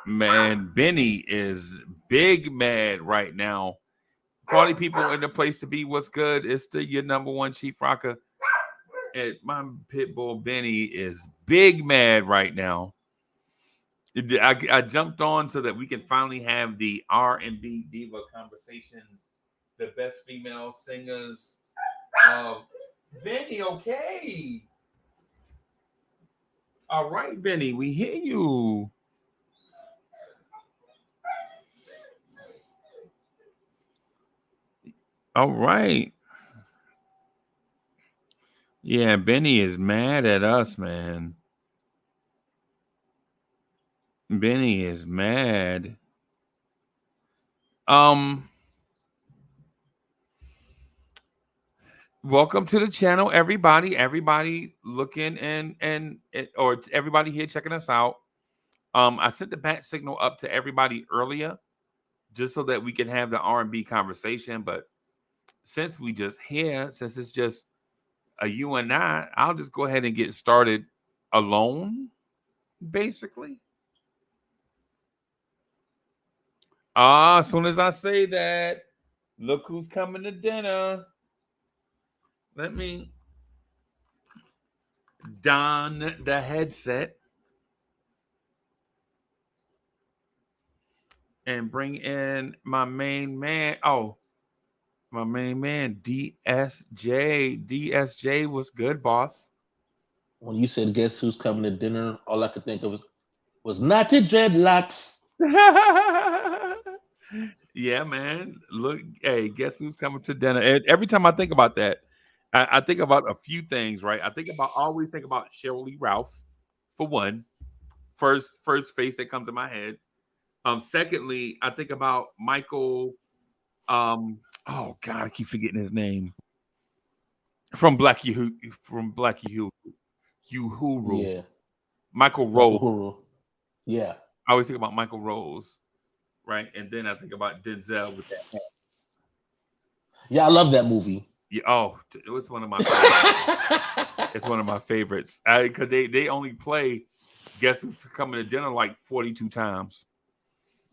Man, Benny is big mad right now. Party people in the place to be. What's good? It's the your number one chief rocker. And my pit bull Benny is big mad right now. I jumped on so that we can finally have the R&B diva conversations. The best female singers of Benny. Okay, all right, Benny, we hear you. All right. Yeah, Benny is mad at us, man. Benny is mad. Um, Welcome to the channel, everybody. Everybody looking or everybody here checking us out. I sent the bat signal up to everybody earlier just so that we can have the R&B conversation. But since we just here, since it's just a you and I'll just go ahead and get started alone, basically. As soon as I say that, look who's coming to dinner. Let me don the headset and bring in my main man. Oh, my main man, DSJ. DSJ was good, boss. When you said guess who's coming to dinner, all I could think of was Natty Dreadlocks. Yeah, man. Look, hey, guess who's coming to dinner? And every time I think about that, I think about a few things, right? Always think about Cheryl Lee Ralph, for one. First face that comes to my head. Secondly, I think about Michael. Oh God, I keep forgetting his name from Black Uhuru. Yeah, Michael Michael Rose. Huru. Yeah, I always think about Michael Rose, right? And then I think about Denzel with that. yeah, I love that movie. Yeah, oh, it was one of my favorites. It's one of my favorites because they only play Guess Who's Coming to Dinner like 42 times.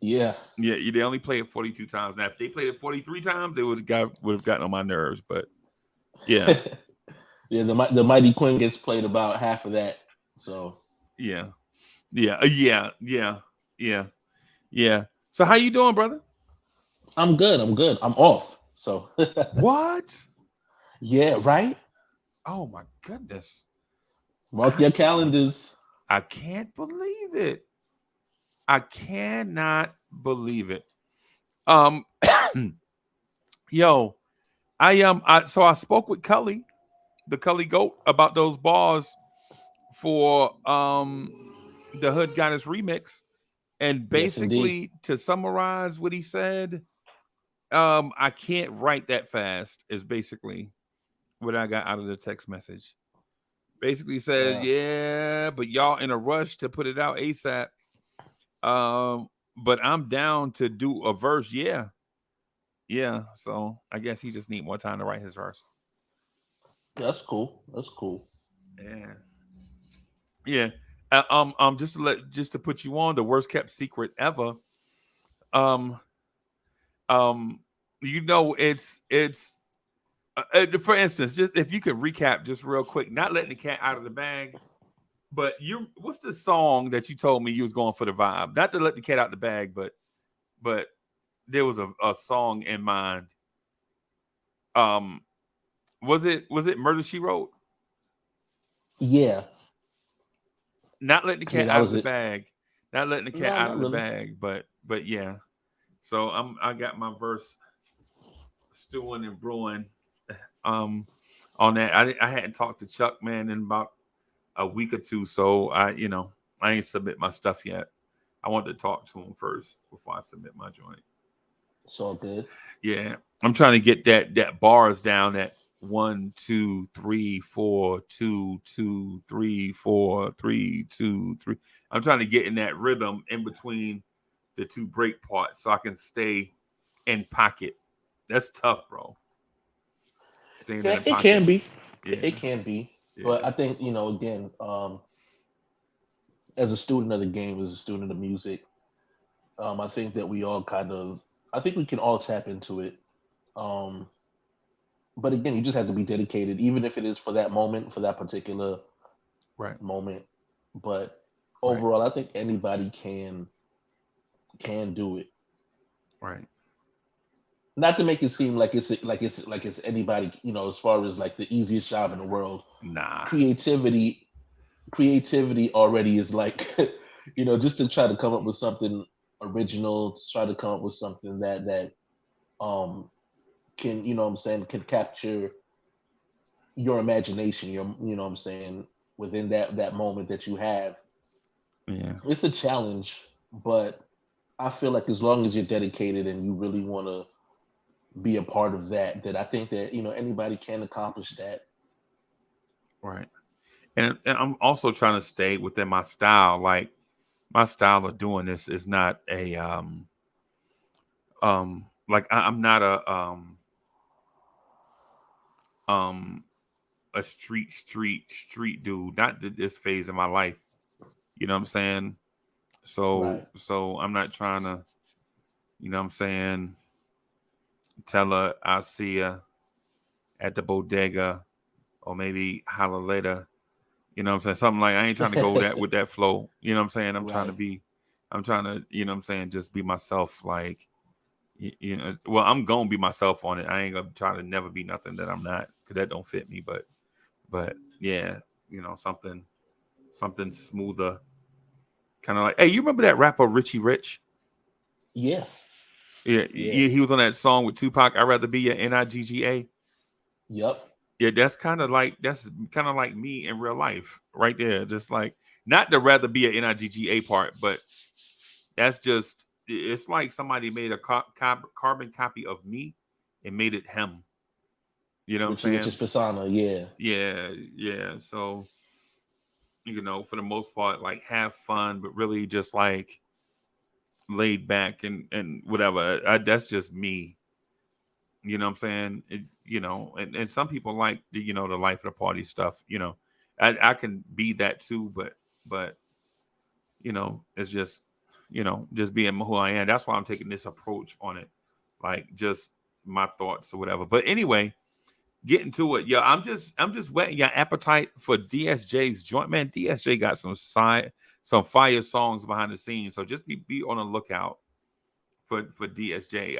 Yeah, Yeah, they only play it 42 times. Now, if they played it 43 times, it would have gotten on my nerves. But yeah, yeah. The Mighty Quinn gets played about half of that. So yeah, yeah. Yeah. So how you doing, brother? I'm good. I'm good. I'm off. So What? yeah, right. Oh my goodness. Mark I your can't calendars. I can't believe it. I cannot believe it. Um yo, I spoke with Cully, the Cully Goat, about those bars for the Hood Goddess remix. And Yes, indeed. basically to summarize what he said, I can't write that fast is basically what I got out of the text message. Basically says, Uh, yeah, but y'all in a rush to put it out ASAP. Um, but I'm down to do a verse. Yeah, yeah. So I guess he just need more time to write his verse. that's cool. That's cool. Yeah, yeah. Just to put you on the worst kept secret ever. Um, um, for instance, just if you could recap just real quick, not letting the cat out of the bag. But what's the song that you told me you was going for the vibe? Not to let the cat out the bag, but there was a song in mind. Um, was it Murder She Wrote? Yeah, Not letting the yeah, cat that out of was the it. bag, not letting the cat No, out not of the really. bag, but yeah. So I got my verse stewing and brewing um on that. I hadn't talked to Chuck, man, in about a week or two, so I ain't submit my stuff yet. I want to talk to him first before I submit my joint. It's all good. Yeah, I'm trying to get that bars down at 1 2 3 4 2 2 3 4 3 2 3. I'm trying to get in that rhythm in between the two break parts so I can stay in pocket. That's tough, bro. Staying in Yeah, the it pocket. can be. It Yeah, can be. But yeah, I think, again, as a student of the game, as a student of music, I think that we all kind of, I think we can all tap into it. Um, but again, you just have to be dedicated, even if it is for that moment, for that particular Right. moment. But Right. overall, I think anybody can do it. Right. Not to make it seem like it's anybody, as far as like the easiest job in the world. Nah. Creativity, creativity already is like, just to try to come up with something original, to try to come up with something that um can, what I'm saying, can capture your imagination, what I'm saying, within that moment that you have. Yeah. It's a challenge, but I feel like as long as you're dedicated and you really want to be a part of that I think that anybody can accomplish that. Right. And I'm also trying to stay within my style. Like my style of doing this is not like I'm not um a street dude. Not this phase of my life. You know what I'm saying? So Right. so I'm not trying to, you know what I'm saying, tell her I'll see her at the bodega or maybe holler later. You know what I'm saying? Something like I ain't trying to go that with that flow. You know what I'm saying? Right. I'm trying to, you know what I'm saying, just be myself. Like, well, I'm gonna be myself on it. I ain't gonna try to never be nothing that I'm not, because that don't fit me. But yeah, something smoother, kind of like. Hey, you remember that rapper Richie Rich? Yeah. Yeah, Yeah. he was on that song with Tupac. I'd rather be a Nigga. Yep. Yeah, that's kind of like me in real life, right there. Just like not to rather be a Nigga part, but that's just it's like somebody made a carbon copy of me and made it him. You know what I'm Richie Rich's saying? persona. Yeah. Yeah, yeah. So for the most part, like have fun, but really just like laid back and whatever. That's just me. You know what I'm saying? And some people like the life of the party stuff. I can be that too, but it's just being who I am. That's why I'm taking this approach on it, like just my thoughts or whatever. But anyway, getting to it, yeah. I'm just whetting your appetite for DSJ's joint, man. DSJ got some fire songs behind the scenes, so just be on the lookout for DSJ.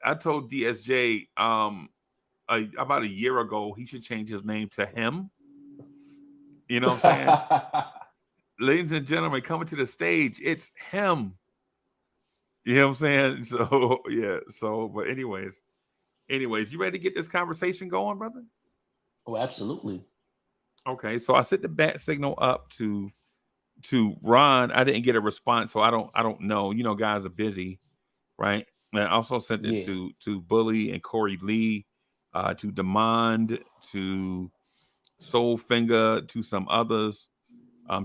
I told DSJ about a year ago he should change his name to him. You know what I'm saying? Ladies and gentlemen, coming to the stage, it's him. You know what I'm saying? So yeah. So, but anyways, you ready to get this conversation going, brother? Oh, absolutely. Okay. So I sent the bat signal up to Ron. I didn't get a response, so I don't know. Guys are busy, right? And I also sent it Yeah. to Bully and Corey Lee, to Demand, to Soulfinger, to some others,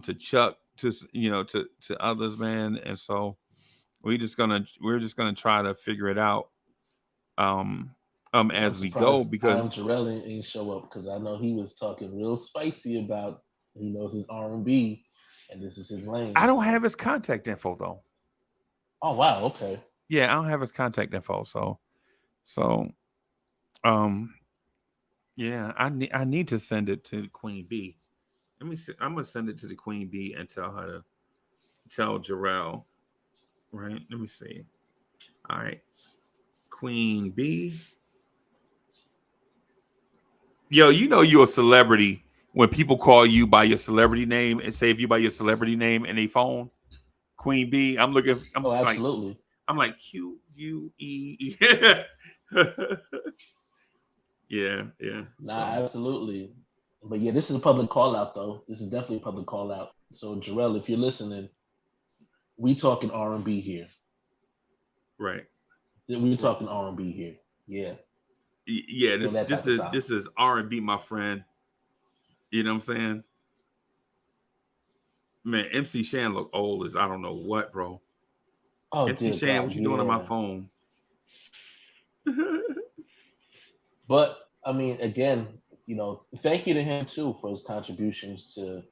to Chuck, to others, man. And so we're just gonna try to figure it out I'm as we go, surprised because Jarrell ain't show up because I know he was talking real spicy about he knows his R&B and this is his I lane. don't have So, his contact info though. oh wow, okay. Yeah, I don't have his contact info. So um yeah, I need to send it to Queen B. Let me see. I'm gonna send it to the Queen Bee and tell her to tell Jarrell. Right? Let me see. All right, Queen Bee. Yo, you're a celebrity when people call you by your celebrity name and save you by your celebrity name in a phone. Queen Bee. I'm looking. Oh, I'm like absolutely. I'm like QUE. Yeah, yeah. Nah, So absolutely. But yeah, this is a public call out though. This is definitely a public call out. So Jarrell, if you're listening, we talking R&B here. right. We talking R&B here. Yeah, Yeah, on this that this type of is time. this is R&B, my friend. You know what I'm saying? Man, MC Shan look old as I don't know what, bro. Oh MC dear Shan, God, what you doing on my yeah. phone? But I mean, again, thank you to him too for his contributions to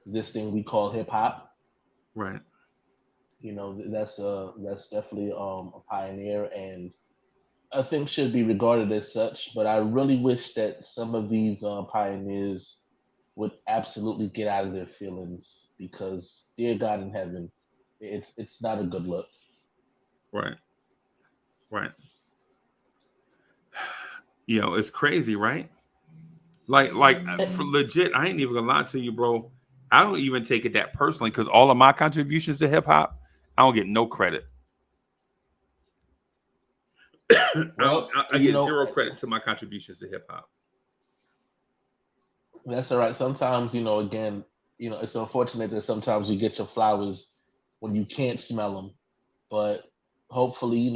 this thing we call hip hop. Right. That's definitely a pioneer, and I think should be regarded as such. But I really wish that some of these pioneers would absolutely get out of their feelings, because, dear God in heaven, it's not a good look. Right. Right. It's crazy, right? Like Eh, for legit, I ain't even gonna lie to you, bro. I don't even take it that personally because all of my contributions to hip hop, I don't get no credit. well, I get zero credit to my contributions to hip hop. that's all right. Sometimes, again, it's unfortunate that sometimes you get your flowers when you can't smell them. But hopefully,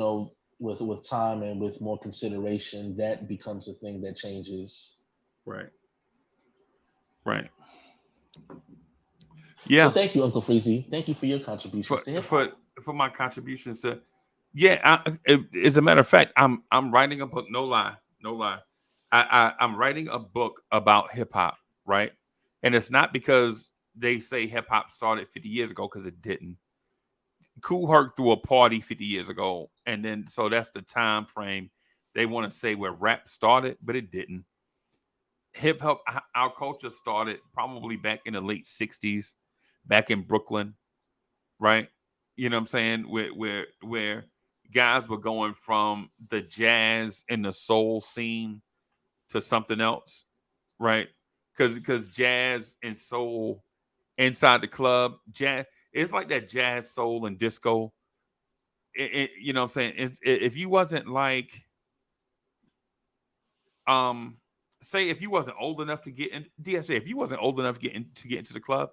with time and with more consideration, that becomes a thing that changes. Right. Right. So Yeah. thank you, Uncle Freezy. Thank you for your contributions For to hip for hop. for my contributions to, yeah. As a matter of fact, I'm writing a book. No lie. No lie. I'm writing a book about hip hop. Right. And it's not because they say hip hop started 50 years ago, because it didn't. Cool Herc threw a party 50 years ago, and then so that's the time frame they want to say where rap started, but it didn't. Hip hop, our culture started probably back in the late 60s, back in Brooklyn, right? You know what I'm saying? Where guys were going from the jazz and the soul scene to something else, right? Because jazz and soul inside the club, jazz, it's like that jazz, soul, and disco. You know what I'm saying? If you wasn't like, um, say if you wasn't old enough to get in DSA, if you wasn't old enough to get into the club,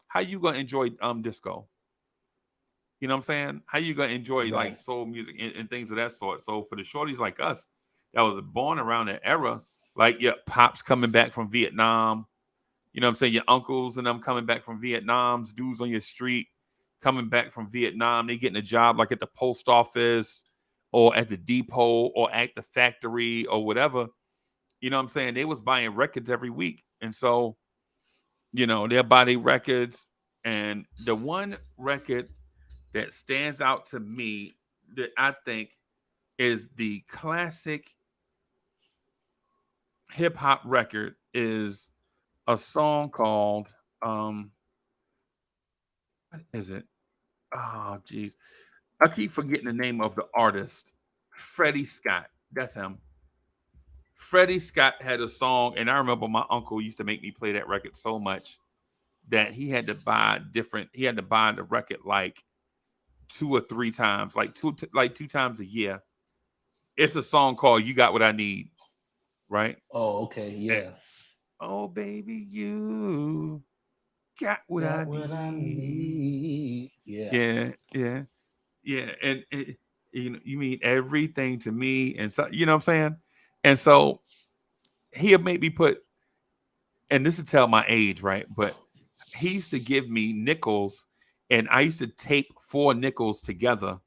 how you gonna enjoy disco? You know what I'm saying? How you gonna enjoy like Right. soul music and things of that sort? So for the shorties like us that was born around that era, like your pops coming back from Vietnam, you know what I'm saying? Your uncles and them coming back from Vietnam's, dudes on your street coming back from Vietnam, they getting a job like at the post office or at the depot or at the factory or whatever. You know what I'm saying? They was buying records every week. And so, they'll buy their records. And the one record that stands out to me that I think is the classic hip hop record is a song called what is it? Oh geez. I keep forgetting the name of the artist. Freddie Scott. That's him. Freddie Scott had a song, and I remember my uncle used to make me play that record so much that he had to buy the record like two or three times, like two times a year. It's a song called "You Got What I Need," right? Oh, okay. And, Yeah. oh baby, you got what I Got what I need. need. Yeah. Yeah, yeah, yeah. And you mean everything to me, and so you know what I'm saying. And so he had made me put, and this is tell my age, right? But he used to give me nickels, and I used to tape four nickels together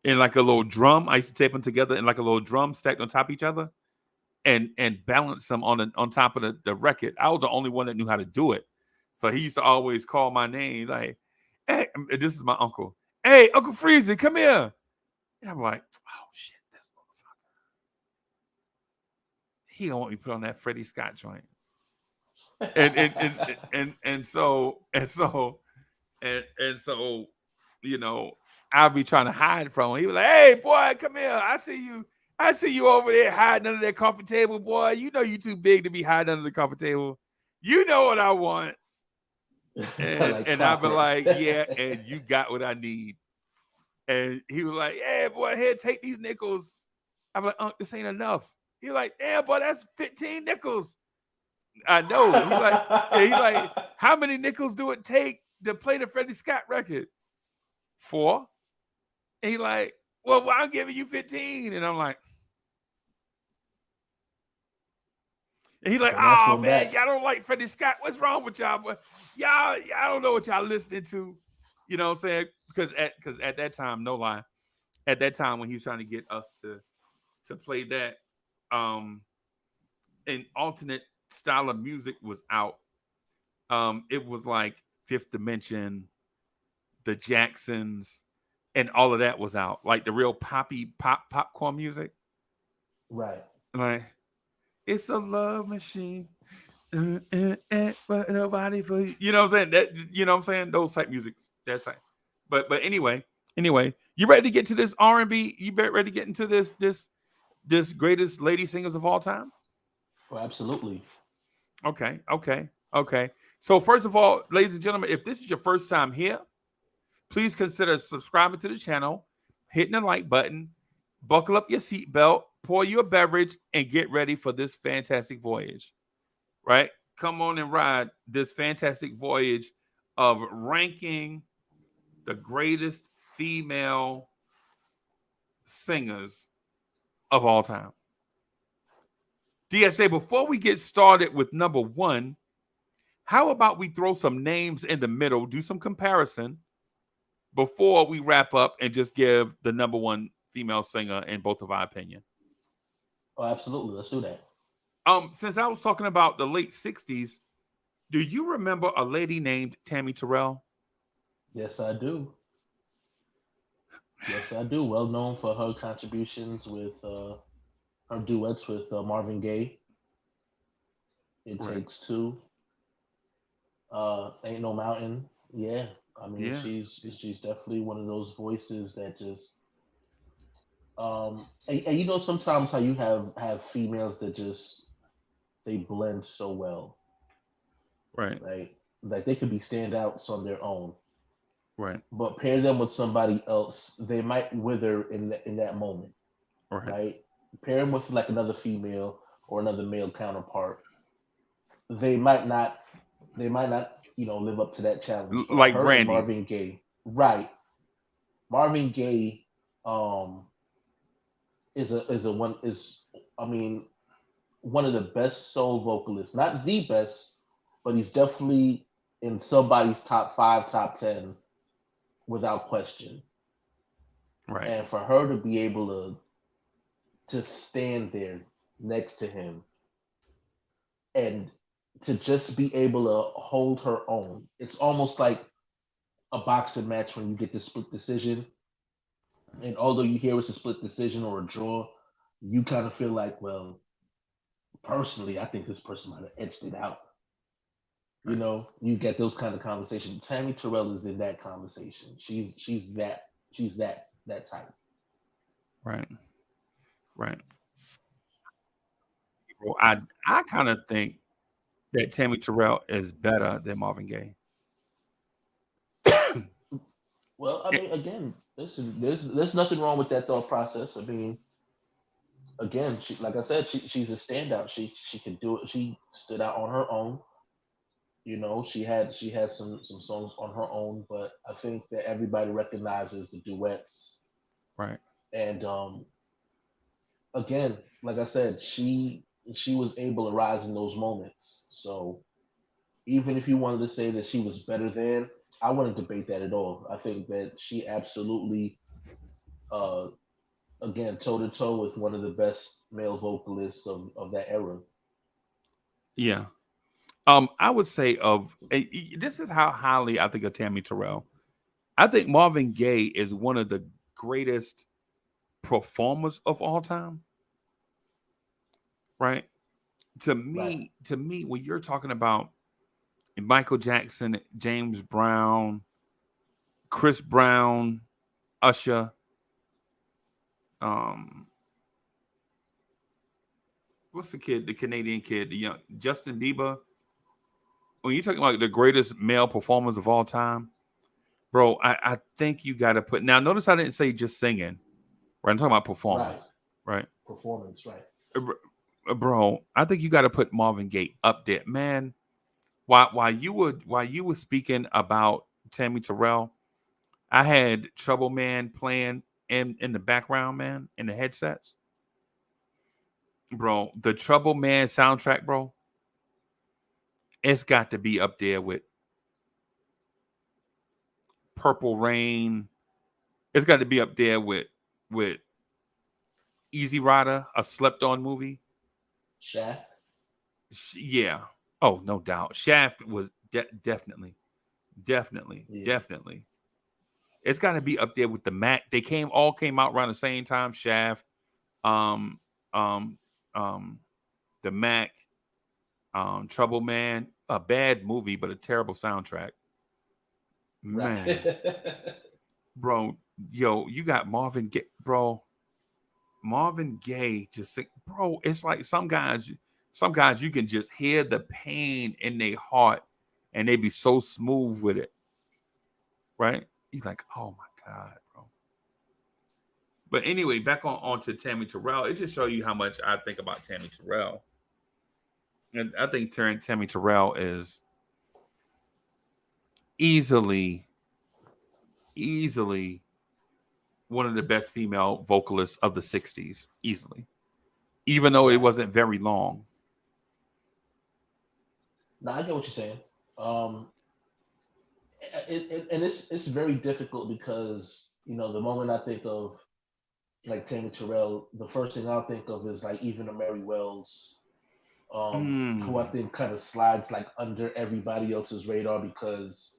in like a little drum. I used to tape them together in like a little drum stacked on top of each other, and balance them on top of the record. I was the only one that knew how to do it. So he used to always call my name like, "Hey, this is my uncle. Hey, Uncle Freezy, come here." And I'm like, "Oh shit, this motherfucker. He don't want me to put on that Freddie Scott joint." And you know, I'll be trying to hide from him. He was like, "Hey, boy, come here. I see you over there hiding under that coffee table, boy. You know you too big to be hiding under the coffee table. You know what I want." And Like and I'll be clockwork. like, "Yeah, and you got what I need." And he was like, "Hey, boy, here, take these nickels." I'm like, "This ain't enough." He like, "Damn, boy, that's 15 nickels." I know. He like, yeah, he like, "How many nickels do it take to play the Freddie Scott record?" Four. And he like, well, I'm giving you 15. And I'm like, and he like, Don't ask for "Oh them man, back. y'all don't like Freddie Scott. What's wrong with y'all? But y'all don't know what y'all listening to." You know what I'm saying? Because at that time, no lie, at that time when he was trying to get us to play that, um, an alternate style of music was out. It was like Fifth Dimension, the Jacksons, and all of that was out, like the real popcorn music. Right. Like, it's a love machine. But nobody for you. You know what I'm saying? That, you know what I'm saying? Those type musics. That's type. But anyway, you ready to get to this R&B? You ready to get into this greatest lady singers of all time? Oh, absolutely. Okay. So first of all, ladies and gentlemen, if this is your first time here, please consider subscribing to the channel, hitting the like button, buckle up your seatbelt, pour you a beverage, and get ready for this fantastic voyage. Right? Come on and ride this fantastic voyage of ranking the greatest female singers of all time. DSA, before we get started with number one, how about we throw some names in the middle, do some comparison before we wrap up and just give the number one female singer in both of our opinion? Oh, absolutely. Let's do that. Since I was talking about the late 60s, do you remember a lady named Tammy Terrell? Yes, I do. Yes, I do. Well known for her contributions with her duets with Marvin Gaye. It Right. takes two. Ain't no mountain. Yeah, I mean Yeah. she's definitely one of those voices that just and you know sometimes how you have females that just they blend so well, Right. right? Like they could be standouts on their own, Right. but pair them with somebody else, they might wither in that moment, Right. right? Pair them with like another female or another male counterpart, they might not live up to that challenge. But Like her and Brandy. Marvin Gaye, right? Marvin Gaye um is a one is I mean one of the best soul vocalists, not the best, but he's definitely in somebody's top five, top 10 without question. Right. And for her to be able to stand there next to him and to just be able to hold her own, it's almost like a boxing match when you get the split decision. And although you hear it's a split decision or a draw, you kind of feel like, well, personally, I think this person might have edged it out. You Right. know, you get those kind of conversations. Tammy Terrell is in that conversation. She's that type. Right. Right. Well, I kind of think that Tammy Terrell is better than Marvin Gaye. Well, I Eh, mean, again, listen, there's nothing wrong with that thought process. I mean, again, like I said, she's a standout. She can do it. She stood out on her own. You know, she had some songs on her own, but I think that everybody recognizes the duets. right. And again, like I said, she was able to rise in those moments. So even if you wanted to say that she was better than, I wouldn't debate that at all. I think that she absolutely, uh, again, toe to toe with one of the best male vocalists of that era. Yeah. I would say this is how highly I think of Tammy Terrell. I think Marvin Gaye is one of the greatest performers of all time. Right. Right, To me, when you're talking about Michael Jackson, James Brown, Chris Brown, Usher, um, what's the kid, the Canadian kid, the young Justin Bieber. When you're talking about the greatest male performers of all time, bro, I think you got to put. Now, notice I didn't say just singing. Right, I'm talking about right. performance. Right, Performance, right. bro. I think you got to put Marvin Gaye up there, man. While you were speaking about Tammy Terrell, I had Trouble Man playing in the background, man, in the headsets. Bro, the Trouble Man soundtrack, bro, it's got to be up there with Purple Rain. It's got to be up there with Easy Rider, a slept on movie. Shaft. Yeah. Oh, no doubt. Shaft was definitely, definitely, Yeah. definitely. It's got to be up there with the Mac. They all came out around the same time. Shaft, um, um, um, the Mac, Trouble Man. A bad movie, but a terrible soundtrack. Right. Man, bro, yo, you got Marvin Gaye, bro. Marvin Gaye just sing, bro. It's like some guys you can just hear the pain in their heart, and they be so smooth with it, right? You're like, oh my god, bro. But anyway, back on to Tammy Terrell. It just show you how much I think about Tammy Terrell, and I think Tammy Terrell is easily, easily one of the best female vocalists of the '60s, easily. Even though it Right. wasn't very long. Now I get what you're saying. Um, and it's very difficult because the moment I think of like Tammy Terrell, the first thing I'll think of is like even a Mary Wells, who I Mm, think kind of slides like under everybody else's radar because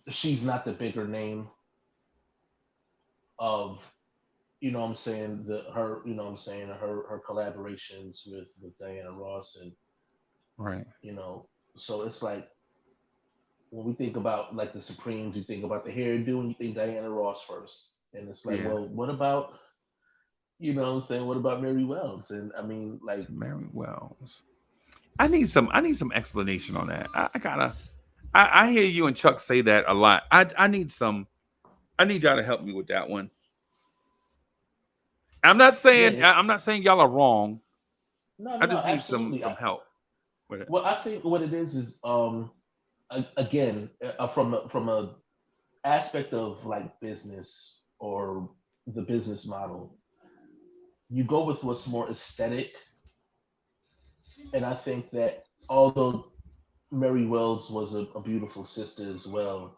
she's not the bigger name of what I'm saying the her what I'm saying her collaborations with Diana Ross and right. you know so it's like when we think about like the Supremes, you think about the hairdo and you think Diana Ross first. And it's like, Yeah. well, what about what I'm saying? What about Mary Wells? And I mean, like, Mary Wells. I need some explanation on that. I gotta I hear you and Chuck say that a lot. I need y'all to help me with that one. yeah, yeah. I'm not saying y'all are wrong. No, I no, no, just need absolutely. some help with it. Well, I think what it is again from a aspect of like business or the business model, you go with what's more aesthetic, and I think that although Mary Wells was a beautiful sister as well,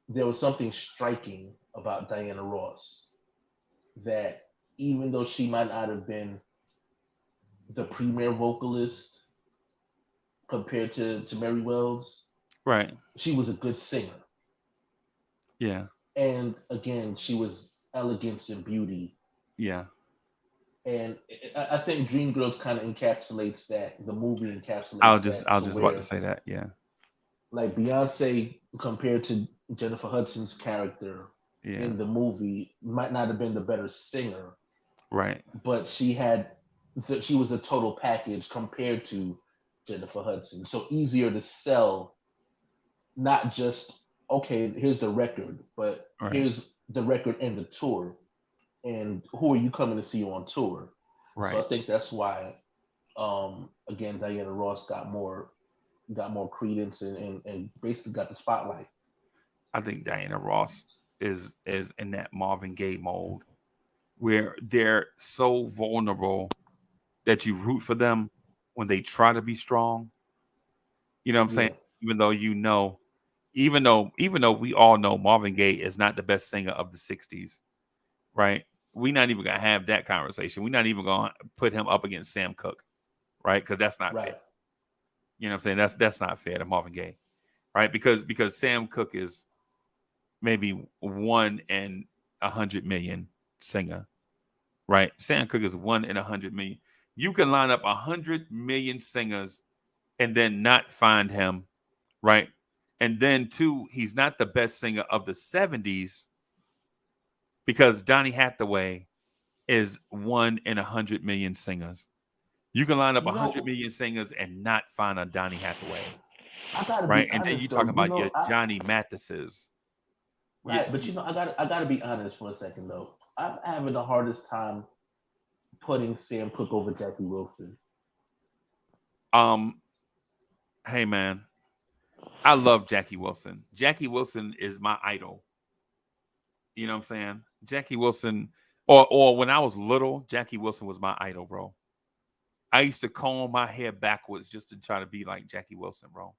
there was something striking about Diana Ross that even though she might not have been the premier vocalist compared to Mary Wells, Right. she was a good singer. Yeah. And again, she was elegance and beauty. Yeah. And I think Dreamgirls kind of encapsulates that. The movie encapsulates that I was to just about to where, say that. Yeah. like, Beyonce compared to Jennifer Hudson's character Yeah. in the movie might not have been the better singer, Right. but she was a total package compared to Jennifer Hudson. So easier to sell, not just okay, here's the record, but Right. here's the record and the tour, and who are you coming to see on tour? So Right. I think that's why, again, Diana Ross got more credence and basically got the spotlight. I think Diana Ross is in that Marvin Gaye mold where they're so vulnerable that you root for them when they try to be strong. You know what I'm saying? Yeah, Even though even though we all know Marvin Gaye is not the best singer of the '60s, right? We're not even gonna have that conversation. We're not even gonna put him up against Sam Cooke, right? Because that's not fair. right. You know what I'm saying? That's not fair to Marvin Gaye, right? Because Sam Cooke is maybe 1 in 100 million singer, right? Sam Cooke is 1 in 100 million. You can line up 100 million singers and then not find him, right? And then two, he's not the best singer of the '70s because Donny Hathaway is 1 in 100 million singers. You can line up You 100 know, million singers and not find a Donny Hathaway, I gotta right? be And then you honest talking though. about your Johnny Mathises. You, Right, but I gotta be honest for a second though. I'm having the hardest time putting Sam Cooke over Jackie Wilson. um, hey man, I love Jackie Wilson. Jackie Wilson is my idol. You know what I'm saying? Jackie Wilson, or when I was little, Jackie Wilson was my idol, bro. I used to comb my hair backwards just to try to be like Jackie Wilson, bro.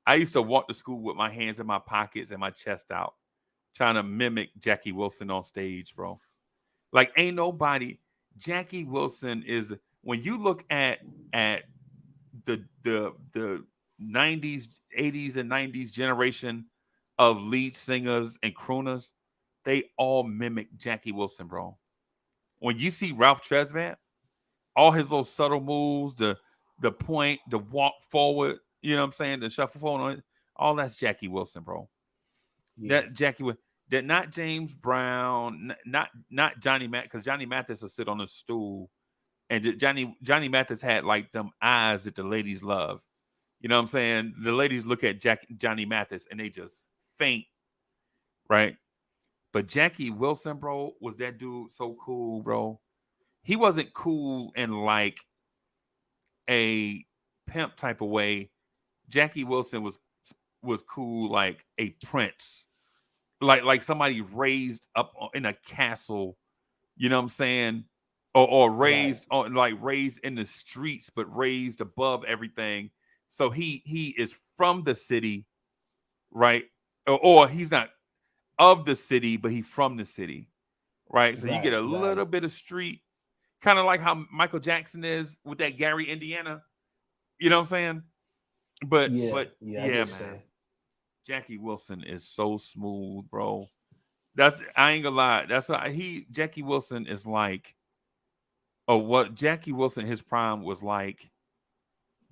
I used to walk to school with my hands in my pockets and my chest out, trying to mimic Jackie Wilson on stage, bro. Like ain't nobody. Jackie Wilson is when you look at the '90s, '80s, and '90s generation of lead singers and crooners, they all mimic Jackie Wilson, bro. When you see Ralph Tresvant, all his little subtle moves, the point, the walk forward, you know what I'm saying, the shuffle forward, all that's Jackie Wilson, bro. Yeah. That Jackie that not James Brown, not Johnny Matt, because Johnny Mathis will sit on a stool, and Johnny Mathis had like them eyes that the ladies love. You know what I'm saying? The ladies look at Johnny Mathis and they just faint, right? But Jackie Wilson, bro, was that dude so cool, bro? He wasn't cool in like a pimp type of way. Jackie Wilson was cool like a prince, like somebody raised up in a castle. You know what I'm saying? Or Right. raised on like raised in the streets, but raised above everything. So he is from the city, right? Or he's not of the city, but he's from the city, right? So you get Right. a Right. little bit of street, kind of like how Michael Jackson is with that Gary, Indiana. You know what I'm saying? Yeah. But Yeah. I get yeah, what you're man, saying. Jackie Wilson is so smooth, bro. That's I ain't gonna lie. That's why Jackie Wilson is like, oh, what Jackie Wilson his prime was like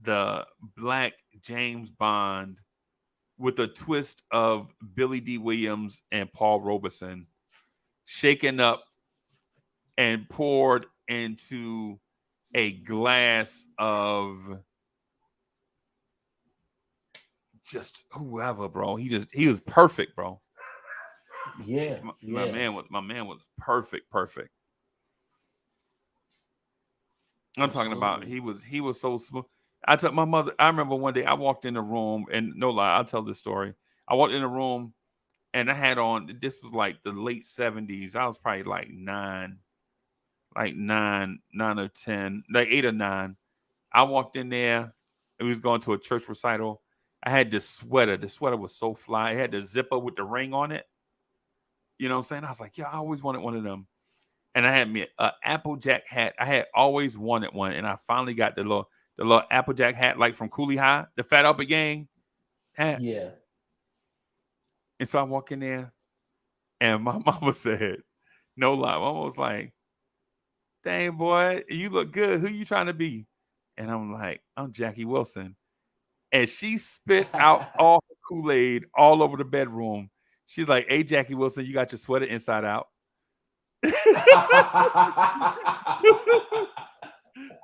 the black James Bond with a twist of Billy D. Williams and Paul Robeson, shaken up and poured into a glass of just whoever, bro. He was perfect, bro. Yeah. Yeah. My man was perfect, perfect. I'm talking about Absolutely. he was so smooth. I took my mother. I remember one day I walked in the room, and no lie, I'll tell this story. I walked in the room and I had on. This was like the late '70s. I was probably like nine or 10, like 8 or 9. I walked in there. It was going to a church recital. I had this sweater. The sweater was so fly. It had the zipper with the ring on it. You know what I'm saying? I was like, yeah, I always wanted one of them. And I had me an Applejack hat. I had always wanted one, and I finally got the little Applejack hat, like from Cooley High, the Fat Upper Gang hat. Yeah. And so I walk in there, and my mama said, "No lie." My mama was like, "Dang boy, you look good. Who you trying to be?" And I'm like, "I'm Jackie Wilson." And she spit out all her Kool-Aid all over the bedroom. She's like, "Hey, Jackie Wilson, you got your sweater inside out."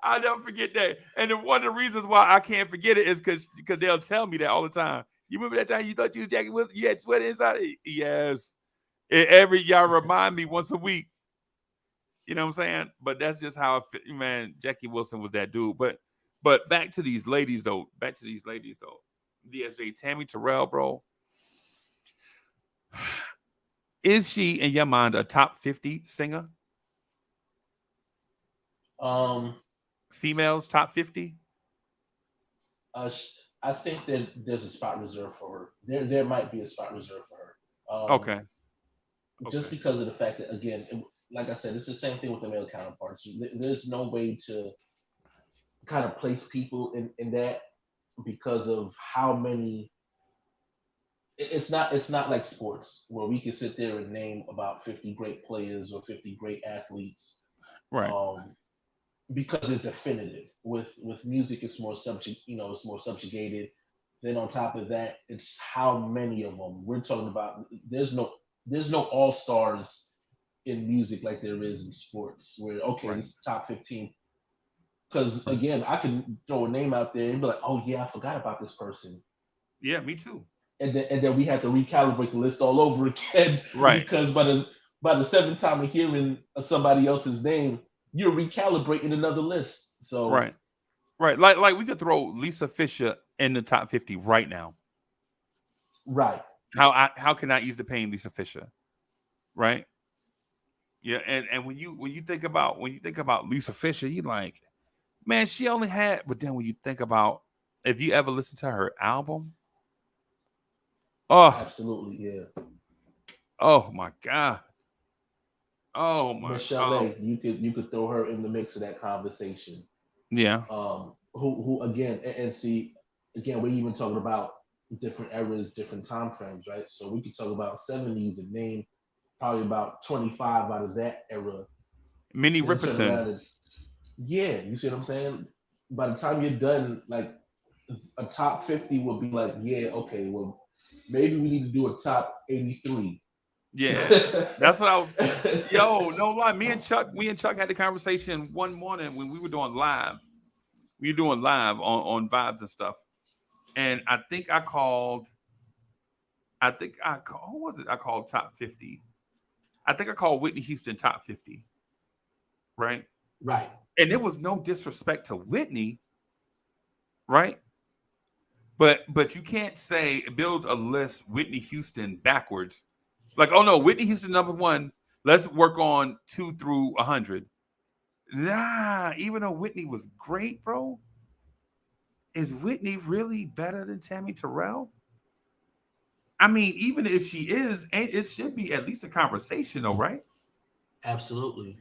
I'll never forget that. And then one of the reasons why I can't forget it is because they'll tell me that all the time. You remember that time you thought you was Jackie Wilson? You had sweater inside it? Yes. Every y'all remind me once a week. You know what I'm saying? But that's just how man, Jackie Wilson was that dude. But back to these ladies though. Back to these ladies though. DSJ Tammy Terrell, bro. Is she in your mind a top 50 singer? um. Females top 50? I think that there's a spot reserved for her. There might be a spot reserved for her. Okay. Just Okay. because of the fact that again, like I said, it's the same thing with the male counterparts. There's no way to kind of place people in that because of how many. It's not like sports where we can sit there and name about 50 great players or 50 great athletes. Right. Um, because it's definitive. With music, it's more subject. It's more subjugated. Then on top of that, it's how many of them we're talking about. There's no all stars in music like there is in sports. Where okay, Right. this is top 15. Because Right. again, I can throw a name out there and be like, oh yeah, I forgot about this person, Yeah, me too. and then we have to recalibrate the list all over again Right. because by the seventh time of hearing somebody else's name, you're recalibrating another list. So Right. Right. Like we could throw Lisa Fisher in the top 50 right now. right, How can I use the pain Lisa Fisher? Right? Yeah, and when you think about Lisa Fisher, you like, man, she only had, but then when you think about if you ever listen to her album, oh, absolutely, yeah. oh my God. Michelle, you could throw her in the mix of that conversation. Yeah. Who again and see again we're even talking about. different eras, different time frames, right? So we could talk about 70s and name probably about 25 out of that era. Minnie Then turn around Riperton. and yeah, you see what I'm saying? By the time you're done, like a top 50 would be like, yeah, okay, well, maybe we need to do a top 83. Yeah, that's what I was. Yo, no lie. Me and Chuck had the conversation one morning when we were doing live. We were doing live on vibes and stuff. And I think I called. Who was it? I called top 50. I think I called Whitney Houston top 50. Right. Right. And there was no disrespect to Whitney. Right. But you can't say build a list Whitney Houston backwards. Like, oh no, Whitney Houston number one. Let's work on 2 through 100. Nah, even though Whitney was great, bro, is Whitney really better than Tammy Terrell? I mean, even if she is, it should be at least a conversation, though, right? Absolutely.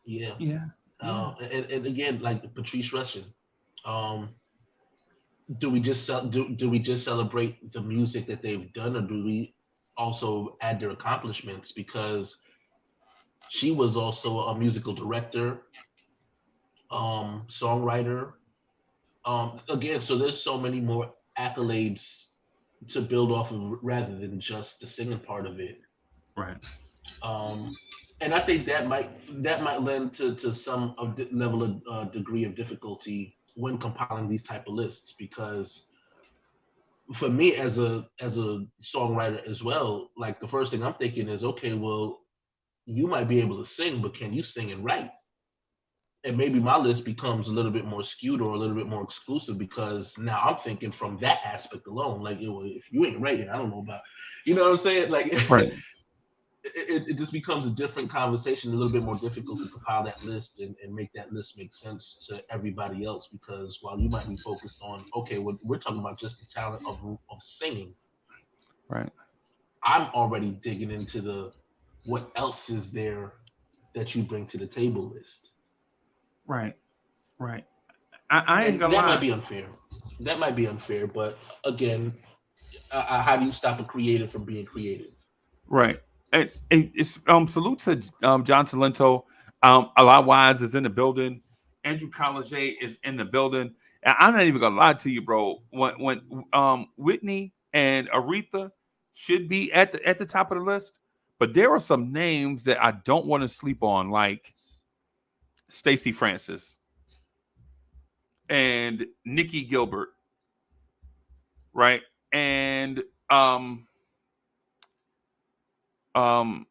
Yeah. Yeah, yeah, And again, like Patrice Rushen, um, do we just celebrate the music that they've done, or do we also add their accomplishments? Because she was also a musical director, songwriter. Again, so there's so many more accolades to build off of rather than just the singing part of it. right, Um, and I think that might lend to some of the level of degree of difficulty when compiling these type of lists, because for me as a songwriter as well, like the first thing I'm thinking is, okay, well, you might be able to sing, but can you sing and write? And maybe my list becomes a little bit more skewed or a little bit more exclusive, because now I'm thinking from that aspect alone. Like, if you ain't writing, I don't know about, you know what I'm saying? Like, right, it just becomes a different conversation, a little bit more difficult to compile that list and make that list make sense to everybody else. Because while you might be focused on, okay, we're talking about just the talent of singing, right, I'm already digging into the what else is there that you bring to the table list. right, right. I ain't And gonna that might lie, be unfair. That might be unfair, but again, how do you stop a creative from being creative? right. And it's salute to John Talento. A lot wise is in the building. Andrew Colleget is in the building. And I'm not even gonna lie to you, bro. When Whitney and Aretha should be at the top of the list, but there are some names that I don't want to sleep on, like Stacey Francis and Nikki Gilbert, right? And um um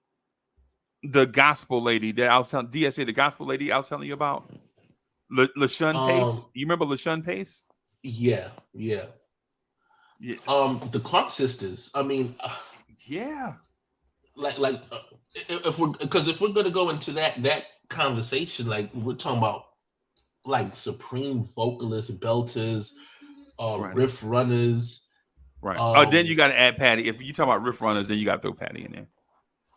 the gospel lady that I was telling DSA, the gospel lady I was telling you about, LaShawn Um, Pace. You remember LaShawn Pace? yeah, yeah. Yes. The Clark sisters. I mean, Yeah. like if we're because if we're gonna go into that conversation, like we're talking about like supreme vocalists, belters, Right. riff runners, Right. Oh, then you um, got to add Patty. If you talk about riff runners, then you got to throw Patty in there.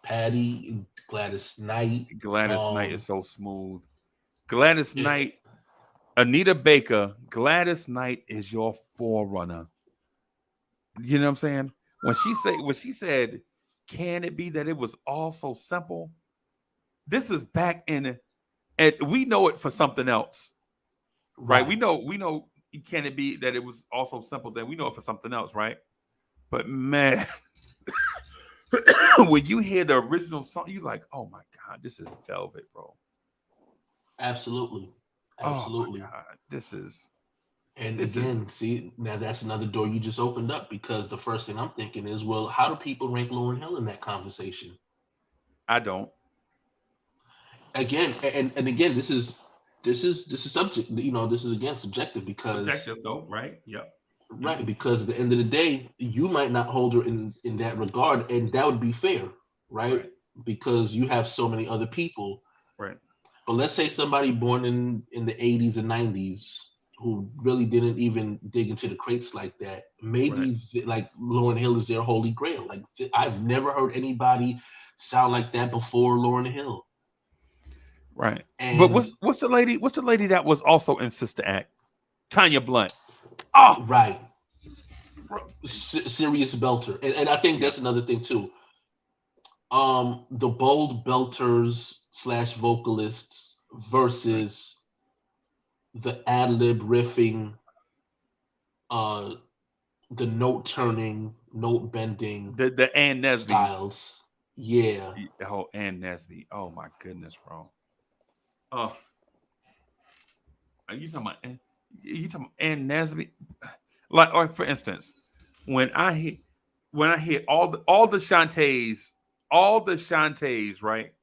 Patty, Gladys Knight. Gladys Knight is Um, so smooth. Gladys it, Knight, Anita Baker. Gladys Knight is your forerunner. You know what I'm saying? When she said, "Can it be that it was all so simple?" This is back in, and we know it for something else, right? right. We know. Can it be that it was also simple? Then we know it for something else, right? But man, when you hear the original song, you're like, "Oh my god, this is velvet, bro." Absolutely, Oh my absolutely. god, this is And this is. again, see, now that's another door you just opened up, because the first thing I'm thinking is, well, how do people rank Lauryn Hill in that conversation? I don't Again, and again, this is subject. This is again subjective, because subjective though, right? Yep. Yep. right, because at the end of the day, you might not hold her in that regard, and that would be fair, right? Right. Because you have so many other people. Right. But let's say somebody born in the 80s and 90s who really didn't even dig into the crates like that. Right. Maybe like Lauryn Hill is their holy grail. Like, I've never heard anybody sound like that before Lauryn Hill. Right. But And what's the lady? What's the lady that was also in Sister Act? Tanya Blunt. Oh, Right. Serious belter, and I think yeah, that's another thing too. The bold belters slash vocalists right. versus the ad lib riffing, uh, the note turning, note bending The Ann Nesby's. styles. Yeah. Oh, Ann Nesby. Oh my goodness, bro. Oh, are you talking about? You talking about Ann Nesby? Like for instance, when I hear when I hear all the Shantays, right?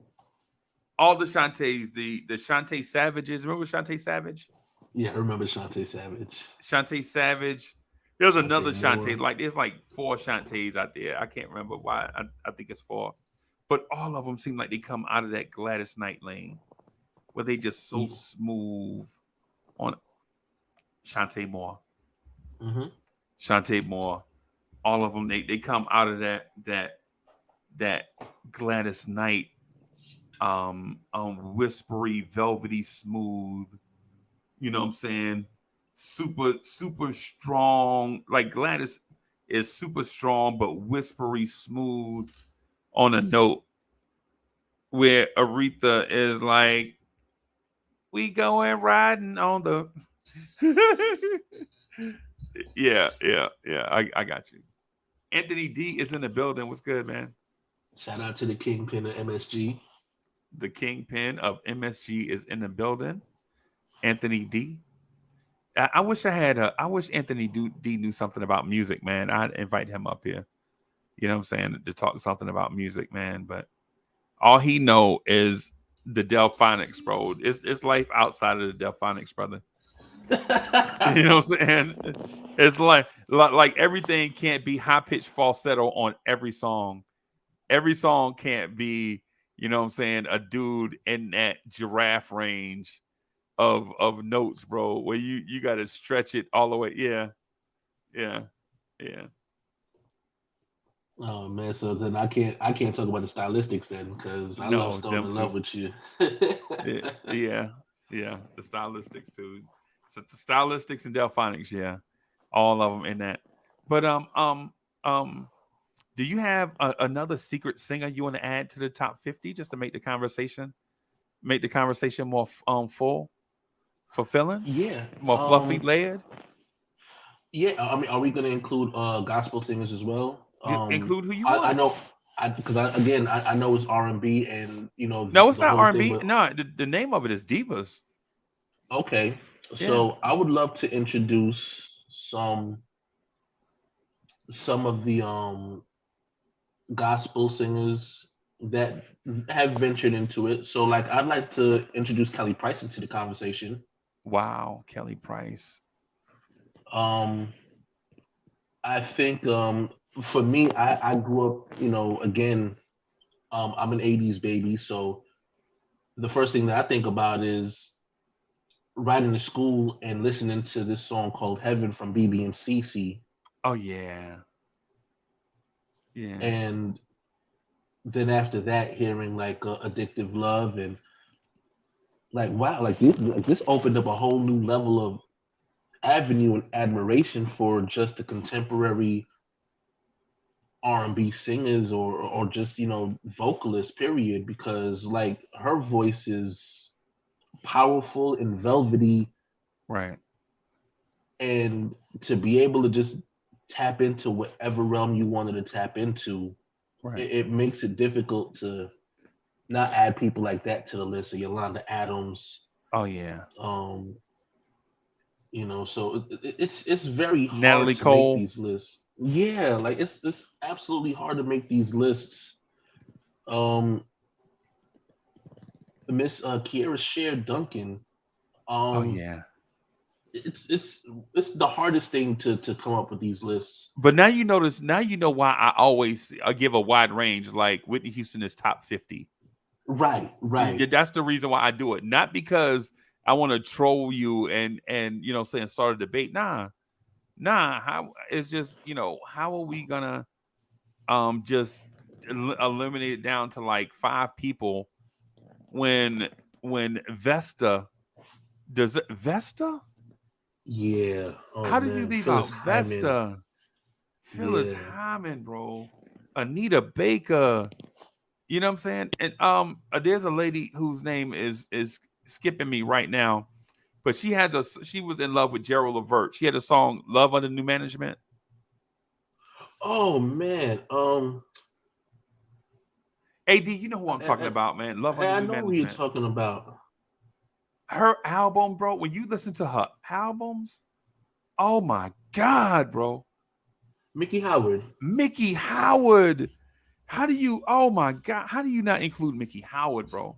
All the Shantays, the Shantae Savages. Remember Shantae Savage? Yeah, I remember Shantae Savage, Shantae Savage. There's another Shantae Shantae. Moore. Like there's like four Shantaes out there. I can't remember why. I think it's four, but all of them seem like they come out of that Gladys Knight lane where they just so smooth on Shantae Moore. Mm-hmm. Shantae Moore. All of them they come out of that Gladys Knight whispery, velvety, smooth. You know what I'm saying? Super strong. Like Gladys is super strong, but whispery, smooth on a note. Where Aretha is like, we going riding on the. Yeah. I got you. Anthony D is in the building. What's good, man? Shout out to the kingpin of MSG. The kingpin of MSG is in the building. Anthony D. I wish I had a. I wish Anthony D knew something about music, man. I'd invite him up here. You know what I'm saying, to talk something about music, man. But all he know is the Delphonics, bro. It's life outside of the Delphonics, brother. You know what I'm saying? It's like everything can't be high pitched falsetto on every song. Every song can't be, you know what I'm saying, a dude in that giraffe range of notes, bro, where you got to stretch it all the way. Yeah, yeah, yeah. Oh man, so then I can't talk about the stylistics then because I love No, Stone them in Love too. with You. Yeah, yeah. The stylistics too. So the stylistics and Delphonics, yeah, all of them in that. But um, do you have another secret singer you want to add to the top 50 just to make the conversation more full, fulfilling, Yeah. more fluffy, layered? Yeah. I mean, are we gonna include gospel singers as well? Include who you I want. know, because I know it's R&B and No, it's the not whole R and thing B. with. No, the name of it is Divas. Okay, Yeah. so I would love to introduce some some of the gospel singers that have ventured into it. So like I'd like to introduce Kelly Price into the conversation. Wow, Kelly Price. Um, I think for me, I grew up, again, I'm an '80s baby, so the first thing that I think about is riding to school and listening to this song called "Heaven" from BB and CC, Oh yeah, yeah. and then after that, hearing like "Addictive Love" and like wow, like this opened up a whole new level of avenue and admiration for just the contemporary R&B singers or just vocalists period because like her voice is powerful and velvety, Right, and to be able to just tap into whatever realm you wanted to tap into, right. it makes it difficult to not add people like that to the list. So Yolanda Adams, Oh yeah. um so it's very hard Natalie to make Cole. these lists. Yeah, like it's absolutely hard to make these lists. um Miss Kiera Share Duncan. Oh Um, yeah. it's the hardest thing to come up with these lists. But now you notice. Now you know why I always give a wide range. Like Whitney Houston is top 50. Right, right. That's the reason why I do it. Not because I want to troll you and saying start a debate. Nah. How it's just how are we gonna just eliminate it down to like five people when Vesta does it Vesta? Yeah. Oh How did you man, leave Phyllis out Hyman. Vesta, Phyllis Yeah. Hyman, bro, Anita Baker? You know what I'm saying? And there's a lady whose name is skipping me right now, but she was in love with Gerald Levert. She had a song "Love Under New Management." Oh man. Ad, you know who I'm talking I, about, man. "Love Under I New know what you're Management." talking about. Her album, bro. When you listen to her albums, oh my god, bro. Mickey Howard. Mickey Howard. How do you? Oh my god, how do you not include Mickey Howard, bro?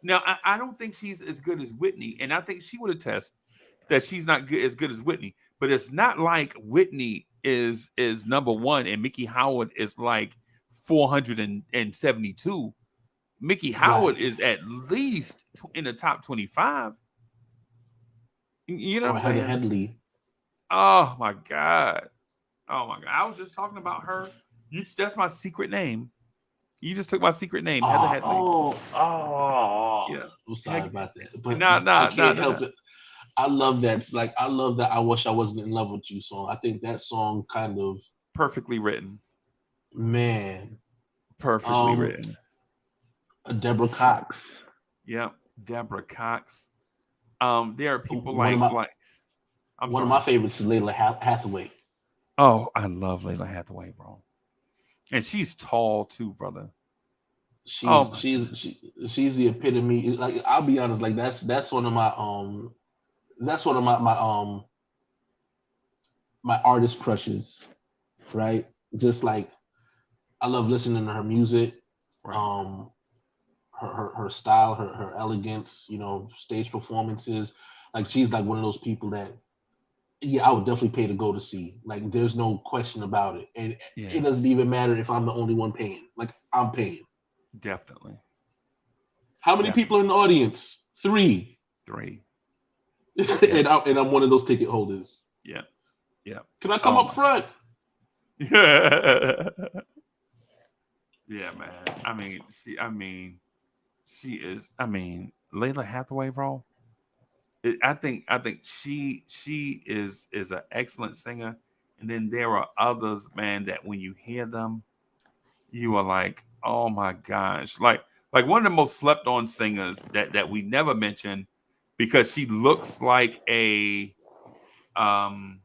Now, I don't think she's as good as Whitney, and I think she would attest that she's not good as Whitney. But it's not like Whitney is number one and Mickey Howard is like 472. Mickey Howard Right. is at least in the top 25. You know what I'm Or Heather saying? Headley. Oh my god. Oh my god. I was just talking about her. That's my secret name. You just took my secret name, Heather Oh, Headley. oh, oh. Yeah. I'm sorry Heck, about that, but nah, I nah, nah, can't nah, nah. help it. I love that. Like I love that. I wish I wasn't in love with you song. I think that song kind of Perfectly written. man. Perfectly Um, written. Deborah Cox. Yep. Deborah Cox. There are people One of my like I'm one of sorry. my favorites is Layla Hathaway. Oh, I love Layla Hathaway, bro. And she's tall too, brother. Oh She's my she's goodness. she's the epitome. Like I'll be honest, like that's one of my that's one of my artist crushes, right? Just like I love listening to her music, Right. um, her style, her elegance, stage performances. Like she's like one of those people that yeah, I would definitely pay to go to see. Like there's no question about it, and it Yeah, doesn't even matter if I'm the only one paying. Like I'm paying. definitely. How many people Definitely. are in the audience? Three. Three. and, Yep. I'm one of those ticket holders. Yep. Yep. Can I come Oh up my front? god. Yeah, man. She is. Layla Hathaway, bro. I think she is an excellent singer, and then there are others, man, that when you hear them, you are like, oh my gosh, like one of the most slept on singers that we never mention because she looks like a um,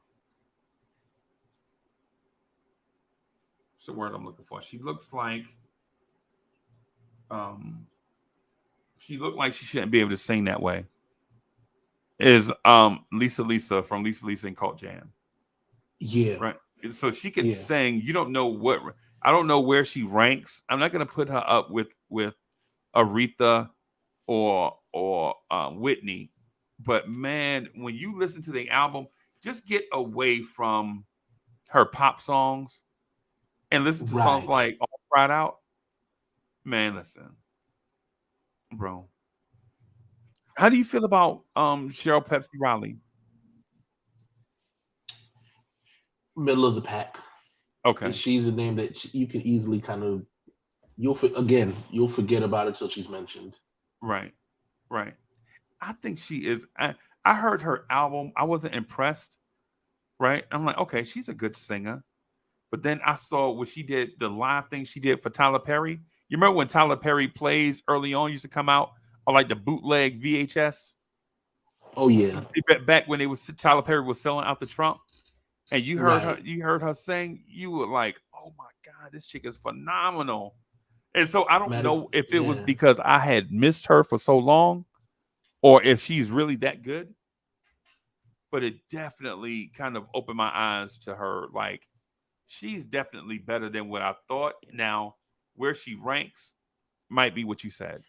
what's the word I'm looking for? Um, she looked like she shouldn't be able to sing that way. Is Lisa from Lisa and Cult Jam, Yeah, right? So she could yeah, sing. You don't know what I don't know where she ranks. I'm not gonna put her up with Aretha or Whitney, but man, when you listen to the album, just get away from her pop songs and listen to songs right. like "All Cried Out." Man, listen, bro. How do you feel about Cheryl Pepsi Riley? Middle of the pack. Okay, She's a name that you can easily kind of you'll forget about it till she's mentioned. right, right. I think she is. I heard her album. I wasn't impressed. Right. I'm like, okay, she's a good singer. But then I saw what she did, the live thing she did for Tyler Perry. You remember when Tyler Perry plays early on used to come out on like the bootleg VHS? Oh yeah, Back when it was Tyler Perry was selling out the trunk, and right. you heard her sing, you were like, oh my God, this chick is phenomenal. And so I don't Matter. know if it was Yeah, because I had missed her for so long or if she's really that good, but it definitely kind of opened my eyes to her. Like, she's definitely better than what I thought. Now, where she ranks might be what you said,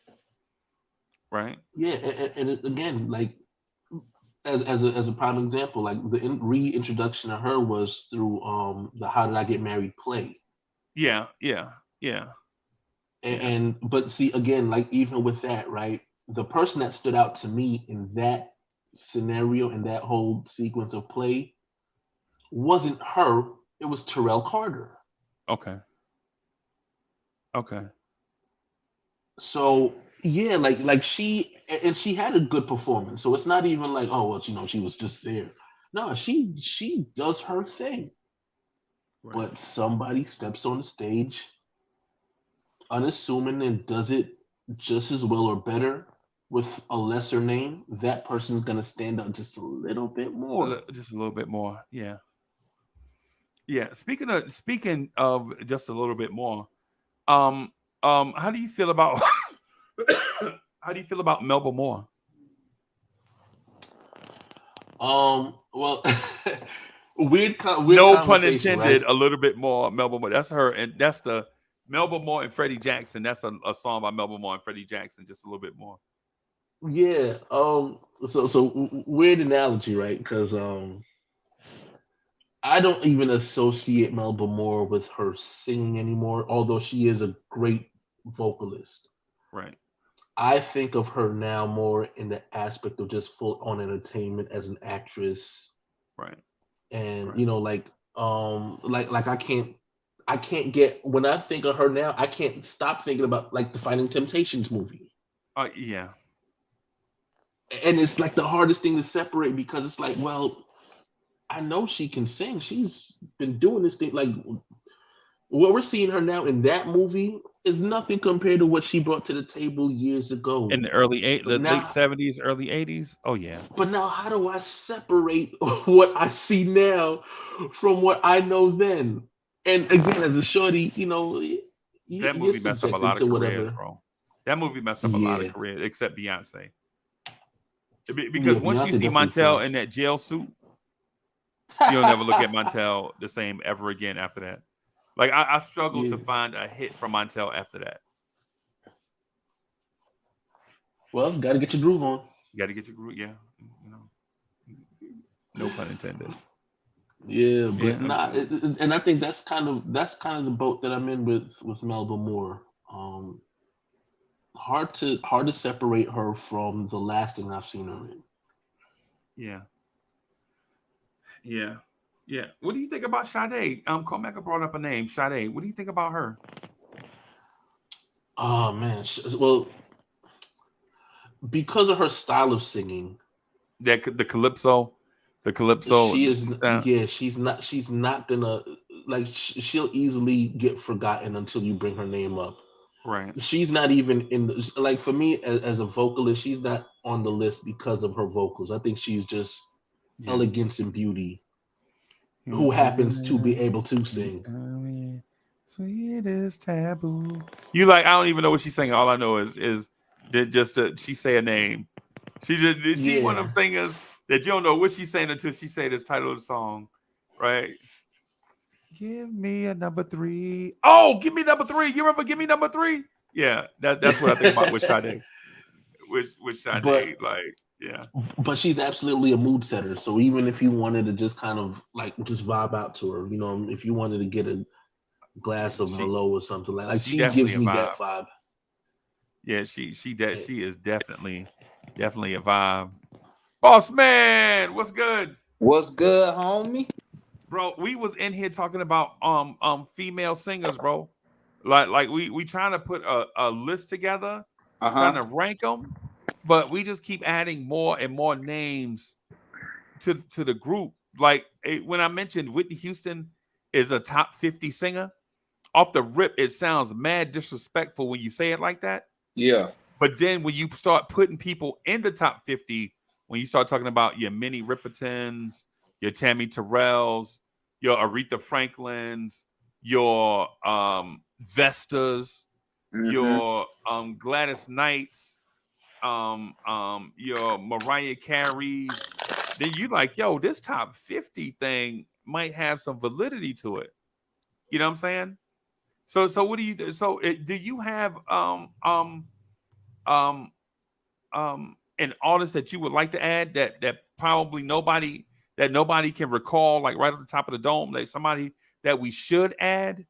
right? yeah. Again, like as a prime example, like the reintroduction of her was through the How Did I Get Married play. Yeah, yeah, yeah, yeah. And but see again, like even with that, right? The person that stood out to me in that scenario in that whole sequence of play wasn't her. It was Terrell Carter. Okay, okay. So yeah, like she had a good performance. So it's not even like, oh well, she was just there. No, she does her thing. Right. But somebody steps on the stage unassuming and does it just as well or better with a lesser name, that person's gonna stand out just a little bit more. Just a little bit more. Yeah. Yeah. Speaking of just a little bit more, um, how do you feel about how do you feel about Melba Moore? Well, weird No pun conversation, intended. right? A little bit more, Melba Moore. That's her, and that's the Melba Moore and Freddie Jackson. That's a song by Melba Moore and Freddie Jackson. Just a little bit more. Yeah. Weird analogy, right? Because I don't even associate Melba Moore with her singing anymore, although she is a great vocalist. Right. I think of her now more in the aspect of just full on entertainment as an actress, Right. and Right. like I can't get when I think of her now, I can't stop thinking about like the Fighting Temptations movie, Yeah. and it's like the hardest thing to separate because it's like, well, I know she can sing. She's been doing this thing like what we're seeing her now in that movie is nothing compared to what she brought to the table years In ago. the But late now, '70s, early '80s. Oh yeah. but now, how do I separate what I see now from what I know then? And again, as a shorty, That you're movie messed up a subjected lot of to careers, whatever. bro. That movie messed up a lot of Yeah, careers, except Beyonce. yeah, Because once you Beyonce see definitely Montel flourished. in that jail suit, you'll never look at Montel the same ever again after that. Like I struggle Yeah. to find a hit from Montel after that. Well, got to get your groove on. You got to get your group, yeah. You know, no pun intended. Yeah, Yeah, but nah, absolutely. and I think that's kind of the boat that I'm in with Melba Moore. Hard to separate her from the last thing I've seen her in. Yeah, yeah, yeah. What do you think about Sade? Cormac brought up a name, Sade. What do you think about her? Oh man, well, because of her style of singing, That the calypso she is style. yeah, she's not gonna like she'll easily get forgotten until you bring her name up. Right. She's not even in the, like for me as a vocalist, she's not on the list because of her vocals. I think she's just Yeah. elegance and beauty You who say happens to be that able to the sing. only sweet is taboo. You like? I don't even know what she's saying. All I know is that just she say a name. She one of them Yeah. singers that you don't know what she's saying until she say this title of the song, right? Give me a number three. Oh, give me number three. You remember? Give me number three. Yeah, that's what I think about with Sade. With but Sade, like yeah, but she's absolutely a mood setter. So even if you wanted to just kind of like just vibe out to her, if you wanted to get a yeah. glass of Merlot or something like She she definitely gives a me that vibe. vibe. Yeah, Eh, she is definitely a vibe. Boss man, what's good, What's good, homie? bro? We was in here talking about female singers, bro. Like we trying to put a list together, Uh trying huh. to rank them, but we just keep adding more and more names to the group. Like when I mentioned Whitney Houston is a top 50 singer, off the rip, it sounds mad disrespectful when you say it like that. Yeah. But then when you start putting people in the top 50, when you start talking about your Minnie Ripertons, your Tammy Terrells, your Aretha Franklins, your Vestas, Mm-hmm. your Gladys Knights, your Mariah Careys, then you like, yo, this top 50 thing might have some validity to it. You know what I'm saying? So what do you do you have um an artist that you would like to add that probably nobody can recall, like right at the top of the dome, like somebody that we should add?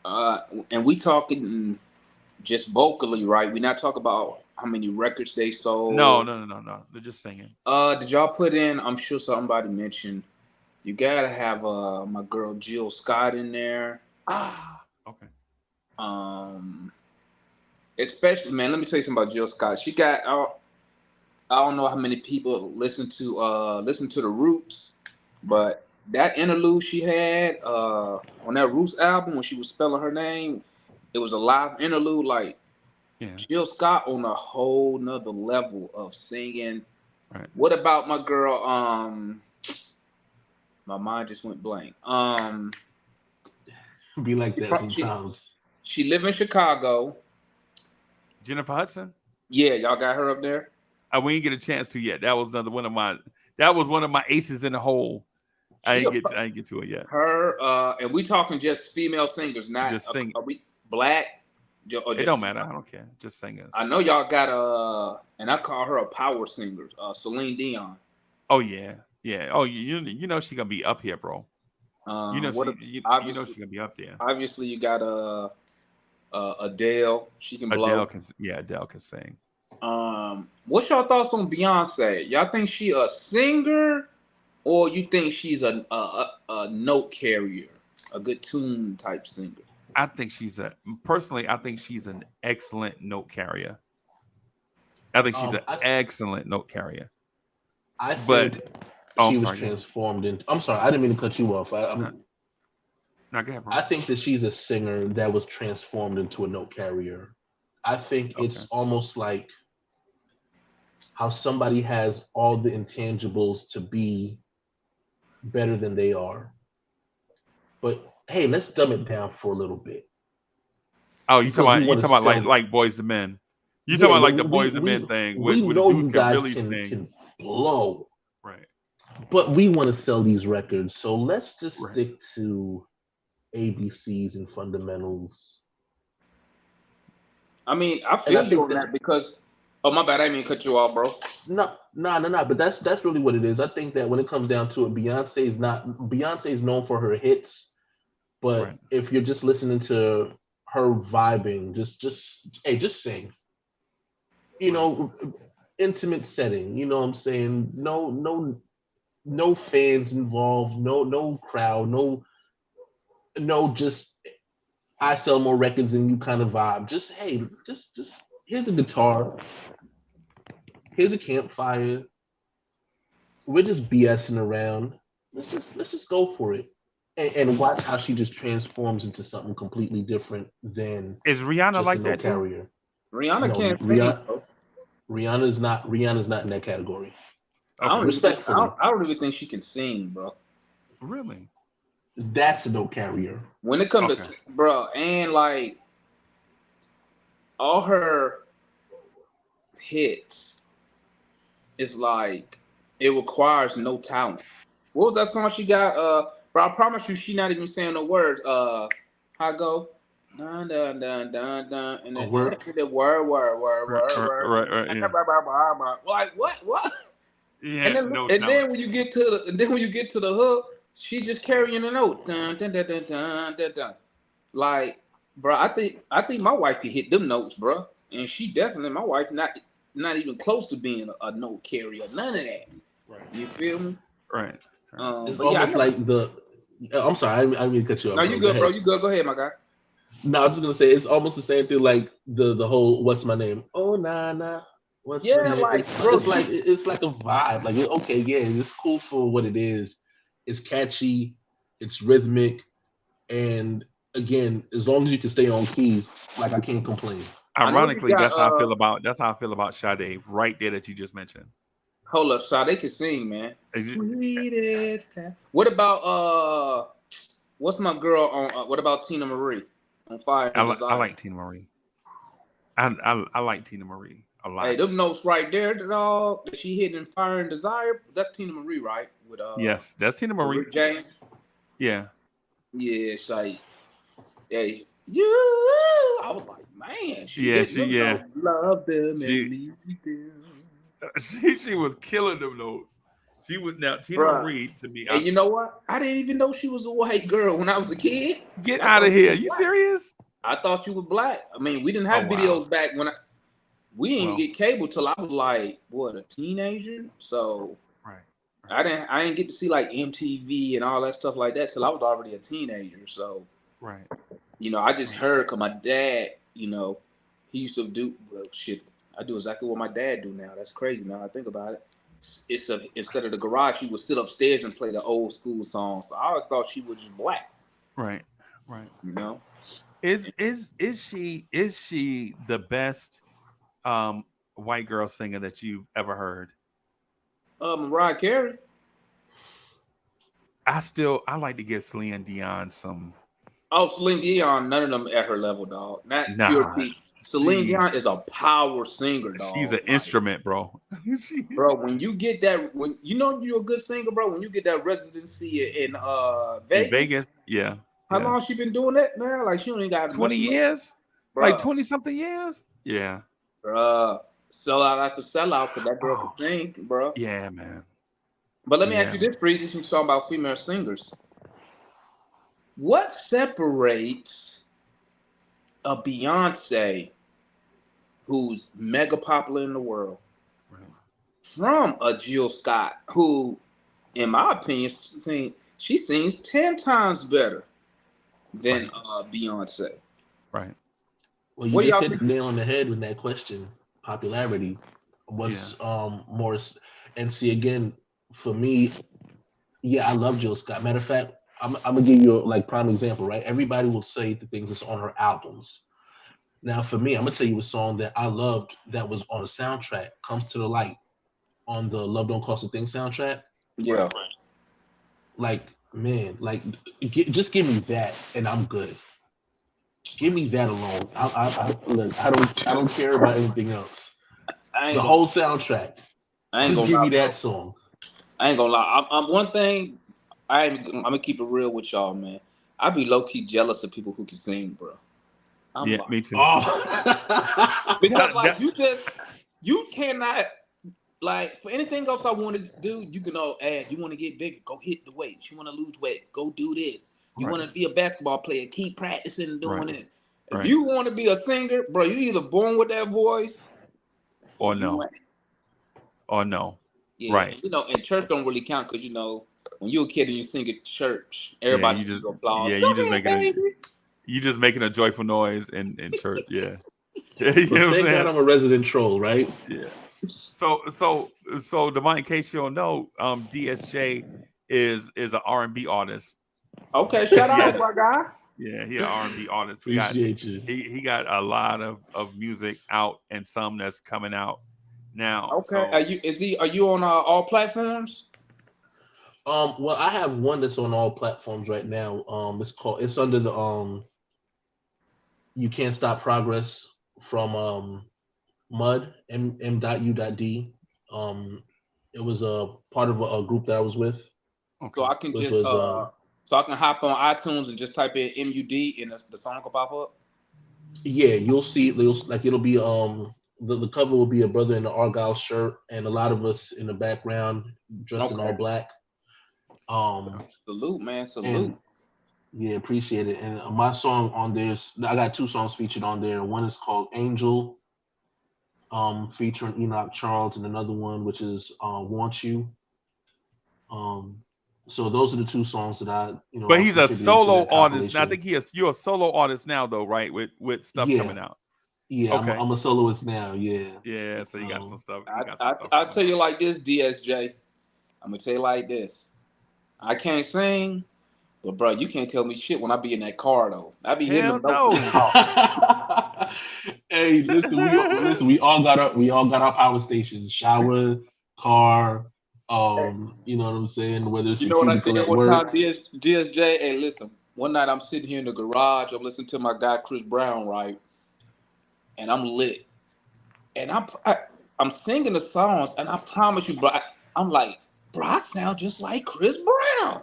Uh, and we talking just vocally, right? We not talk about how many records they No, sold. no, no, no, no. They're just singing. Did y'all put in? I'm sure somebody mentioned you gotta have my girl Jill Scott in there. Ah, okay. Um, especially man. Let me tell you something about Jill Scott. She got I don't know how many people listen to the Roots, but that interlude she had on that Roots album when she was spelling her name, it was a live interlude. Like Yeah. Jill Scott on a whole nother level of singing. Right. What about my girl? My mind just went blank. Be like that sometimes. She live in Chicago. Jennifer Hudson. Yeah, y'all got her up there. We didn't get a chance to yet. That was one of my. That was one of my aces in the hole. I didn't get to it yet. Her and we talking just female singers, not just sing. Are we black? Or it don't matter. I don't care. Just singers. I know y'all got and I call her a power singer, Celine Dion. Oh yeah, yeah. Oh, you know she gonna be up here, bro. You know she's gonna be up there. Obviously, you got Adele. She can blow. Adele can sing. What's your thoughts on Beyonce? Y'all think she a singer, or you think she's a note carrier, a good tune type singer? I think she's an excellent note carrier. I think she's an excellent note carrier. I think she was transformed into. I'm sorry, I didn't mean to cut you off. Go ahead, bro. I think that she's a singer that was transformed into a note carrier. I think it's almost like how somebody has all the intangibles to be better than they are. But hey, let's dumb it down for a little bit. Oh, you talking about like Boys to Men? You talking about like the Boys to Men thing? We know you guys can blow, right? But we want to sell these records, so let's just stick to ABCs and fundamentals. I mean, I feel you on that because. Oh, my bad. I didn't mean to cut you off, bro. No. But that's really what it is. I think that when it comes down to it, Beyonce is known for her hits, but if you're just listening to her vibing, just sing. You know, intimate setting. You know what I'm saying? No fans involved. No crowd. No. Just I sell more records than you kind of vibe. Just here's a guitar. Here's a campfire. We're just BSing around. Let's just go for it, and watch how she just transforms into something completely different than. Is Rihanna like that carrier. too? Rihanna can't. Rihanna's not in that category. Okay. I don't even think she can sing, bro. Really? That's a no carrier. When it comes to bro, and like all her hits, it's like it requires no talent. What was that song she got? Bro, I promise you, she not even saying the words. How I go? Dun dun dun dun dun, and then word. Right. Like what? Yeah. And then when you get to the hook, she just carrying a note. Dun dun dun dun dun dun dun. Like, bro, I think my wife can hit them notes, bro, and she definitely my wife not even close to being a note carrier, none of that. Right. You feel me? Right. It's almost like the. I'm sorry, I didn't mean to cut you off. No, you good, bro. You good. Go ahead, my guy. No, I was just gonna say it's almost the same thing, like the whole "What's my name?" Oh, nah. What's my name? Like it's like a vibe. Like it's cool for what it is. It's catchy, it's rhythmic, and again, as long as you can stay on key, like I can't complain. Ironically, that's how I feel about Sade right there that you just mentioned. Hold up, Sade can sing, man. Sweetest. What about what's my girl on? What about Tina Marie on Fire? I like Tina Marie. I like Tina Marie a lot. Hey, them notes right there, dog, that she hit in Fire and Desire. That's Tina Marie, right? With yes, that's Tina Marie. Rick James. Yeah. Yeah, it's like, hey, I was like, man, love them and leave them. She was killing them notes. She was now Tina Marie to me. And you know what? I didn't even know she was a white girl when I was a kid. Get out of here! You serious? I thought you were black. I mean, we didn't have videos back when we didn't get cable till I was like a teenager. So I didn't get to see like MTV and all that stuff like that till I was already a teenager. So I just heard because my dad, he used to do shit. I do exactly what my dad do now. That's crazy. Now I think about it. Instead of the garage, she would sit upstairs and play the old school songs. So I always thought she was just black. Right. Right. You know. Is she the best white girl singer that you've ever heard? Mariah Carey. I like to give Celine Dion some. Oh, Celine Dion, none of them at her level, dog. Not pure Nah, P. Celine Dion is a power singer, dog. she's an instrument, bro. Bro, when you get that, when you know you're a good singer, bro, when you get that residency in Vegas. In Vegas, yeah. How long she been doing that now? Like she only got 20 years, like 20 something years. Yeah, bro. Sell out after sell out for that girl can sing, bro. Yeah, man. But let me ask you this, Breezy, since you're talking about female singers. What separates a Beyonce who's mega popular in the world from a Jill Scott who, in my opinion, she sings 10 times better than Beyonce? Right. Well, you just hit the nail on the head with that question. Popularity was more, and see again for me. Yeah, I love Jill Scott. Matter of fact, I'm gonna give you a prime example, right? Everybody will say the things that's on her albums. Now, for me, I'm gonna tell you a song that I loved that was on a soundtrack, "Comes to the Light," on the "Love Don't Cost a Thing" soundtrack. Yeah. Man, just give me that, and I'm good. Give me that alone. I don't care about anything else. Whole soundtrack. Just give me that song. I ain't gonna lie. I'm one thing. I'm gonna keep it real with y'all, man. I be low key jealous of people who can sing, bro. Me too. Because you cannot for anything else I want to do. You can add. You want to get bigger, go hit the weights. You want to lose weight, go do this. You want to be a basketball player, keep practicing and doing it. If you want to be a singer, bro, you either born with that voice or no. Or no. Yeah, right. And church don't really count because when you're a kid and you sing at church, everybody just applause. Yeah, you just making a joyful noise in church. Yeah. Thank God I'm a resident troll, right? Yeah. So Devon, in case you don't know, DSJ is an R&B artist. Okay, shout out, my guy. Yeah, he's an R&B artist. He got a lot of music out and some that's coming out now. Okay, are you on all platforms? Well, I have one that's on all platforms right now. It's under the You Can't Stop Progress from Mud M.U.D. It was a part of a group that I was with. Okay. So I can so I can hop on iTunes and just type in MUD and the song will pop up. Yeah, you'll see. It'll be the cover will be a brother in an Argyle shirt and a lot of us in the background dressed in all black. Salute, man, salute. Yeah, appreciate it. And my song on there I got 2 songs featured on there. One is called Angel, featuring Enoch Charles, and another one which is Want You. So those are the 2 songs that I, But he's a solo artist. Now I think you're a solo artist now, though, right? With stuff coming out. Yeah, okay. I'm a soloist now. Yeah. Yeah. So you got some stuff. I'll tell you like this, DSJ. I'm gonna tell you like this. I can't sing, but bro, you can't tell me shit when I be in that car though. I be hitting them notes. Hey, listen. We all got our power stations: shower, car. You know what I'm saying? Whether it's what I did one time, DSJ. Hey, listen. One night I'm sitting here in the garage. I'm listening to my guy Chris Brown, right? And I'm lit, and I'm singing the songs, and I promise you, bro, I'm like, bro, I sound just like Chris Brown.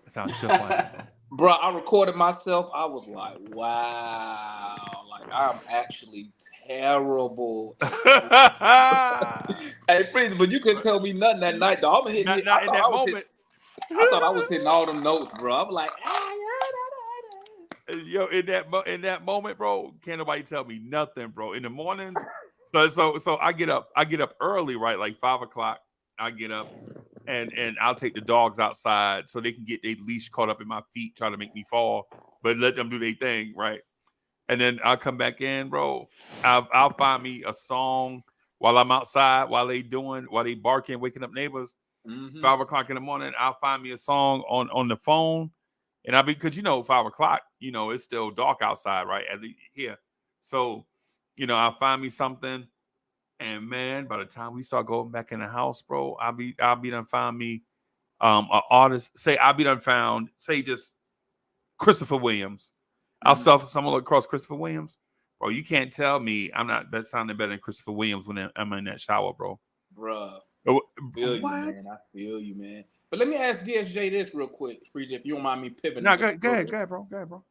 It sounds just like bro. I recorded myself. I was like, wow, like I'm actually terrible. Hey, Prince, but you couldn't tell me nothing that night, though. I thought I was hitting all them notes, bro. I'm like, yo, in that moment, bro, can't nobody tell me nothing, bro. In the mornings, so I get up early, right? Like 5 o'clock. I get up and I'll take the dogs outside so they can get their leash caught up in my feet, trying to make me fall, but let them do their thing, right? and then I'll come back in, bro. I'll find me a song while I'm outside, while they barking, waking up neighbors. Mm-hmm. 5 o'clock in the morning, I'll find me a song on the phone, and I'll be because 5 o'clock, it's still dark outside, right? At least here, so I'll find me something, and man, by the time we start going back in the house, bro, I'll be done find me an artist. Say I'll be done found, say just Christopher Williams. I'll stuff someone across Christopher Williams, bro. You can't tell me I'm not sounding better than Christopher Williams when I'm in that shower, bro. Bruh. What? You, man. I feel you, man. But let me ask DSJ this real quick, Frieza, if you don't mind me pivoting. No, go ahead, bro. Go ahead, bro.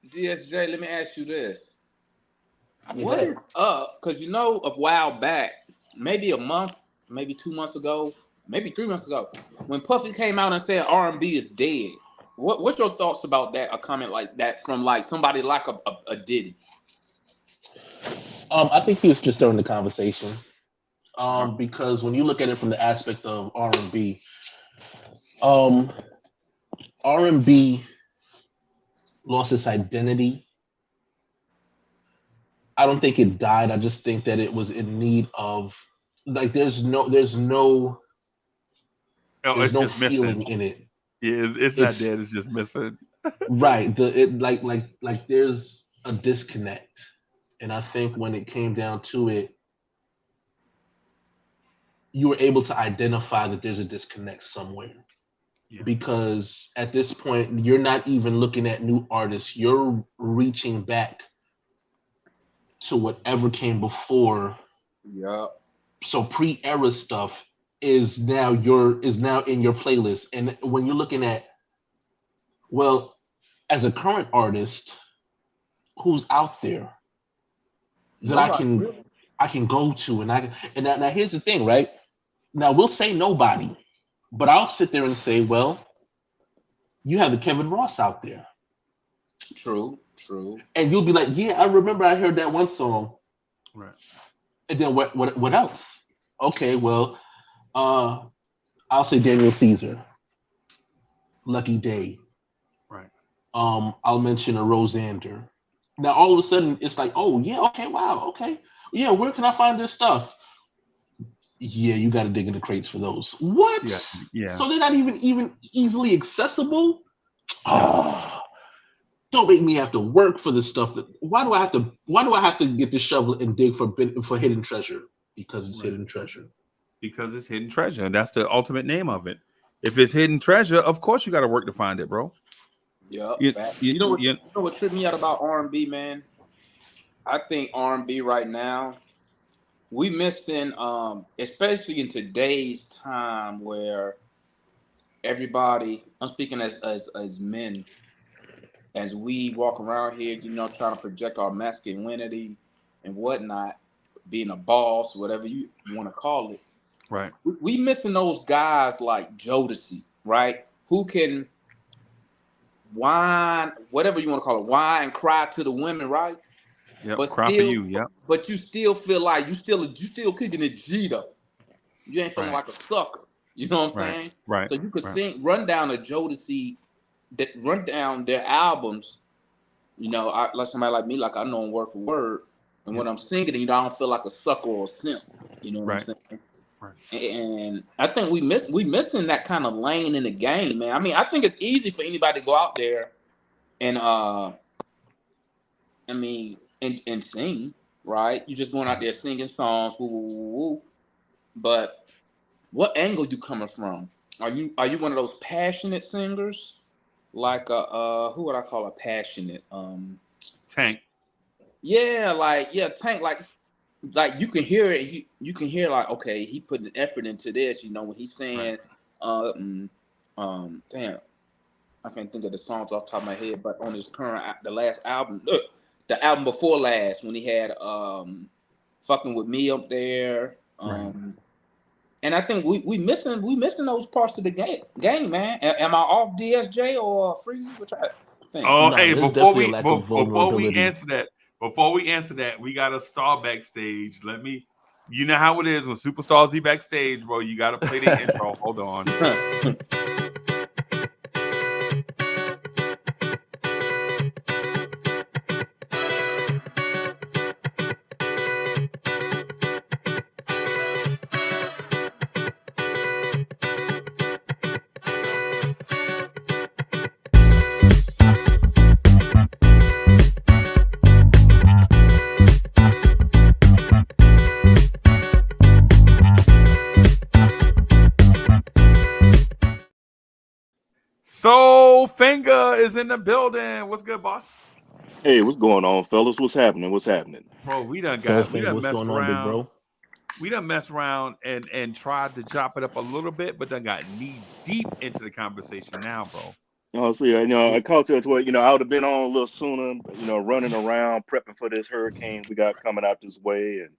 DSJ, let me ask you this. What is up? Because a while back, maybe a month, maybe 2 months ago, maybe 3 months ago, when Puffy came out and said R&B is dead. What's your thoughts about that? A comment like that from like somebody like a Diddy? I think he was just during the conversation. Because when you look at it from the aspect of R&B, R&B lost its identity. I don't think it died. I just think that it was in need of like there's no it's just feeling missing in it. Yeah, it's not dead. It's just missing. Right. Like there's a disconnect, and I think when it came down to it, you were able to identify that there's a disconnect somewhere. Yeah. Because at this point, you're not even looking at new artists. You're reaching back to whatever came before. Yeah. So pre-era stuff is now in your playlist. And when you're looking at, well, as a current artist, who's out there that I can go to, and now here's the thing, right? Now we'll say nobody, but I'll sit there and say, well, you have the Kevin Ross out there. True. And you'll be like, yeah, I remember I heard that one song. Right. And then what else? Okay, well, I'll say Daniel Caesar, Lucky Day. Right. I'll mention a Rosander. Now all of a sudden it's like, oh yeah, okay, wow, okay. Yeah, where can I find this stuff? Yeah, you got to dig in the crates for those. What? Yeah. So they're not even easily accessible? Oh, don't make me have to work for this stuff. Why do I have to get the shovel and dig for hidden treasure? Because it's hidden treasure. Because it's hidden treasure. And that's the ultimate name of it. If it's hidden treasure, of course you got to work to find it, bro. Yeah. You know what tripped me out about R&B, man? I think R&B right now, we missing, especially in today's time where everybody, I'm speaking as men, as we walk around here, trying to project our masculinity and whatnot, being a boss, whatever you want to call it. Right. We missing those guys like Jodeci, right? Who can whine, whatever you want to call it, whine and cry to the women, right? Yeah, but cry still, for you, yeah. But you still feel like you still kicking it G though. You ain't feeling like a sucker. You know what I'm saying? Right. So you could run down a Jodeci, run down their albums. Like somebody like me, like I know them word for word, and when I'm singing, I don't feel like a sucker or a simp. You know what I'm saying? Right. And I think we missing that kind of lane in the game, man. I mean, I think it's easy for anybody to go out there and and sing, right? You just going out there singing songs, woo, woo, woo, woo. But what angle you coming from? Are you one of those passionate singers? Like who would I call a passionate? Tank. Yeah, Tank. Like you can hear it. You can hear like, okay, he put the effort into this. When he's saying, damn, I can't think of the songs off the top of my head. But on his the last album, the album before last, when he had "Fucking with Me" up there. And I think we missing those parts of the game, man. Am I off, DSJ or Freezy? Which I think. Oh, hey, before we answer that, we got a star backstage. You know how it is when superstars be backstage, bro. You got to play the intro. Hold on. Finger is in the building. What's good, boss? Hey, what's going on, fellas? What's happening? What's happening? Bro, we done What's messed going on, big around. bro? We done messed around and tried to chop it up a little bit, but then got knee deep into the conversation now, bro. See, I caught you at what, I would have been on a little sooner, running around, prepping for this hurricane we got coming out this way, and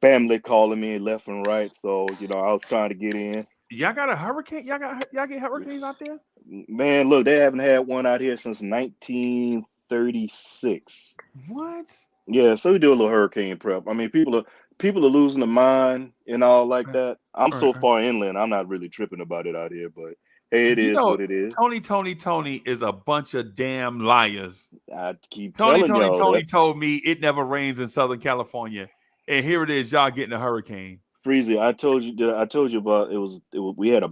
family calling me left and right. So, I was trying to get in. Y'all got a hurricane? Y'all get hurricanes out there? Man, look, they haven't had one out here since 1936. What? Yeah, so we do a little hurricane prep. I mean, people are losing their mind and all like that. I'm so far inland, I'm not really tripping about it out here, but hey, it is what it is. Tony is a bunch of damn liars. I keep telling y'all Tony told me it never rains in Southern California, and here it is, y'all getting a hurricane. Freezy, I told you about it was we had a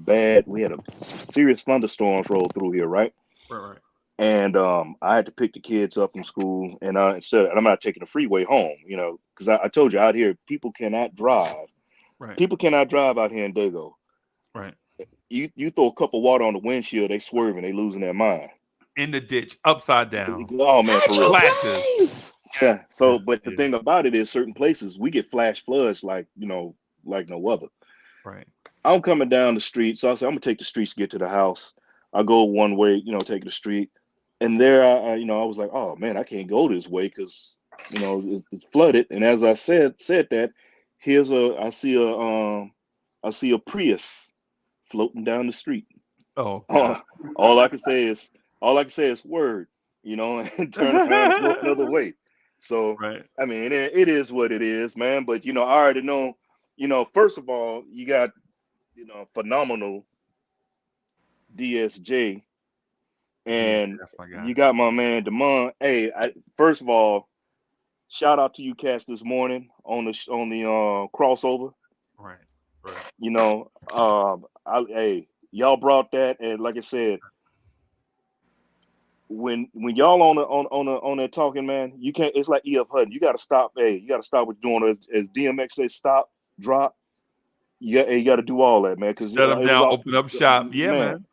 some serious thunderstorms roll through here, right? Right. And I had to pick the kids up from school, and I'm not taking the freeway home, because I told you out here people cannot drive. Right. People cannot drive out here in Dago. Right. You throw a cup of water on the windshield, they swerving, they losing their mind. In the ditch, upside down. Oh man, for real. Flashes. Yeah. So, but the thing about it is, certain places we get flash floods like no other. Right. I'm coming down the street, so I said I'm gonna take the streets to get to the house. I go one way, take the street, and there I was like, oh man, I can't go this way because it's flooded. And as I said that, I see a Prius floating down the street. Oh, God. all I can say is word, and turn around and go another way. So right. I mean, it is what it is, man. But I already know. First of all, you got phenomenal DSJ, and you got my man Damon. Hey, first of all, shout out to you, cats, this morning on the crossover. Right. Y'all brought that, and like I said, when y'all on that talking, man, you can't. It's like E.F. Hutton. You got to stop. Hey, you got to stop what you're doing. As DMX says, stop, drop. You got to do all that, man. Because shut them down, open up shop. Yeah, man.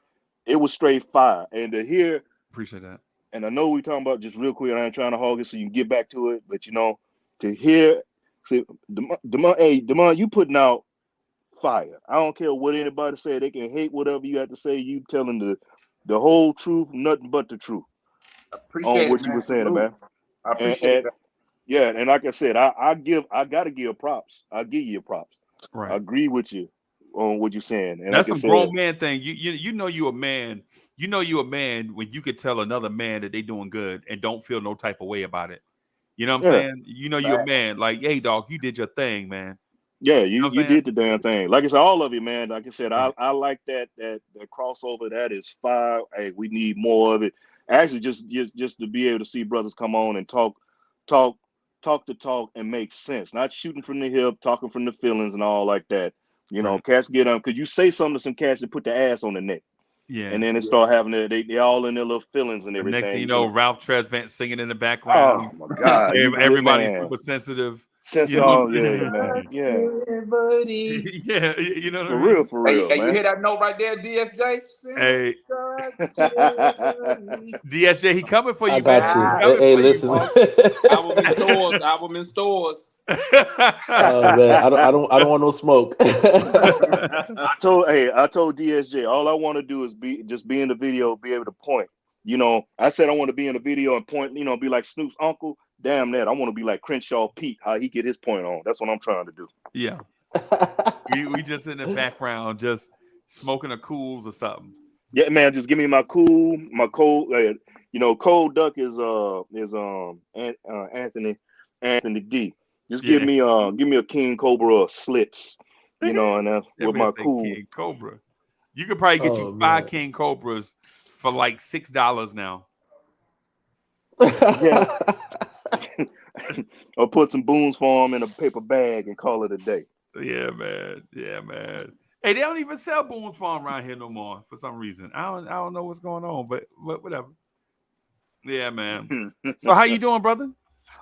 It was straight fire, and to hear. Appreciate that. And I know we talking about just real quick. I ain't trying to hog it, so you can get back to it. But to hear, see, Demond, you putting out fire. I don't care what anybody say. They can hate whatever you have to say. You telling the whole truth, nothing but the truth. Appreciate what it, you were saying, man. I appreciate that. Yeah, and like I said, I gotta give props. I give you props. Right. I agree with you on what you're saying. And that's like some grown man thing. You know you a man. You know you a man when you could tell another man that they doing good and don't feel no type of way about it. You know what I'm saying? You know you a man. Like, hey, dog, you did your thing, man. Yeah, you did the damn thing. Like I said, all of you, man. Like I said, right. I like that crossover. That is fire. Hey, we need more of it. Actually, just to be able to see brothers come on and talk the talk and make sense. Not shooting from the hip, talking from the feelings and all like that. Cats get them because you say something to some cats that put the ass on the neck. Yeah. And then they start having they all in their little feelings and everything. Next thing you know, Ralph Tresvant singing in the background. Oh my God. Everybody's super sensitive. Man. Yeah. Buddy. Yeah, you know what I mean? For real, hey, man. You hear that note right there, DSJ? Hey. DSJ, he coming for you, I got man. you. Hey, listen. Album in stores. Oh man, I don't want no smoke. I told DSJ, all I want to do is be in the video, be able to point. I said I want to be in the video and point, be like Snoop's uncle. Damn that. I want to be like Crenshaw Pete, how he get his point on. That's what I'm trying to do. Yeah. we just in the background, just smoking a cools or something. Yeah, man, just give me my cold. Cold Duck is Anthony D. Just give me a King Cobra slits, and with my cool King Cobra. You could probably get you 5 King Cobras for like $6 now. Yeah. Or put some Boone's Farm in a paper bag and call it a day. Yeah, man. Hey, they don't even sell Boone's Farm around here no more for some reason. I don't know what's going on, but whatever. Yeah, man. So how you doing, brother?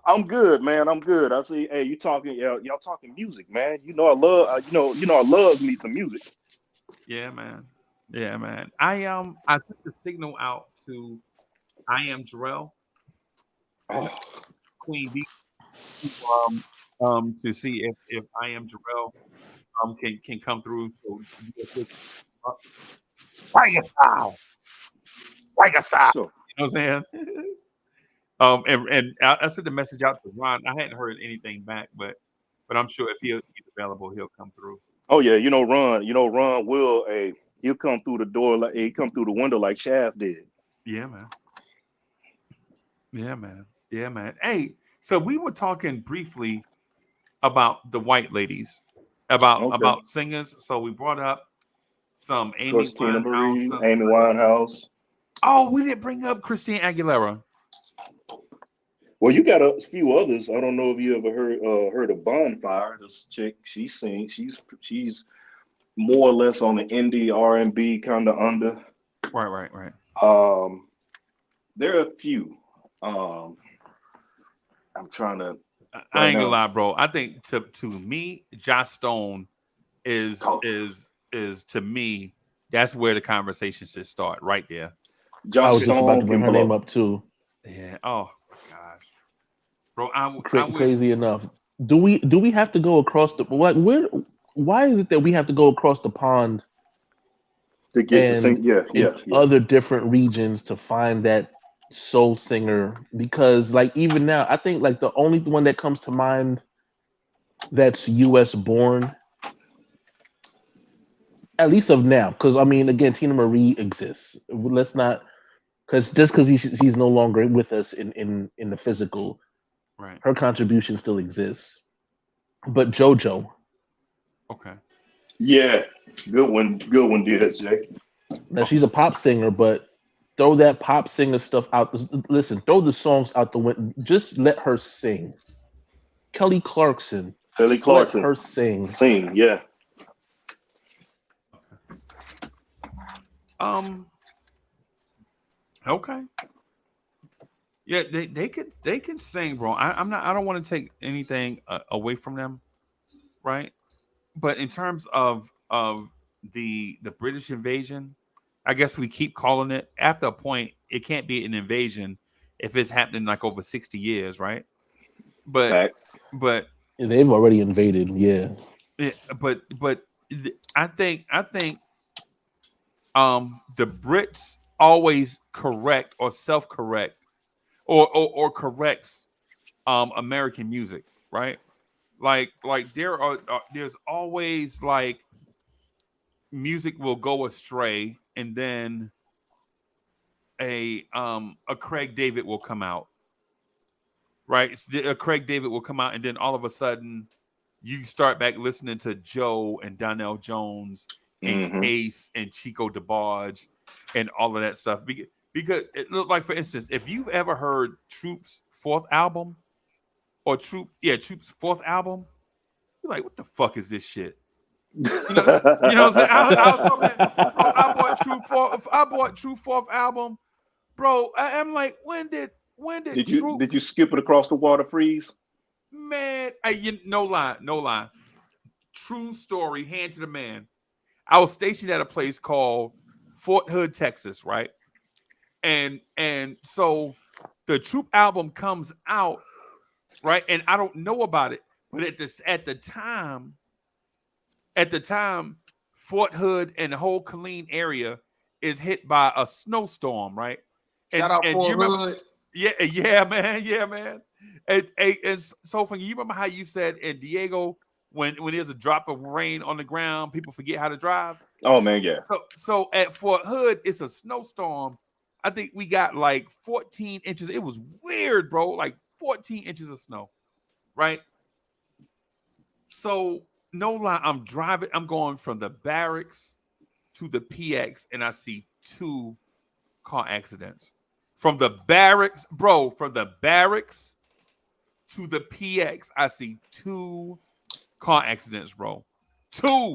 I'm good, man. I'm good. I see. Hey, y'all talking music, man. I love me some music. Yeah, man. Yeah, man. I sent the signal out to I am Jarrell, Oh, Queen B, to see if I am Jarrell can come through. So do a quick Tiger style, Tiger style. sure. You know what I'm saying? And I sent the message out to Ron. I hadn't heard anything back, but I'm sure if he's available, he'll come through. Oh yeah, Ron will he'll come through the door like he come through the window like Shaft did. Yeah, man. Yeah, man. Yeah, man. Hey, so we were talking briefly about the white ladies, Okay. about singers. So we brought up some Of Amy course, Tina Winehouse. Marie, Amy Winehouse. Oh, we didn't bring up Christine Aguilera. Well, you got a few others. I don't know if you ever heard of Bonfire. This chick, she sings. She's more or less on the indie R&B kind of under. Right. Um, there are a few. Um, I'm trying to I right ain't gonna now. lie, bro. I think to me, Josh Stone is Call to me, that's where the conversation should start, right there. I Josh was just about Stone to bring can her name blow. up too. Yeah. Oh my gosh, bro. I wish. Crazy enough. Do we have to go across the like where? Why is it that we have to go across the pond To get to and sing. Yeah, in yeah, yeah. other different regions to find that soul singer? Because like even now, I think like the only one that comes to mind that's U.S. born, at least of now. Because I mean, again, Tina Marie exists. Let's not because just because he's no longer with us in the physical, Right. her contribution still exists. But JoJo, Okay. Yeah, good one, DSJ. now Okay. she's a pop singer, but throw that pop singer stuff out. Listen, throw the songs out the window. Just let her sing. Kelly Clarkson, Kelly just let Clarkson, her sing. sing. Yeah, Um. Okay. Yeah, they can sing, bro. I'm not. I don't want to take anything away from them, right? But in terms of the British invasion, I guess we keep calling it. After a point, it can't be an invasion if it's happening like over 60 years, right? But facts. but They've already invaded. Yeah, I think the Brits always correct or self correct or corrects American music, right? Like there's always like music will go astray, and then a Craig David will come out, right? A Craig David will come out, and then all of a sudden you start back listening to Joe and Donnell Jones and Hmm. Case and Chico DeBarge and all of that stuff. Because it looked like, for instance, if you've ever heard Troop's fourth album or Troop's fourth album, you're like, what the fuck is this shit? You know what I'm saying? I was so mad, bro. I bought True fourth album, bro. I'm like, when did Troop, Did you skip it across the water freeze? man? No lie. True story, hand to the man. I was stationed at a place called Fort Hood, Texas, right? And so the Troop album comes out, right? And I don't know about it, but at the time, Fort Hood and the whole Killeen area is hit by a snowstorm, right? Shout out And you Fort remember, Hood. yeah, man. And so funny. You remember how you said in Diego when there's a drop of rain on the ground, people forget how to drive. Oh man, yeah. So at Fort Hood, it's a snowstorm. I think we got like 14 inches. It was weird, bro. Like 14 inches of snow, right? So no lie, I'm driving. I'm going from the barracks to the PX, and I see two car accidents. From the barracks, bro, from the barracks to the PX, I see two car accidents, bro. Two.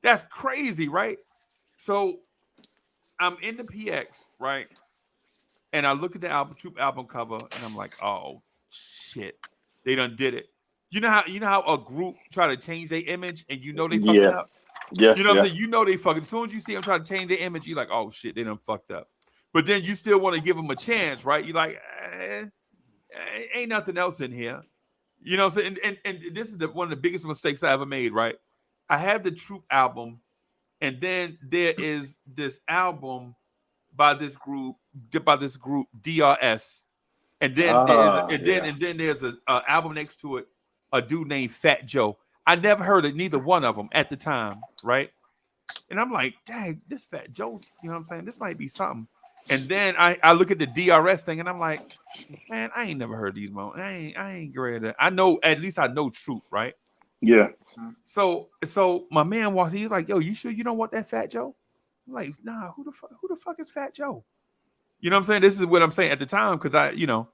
That's crazy, right? So I'm in the PX, right? And I look at the Troop album cover, and I'm like, oh shit, they done did it. You know how a group try to change their image, and you know they fucking Yeah, up. Yeah, You know what I'm saying? You know they fucking. As soon as you see them trying to change their image, you're like, oh shit, they done fucked up. But then you still want to give them a chance, right? You're like, ain't nothing else in here. You know what I'm saying? And this is one of the biggest mistakes I ever made, right? I have the Troop album, and then there is this album by this group DRS, and then there's a album next to it, a dude named Fat Joe. I never heard of neither one of them at the time, right? And I'm like, dang, this Fat Joe, you know what I'm saying? This might be something. And then I look at the DRS thing, and I'm like, man, I ain't never heard these moments. I ain't great at. I know, at least I know Troop, right? Yeah. So my man walks. He's like, yo, you sure you don't want that Fat Joe? I'm like, nah, who the fuck is Fat Joe? You know what I'm saying? This is what I'm saying at the time, because I, you know.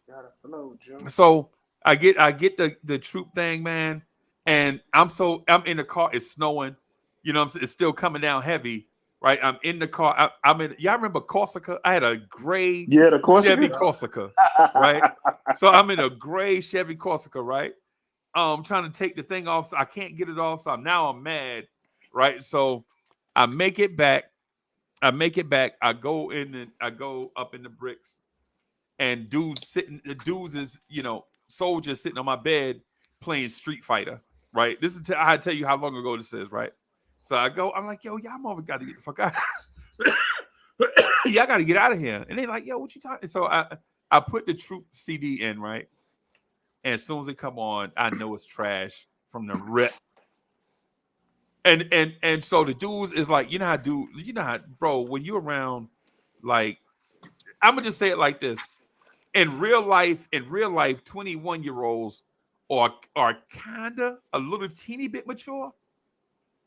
Gotta flow, Joe. So I get the Troop thing, man, and I'm in the car. It's snowing. You know what I'm saying? It's still coming down heavy, right? I'm in the car. I'm in. Y'all remember Corsica? I had a gray the Corsica? Chevy Corsica, right? So I'm in a gray Chevy Corsica, right? Trying to take the thing off, so I can't get it off. So now I'm mad, right? So I make it back. I go up in the bricks, and dudes is, you know, soldiers sitting on my bed playing Street Fighter, right? This is I tell you how long ago this is, right? So I'm like, yo, y'all mother got to get the fuck out. Y'all got to get out of here. And they like, yo, what you talking? So I put the Troop CD in, right? And as soon as it come on, I know it's trash from the rip. And so the dudes is like, you know how, bro, when you're around, like, I'm gonna just say it like this. In real life, 21-year-olds are kinda a little teeny bit mature.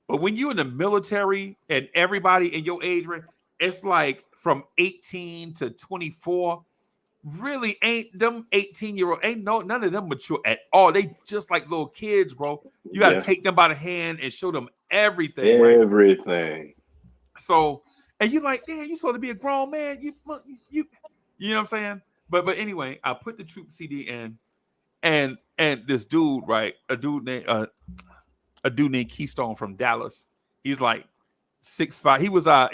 But when you're in the military and everybody in your age range, it's like from 18 to 24. Really ain't them 18-year-old, none of them mature at all. They just like little kids, bro. You got to take them by the hand and show them everything. Everything. Right? So, and you like, damn, you supposed to be a grown man. You know what I'm saying? But anyway, I put the Troop CD in, and this dude, right, a dude named Keystone from Dallas. He's like 6'5". He was our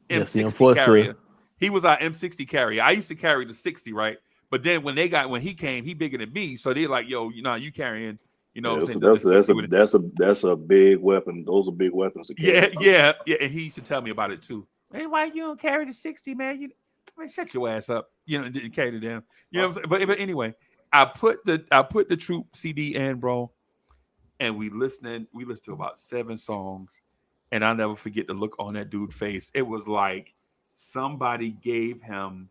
M60 carrier. He was our M60 carrier. I used to carry the 60, right? But then when he came, he bigger than me. So they're like, yo, you carrying, you know, that's a big weapon. Those are big weapons to carry. Yeah. And he used to tell me about it too. Man, why you don't carry the 60, man? Man, shut your ass up. You know, didn't carry the damn. You know what I'm saying? But anyway, I put the Troop CD in, bro, and we listened to about 7 songs. And I'll never forget the look on that dude's face. It was like somebody gave him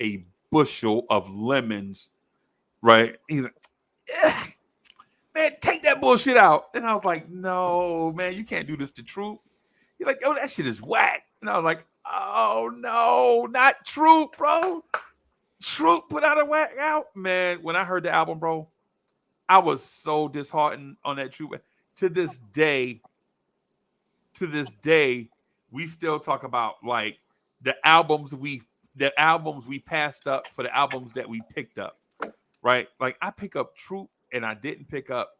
a bushel of lemons, right? He's like, man, take that bullshit out. And I was like, no, man, you can't do this to Troop. He's like, yo, that shit is whack. And I was like, oh, no, not Troop, bro. Troop put out a whack out. Man, when I heard the album, bro, I was so disheartened on that Troop. To this day, we still talk about like the albums we passed up for the albums that we picked up, right? Like I pick up Troop and I didn't pick up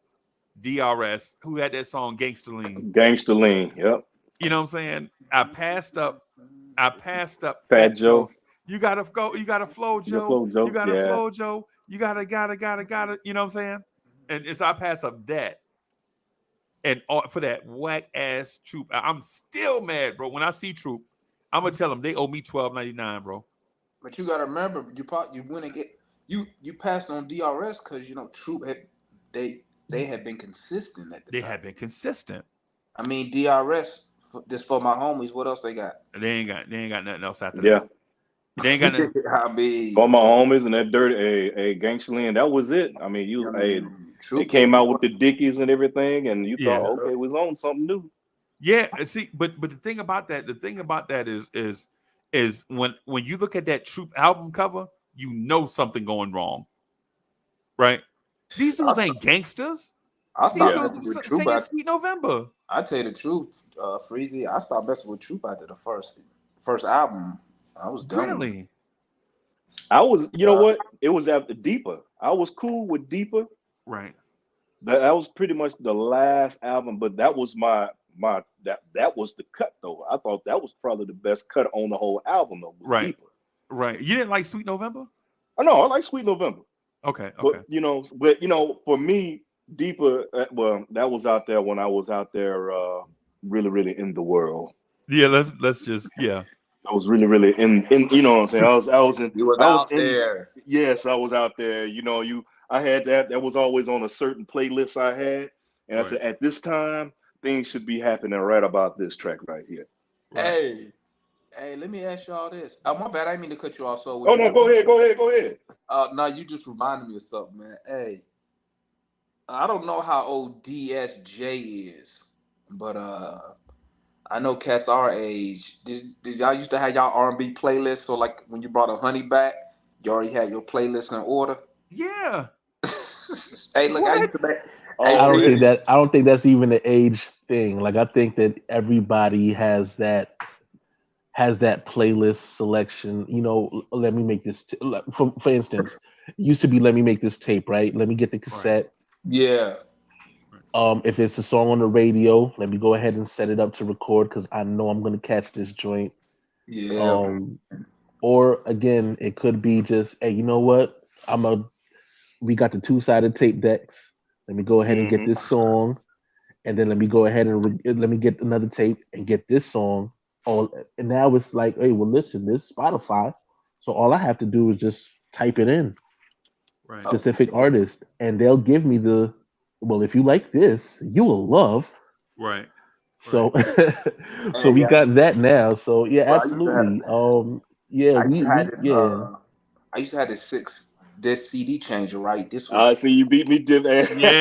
DRS, who had that song Gangsta Lean. Gangsta Lean, yep. You know what I'm saying? I passed up Fat Joe. You gotta go, you gotta flow, Joe. You gotta flow, Joe. You gotta, you know what I'm saying? And it's I pass up that. And for that whack ass Troop, I'm still mad, bro. When I see Troop, I'm gonna tell them they owe me $12.99, bro. But you gotta remember, you went and get you passed on DRS because you know Troop had they had been consistent at the time. They had been consistent. I mean DRS just for my homies. What else they got? They ain't got nothing else after that. They ain't got nothing. I mean, for my homies and that dirty Gangsta Lean, that was it. I mean, they came out with the Dickies and everything, and you thought, okay, it was on something new. Yeah, see, but the thing about that is when you look at that Troop album cover, you know something going wrong, right? These dudes ain't gangsters. I stopped messing with Troop singing Sweet November. I tell you the truth, Freezy. I stopped messing with Troop after the first album. I was done. Really? I was, you know what? It was after Deeper. I was cool with Deeper, Right. That was pretty much the last album, but that was that was the cut though. I thought that was probably the best cut on the whole album though, was Right. Deeper. Right. You didn't like Sweet November? I know I like Sweet November, Okay. but Okay. for me, Deeper. Well, that was out there when I was out there, really, really in the world. Yeah. Let's just I was really, really in. You know what I'm saying? You was I was out in. there. Yes, I was out there. I had that was always on a certain playlist I had, and I Right. said at this time things should be happening right about this track right here. Right. Hey, let me ask y'all this. My bad, I didn't mean to cut you off. So, Oh no, go ahead. no, you just reminded me of something, man. Hey, I don't know how old DSJ is, but I know cats our age. Did y'all used to have y'all R&B playlists? So like when you brought a honey back, you already had your playlist in order. Yeah. Hey, look, I What? used to make. Hey, I Oh don't think Reed, yeah. that I don't think that's even an age thing. Like I think that everybody has that playlist selection. Let me make this. For instance, it used to be let me make this tape, right? Let me get the Right. cassette. yeah, If it's a song on the radio, let me go ahead and set it up to record because I know I'm gonna catch this joint. yeah, Um, or again, it could be just, hey, you know what? We got the two-sided tape decks. Let me go ahead and get Hmm. this song, and then let me go ahead and let me get another tape and get this song. Oh, and now it's like, hey, well, listen, this is Spotify, so all I have to do is just type it in, Right. oh, specific artist, and they'll give me well, if you like this, you will love. Right. Right. So, so hey, we yeah. got that now. So yeah, Bro, I used to have. absolutely. Yeah, I used to have we this. yeah. I used to have this CD changer, right? This I was. see you beat me, Dip. Yeah.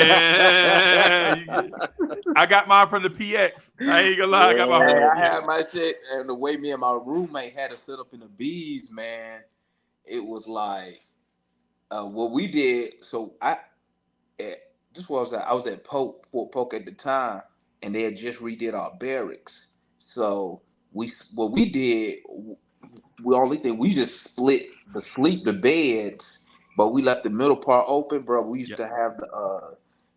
I got mine from the PX. I ain't gonna lie. I got mine from Hey, the Yeah. I PX. had my shit, and the way me and my roommate had to set up in the bees, man, it was like what we did. So at, this was I was at Fort Polk at the time, and they had just redid our barracks. So what we did, we only thing we just split the beds, but we left the middle part open, bro. We used Yep. to have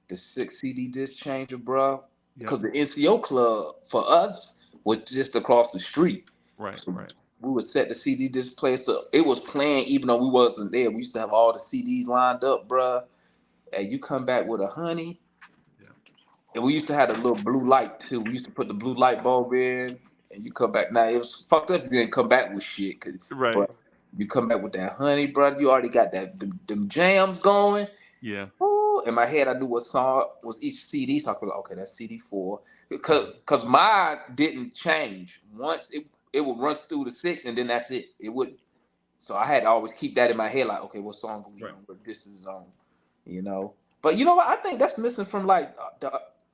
the 6 CD disc changer, bro, Yep. because the NCO club for us was just across the street. Right. So Right. we would set the CD disc player, so it was playing even though we wasn't there. We used to have all the CDs lined up, bro. And you come back with a honey, Yeah. and we used to have a little blue light too. We used to put the blue light bulb in, and you come back. Now it was fucked up if you didn't come back with shit, Right. but you come back with that honey, brother. You already got them jams going. Yeah. Ooh, in my head, I knew what song was each CD. So I could, okay, that's CD 4, Mhm. because mine didn't change. Once it would run through the 6, and then that's it. It would. So I had to always keep that in my head, like, okay, what song are we Right. on? What this is on, you know. But you know what? I think that's missing from like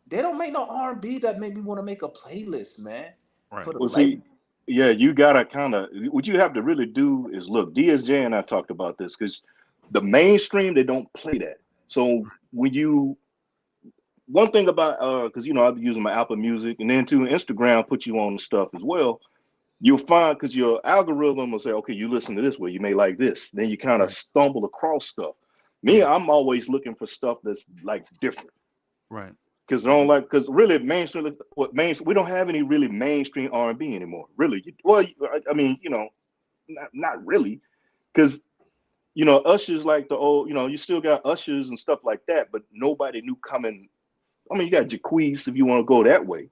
they don't make no R&B that make me want to make a playlist, man, Right. for the Well, ladies. see, yeah, you gotta kind of what you have to really do is look. DSJ and I talked about this because the mainstream they don't play that. So when you one thing about because I've been using my Apple Music and then too Instagram put you on the stuff as well. You'll find because your algorithm will say, okay, you listen to this way, you may like this. Then you kind of Right. stumble across stuff. Me, Yeah. I'm always looking for stuff that's like different Right. because I don't like because really mainstream. We don't have any really mainstream R&B anymore. Really, well, I mean, not really because Usher's like the old. You still got Ushers and stuff like that, but nobody new coming. I mean, you got Jaquees if you want to go that way,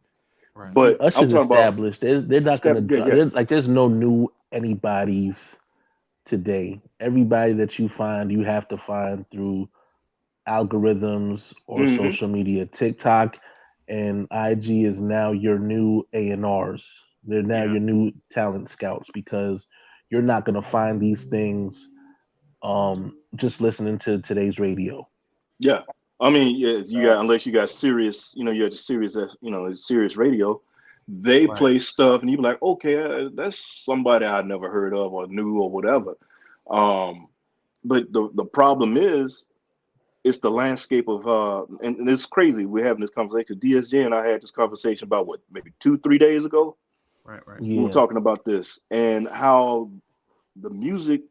Right. Yeah, but I'm Usher's talking about established. They're not step. gonna Yeah, drop. yeah. There's no new anybody's today. Everybody that you find, you have to find through algorithms or Hmm. social media. TikTok and IG is now your new A&Rs. They're now Yeah. your new talent scouts because you're not gonna find these things just listening to today's radio. Yeah. I mean, yeah, you got Uh, unless you got serious, you have the serious, serious radio. They Right. play stuff, and you be like, okay, that's somebody I never heard of or knew or whatever. Um, but the problem is, it's the landscape of, and it's crazy. We're having this conversation. DSJ and I had this conversation about what, maybe 2, 3 days ago. Right. Right. We were Yeah. talking about this and how the music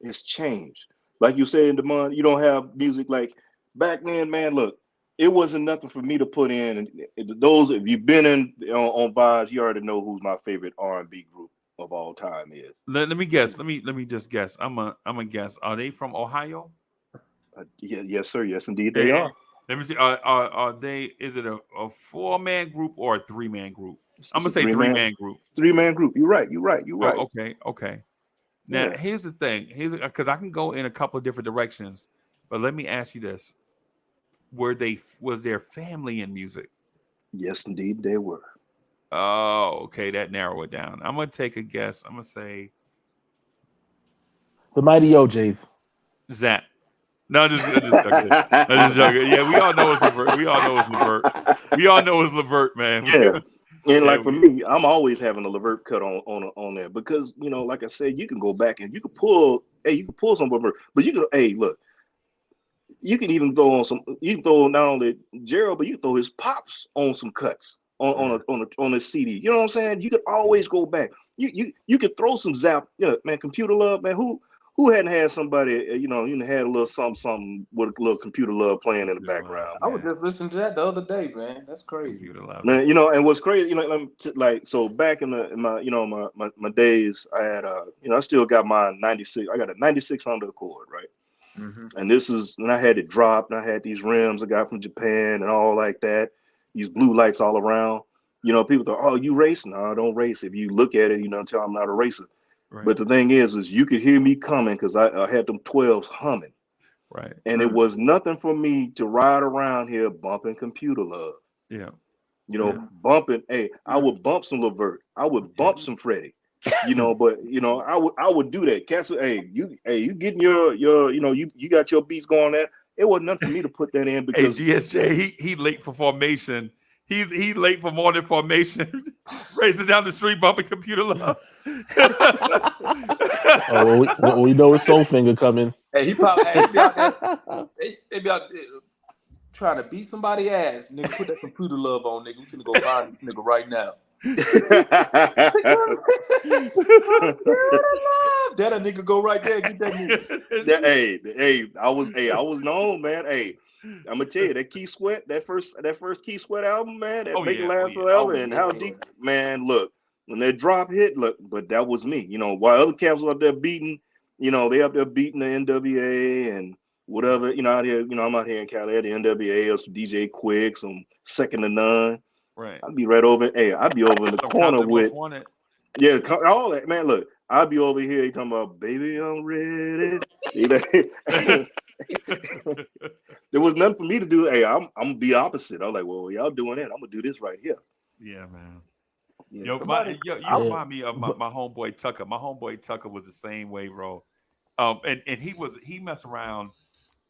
has changed. Like you said, in Demond, you don't have music like back then, man, look, it wasn't nothing for me to put in. And those, if you've been on Vibes, you already know who's my favorite R&B group of all time is. Let me guess. Let me just guess. I'm a guess. Are they from Ohio? Yeah, yes, sir. Yes, indeed, they And are. let me see. Are they? Is it a 4-man group or a 3-man group? I'm It's gonna a say 3-man group. 3-man group. You're right. You're right. You're right. Oh, okay. Now Yeah. here's the thing. Here's because I can go in a couple of different directions, but let me ask you this: was their family in music? Yes, indeed, they were. Oh, okay. That narrow it down. I'm gonna take a guess. I'm gonna say The Mighty OJs. Zach. No, just joking. No, just joking. Yeah, we all know it's Levert. We all know it's Levert. We all know it's Levert, man. Yeah. And Yeah, like for me, I'm always having a Levert cut on there because like I said, you can go back and you can pull. Hey, you can pull some Levert, but you can. Hey, look, you can even throw on some. You can throw not only Gerald, but you can throw his pops on some cuts on a CD. You know what I'm saying? You could always go back. You could throw some Zap. Man, Computer Love, man. Who hadn't had somebody, you had a little something with a little Computer Love playing in the background, I was man. just listening to that the other day, man. That's crazy. Computer Love. Man, and what's crazy, like so back in my days, I had I still got my 96. I got a 96 under Accord, right? Mm-hmm. And I had it dropped, and I had these rims I got from Japan and all like that. These blue lights all around. People thought, "Oh, you race?" No, I don't race. If you look at it, tell I'm not a racer. Right. But the thing is you could hear me coming because I had them 12s humming. Right. And it was nothing for me to ride around here bumping Computer Love. Yeah. Bumping. Hey, I would bump some Levert. I would bump some Freddie. But I would do that. Castle, you getting your you got your beats going there. It wasn't nothing for me to put that in Hey, because DSJ, he late for formation. He late for morning formation, racing down the street bumping Computer Love. We know it's Soulfinger coming. Hey, he probably he be out there. They be out there trying to beat somebody ass. Nigga, put that Computer Love on, nigga. We finna go find this nigga right now. That a nigga go right there, get that nigga. I was known, man. Hey, I'm gonna tell you that Key Sweat, that first Key Sweat album, man, that Make It Last Forever, and how deep, man. Look, when that drop hit, look, but that was me. While other cats were up there beating, they up there beating the NWA and whatever. Out here, I'm out here in Cali at the NWA or some DJ Quick, some Second to None. Right. I'd be right over. Hey, I'd be over in the corner with. Yeah, all that, man. Look, I'll be over here. You talking about, baby, I'm ready. There was nothing for me to do. Hey, I'm gonna be opposite. I was like, well, y'all doing that. I'm gonna do this right here. Yeah, man. Yeah. You remind me of my homeboy Tucker. My homeboy Tucker was the same way, bro. And he messed around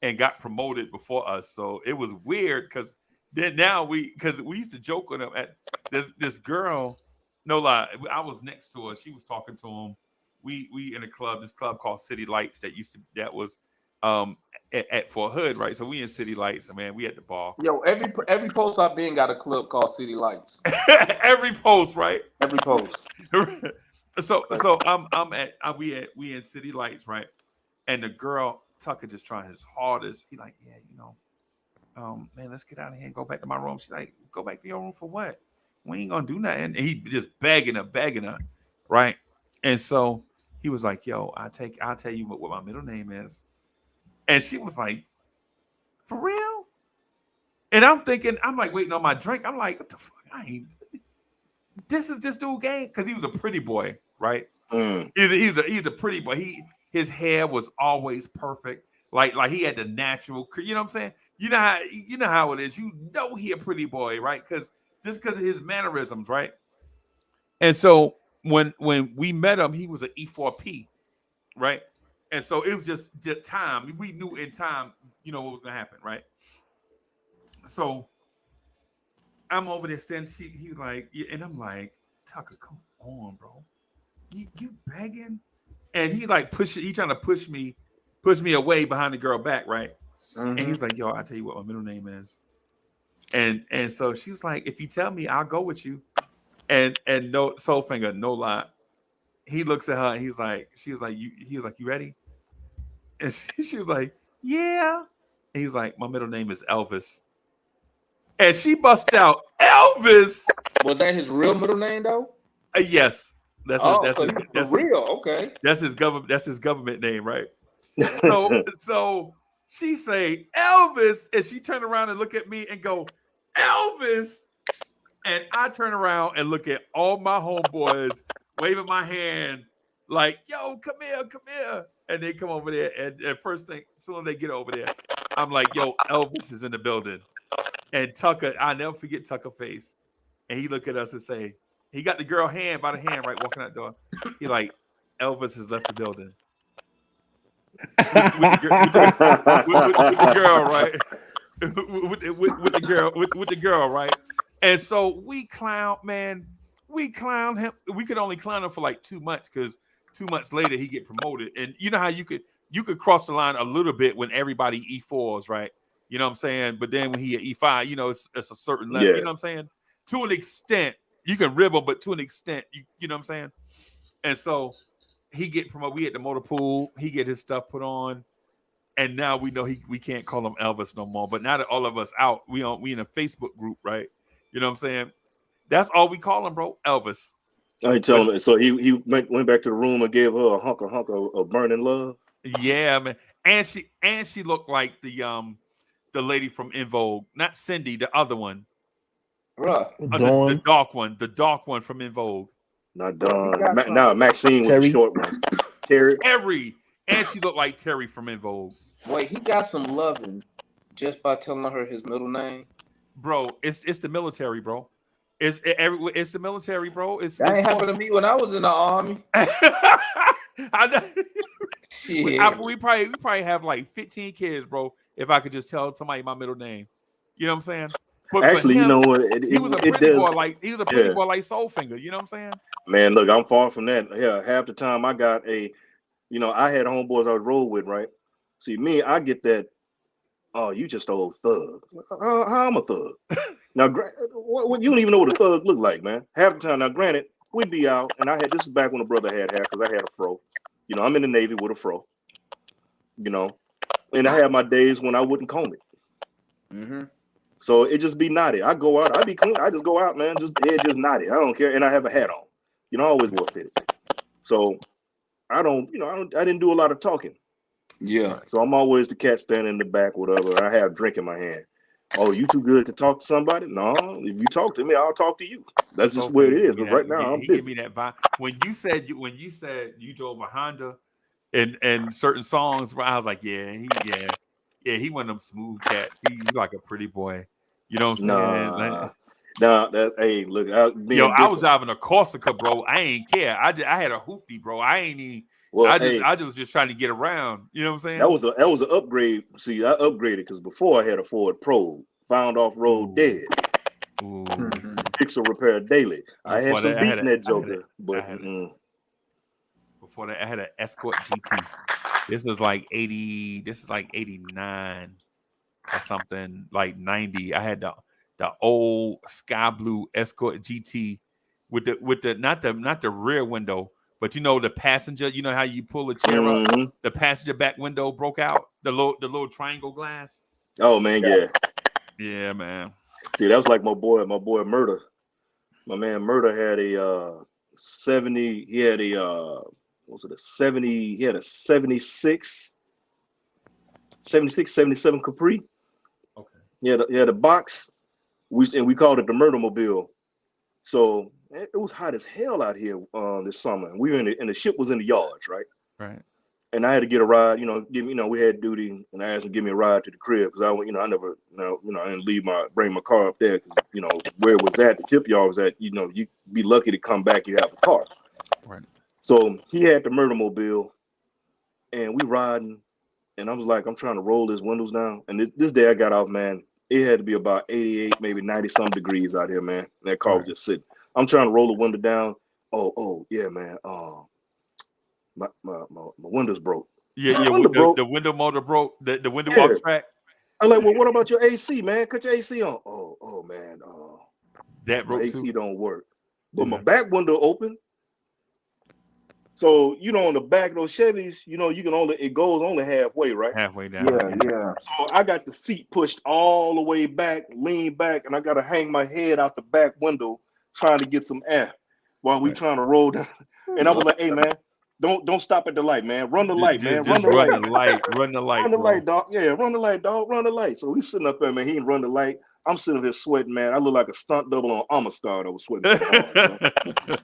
and got promoted before us, so it was weird because then now we used to joke with him at this girl. No lie, I was next to her. She was talking to him. We in this club called City Lights that was at Fort Hood, right? So we in City Lights, man. We at the bar. Yo, every post I've been got a club called City Lights. Every post, right? Every post. So we in City Lights, right? And the girl Tucker just trying his hardest. He like, man, let's get out of here and go back to my room. She's like, go back to your room for what? We ain't gonna do nothing. And he just begging her, right? And so he was like, yo, I'll tell you what my middle name is. And she was like, for real? And I'm like waiting on my drink. I'm like, what the fuck? This is this dude game? Because he was a pretty boy, right? He's a pretty boy. His hair was always perfect. Like he had the natural, you know what I'm saying? You know how it is. He a pretty boy, right? Because of his mannerisms, right? And so when we met him, he was an E4P, right? And so it was just the time. We knew in time, what was gonna happen, right? So I'm over there standing. He's like, and I'm like, Tucker, come on, bro. You begging? And he like he trying to push me away behind the girl back, right? Mm-hmm. And he's like, yo, I'll tell you what my middle name is. And so she was like, if you tell me, I'll go with you. And no Soulfinger, no lie. He looks at her and he was like, you ready? And she was like, yeah. And he's like, my middle name is Elvis. And she bust out, Elvis. Was that his real middle name though? Yes. That's real. Okay. That's his government name, right? So she say Elvis, and she turned around and look at me and go, Elvis. And I turn around and look at all my homeboys waving my hand like, yo, come here. And they come over there. And first thing, as soon as they get over there, I'm like, yo, Elvis is in the building. And Tucker, I never forget Tucker face. And he look at us and say, he got the girl hand by the hand, right, walking out the door. He like, Elvis has left the building. With the girl, right? with the girl, right? And so we clown him. We could only clown him for like 2 months because 2 months later he get promoted. And you know how you could cross the line a little bit when everybody E4s, right? You know what I'm saying? But then when he at E5, you know, it's a certain level. You know what I'm saying? To an extent, you can rib him, but to an extent, you know what I'm saying? And so he get promoted. We at the motor pool. He get his stuff put on. And now we know we can't call him Elvis no more. But now that all of us out, we in a Facebook group, right? You know what I'm saying? That's all we call him, bro. Elvis. I tell him. So he went back to the room and gave her a hunk of burning love. Yeah, man. And she looked like the lady from In Vogue, not Cindy, the other one. Right. The dark one from In Vogue. Not Dawn. Now Maxine was the short one. Terry. And she looked like Terry from In Vogue. Wait, he got some loving just by telling her his middle name. Bro, it's the military, bro. It's the military, bro. That ain't happened to me when I was in the army. I know. We probably have like 15 kids, bro. If I could just tell somebody my middle name, you know what I'm saying? But actually, him, you know what? He was a pretty boy like Soulfinger. You know what I'm saying? Man, look, I'm far from that. Yeah, half the time I got I had homeboys I would roll with, right? See, me, I get that. Oh, you just old thug. How I'm a thug? Now, what you don't even know what a thug look like, man. Half the time, now, granted, we'd be out, and this is back when a brother had hair, because I had a fro. You know, I'm in the Navy with a fro. You know, and I had my days when I wouldn't comb it. Mm-hmm. So it just be knotty. I go out, I be clean. I just go out, man. Just knotty. I don't care, and I have a hat on. You know, I always wore fitted. So I didn't do a lot of talking. Yeah. So I'm always the cat standing in the back, whatever. I have a drink in my hand. Oh, you too good to talk to somebody? No, if you talk to me, I'll talk to you. That's just where it is. But right now, I'm busy. Give me that vibe. When you said you drove a Honda and certain songs, I was like, he one of them smooth cats. He's like a pretty boy. You know what I'm saying? Hey, look, I was driving a Corsica, bro. I ain't care. I had a hoopty, bro. I ain't even. Well, I was just trying to get around. You know what I'm saying? That was an upgrade. See, I upgraded because before I had a Ford Pro, found off road dead. Fix or repair daily. I had some beat in that joker, before that, I had an Escort GT. This is like 80. This is like 89 or something, like 90. I had the old sky blue Escort GT with the not the rear window. But you know the passenger, you know how you pull a chair up, the passenger back window broke out, the little triangle glass. Oh man, yeah, man. See, that was like my boy Murder. My man Murder had a 70. He had a 70. He had a 76, 77 Capri. Okay. He had a box. We called it the Murder Mobile. So it was hot as hell out here this summer. We were and the ship was in the yards, right? Right. And I had to get a ride. We had duty, and I asked him to give me a ride to the crib because I never, I didn't bring my car up there because where it was at, the tip yard was at. You'd be lucky to come back. You have a car. Right. So he had the Murder Mobile, and we riding, and I was like, I'm trying to roll his windows down. And this day I got off, man. It had to be about 88, maybe 90 some degrees out here, man. And that car was just sitting. I'm trying to roll the window down. Oh yeah, man. My window's broke. Yeah. The window motor broke. The window off track. I'm like, well, what about your AC, man? Cut your AC on. Oh man. That broke AC too. don't work. But my back window open. So on the back of those Chevys, you can it goes only halfway, right? Halfway down. Yeah. So I got the seat pushed all the way back, lean back, and I got to hang my head out the back window trying to get some air while we trying to roll down. And I was like, "Hey man, don't stop at the light, man. Run the light, man. Run Just the light. run the light. Run the light, Run the bro. light, dog. Yeah, run the light, dog. Run the light." So we sitting up there, man. He didn't run the light. I'm sitting there sweating, man. I look like a stunt double on Amistad. I was sweating so hard, bro.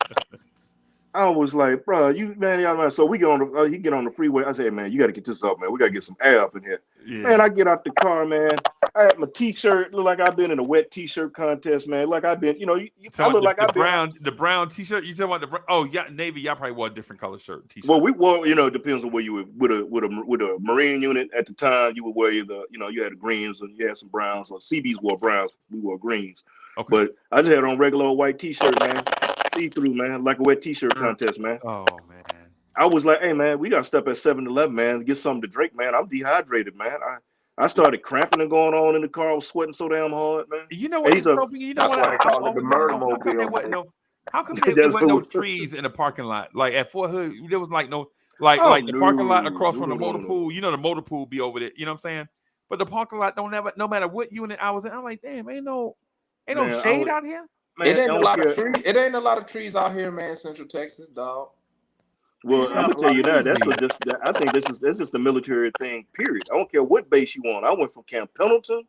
I was like, bro, y'all. So we get on the, he get on the freeway. I said, man, you got to get this up, man. We got to get some air up in here. Yeah. Man, I get out the car, man. I had my T-shirt. Look like I've been in a wet T-shirt contest, man. Like I've been, I look like I've been. The brown T-shirt. You talking about Navy? Y'all probably wore a different color shirt T-shirt. Well, we wore, it depends on where you were with a Marine unit at the time. You would wear you had the greens and you had some browns. Or CBs wore browns. We wore greens. Okay. But I just had on regular old white T-shirt, man. See-through, man, like a wet T-shirt contest, man. Oh man. I was like, hey man, we gotta stop at 7-Eleven, man, to get something to drink, man. I'm dehydrated, man. I started cramping and going on in the car. I was sweating so damn hard, man. You know what? That's why they call it the murder mobile. How come there wasn't no trees in the parking lot? Like at Fort Hood, there was like no the parking lot across from the motor pool. You know the motor pool be over there. You know what I'm saying? But the parking lot no matter what unit I was in, I'm like, damn, ain't no shade out here. Man, it ain't a lot of trees. It ain't a lot of trees out here, man. Central Texas, dog. Well, I'm gonna tell you that. I think this is just the military thing. Period. I don't care what base you want. I went from Camp Pendleton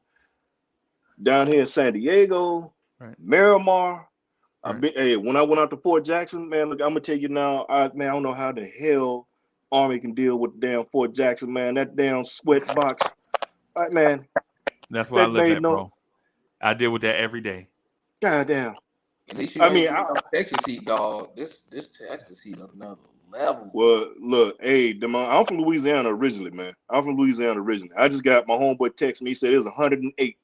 down here in San Diego, Miramar. Right. When I went out to Fort Jackson, man. Look, I'm gonna tell you now. I don't know how the hell Army can deal with damn Fort Jackson, man. That damn sweat box, man. That's why I live at, bro. I deal with that every day. God damn. At least you Texas heat, dog. This Texas heat another level. Well, look, hey, I'm from Louisiana originally, man. I just got my homeboy text me. He said it was 108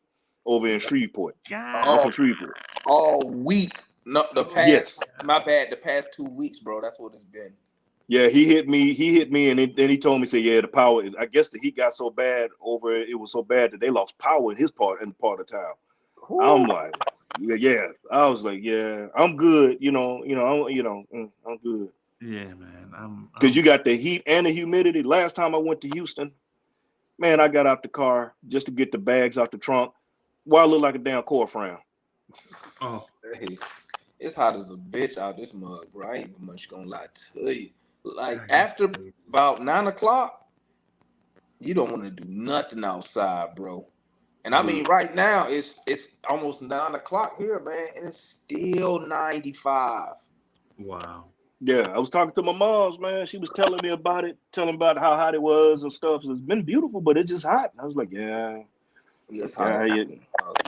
over in Shreveport. I'm from Shreveport. All week. No, the past 2 weeks, bro. That's what it's been. Yeah, he hit me, and then he told me, say, yeah, the power. I guess the heat got so bad over. It was so bad that they lost power in the part of town. Ooh. I'm like, yeah. I was like, yeah, I'm good. I'm good. Yeah, man. Because you got the heat and the humidity. Last time I went to Houston, man, I got out the car just to get the bags out the trunk. Well, I look like a damn core frown. Oh, hey, it's hot as a bitch out this mug, bro. I ain't even much gonna lie to you. Like after about 9 o'clock, you don't want to do nothing outside, bro. And I mean, right now it's almost 9 o'clock here, man, and it's still 95. Wow. Yeah, I was talking to my mom's, man. She was telling me about it, telling about how hot it was and stuff. It's been beautiful, but it's just hot. And I was like, yeah. It's hot,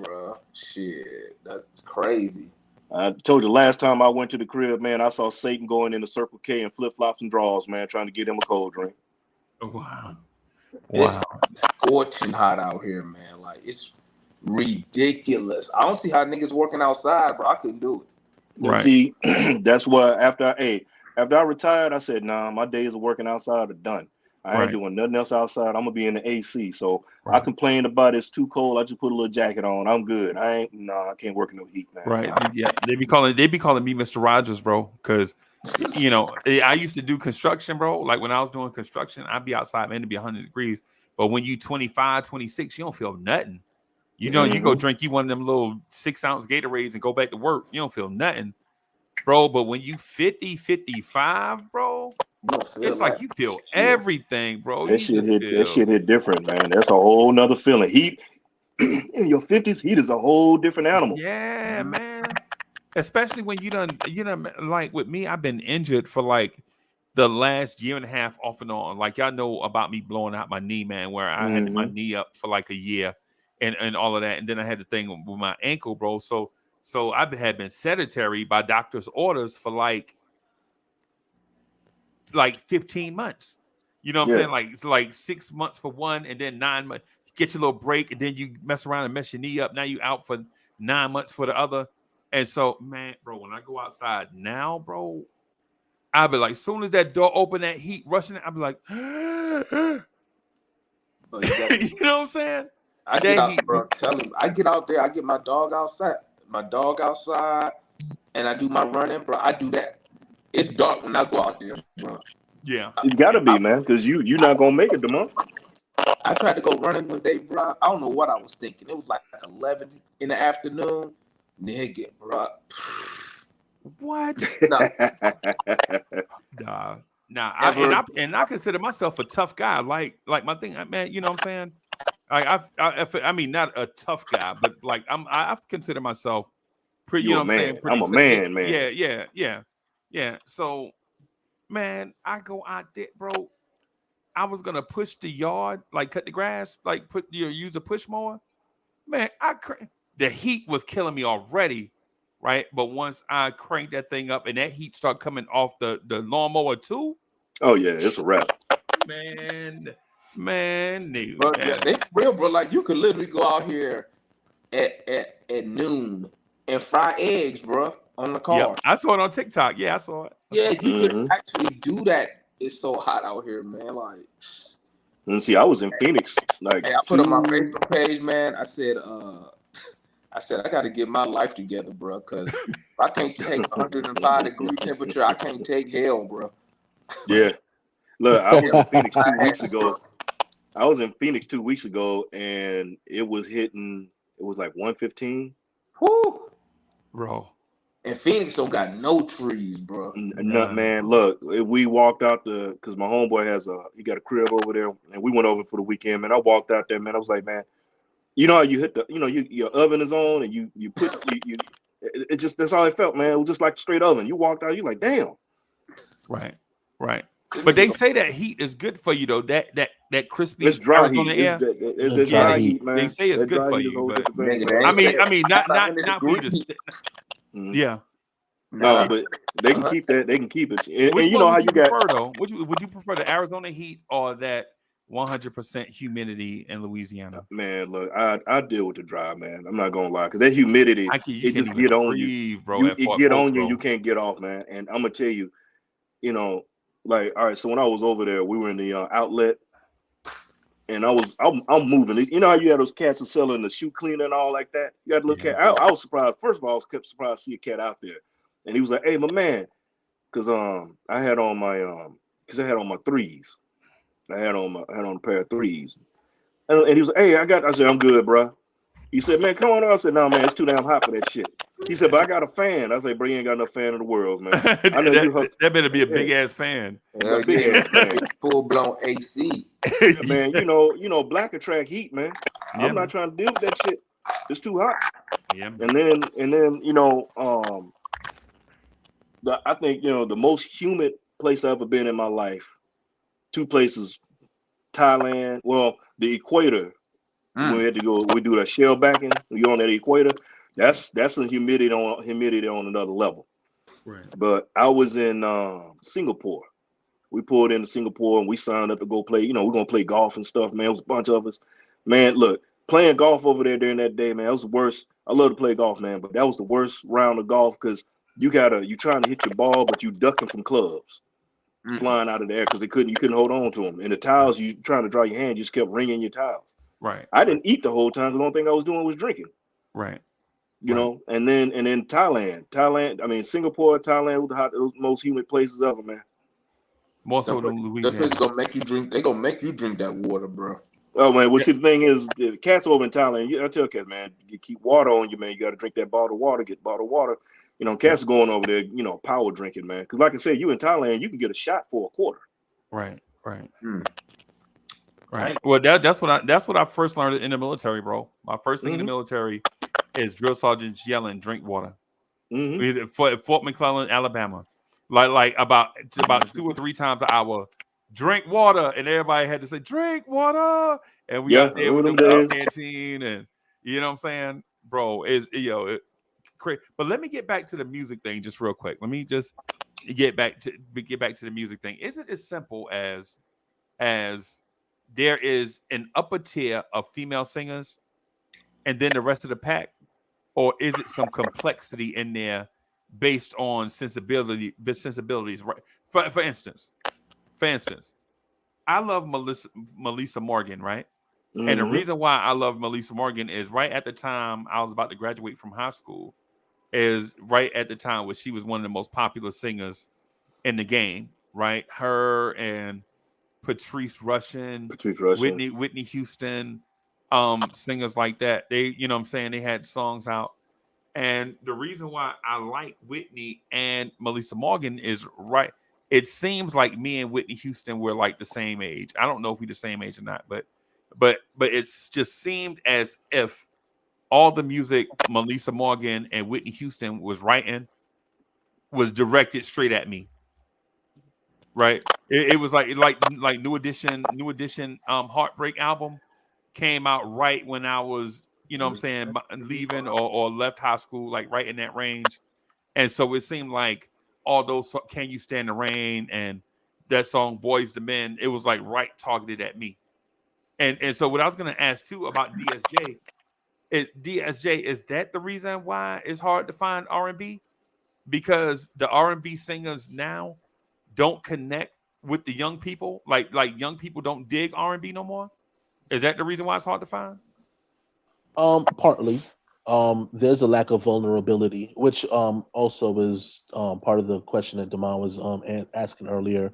bro. Shit, that's crazy. I told you last time I went to the crib, man, I saw Satan going into Circle K in flip-flops and drawers, man, trying to get him a cold drink. Wow. It's scorching hot out here, man. Like, it's ridiculous. I don't see how niggas working outside, bro. I couldn't do it. Right. See, that's why after I retired, I said, nah, my days of working outside are done. I ain't doing nothing else outside. I'm gonna be in the AC. So I complained about it's too cold. I just put a little jacket on. I'm good. I can't work in no heat, man. Right. Yeah. They be calling me Mr. Rogers, bro. Because I used to do construction, bro. Like when I was doing construction, I'd be outside, man, it'd be 100 degrees. But when you 25, 26, you don't feel nothing. You go drink you one of them little 6-ounce Gatorades and go back to work. You don't feel nothing, bro. But when you 50, 55, bro, it's like you feel everything, bro. That shit hit different, man. That's a whole nother feeling. Heat in your 50s, heat is a whole different animal. Yeah, man. Especially when you done like with me, I've been injured for like the last year and a half off and on. Like y'all know about me blowing out my knee, man, where I had my knee up for like a year and all of that. And then I had the thing with my ankle, bro. So I had been sedentary by doctor's orders for like 15 months. You know what I'm saying? Like it's like 6 months for one, and then 9 months. Get your little break, and then you mess around and mess your knee up. Now you out for 9 months for the other. And so, man, bro, when I go outside now, bro, I'll be like, soon as that door open, that heat rushing, I'll be like, you know what I'm saying? I get out, bro. Tell him I get out there, I get my dog outside, and I do my running, bro. I do that It's dark when I go out there, bro. Yeah. It's got to be, man, because you're not gonna make it tomorrow. I tried to go running one day, bro. I don't know what I was thinking. It was like 11 in the afternoon. Nigga, bro. What? Nah, Nah. ever. I consider myself a tough guy. Like my thing, man. You know what I'm saying? I mean, not a tough guy, but like I consider myself pretty. You You know a what I'm saying? man. Pretty. I'm a man, man. Yeah. So, man, I go out there, bro. I was gonna push the yard, like cut the grass, like use a push mower. Man, the heat was killing me already, right? But once I cranked that thing up and that heat started coming off the lawnmower too, Oh yeah, it's a wrap. man, no, Bro, yeah, man. they for real, bro. Like you could literally go out here at noon and fry eggs, bro, on the Yep, car. I saw it on TikTok. Yeah, I saw it. Yeah, you could Mm-hmm. actually do that. It's so hot out here, man. Like, And see, I was in Phoenix like hey, I put on my Facebook page, man. I said I got to get my life together, bro, because if I can't take 105-degree temperature, I can't take hell, bro. Yeah. Look, I was in Phoenix I 2 had weeks to, ago. I was in Phoenix 2 weeks ago, and it was hitting. It was like 115. whew. Bro. And Phoenix don't got no trees, bro. Nut, man. Look, we walked out because my homeboy he got a crib over there, and we went over for the weekend. Man, I walked out there, man. I was like, man, you know how you hit your oven is on, and you put it just that's how it felt, man. It was just like a straight oven. You walked out, you like, damn. Right. But they say that heat is good for you though. That crispy It's dry Arizona heat. air. It's dry heat, man. They say it's that good dry for heat is a you, whole but different thing, Nigga, man. they ain't I mean, not for you to. Mhm. Yeah. No, but they can keep that. They can keep it. And Which you one know how would you you got. prefer though? Would you prefer the Arizona heat or that 100% humidity in Louisiana? Man, look, I deal with the dry, man. I'm not gonna lie, because that humidity, You it can't just even get on you. breathe, bro. At It Fort get Polk, on you, and bro. you can't get off, man. And I'm gonna tell you, like, all right. So when I was over there, we were in the outlet, and I'm moving. You know how you had those cats that selling the shoe cleaner and all like that. You got to look Yeah. at. I was surprised. First of all, I was kept surprised to see a cat out there, and he was like, "Hey, my man," because I had on my threes. I had on a pair of threes, and he was like, "Hey, I said, I'm good, bro." He said, "Man, come on out." I said, "No, man, it's too damn hot for that shit." He said, "But I got a fan." I said, "Bro, you ain't got enough fan in the world, man. I know you that better be a big ass fan. Hell big yeah, ass fan, full blown AC. man. Black attract heat, man. Yeah, I'm man. not trying to deal with that shit. It's too hot." Yeah, man. And then I think the most humid place I've ever been in my life. Two places, Thailand. Well, the equator. When we had to go, we do that shell backing. We on that equator. That's a humidity on another level. Right. But I was in Singapore. We pulled into Singapore and we signed up to go play. We're gonna play golf and stuff, man. It was a bunch of us. Man, look, playing golf over there during that day, man, that was the worst. I love to play golf, man, but that was the worst round of golf because you trying to hit your ball, but you ducking from clubs flying out of the air because you couldn't hold on to them. And the towels, you trying to dry your hand, you just kept wringing your towels. Right. I didn't eat the whole time. The only thing I was doing was drinking. Right. And then Thailand. I mean, Singapore, Thailand was the most humid places ever, man. More so than The Louisiana. place gonna make you drink. They gonna make you drink that water, bro. Oh man, well, see, the thing is, the cats over in Thailand. I tell cats, man, you keep water on you, man. You got to drink that bottled water. Get bottled water. Cats going over there, power drinking, man. Because like I said, you in Thailand, you can get a shot for a quarter. Right. Right. Well, that's what I first learned in the military, bro. My first thing in the military is drill sergeants yelling, "Drink water." Mm-hmm. Fort McClellan, Alabama, like about 2 or 3 times an hour. Drink water, and everybody had to say, "Drink water," and we out there with the canteen, and you know what I'm saying, bro. Crazy. But let me get back to the music thing just real quick. Let me just get back to the music thing. Is it as simple as there is an upper tier of female singers, and then the rest of the pack, or is it some complexity in there based on sensibilities? Right. For instance, I love Melissa Morgan, right? Mm-hmm. And the reason why I love Melissa Morgan is right at the time I was about to graduate from high school, is right at the time where she was one of the most popular singers in the game, right? Her and Patrice Russian. Whitney Houston, singers like that. They, you know what I'm saying, they had songs out. And the reason why I like Whitney and Melissa Morgan is right. It seems like me and Whitney Houston were like the same age. I don't know if we're the same age or not, but it's just seemed as if all the music Melissa Morgan and Whitney Houston was writing was directed straight at me. Right? It was like New Edition Heartbreak album came out right when I was, you know what I'm saying, leaving or left high school, like right in that range. And so it seemed like all those Can You Stand the Rain and that song Boys to Men, it was like right targeted at me. And so what I was gonna ask too about DSJ, is that the reason why it's hard to find R&B? Because the R&B singers now don't connect with the young people. Like young people don't dig R&B no more. Is that the reason why it's hard to find? Partly. There's a lack of vulnerability, which also is part of the question that Damon was asking earlier.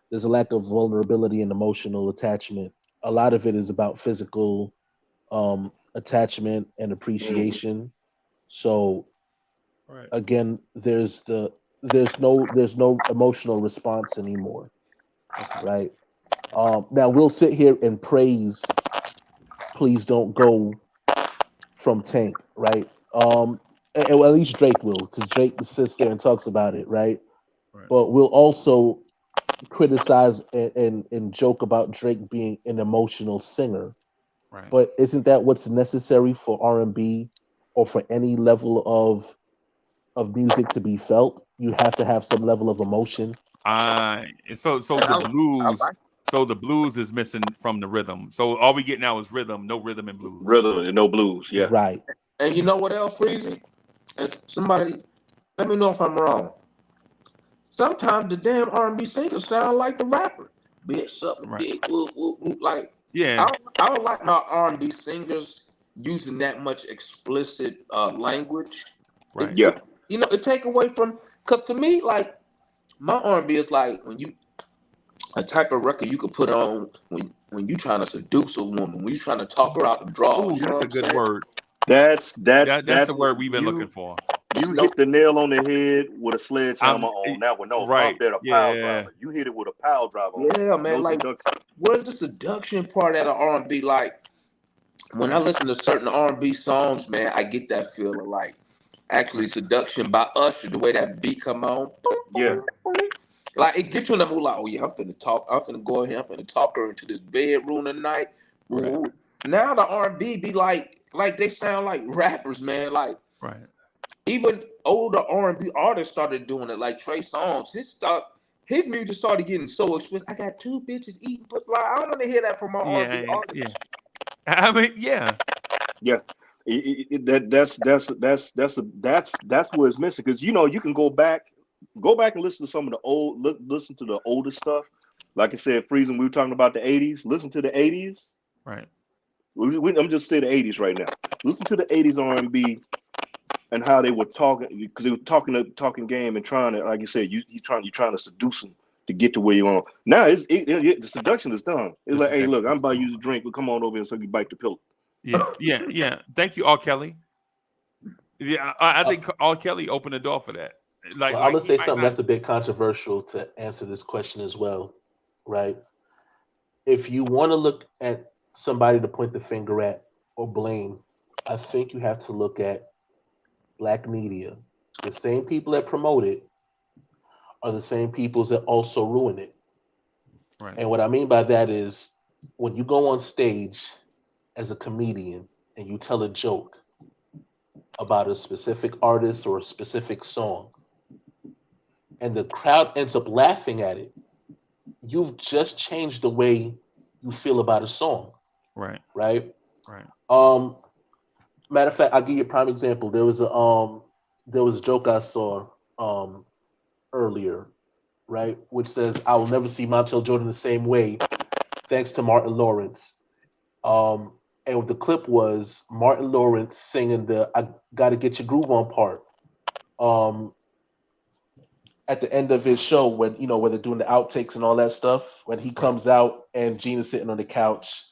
There's a lack of vulnerability and emotional attachment. A lot of it is about physical attachment and appreciation. So Right. again, there's no emotional response anymore, Okay. right? Now we'll sit here and praise "Please Don't Go" from Tank, right? Well, at least Drake will, because Drake sits there and talks about it, right? Right. But we'll also criticize and joke about Drake being an emotional singer. Right. But isn't that what's necessary for R&B or for any level of music to be felt? You have to have some level of emotion. So And the I blues, like so the blues is missing from the rhythm. So all we get now is rhythm, no rhythm and blues. Rhythm and no blues. Yeah. Right. and you know what else, Freezy? If somebody let me know if I'm wrong. Sometimes the damn R&B singers sound like the rapper. Bitch, suck my Right. dick. Woo, woo, woo. Like Yeah. I don't like my R&B singers using that much explicit language. It, Right. it Yeah. it take away from because to me like my R&B is like when you a type of record you could put on when you trying to seduce a woman, when you trying to talk her out the Oh, drawers. You know that's what a I'm good saying? word. That's the That's word we've been looking you. for. You No, hit the nail on the head with a sledgehammer I'm on that one. No, my right. better pile Yeah. driver. You hit it with a pile driver on that yeah, one. man. No Like, seduction. where's the seduction part at an R&B? Like, when I Right. listen to certain R&B songs, man, I get that feeling like actually Right. seduction by Usher, the way that beat come on. Yeah. Right. Like it gets you in the mood like, oh yeah, I'm finna talk, I'm finna go in here, I'm finna talk her into this bedroom tonight. Right. Ooh. Now the R&B be like they sound like rappers, man. Like Right. even older R&B artists started doing it, like Trey Songz. His music started getting so explicit. I got two bitches eating pussy. Like, I don't want to hear that from my R&B Yeah. Yeah. artists. I mean, yeah. Yeah. That's where it's missing because you can go back and listen to some of the listen to the older stuff. Like I said, freezing. We were talking about the '80s. Listen to the '80s. Right. I'm just saying the '80s right now. Listen to the '80s R&B and how they were talking because they were talking game and trying to, like you said, you trying to seduce them to get to where you want. Now the seduction is done. It's The like, hey, look, seduction I'm is about to gone. use a drink, but come on over here so you bite the pillow. Yeah. Yeah. Yeah. Thank you, R. Kelly. Yeah, I Uh, think R. Kelly opened the door for that. well, I'm Like gonna he say might something not. that's a bit controversial to answer this question as well, right? If you want to look at somebody to point the finger at or blame, I think you have to look at black media. The same people that promote it are the same people that also ruin it. Right. And what I mean by that is when you go on stage as a comedian and you tell a joke about a specific artist or a specific song, and the crowd ends up laughing at it, you've just changed the way you feel about a song, Right. right? Right. Um, Matter of fact, I'll give you a prime example. There was a joke I saw um earlier, right, which says I will never see Montel Jordan the same way thanks to Martin Lawrence. Um, and what the clip was Martin Lawrence singing the "I Gotta Get Your Groove On" part. Um, at the end of his show when when they're doing the outtakes and all that stuff, when he comes out and Gina's sitting on the couch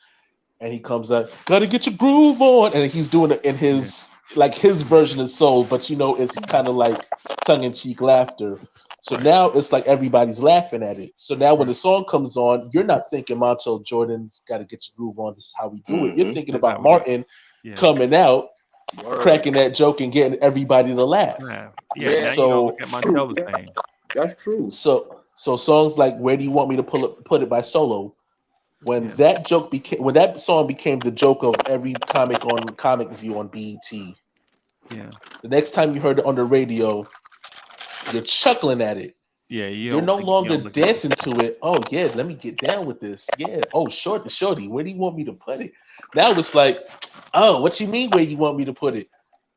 and he comes up, gotta get your groove on, and he's doing it in Yeah. his like his version of soul, but it's kind of like tongue in cheek laughter. So Right. now it's like everybody's laughing at it. So now when Right. the song comes on, you're not thinking Montel Jordan's got to get your groove on. This is how we do it. You're Mm-hmm. thinking That's how about we do. Martin Yeah. coming out, Word. cracking that joke, and getting everybody to laugh. Yeah. Yeah. Now you don't look at Montel the same. That's true. So songs like "Where Do You Want Me to Put It" by Solo, when Yeah. that song became the joke of every comic on Comic View on BET. Yeah. The next time you heard it on the radio, you're chuckling at it. Yeah. You're no You longer don't look at it. dancing to it. Oh yeah, let me get down with this. Yeah. Oh, shorty, where do you want me to put it? Now it's like, oh, what you mean where you want me to put it?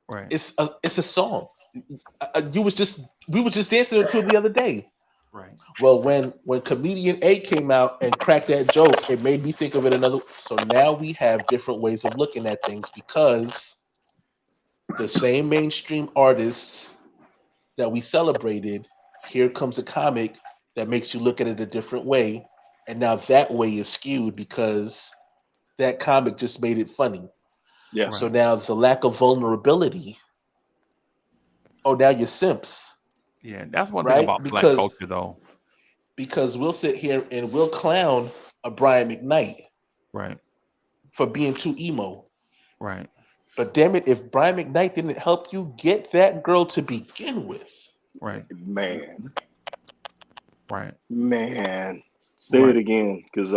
Right. It's a song. We was just dancing to it the other day. Right. Well, when comedian A came out and cracked that joke, it made me think of it another. So now we have different ways of looking at things because the same mainstream artists that we celebrated, here comes a comic that makes you look at it a different way, and now that way is skewed because that comic just made it funny. Yeah. So Right. now the lack of vulnerability. Oh, now you're simps, Yeah. That's one thing right? about black culture, though. Because we'll sit here and we'll clown a Brian McKnight Right. for being too emo. Right. But damn it, if Brian McKnight didn't help you get that girl to begin with, Right. Man, Right. man. Say Right. it again, because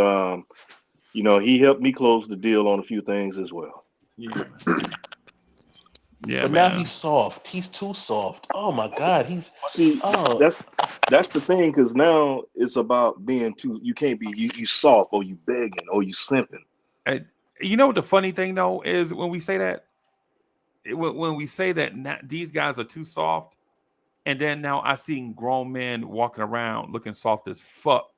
he helped me close the deal on a few things as well. Yeah. Yeah, but now man. he's soft. He's too soft. Oh my God, See, oh that's the thing, because now it's about being too. You can't be you soft or you begging or you simping. And you know what the funny thing though is when we say that, when we say that these guys are too soft, and then now I seen grown men walking around looking soft as fuck.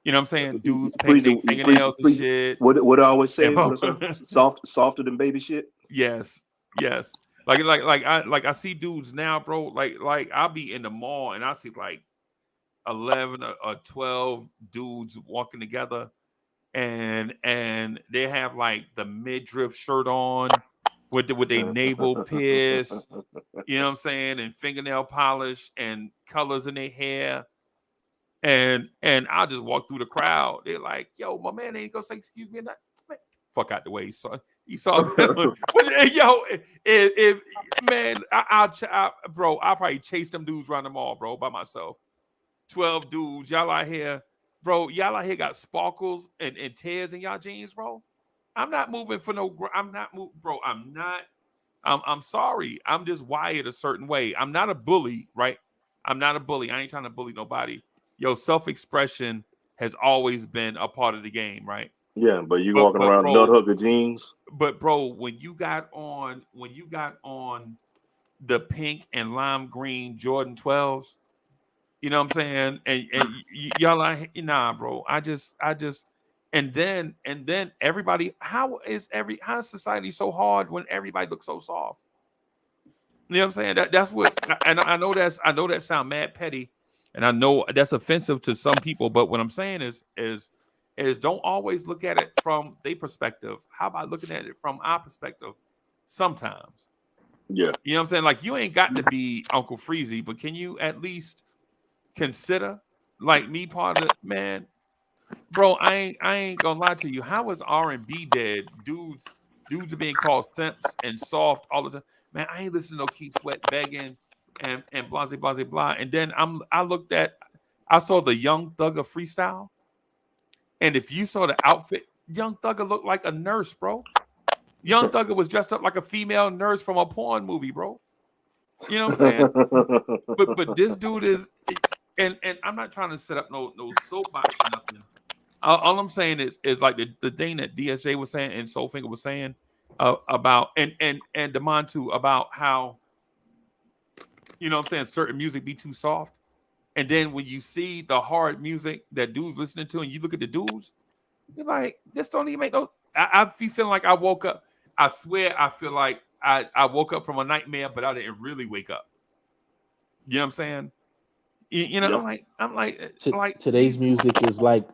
You know what I'm saying? Dudes painting Please, their please, fingernails and please. shit. What I always say? And What I say? Softer than baby shit. yes, yes. I see dudes now, bro. Like I'll be in the mall and I see like 11 or 12 dudes walking together, and they have like the midriff shirt on with their navel pierced, you know what I'm saying, and fingernail polish and colors in their hair. And I'll just walk through the crowd. They're like, yo, my man ain't gonna say excuse me. Not man, fuck out the way. He saw yo, if man, bro, I'll probably chase them dudes around the mall, bro, by myself. 12 dudes, y'all out here, bro. Y'all out here got sparkles and tears in y'all jeans, bro. I'm not moving for no. I'm not moving, bro. I'm not. I'm sorry. I'm just wired a certain way. I'm not a bully, right? I'm not a bully. I ain't trying to bully nobody. Yo, self-expression has always been a part of the game, right? Yeah, but you But walking but around nut bro, hugger jeans. but bro, when you got on the pink and lime green Jordan 12s, you know what I'm saying? And y'all like, nah, bro. I just and then everybody, how is society so hard when everybody looks so soft? You know what I'm saying? That's what, and I know that sound mad petty, and I know that's offensive to some people. But what I'm saying is don't always look at it from their perspective. How about looking at it from our perspective? Sometimes, Yeah. you know what I'm saying? Like you ain't got to be Uncle Freezy, but can you at least consider like me part of it, man? Bro, I ain't gonna lie to you. How is R&B dead? Dudes are being called simps and soft all the time. Man, I ain't listening to no Keith Sweat begging and blah blah blah blah. And then I saw the Young Thugger freestyle, and if you saw the outfit, Young Thugger looked like a nurse, bro. Young Thugger was dressed up like a female nurse from a porn movie, bro. You know what I'm saying? But this dude is, and I'm not trying to set up no soapbox or nothing. All I'm saying is like the thing that DSJ was saying and Soulfinger was saying about and Demond too, about how, you know what I'm saying, certain music be too soft. And then when you see the hard music that dudes listening to and you look at the dudes, you're like, this don't even make no. I be feeling like I woke up. I swear I feel like I woke up from a nightmare, but I didn't really wake up. You know what I'm saying? You know, Yep. I'm like Today's music is like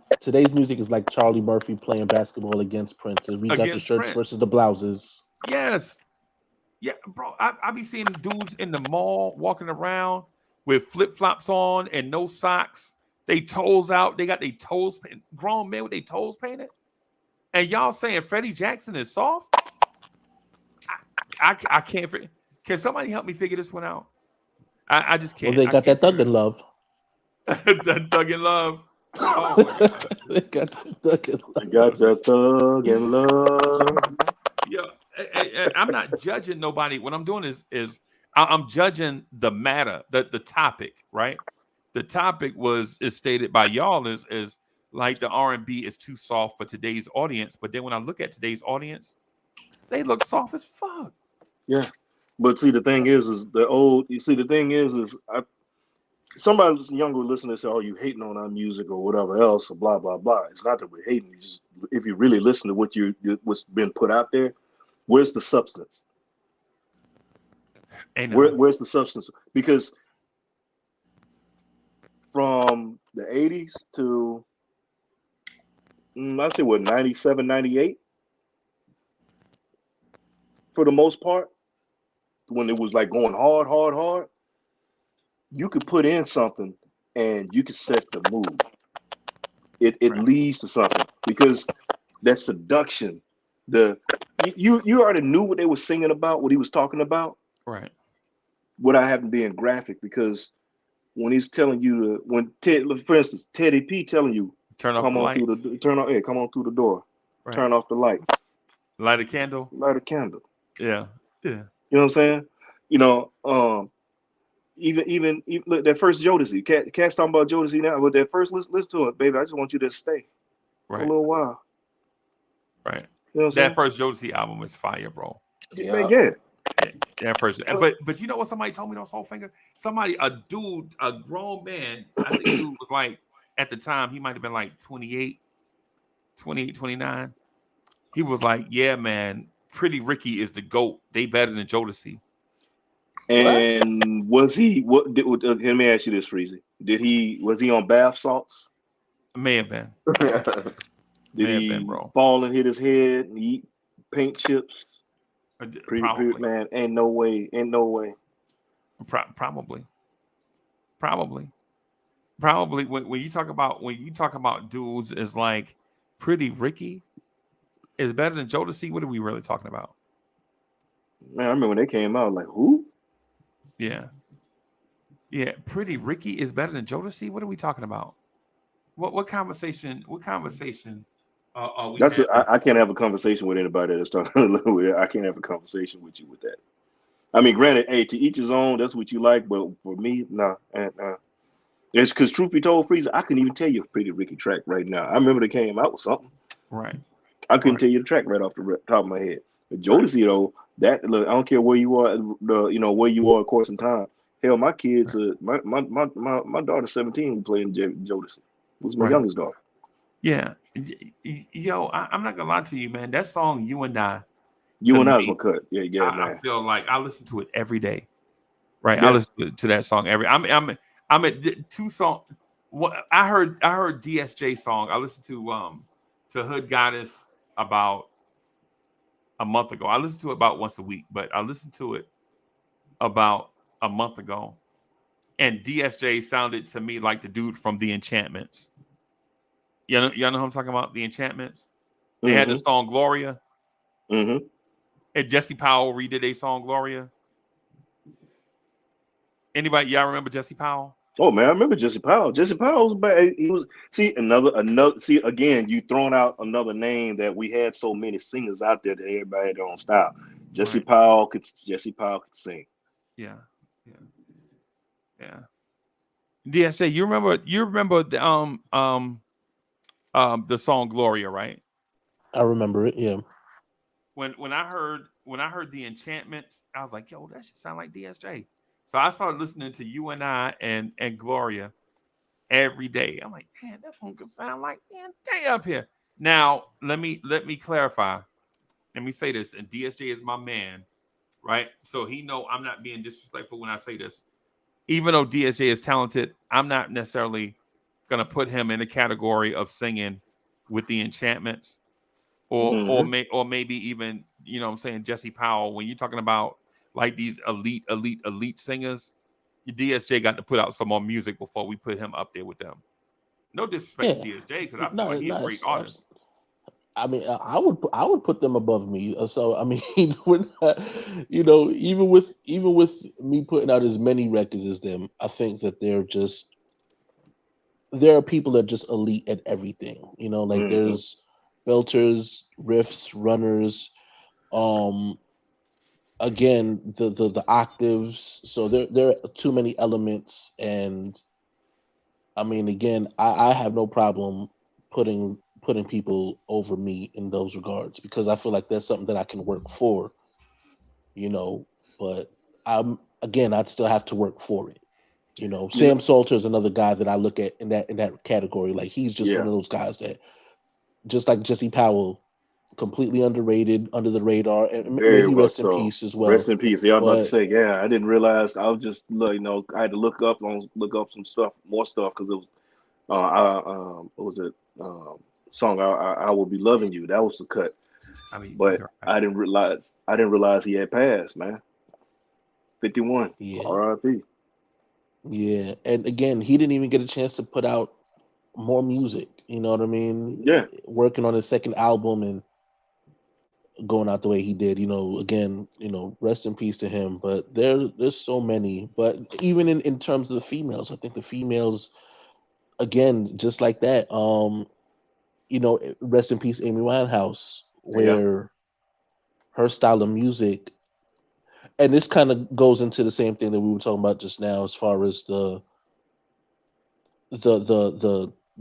Charlie Murphy playing basketball against Prince. And we got the against shirts Prince. versus the blouses. Yes. Yeah, bro. I be seeing dudes in the mall walking around with flip-flops on and no socks. They toes out. They got their toes painted. Grown men with their toes painted. And y'all saying Freddie Jackson is soft? I can't figure. Can somebody help me figure this one out? I just Well, can't. they I got can't that figure Thug in Love. it. The Thug in Love. Oh my God. They got that Thug in I got that thug in love. Yeah, I'm not judging nobody. What I'm doing is I'm judging the matter, the topic, right? The topic is stated by y'all is like the R&B is too soft for today's audience. But then when I look at today's audience, they look soft as fuck. Yeah. But see, the thing is the old. You see, the thing is somebody younger listening say, "Oh, you hating on our music or whatever else or blah blah blah." It's not that we're hating. You just, if you really listen to what's been put out there, where's the substance? Ain't Where's the substance? Because from the 80s to I say what 97, 98, for the most part, when it was like going hard, you could put in something and you could set the mood. It right, leads to something because that seduction, you already knew what they were singing about, what he was talking about, right. without having being graphic. Because when he's telling you for instance, Teddy P telling you, Turn off the lights. come on through the door, Right. turn off the lights, Light a candle. light a candle. Yeah. Yeah. You know what I'm saying? You know, even look, that first Jodeci, Cat's talking about Jodeci now, but that first listen to it, baby. I just want you to stay for a Right. little while. Right. You know what That I'm first Jodeci album is fire, bro. saying? Yeah. Man, yeah. That first, but you know what somebody told me on Soulfinger? Somebody, a dude, a grown man, I think dude was like, at the time, he might have been like 28, 29. He was like, yeah, man, Pretty Ricky is the GOAT. They better than Jodeci. What? And was he? Let me ask you this, Freezy. Was he on bath salts? May have been. Did May have been, he bro. fall and hit his head and eat paint chips? Pretty Probably. man. Ain't no way. Probably. Probably. When you talk about dudes is like Pretty Ricky is better than Jodeci. What are we really talking about? Man, I remember when they came out, like who? Yeah. Yeah. Pretty Ricky is better than Jodeci. What are we talking about? What conversation? What conversation are we having? I can't have a conversation with anybody that's talking. I can't have a conversation with you with that. I mean, granted, hey, to each his own. That's what you like, but for me, nah. It's because truth be told, Freezer, I couldn't even tell you a Pretty Ricky track right now. I remember they came out with something. Right. I couldn't Right. tell you the track right off the top of my head. But Right. Jodeci though, that look, I don't care where you are, where you are, of course, in time. Hell, my kids, my daughter's 17 playing Jodeci. Was my Right. youngest daughter. Yeah. Yo, I'm not gonna lie to you, man. That song "You and I" You to and I was me, gonna cut. Yeah, I man. feel like I listen to it every day. Right. I Yeah. listen to that song every. I'm at two songs. What I heard DSJ song. I listened to Hood Goddess about a month ago. I listen to it about once a week, but I listened to it about a month ago, and DSJ sounded to me like the dude from The Enchantments. Y'all know who I'm talking about? The Enchantments. They had the song Gloria, Mm-hmm. and Jesse Powell redid a song Gloria. Anybody? Y'all remember Jesse Powell? Oh man, I remember Jesse Powell. Jesse Powell was bad. He was another. See again, you throwing out another name that we had so many singers out there that everybody had their own style. Jesse Right. Powell could sing. Yeah. DSJ, you remember the song Gloria, right? I remember it. Yeah. When I heard The Enchantments, I was like, yo, that should sound like DSJ. So I started listening to You and I and Gloria every day. I'm like, man, that one could sound like DSJ up here. Now, let me clarify. Let me say this, and DSJ is my man, right? So he know I'm not being disrespectful when I say this. even though DSJ is talented, I'm not necessarily gonna put him in the category of singing with the Enchantments, or maybe even, you know what I'm saying, Jesse Powell. When you're talking about like these elite singers, DSJ got to put out some more music before we put him up there with them. No disrespect Yeah, to DSJ, because I feel no, like he's a no. great artist. I mean, I would put them above me. So I mean, we're not, you know, even with me putting out as many records as them, I think that there are people that are just elite at everything. You know, like there's belters, riffs, runners. Um, again, the octaves. So there are too many elements, and I mean, again, I have no problem putting people over me in those regards because I feel like that's something that I can work for, you know. But I'd still have to work for it. You know, You know, Sam Salter is another guy that I look at in that category. Like he's just one yeah. of those guys that, just like Jesse Powell, completely underrated, under the radar, and may Very he much rest in so. peace as Rest well. in peace. Yeah, I was about to But say, yeah, I didn't realize. I was just, you know, I had to look up some stuff, more stuff, because it was, what was it? Song I will be loving you. That was the cut, I mean, but you're right. I didn't realize he had passed, man. 51. yeah, R.I.P. yeah, and again, he didn't even get a chance to put out more music. You know what I mean? Yeah, Working on his second album and going out the way he did. You know, again, rest in peace to him. But there's so many. But even in terms of the females, I think the females, again, just like that. Rest in peace, Amy Winehouse, yeah, where her style of music, and this kind of goes into the same thing that we were talking about just now, as far as the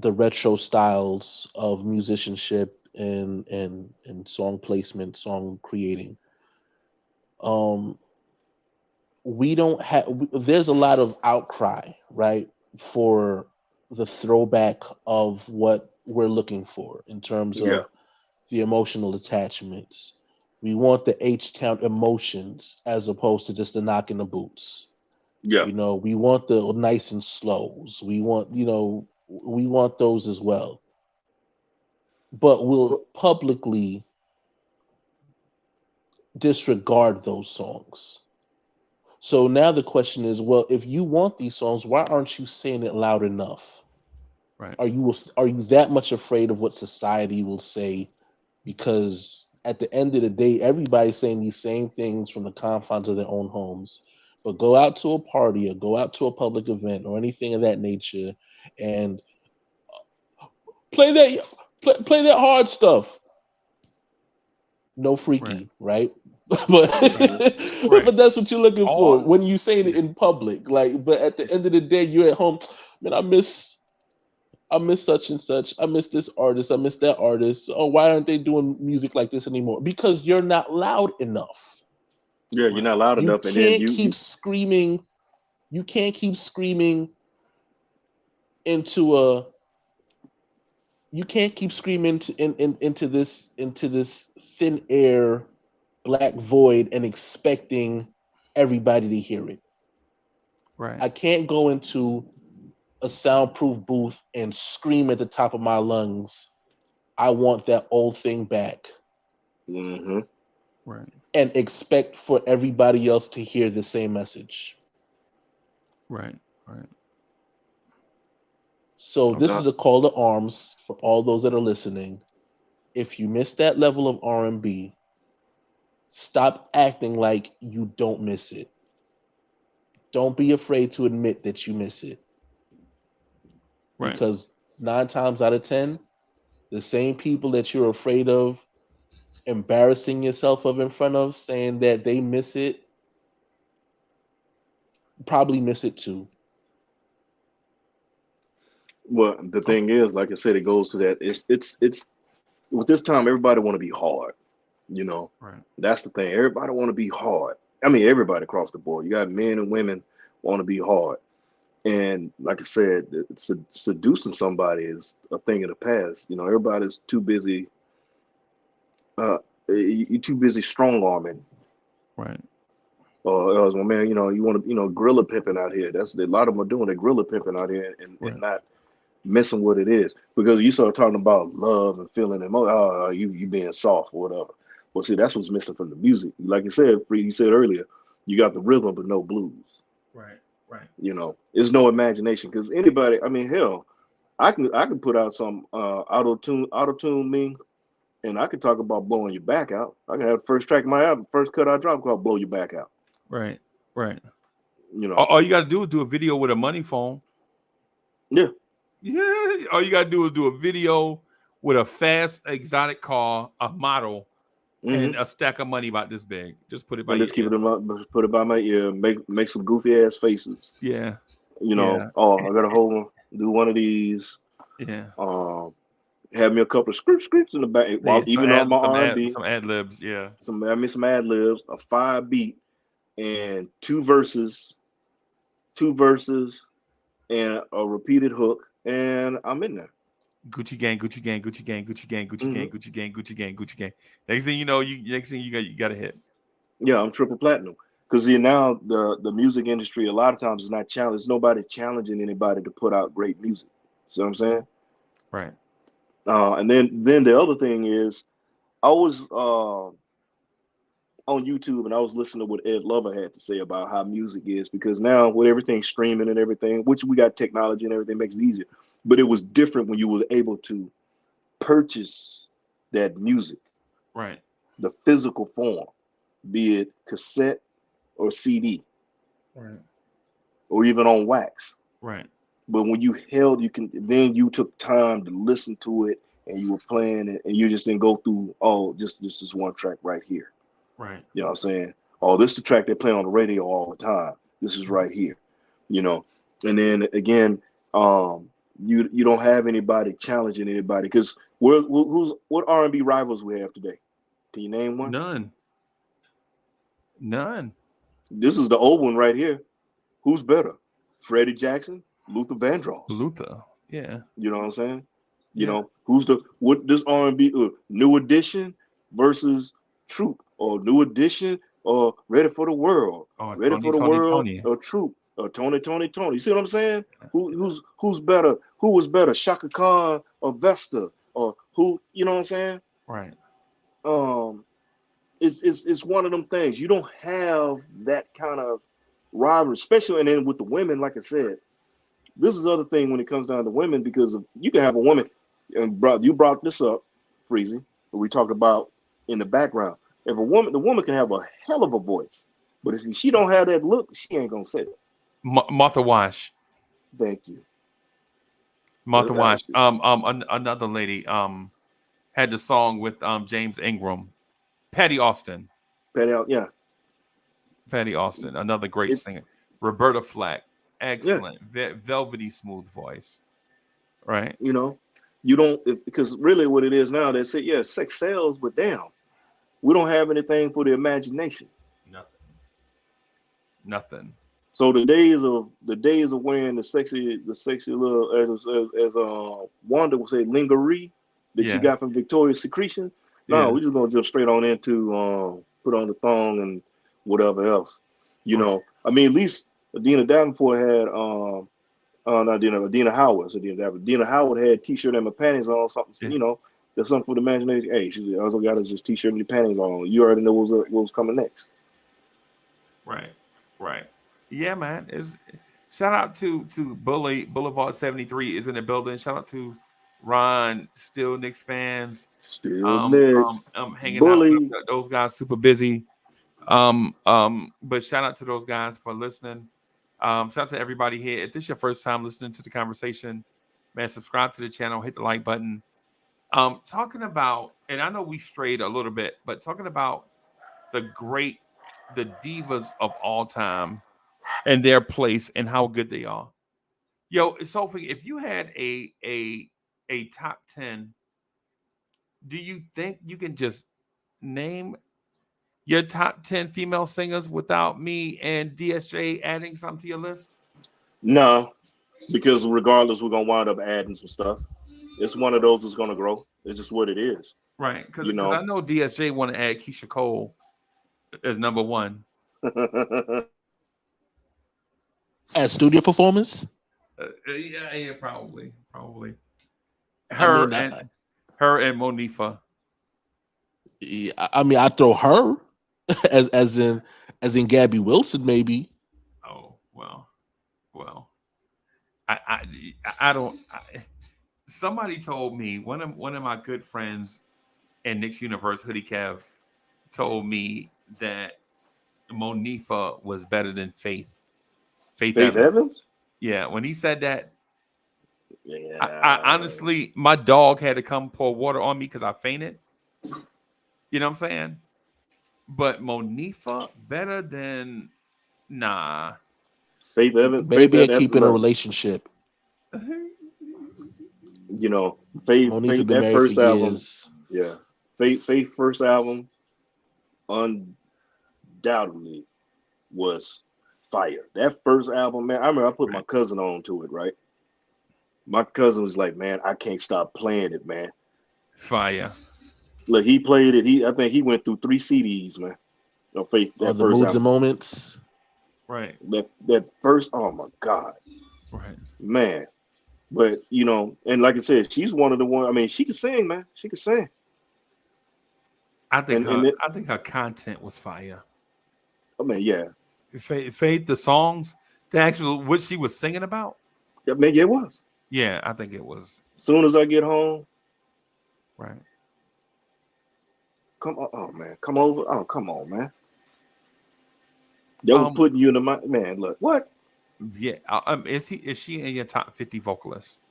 retro styles of musicianship and song placement, song creating. Um, we don't have. There's a lot of outcry, right, for the throwback of what we're looking for in terms yeah, of the emotional attachments. We want the H Town emotions as opposed to just the knock in the boots. yeah. We want the nice and slows. We want those as well. But we'll Well, publicly disregard those songs. So now the question is, well, if you want these songs, why aren't you saying it loud enough? Right. Are you that much afraid of what society will say? Because at the end of the day, everybody's saying these same things from the confines of their own homes. But go out to a party or go out to a public event or anything of that nature and play that hard stuff. No Right. freaky, right? but Right. but Right. that's what you're looking for All when you saying it yeah. in public. Like, but at the end of the day, you're at home. Man, I miss such and such. I miss this artist. I miss that artist. Oh, why aren't they doing music like this anymore? Because you're not loud enough. yeah. You're Right. not loud You enough, and then can't keep screaming. You can't keep screaming into a. You can't keep screaming into this thin air, black void, and expecting everybody to hear it. Right. I can't go into a soundproof booth and scream at the top of my lungs. I want that old thing back, mm-hmm. Right. and expect for everybody else to hear the same message. Right. Right. So this Okay. is a call to arms for all those that are listening. If you miss that level of R&B, stop acting like you don't miss it. Don't be afraid to admit that you miss it, Right. because 9 times out of 10, the same people that you're afraid of embarrassing yourself of in front of, saying that they miss it, probably miss it too. Well, the Okay. thing is, like I said, it goes to that. It's with this time, everybody want to be hard. You know, Right. that's the thing. Everybody want to be hard. I mean, everybody across the board. You got men and women want to be hard. And like I said, seducing somebody is a thing of the past. You know, everybody's too busy. Uh, you're too busy strong arming. Right. Or well, man, you want to, gorilla pimping out here. That's a lot of them are doing. They're gorilla pimping out here and not missing what it is. Because you start talking about love and feeling emotion, you being soft or whatever. Well, see, that's what's missing from the music. Like you said earlier, you got the rhythm but no blues. Right. There's no imagination. Because anybody, I mean, hell, I can put out some auto tune me, and I could talk about blowing your back out. I can have the first track of my album, first cut I drop called "Blow Your Back Out." Right. All you got to do is do a video with a money phone. Yeah. All you got to do is do a video with a fast exotic car, a model, and a stack of money about this big. Just put it by just keep it put it by my ear. Make some goofy ass faces. Yeah. I got to do one of these. Yeah. Have me a couple of scripts in the back, even on my R&B. Some ad libs, yeah. Some ad libs, a 5-beat, and two verses, and a repeated hook, and I'm in there. Gucci gang. Next thing you know, you got a hit. Yeah, I'm triple platinum. Because now the music industry a lot of times is not challenged. Nobody challenging anybody to put out great music. See what I'm saying? Right. And then the other thing is, I was on YouTube and I was listening to what Ed Lover had to say about how music is, because now with everything streaming and everything, which we got technology and everything makes it easier, but it was different when you were able to purchase that music, right? The physical form, be it cassette or CD, right, or even on wax, right. But when you you took time to listen to it, and you were playing it, and you just didn't go through, just this one track right here. Right. You know what I'm saying? This is the track they play on the radio all the time. This is right here. And then again, you don't have anybody challenging anybody, because what R&B rivals we have today? Can you name one? None. This is the old one right here. Who's better? Freddie Jackson, Luther Vandross. Luther, yeah. You know what I'm saying? Yeah. What this R&B New Edition versus Troop, or New Edition or Ready for the World, Ready for the World, Tony. Or Troop, or Tony. You see what I'm saying? Who's better? Who was better, Shaka Khan or Vesta, or who? You know what I'm saying? Right. It's one of them things. You don't have that kind of rivalry, especially, and then with the women, like I said, this is the other thing when it comes down to women, because you can have a woman, and you brought this up, Freezy, we talked about in the background. If the woman can have a hell of a voice, but if she don't have that look, she ain't gonna say it. Martha Wash. Thank you. Martha Wash. Another lady had the song with James Ingram. Patty Austin, another great singer. Roberta Flack, excellent, velvety smooth voice. Right. You don't, because really what it is now, they say, sex sells, but damn, we don't have anything for the imagination. Nothing. So the days of wearing the sexy little, as Wanda would say, lingerie that she got from Victoria's Secret. No, we're just gonna jump straight on into put on the thong and whatever else. I mean, at least Adina Davenport had Adina Howard. Adina Howard had t-shirt and my panties on, something. There's something for the imagination. Hey, she also got us just t-shirt and your panties on. You already know what was coming next. Right. Yeah, man. Shout out to Boulevard 73 is in the building. Shout out to Ron, still Knicks fans. I'm hanging Bully. Out with those guys, super busy. But shout out to those guys for listening. Shout out to everybody here. If this is your first time listening to the conversation, man, subscribe to the channel, hit the like button. Talking about, and I know we strayed a little bit, but talking about the divas of all time and their place and how good they are. Yo, Sophie, if you had a top 10, do you think you can just name your top 10 female singers without me and DSJ adding something to your list? No, because regardless, we're gonna wind up adding some stuff. It's one of those that's gonna grow. It's just what it is. Right. Because I know DSJ want to add Keisha Cole as number one. As studio performance. Yeah, probably. I mean, Her and Monifa. I mean, I throw her as in Gabby Wilson, maybe. Oh well. I I don't. Somebody told me one of my good friends in Nick's Universe, Hoodie Kev, told me that Monifa was better than Faith. Faith Faith Evans. Evans? Yeah, when he said that, Yeah. I honestly, my dog had to come pour water on me because I fainted. You know what I'm saying? But Monifa better than nah. Faith Evans. Faith Maybe a Evans. keep in a Look, relationship. you know, Faith. Monifa Faith. been That married for first album. years. Yeah. Faith first album undoubtedly was fire. That first album, man. I remember I put my Right. cousin on to it. Right. My cousin was like, "Man, I can't stop playing it, man." Fire. Look, he played it. I think he went through 3 CDs, man. No, Faith. Or That the first moods and album. moments. Right. That first. Oh my God, Right. man. But and like I said, she's one of the one. I mean, she can sing, man. She can sing. I think And it, I think her content was fire. I mean, yeah. Faith, the songs, the actual what she was singing about. I mean, yeah, it was. Yeah, I think it was Soon as I get home, right. come on, oh man, come over. Oh, come on, man. That was putting you in the mind. Man, look, what? Yeah, is she in your top 50 vocalists?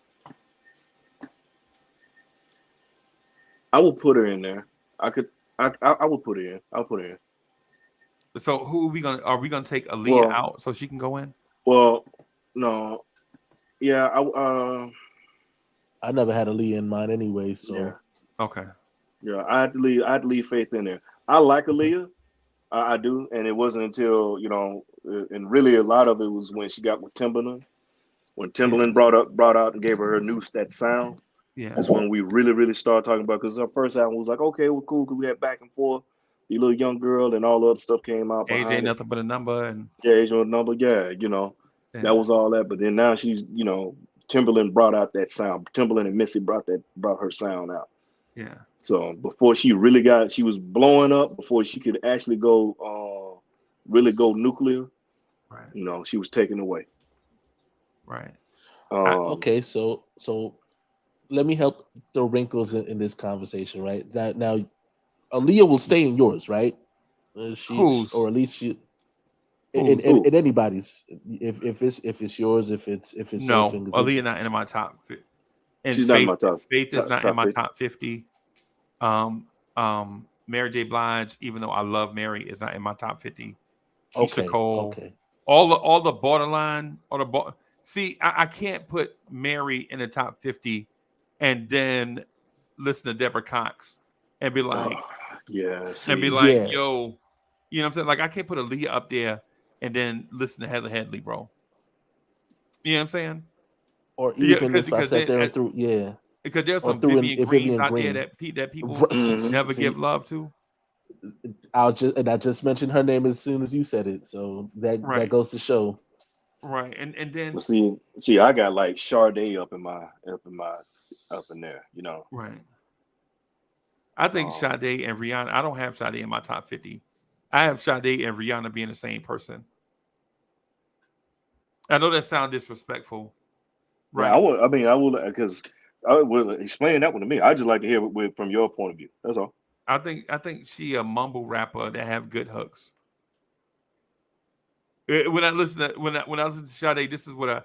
I will put her in there. I will put her in. I'll put her in. So who are we gonna take Aaliyah Well, out so she can go in? Well, no, yeah, I never had a Lee in mind anyway, so yeah, Okay. yeah. I had to leave Faith in there. I like Aaliyah, I do, and it wasn't until and really a lot of it was when she got with Timbaland. When Timbaland brought out and gave her new that sound. Yeah. That's when we really started talking about, because our first album was like, okay, well, cool, because we had back and forth, the little young girl and all the other stuff came out AJ behind it. nothing but a number and Yeah, Asian number, yeah, that was all that. But then now she's, Timbaland brought out that sound. Timbaland and Missy brought her sound out. yeah. So before she was blowing up, before she could actually go, really go nuclear, Right. she was taken away. Right. okay, so let me help throw wrinkles in this conversation, right? Now Aaliyah will stay in yours, right? Or at least she in anybody's. If it's yours, if it's No, Soulfingers. Aaliyah not in my top. And She's Faith, not in my top. Faith is not in my 50. top 50. Mary J. Blige, even though I love Mary, is not in my top 50. Keisha Cole, all the borderline See, I can't put Mary in the top 50 and then listen to Deborah Cox and be like, and be like, yo, you know what I'm saying? Like, I can't put Aaliyah up there and then listen to Heather Headley, bro. You know what I'm saying? Or even if I sat there and threw, because there's or some threw Vivian Greens Vivian out Green. there that people never give love to. I just mentioned her name as soon as you said it, so that goes to show. Right, and then see, I got like Sade up in there, Right. I think Sade and Rihanna. I don't have Sade in my top 50. I have Sade and Rihanna being the same person. I know that sounds disrespectful, right? Yeah, I will, because I will explain that one to me. I just like to hear it from your point of view. That's all. I think she a mumble rapper that have good hooks. When I listen to Sade, this is what I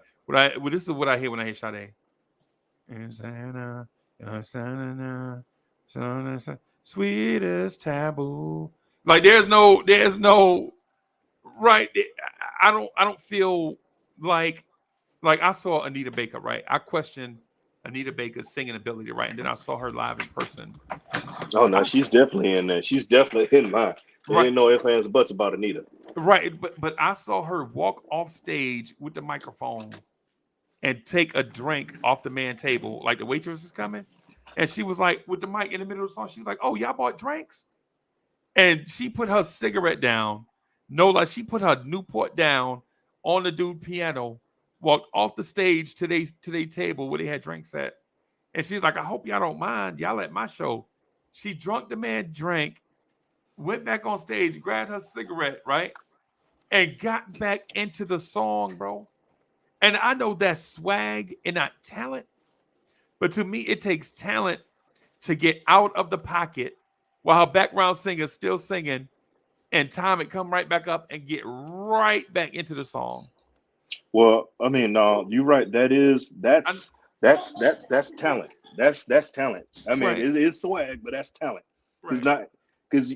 hear when I hear Sade. Sweetest taboo. Like there's no right. I don't feel like I saw Anita Baker, right? I questioned Anita Baker's singing ability, right? And then I saw her live in person. Oh no, she's definitely in there. She's definitely in mine. There ain't no ifs, ands, buts about Anita. Right, but I saw her walk off stage with the microphone and take a drink off the man table, like the waitress is coming, and she was like with the mic in the middle of the song. She was like, "Oh, y'all bought drinks," and she put her cigarette down No, like she put her Newport down on the dude piano, walked off the stage to they table where they had drinks at. And she's like, I hope y'all don't mind. Y'all at my show. She drunk the man, drank, went back on stage, grabbed her cigarette, right? And got back into the song, bro. And I know that's swag and not talent. But to me, it takes talent to get out of the pocket while her background singer's still singing and time it come right back up and get right back into the song. Well, I mean, no, you're right. That's talent. That's talent. I mean, Right. it's swag, but that's talent. It's Right. not because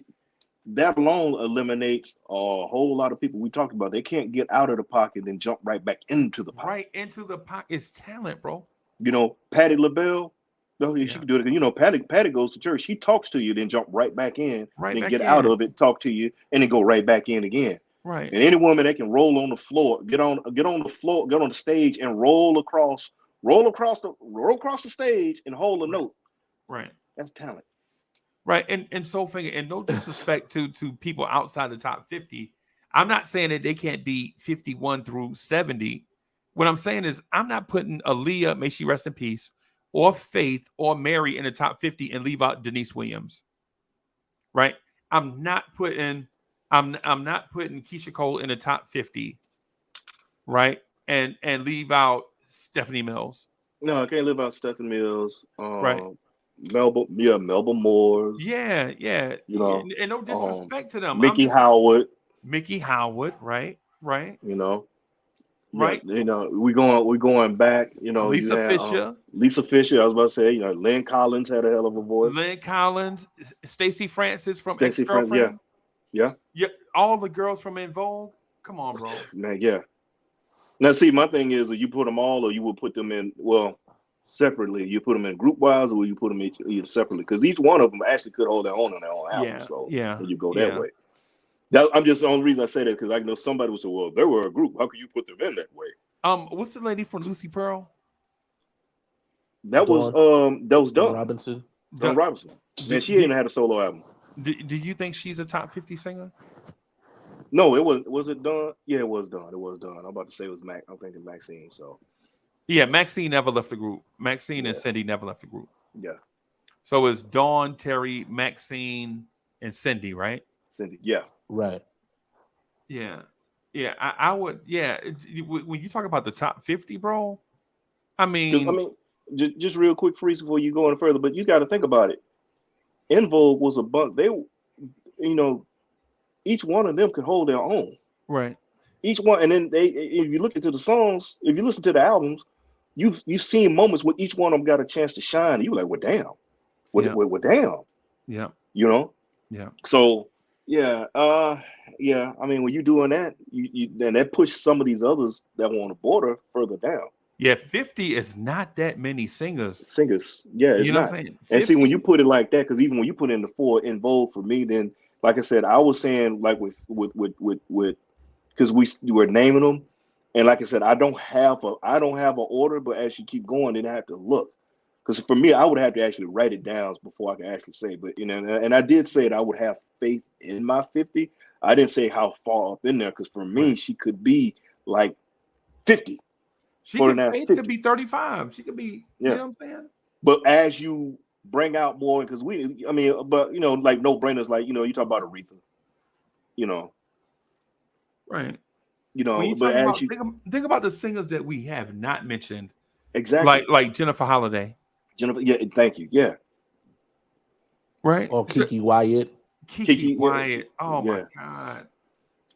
that alone eliminates a whole lot of people we talked about. They can't get out of the pocket and jump right back into the pocket. Right into the pocket. It's talent, bro. You know, Patti LaBelle. No, she Yeah. can do it. You know, Patty goes to church. She talks to you, then jump right back in, Right then back get in. out of it, talk to you, and then go right back in again. Right. And any woman that can roll on the floor, get on the floor, get on the stage, and roll across the stage and hold a note. Right. That's talent. Right. And so finger, and no disrespect to people outside the top 50. I'm not saying that they can't be 51 through 70. What I'm saying is I'm not putting Aaliyah, may she rest in peace, or Faith or Mary in the top 50 and leave out Denise Williams. Right? I'm not putting Keisha Cole in the top 50, right? And leave out Stephanie Mills. No, I can't live out Stephanie Mills. Right. Melba Moore. Yeah. You know, and no disrespect to them. Mickey Howard. Right. You know. Right. Yeah, you know, we're going back, you know. Lisa Fisher. Lisa Fisher, I was about to say, you know, Lynn Collins had a hell of a voice. Lynn Collins, Stacey Francis from Stacey Ex-Girlfriend. Yeah. All the girls from En Vogue. Come on, bro. Man, yeah. Now, see, my thing is, you put them all, or you would put them in, separately. You put them in group wise, or you put them in separately, because each one of them actually could hold their own on their own album. So you go that way. I'm just the only reason I say that because I know somebody would say, "Well, they were a group. How could you put them in that way?" What's the lady from Lucy Pearl? That was Dawn Robinson. Dawn Robinson. And she ain't had a solo album. Do you think she's a top 50 singer? No, it was. Was it Dawn? Yeah, it was Dawn. It was Dawn. I'm about to say it was Mac. I'm thinking Maxine. So. Yeah, Maxine never left the group. Maxine and Cindy never left the group. Yeah. So it's Dawn, Terry, Maxine, and Cindy, right? Cindy. Yeah. Right. Yeah. I would. Yeah. When you talk about the top 50, bro, I mean, just real quick, Freeze, before you go any further, but you got to think about it. En Vogue was a bunch. They, you know, each one of them could hold their own. Right. Each one, and then if you look into the songs, if you listen to the albums, you've seen moments where each one of them got a chance to shine. And you were like, well, damn. Well, damn. Yeah. You know. Yeah. So. Yeah, yeah. I mean, when you're doing that, you then that pushes some of these others that were on the border further down. Yeah, 50 is not that many singers. Yeah, it's you know not. What I'm saying? 50? And see, when you put it like that, because even when you put in the 4 En Vogue for me, then like I said, I was saying like with because we were naming them, and like I said, I don't have an order, but as you keep going, then I have to look. Because for me, I would have to actually write it down before I can actually say. But you know, and I did say that I would have faith in my 50. I didn't say how far up in there, because for me, she could be like 50. Could be 35. She could be, you know what I'm saying? But as you bring out more, because but you know, like no brainers, like you know, you talk about Aretha, you know, right? You know, but as think about the singers that we have not mentioned, exactly, like Jennifer Holiday. Yeah, thank you, yeah, right. Or Kiki Wyatt. Kiki Wyatt. Oh my God.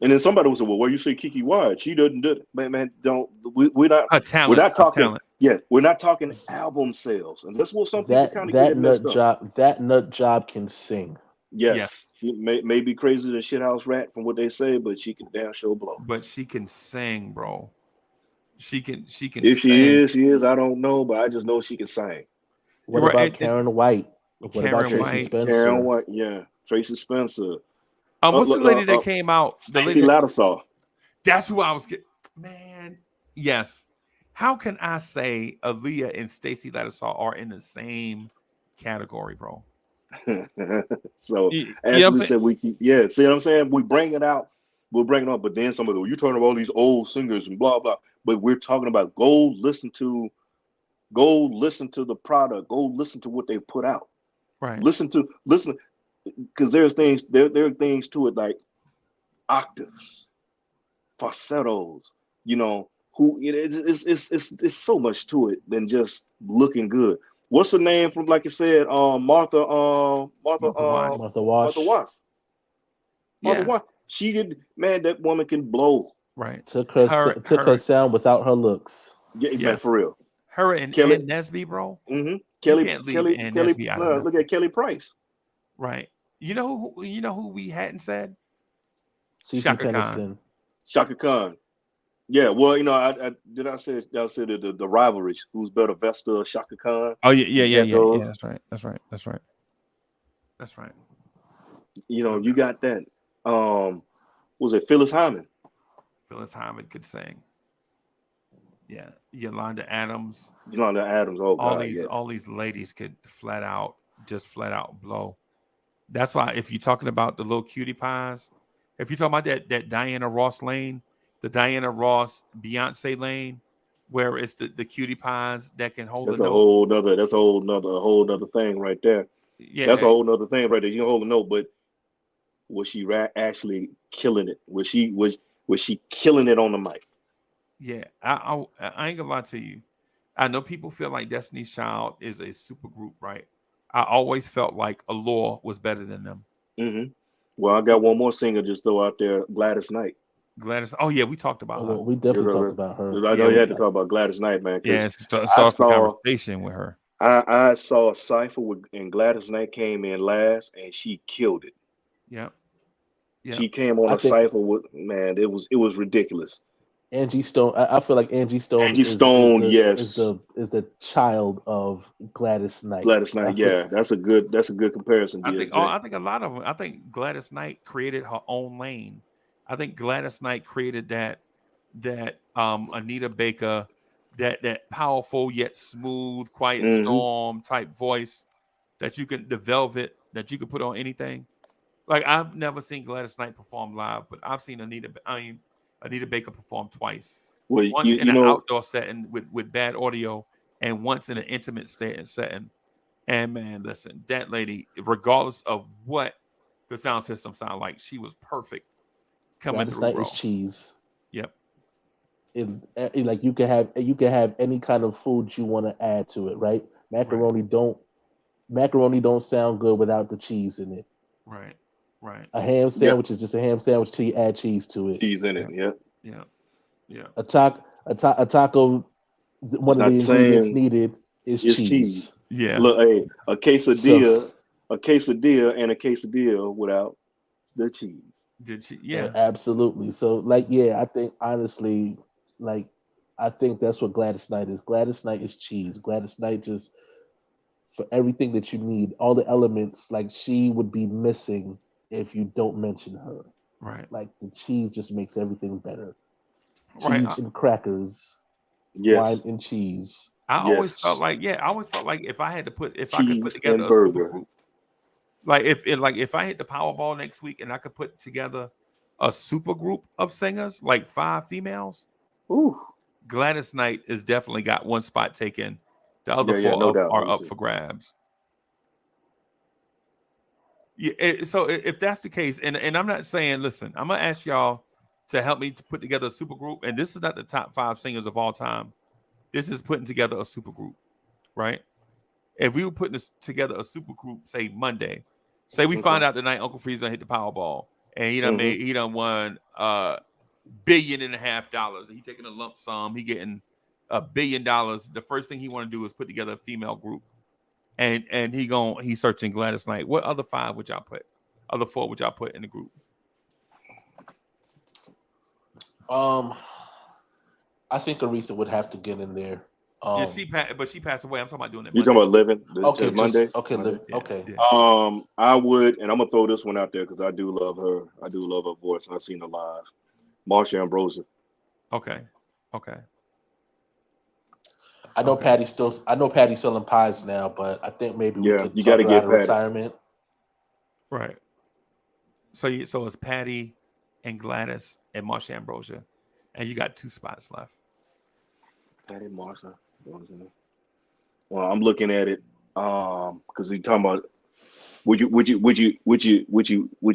And then somebody will say, "Well, where you say Kiki Wyatt? She doesn't do it." Man, don't we're not a talent. We're not talking. Yeah, we're not talking album sales, and that's what some people kind of get messed up. That nut job can sing. Yes. She may be crazy than shithouse rat from what they say, but she can damn sure blow. But she can sing, bro. She can. If sing. she is. I don't know, but I just know she can sing. What about Karen White? What about Tracy Spencer? Karen White, yeah, Tracy Spencer. What's the lady that came out? Stacey Lattisaw. That's who I was getting. Man, yes. How can I say Aaliyah and Stacey Lattisaw are in the same category, bro? So as we said, see what I'm saying? We bring it out we'll bring it up. But then somebody go, you talking about all these old singers and blah blah. But we're talking about go listen to the product. Go listen to what they put out. Right. Listen, because there are things to it like octaves, falsettos. You know, it's so much to it than just looking good. What's the name from, like you said, Martha Wash. Martha Wash. Martha Wash. Yeah. Martha Wash. She did, man. That woman can blow. Right. Took her sound without her looks. Yeah, man, Yes. for real. Her and Kelly- Ann Nesby, bro. Mm-hmm. You can't leave Ann Nesby out of Look at Kelly Price. Right. You know who we hadn't said? CC Shaka Khan. Peniston. Shaka Khan. Yeah, well, you know, I say the rivalries. Who's better, Vesta or Shaka Khan? Oh yeah. Those. That's right. You know, you got that. Was it Phyllis Hyman? Phyllis Hyman could sing. Yeah, Yolanda Adams. Yolanda Adams. Oh God, all these ladies could flat out blow. That's why if you're talking about the little cutie pies, if you're talking about that Diana Ross lane, the Diana Ross Beyonce lane, where it's the cutie pies that can hold that's the a note. whole nother thing right there. Yeah, that's a whole nother thing right there. You can hold the note, but was she actually killing it? Was she killing it on the mic? Yeah, I ain't gonna lie to you. I know people feel like Destiny's Child is a super group, right? I always felt like Allure was better than them. Mm-hmm. Well, I got one more singer just throw out there, Gladys Knight. Gladys. Oh yeah, we talked about her. We definitely talked about her. I know you had to talk about Gladys Knight, man. Yeah, start a conversation with her. I saw a cipher and Gladys Knight came in last, and she killed it. Yep. She came on a cipher with, man. It was ridiculous. Angie Stone. I feel like Angie Stone. Is the child of Gladys Knight. Gladys Knight, that's a good comparison. I think a lot of them. I think Gladys Knight created her own lane. I think Gladys Knight created that Anita Baker, that powerful yet smooth, quiet storm type voice that you can, the velvet that you could put on anything. Like I've never seen Gladys Knight perform live, but I've seen Anita Baker perform twice. Well, once in an outdoor setting with bad audio, and once in an intimate setting. And man, listen, that lady, regardless of what the sound system sounded like, she was perfect coming through. Gladys Knight is cheese. Yep. Like you can have any kind of food you want to add to it, right? Macaroni don't sound good without the cheese in it. Right. A ham sandwich is just a ham sandwich till you add cheese to it. Cheese in it, yeah. A taco, one of the ingredients needed is cheese. Yeah. Look, hey, a quesadilla and a quesadilla without the cheese. Did she? Yeah. Absolutely. So, I think honestly, I think that's what Gladys Knight is. Gladys Knight is cheese. Gladys Knight just, for everything that you need, all the elements, she would be missing if you don't mention her. Right. Like the cheese just makes everything better. Right. Cheese and crackers. Yes. Wine and cheese. I always felt like if I could put together a super group, if I hit the Powerball next week and I could put together a super group of singers, like 5 females, Gladys Knight has definitely got one spot taken. The other 4 are up for grabs. Yeah, so if that's the case, and I'm not saying, listen, I'm gonna ask y'all to help me to put together a super group, and this is not the top 5 singers of all time. This is putting together a super group, right? If we were putting together a super group, say Monday, say we find out tonight Uncle Freeze hit the Powerball, and he done won $1.5 billion, and he taking a lump sum, he getting $1 billion. The first thing he want to do is put together a female group. And he's searching Gladys Knight. What other 5 would y'all put? Other 4 would y'all put in the group? I think Aretha would have to get in there. But she passed away. I'm talking about doing it. You're talking about living? Okay, Monday. Okay, Monday? Okay. Yeah. I would, and I'm gonna throw this one out there because I do love her. I do love her voice. I've seen her live. Marsha Ambrosius. Okay. I know Patty's selling pies now, but I think maybe we could you got to get Patty. retirement. Right. So it's Patty and Gladys and Marsha Ambrosia, and you got 2 spots left. Patty, Marsha. Well, I'm looking at it because you're talking about would you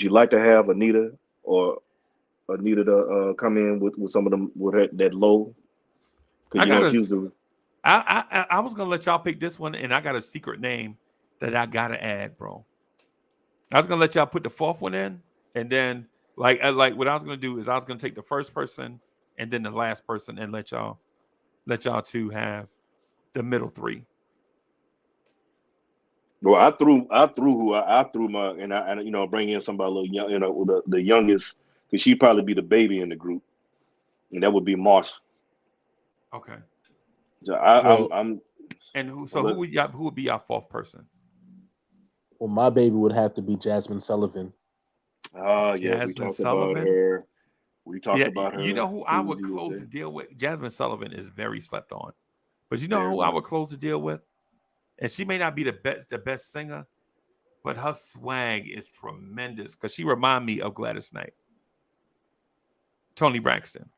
like to have Anita or Anita to come in with some of them with that low? Because you know she was the. I was gonna let y'all pick this one, and I got a secret name that I gotta add, bro. I was gonna let y'all put the 4th one in, and then like what I was gonna do is I was gonna take the first person and then the last person, and let y'all 2 have the middle 3. Well, I threw my and I bring in somebody a little young, the youngest, because she'd probably be the baby in the group, and that would be Marsh. Okay. So I'm. And who would be our 4th person? Well, my baby would have to be Jasmine Sullivan. Oh yeah, we talked about her. We talked about her. You know who I would close the deal with? Jasmine Sullivan is very slept on, but you know who I would close the deal with? And she may not be the best singer, but her swag is tremendous because she remind me of Gladys Knight. Toni Braxton.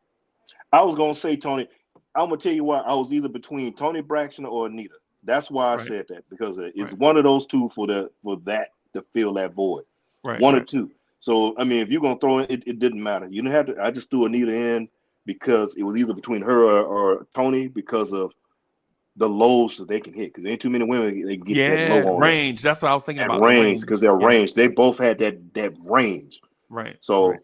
I was gonna say Toni. I'm gonna tell you why. I was either between Toni Braxton or Anita. That's why I said that, because it's one of those two for that to fill that void. One or two. So I mean, if you're gonna throw in, it didn't matter. You didn't have to. I just threw Anita in because it was either between her or Toni because of the lows that they can hit. Because there ain't too many women they can get that low on range. That's what I was thinking about. Range, because they're range. They both had that range. Right. So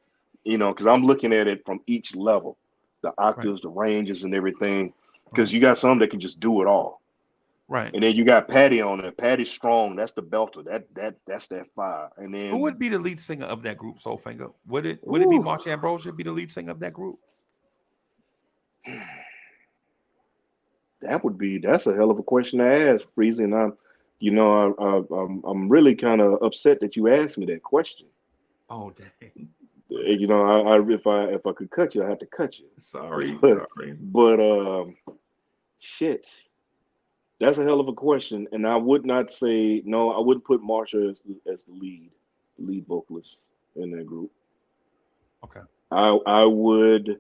because I'm looking at it from each level, the octaves, the ranges, and everything. Because you got some that can just do it all. Right. And then you got Patty on it. Patty's strong. That's the belter. That's that fire. And then who would be the lead singer of that group, Soulfinger? Would it be Marsha Ambrosia be the lead singer of that group? That's a hell of a question to ask, Freezy. And I'm really kind of upset that you asked me that question. Oh dang. If I could cut you, I have to cut you. Sorry. But shit. That's a hell of a question, and I would not say no. I wouldn't put Marsha as the lead vocalist in that group. Okay. I would,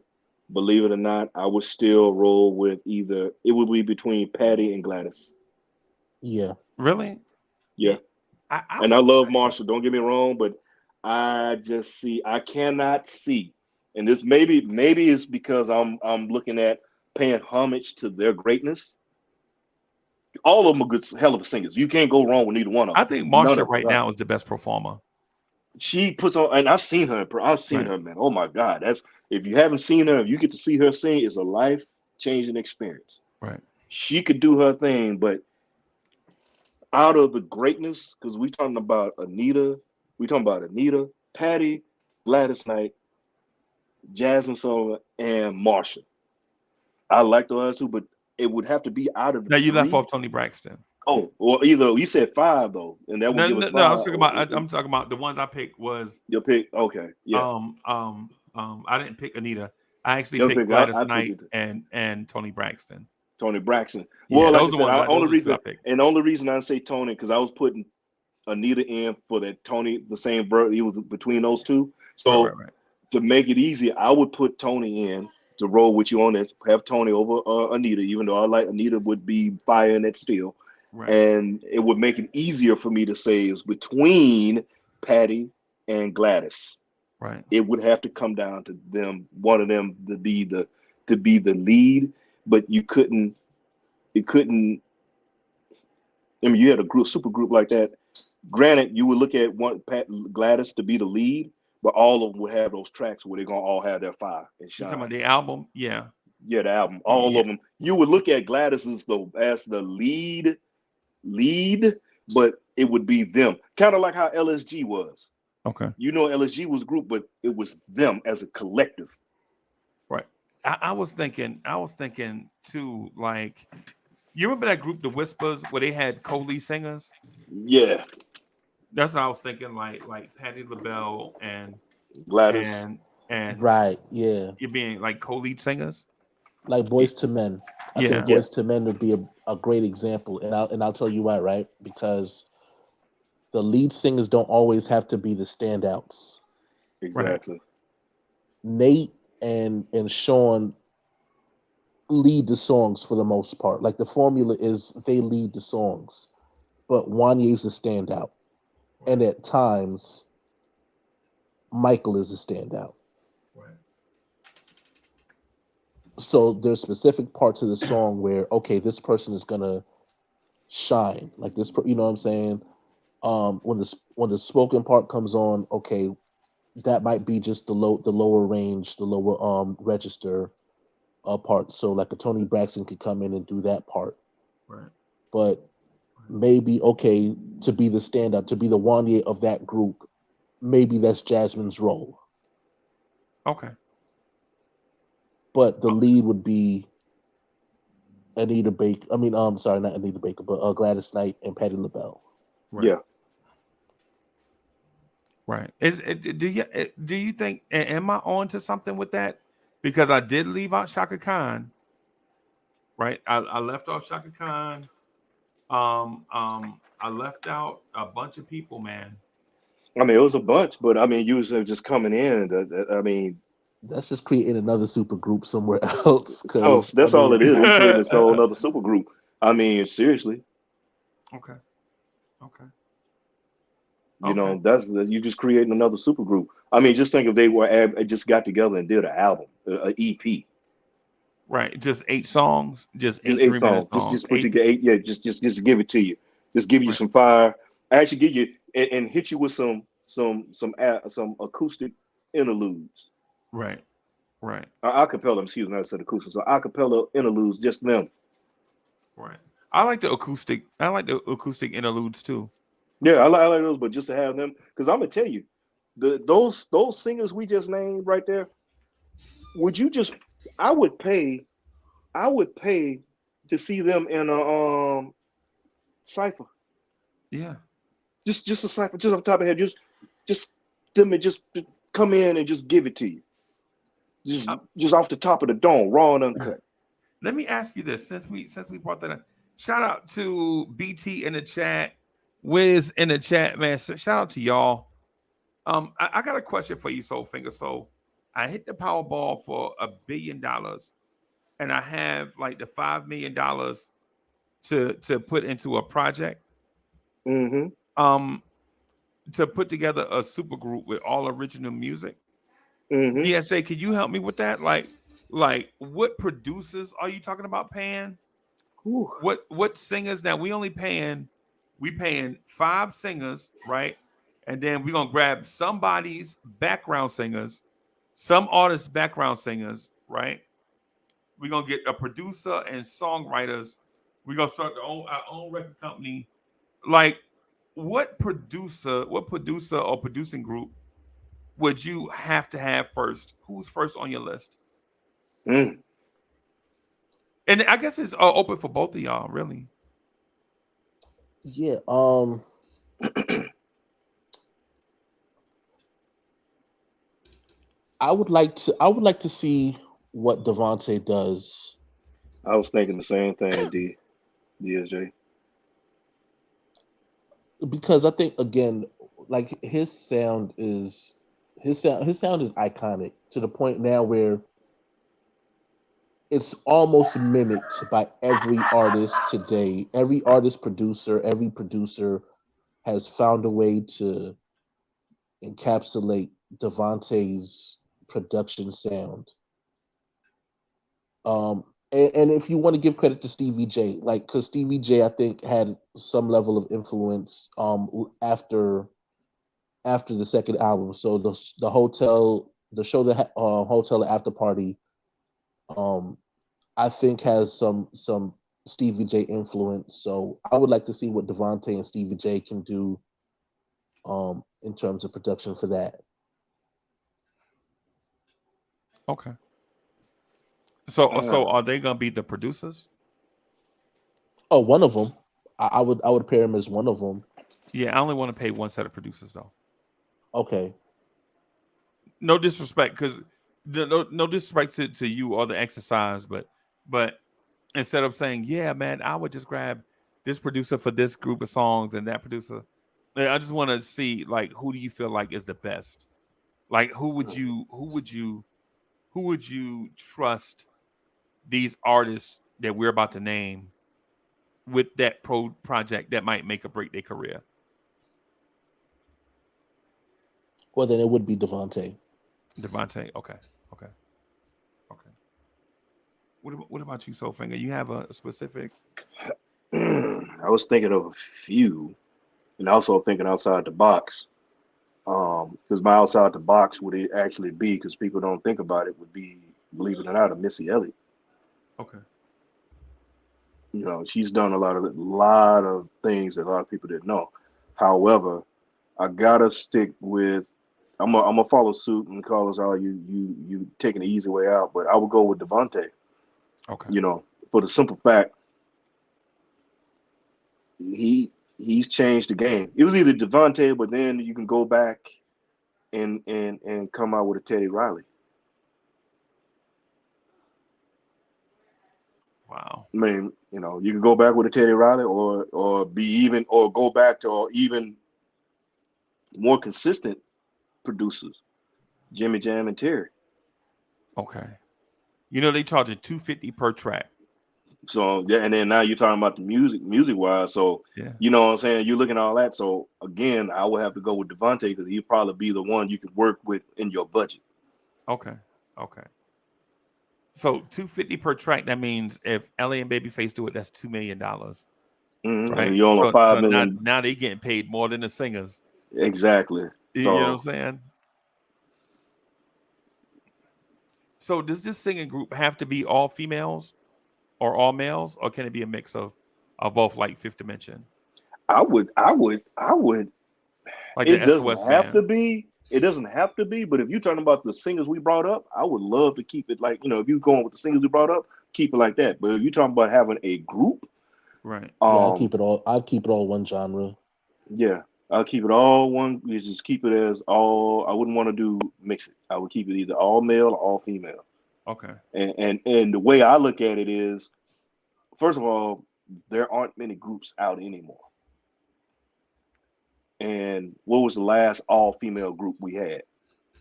believe it or not, I would still roll with either. It would be between Patty and Gladys. Yeah. Really? Yeah. I love Marsha. Don't get me wrong, but I cannot see, and this maybe it's because I'm looking at paying homage to their greatness. All of them are good, hell of a singers. You can't go wrong with either one of them. I think Marsha now is the best performer. She puts on, and I've seen her, man. Oh my God. If you haven't seen her, if you get to see her sing, it's a life-changing experience. Right. She could do her thing, but out of the greatness, because we're talking about Anita, Patty, Gladys Knight, Jasmine Sullivan, and Marsha. I like those two, but it would have to be out of the Now you three. left off Toni Braxton. Oh, well, either you said 5 though, and that would give us 5. No. I'm talking about the ones I picked was your pick. Okay, yeah. I didn't pick Anita. I actually picked Gladys Knight and Toni Braxton. Toni Braxton. Well, like I said, the only reason I say Toni because I was putting Anita in for that Toni, the same verse. He was between those two. So to make it easy, I would put Toni in to roll with you on this. Have Toni over Anita, even though I like Anita would be firing it still. Right. And it would make it easier for me to say it's between Patty and Gladys. Right. It would have to come down to them, one of them to be the lead, but it couldn't. I mean, you had a super group like that. Granted, you would look at Gladys to be the lead, but all of them would have those tracks where they're gonna all have their fire and shine. You talking about the album? Yeah. Yeah, the album. All of them. You would look at Gladys as the lead, but it would be them. Kind of like how LSG was. Okay. LSG was a group, but it was them as a collective. Right. I was thinking too, like, you remember that group, The Whispers, where they had co-lead singers? Yeah. That's what I was thinking, like Patti LaBelle and Gladys. And right, yeah. You're being like co-lead singers? Like Boyz II Men. I think Boyz II Men would be a great example. And I'll tell you why, right? Because the lead singers don't always have to be the standouts. Exactly. Nate and Sean lead the songs for the most part. Like the formula is they lead the songs, but Wanye's a standout, and at times Michael is a standout. Right. So there's specific parts of the song where okay, this person is gonna shine. Like this, you know what I'm saying? When the spoken part comes on, okay, that might be just the lower range, the lower register part. So like a Tony Braxton could come in and do that part. Right. But maybe okay to be the standout, to be the Wanye of that group. Maybe that's Jasmine's role. Okay. But the lead would be Anita Baker. I mean, sorry, not Anita Baker, but Gladys Knight and Patti LaBelle. Right. Yeah. Right. Do you think am I on to something with that? Because I did leave out Shaka Khan. Right. I left off Shaka Khan. I left out a bunch of people, man. I mean, it was a bunch, but I mean, you was just coming in. I mean, That's just creating another super group somewhere else. so Because that's all it is. We created this whole other super group. I mean, seriously, Okay. Okay. you Okay. know, you just creating another super group. I mean, just think if they were just got together and did an album, an EP, Right. Just 8 songs, just just eight eight 3-minute songs, songs. just put Eight. together eight. Yeah, just give it to you. Just give you Right. some fire. Actually, give you and hit you with some acoustic interludes. Right. Right. Acapella, excuse me, I said acoustic. So acapella interludes, just them. Right. I like the acoustic. I like the acoustic interludes too. Yeah, I like those, but just to have them, because I'm gonna tell you, those singers we just named right there, would you just I would pay to see them in a cipher. Yeah. Just a cipher, just off the top of the head, just them and just come in and just give it to you. Just off the top of the dome, raw and uncut. Let me ask you this, since we brought that up. Shout out to BT in the chat, Wiz in the chat, man. So shout out to y'all. I got a question for you, Soulfinger. So I hit the Powerball for $1 billion, and I have like the $5 million to put into a project. Mm-hmm. To put together a super group with all original music. Mm-hmm. DSJ, can you help me with that? Like what producers are you talking about paying? Whew. What singers? Now we paying 5 singers, right? And then we're gonna grab somebody's background singers, some artists' background singers, right? We're gonna get a producer and songwriters. We're gonna start our own record company. Like, what producer or producing group would you have to have first? Who's first on your list? Mm. And I guess it's open for both of y'all, really. Yeah, I would like to see what Devontae does I was thinking the same thing, DSJ. because I think again, like his sound is iconic to the point now where it's almost mimicked by every artist today. Every producer has found a way to encapsulate Devontae's production sound. And if you want to give credit to Stevie J, like because Stevie J, I think had some level of influence after the second album. So the hotel, the show that hotel after party, um, I think has some Stevie J influence. So I would like to see what Devontae and Stevie J can do in terms of production for that. Okay. So are they gonna be the producers? Oh, one of them. I would pair him as one of them. Yeah, I only want to pay one set of producers though. Okay. No disrespect, because no disrespect to you or the exercise, but instead of saying, yeah, man, I would just grab this producer for this group of songs and that producer. I just want to see like who do you feel like is the best? Like who would you who would you trust these artists that we're about to name with that project that might make or break their career? Well, then it would be Devontae. Devontae. Okay. Okay. Okay. What about you, Soulfinger? You have a specific? I was thinking of a few, and also thinking outside the box. Because my outside the box would it actually be, because people don't think about it, would be, believe it or not, a Missy Elliott. Okay. You know, she's done a lot of things that a lot of people didn't know. However, I gotta stick with. I'm gonna follow suit and call us all you taking the easy way out, but I would go with Devontae. Okay. You know, for the simple fact he's changed the game. It was either Devontae, but then you can go back and come out with a Teddy Riley. Wow. I mean, you know, you can go back with a Teddy Riley, or be even, or go back to, or even more consistent producers, Jimmy Jam and Terry. Okay. You know they charge $250 per track. So yeah, and then now you're talking about the music wise. So Yeah. you know what I'm saying? You're looking at all that. So again, I would have to go with Devontae, because he'd probably be the one you can work with in your budget. Okay. Okay. So $250 per track. That means if LA and Babyface do it, that's $2 million. Mm-hmm. Right. And you're on So 5 million. now they getting paid more than the singers. Exactly. You know what I'm saying? So does this singing group have to be all females or all males, or can it be a mix of both, like Fifth Dimension? I would. Like It the doesn't SOS have to band. be. It doesn't have to be. But if you're talking about the singers we brought up, I would love to keep it like, if you're going with the singers we brought up, keep it like that. But if you're talking about having a group, Right. Yeah, I'd keep it all one genre. yeah, I'll keep it all one. You just keep it as all. I wouldn't want to do mix it. I would keep it either all male or all female. Okay. And the way I look at it is, first of all, there aren't many groups out anymore. And what was the last all female group we had?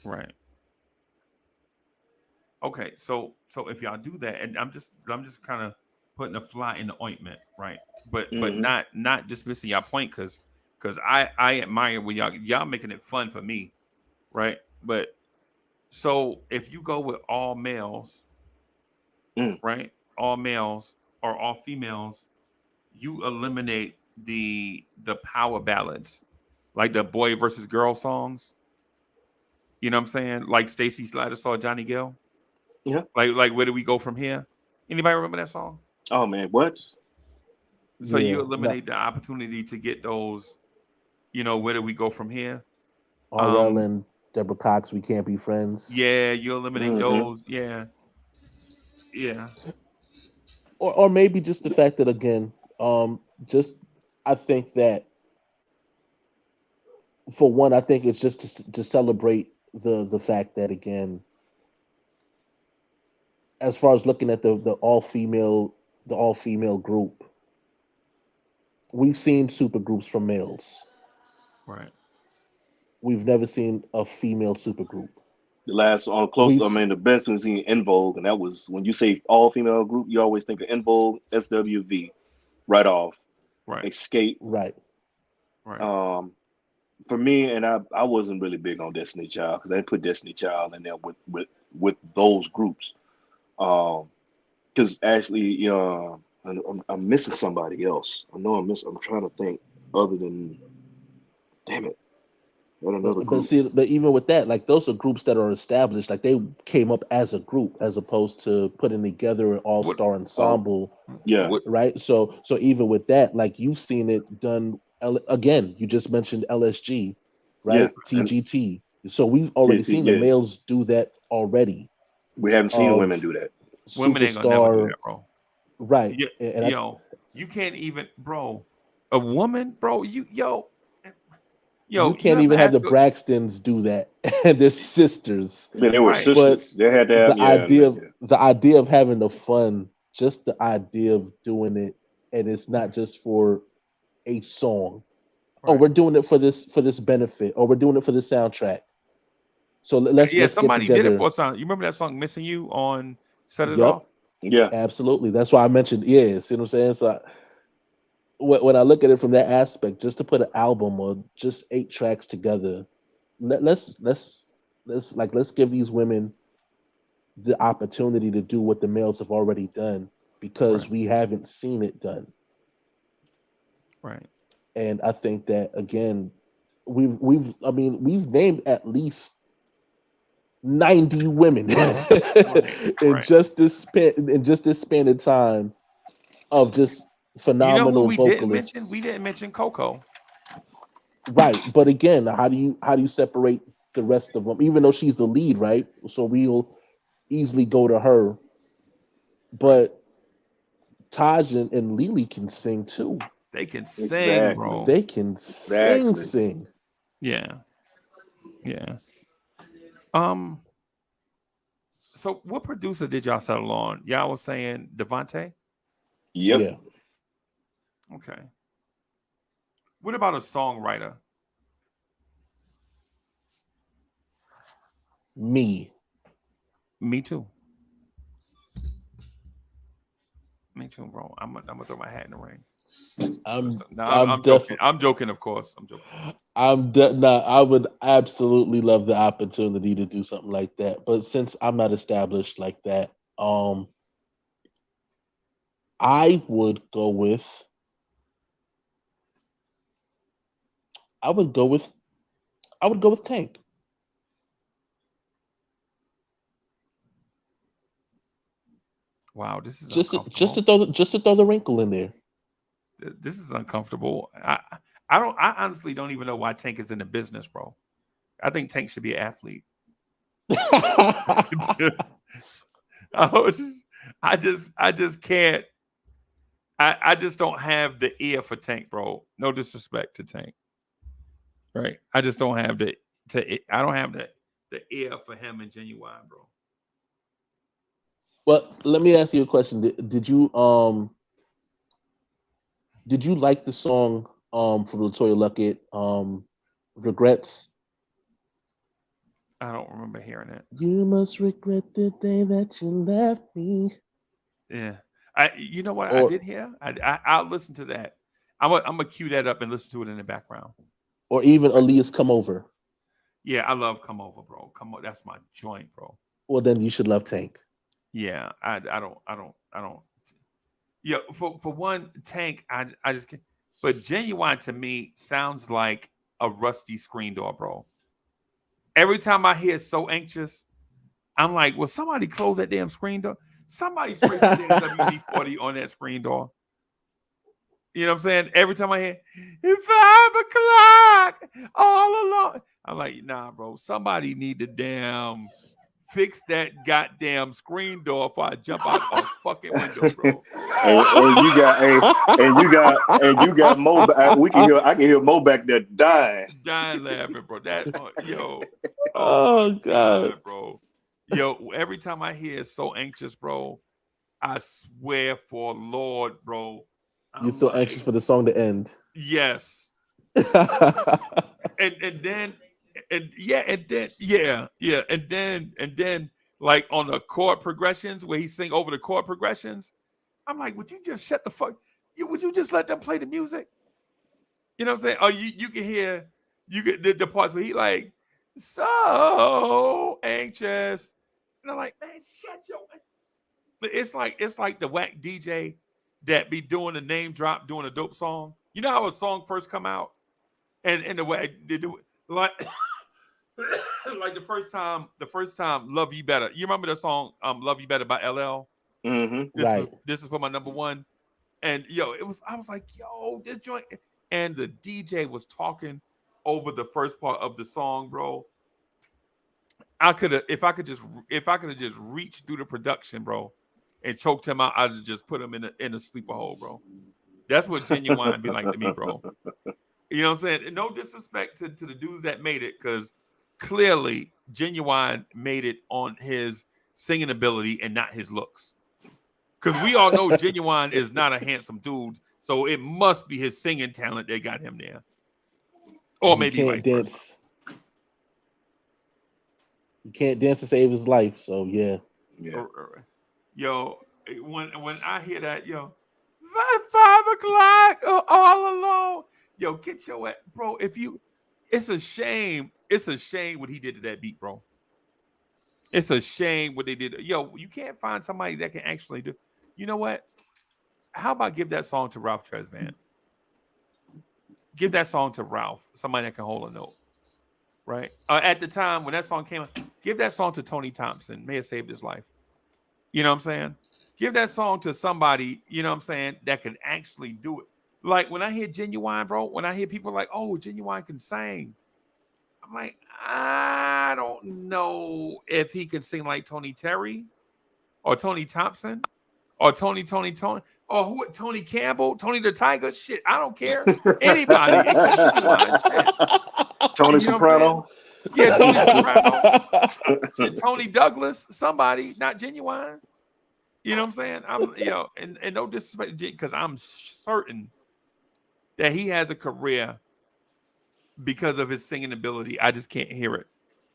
Right. Okay. So if y'all do that, and I'm just kind of putting a fly in the ointment, right? But Mm-hmm. not dismissing y'all point, because I admire when y'all making it fun for me, right? But so if you go with all males, right? All males or all females, you eliminate the power ballads, like the boy versus girl songs. You know what I'm saying? Like Stacey Slider saw Johnny Gill. Yeah. Like where do we go from here? Anybody remember that song? Oh man, what? So you Yeah, no, eliminate the opportunity to get those, where do we go from here? RL and Deborah Cox, we can't be friends. Yeah, you eliminate Mm-hmm. those. Yeah. Yeah. Or maybe just the fact that, again, just I think that, for one, I think it's just to celebrate the fact that, again, as far as looking at the all female group, we've seen super groups from males. Right. We've never seen a female super group. The last on close, We've I mean, the best was in En Vogue, and that was, when you say all female group, you always think of En Vogue, SWV, right off, Right. Escape. Right. Right. For me, and I wasn't really big on Destiny Child, because I didn't put Destiny Child in there with those groups. Because actually, I'm missing somebody else. I know I'm trying to think other than, damn it, what another But group. see, but even with that, like, those are groups that are established. Like, they came up as a group, as opposed to putting together an all What star Oh, ensemble, yeah, what right? So even with that, like, you've seen it done. Again, you just mentioned LSG, yeah, right? and TGT. So we've already TNT, seen the yeah. males do that already. We haven't seen Of women do that. women ain't gonna never do superstar, that, bro. right? Yo, And I, yo, you can't even, bro. A woman, bro. you You can't ever even have ask? the Braxtons do that, and they're sisters. Yeah, they were Right. But sisters. They had to have, the yeah, idea of yeah. having the fun, just the idea of doing it, and it's not just for a song. Oh, Right. we're doing it for this benefit, or we're doing it for the soundtrack. So let's get somebody together. did it for a song. You remember that song "Missing You" on "Set It Yep, Off"? Yeah. absolutely. That's why I mentioned. Yeah, see what I'm saying? So when I look at it from that aspect, just to put an album or just 8 tracks together, let's give these women the opportunity to do what the males have already done because Right. we haven't seen it done. Right. And I think that again, we've named at least 90 women in Right. just this span of time of just You know who phenomenal we didn't mention? vocalists. We didn't mention Coco. Right. But again, how do you separate the rest of them? Even though she's the lead, right? So we'll easily go to her. Right. But Taj and Lily can sing too. They can sing, Exactly. bro. They can Exactly. sing. Yeah. Yeah. Um. So, what producer did y'all settle on? Y'all was saying Devontae. Yep. Yeah. Okay. What about a songwriter? Me. Me too. Me too, bro. I'm gonna throw my hat in the ring. I'm No, I'm I'm joking. definitely I'm joking, of course. I'm joking. nah, I would absolutely love the opportunity to do something like that. But since I'm not established like that, I would go with I would go with I would go with Tank. Wow, this is Just to uncomfortable. throw the wrinkle in there. This is uncomfortable. I don't. I honestly don't even know why Tank is in the business, bro. I think Tank should be an athlete. I was- I just can't. I just don't have the ear for Tank, bro. No disrespect to Tank, right? I just don't have I don't have the ear for him and Genuine, bro. Well, let me ask you a question. Did you like the song from Latoya Luckett, Regrets? I don't remember hearing it. You must regret the day that you left me. Yeah, you know what I Or did hear? I'll listen to that. I'm gonna cue that up and listen to it in the background. or even Right. Aaliyah's Come Over. Yeah, I love Come Over, bro. Come on, that's my joint, bro. Well, then you should love Tank. Yeah, I don't. Yeah, for one, Tank, I just can't. But Genuine to me sounds like a rusty screen door, bro. Every time I hear "So Anxious," I'm like, "Will somebody close that damn screen door? Somebody spray some damn WD-40 on that screen door." You know what I'm saying? Every time I hear "It's 5 o'clock all alone," I'm like, "Nah, bro. Somebody need to damn fix that goddamn screen door before I jump out a fucking window, bro." And you got Mo. I can hear Mo back there dying. Dying laughing, bro. That yo, oh my Oh God. god, bro. Yo, every time I hear "So Anxious," bro, I swear for Lord, bro. You're I'm so anxious like, for the song to end. yes. And then and yeah, and then yeah, and then like on the chord progressions where he sing over the chord progressions, I'm like, would you just shut the fuck? Would you just let them play the music? You know what I'm saying? Oh, you can hear you get the parts where he like so anxious, and I'm like, man, shut your. But it's like the whack DJ that be doing the name drop, doing a dope song. You know how a song first come out, and the way they do it, like like the first time, "Love You Better." You remember the song "Love You Better" by LL? Mm-hmm. Right. This is for my number one. And yo, I was like, yo, this joint. And the DJ was talking over the first part of the song, bro. I could have, if I could have just reached through the production, bro, and choked him out, I'd have just put him in a sleeper hole, bro. That's what Genuine be like to me, bro. You know what I'm saying? And no disrespect to the dudes that made it, because clearly Genuine made it on his singing ability and not his looks. Because we all know Genuine is not a handsome dude, so it must be his singing talent that got him there, or And he maybe can't vice versa. dance. You can't dance to save his life. So yeah. Yeah. Yo, when I hear that, yo, 5 o'clock all alone. Yo, get your bro. If you, it's a shame. It's a shame what he did to that beat, bro. It's a shame what they did. Yo, you can't find somebody that can actually do. You know what? How about give that song to Ralph Tresvant? Give that song to Ralph, somebody that can hold a note, right? At the time when that song came out, give that song to Tony Thompson. May have saved his life. You know what I'm saying? Give that song to somebody, you know what I'm saying, that can actually do it. Like when I hear Genuine, bro, when I hear people like, oh, Genuine can sing, I'm like, I don't know if he can sing like Tony Terry or Tony Thompson or Tony, or who? Tony Campbell, Tony the Tiger. Shit, I don't care. Anybody except Genuine. Shit. Tony You know what I'm saying? Soprano. Yeah, Tony Soprano. Shit, Tony Douglas. Somebody, not Genuine. You know what I'm saying? And no disrespect, because I'm certain that he has a career because of his singing ability. I just can't hear it.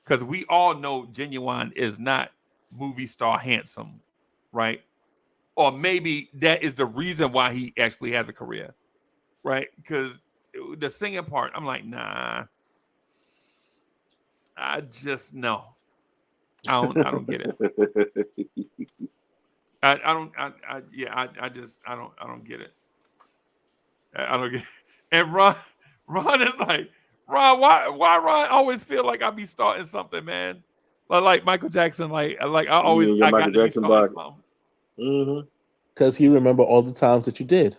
Because we all know Genuine is not movie star handsome, right? Or maybe that is the reason why he actually has a career, right? Because the singing part, I'm like, nah. I just no. I don't get it. I don't I don't get it. I don't get it. And Ron is like, Ron, why Ron always feel like I be starting something, man? Like Michael Jackson, like I always Your I Michael got to be Jackson starting box. something. Mm-hmm. Because he remember all the times that you did.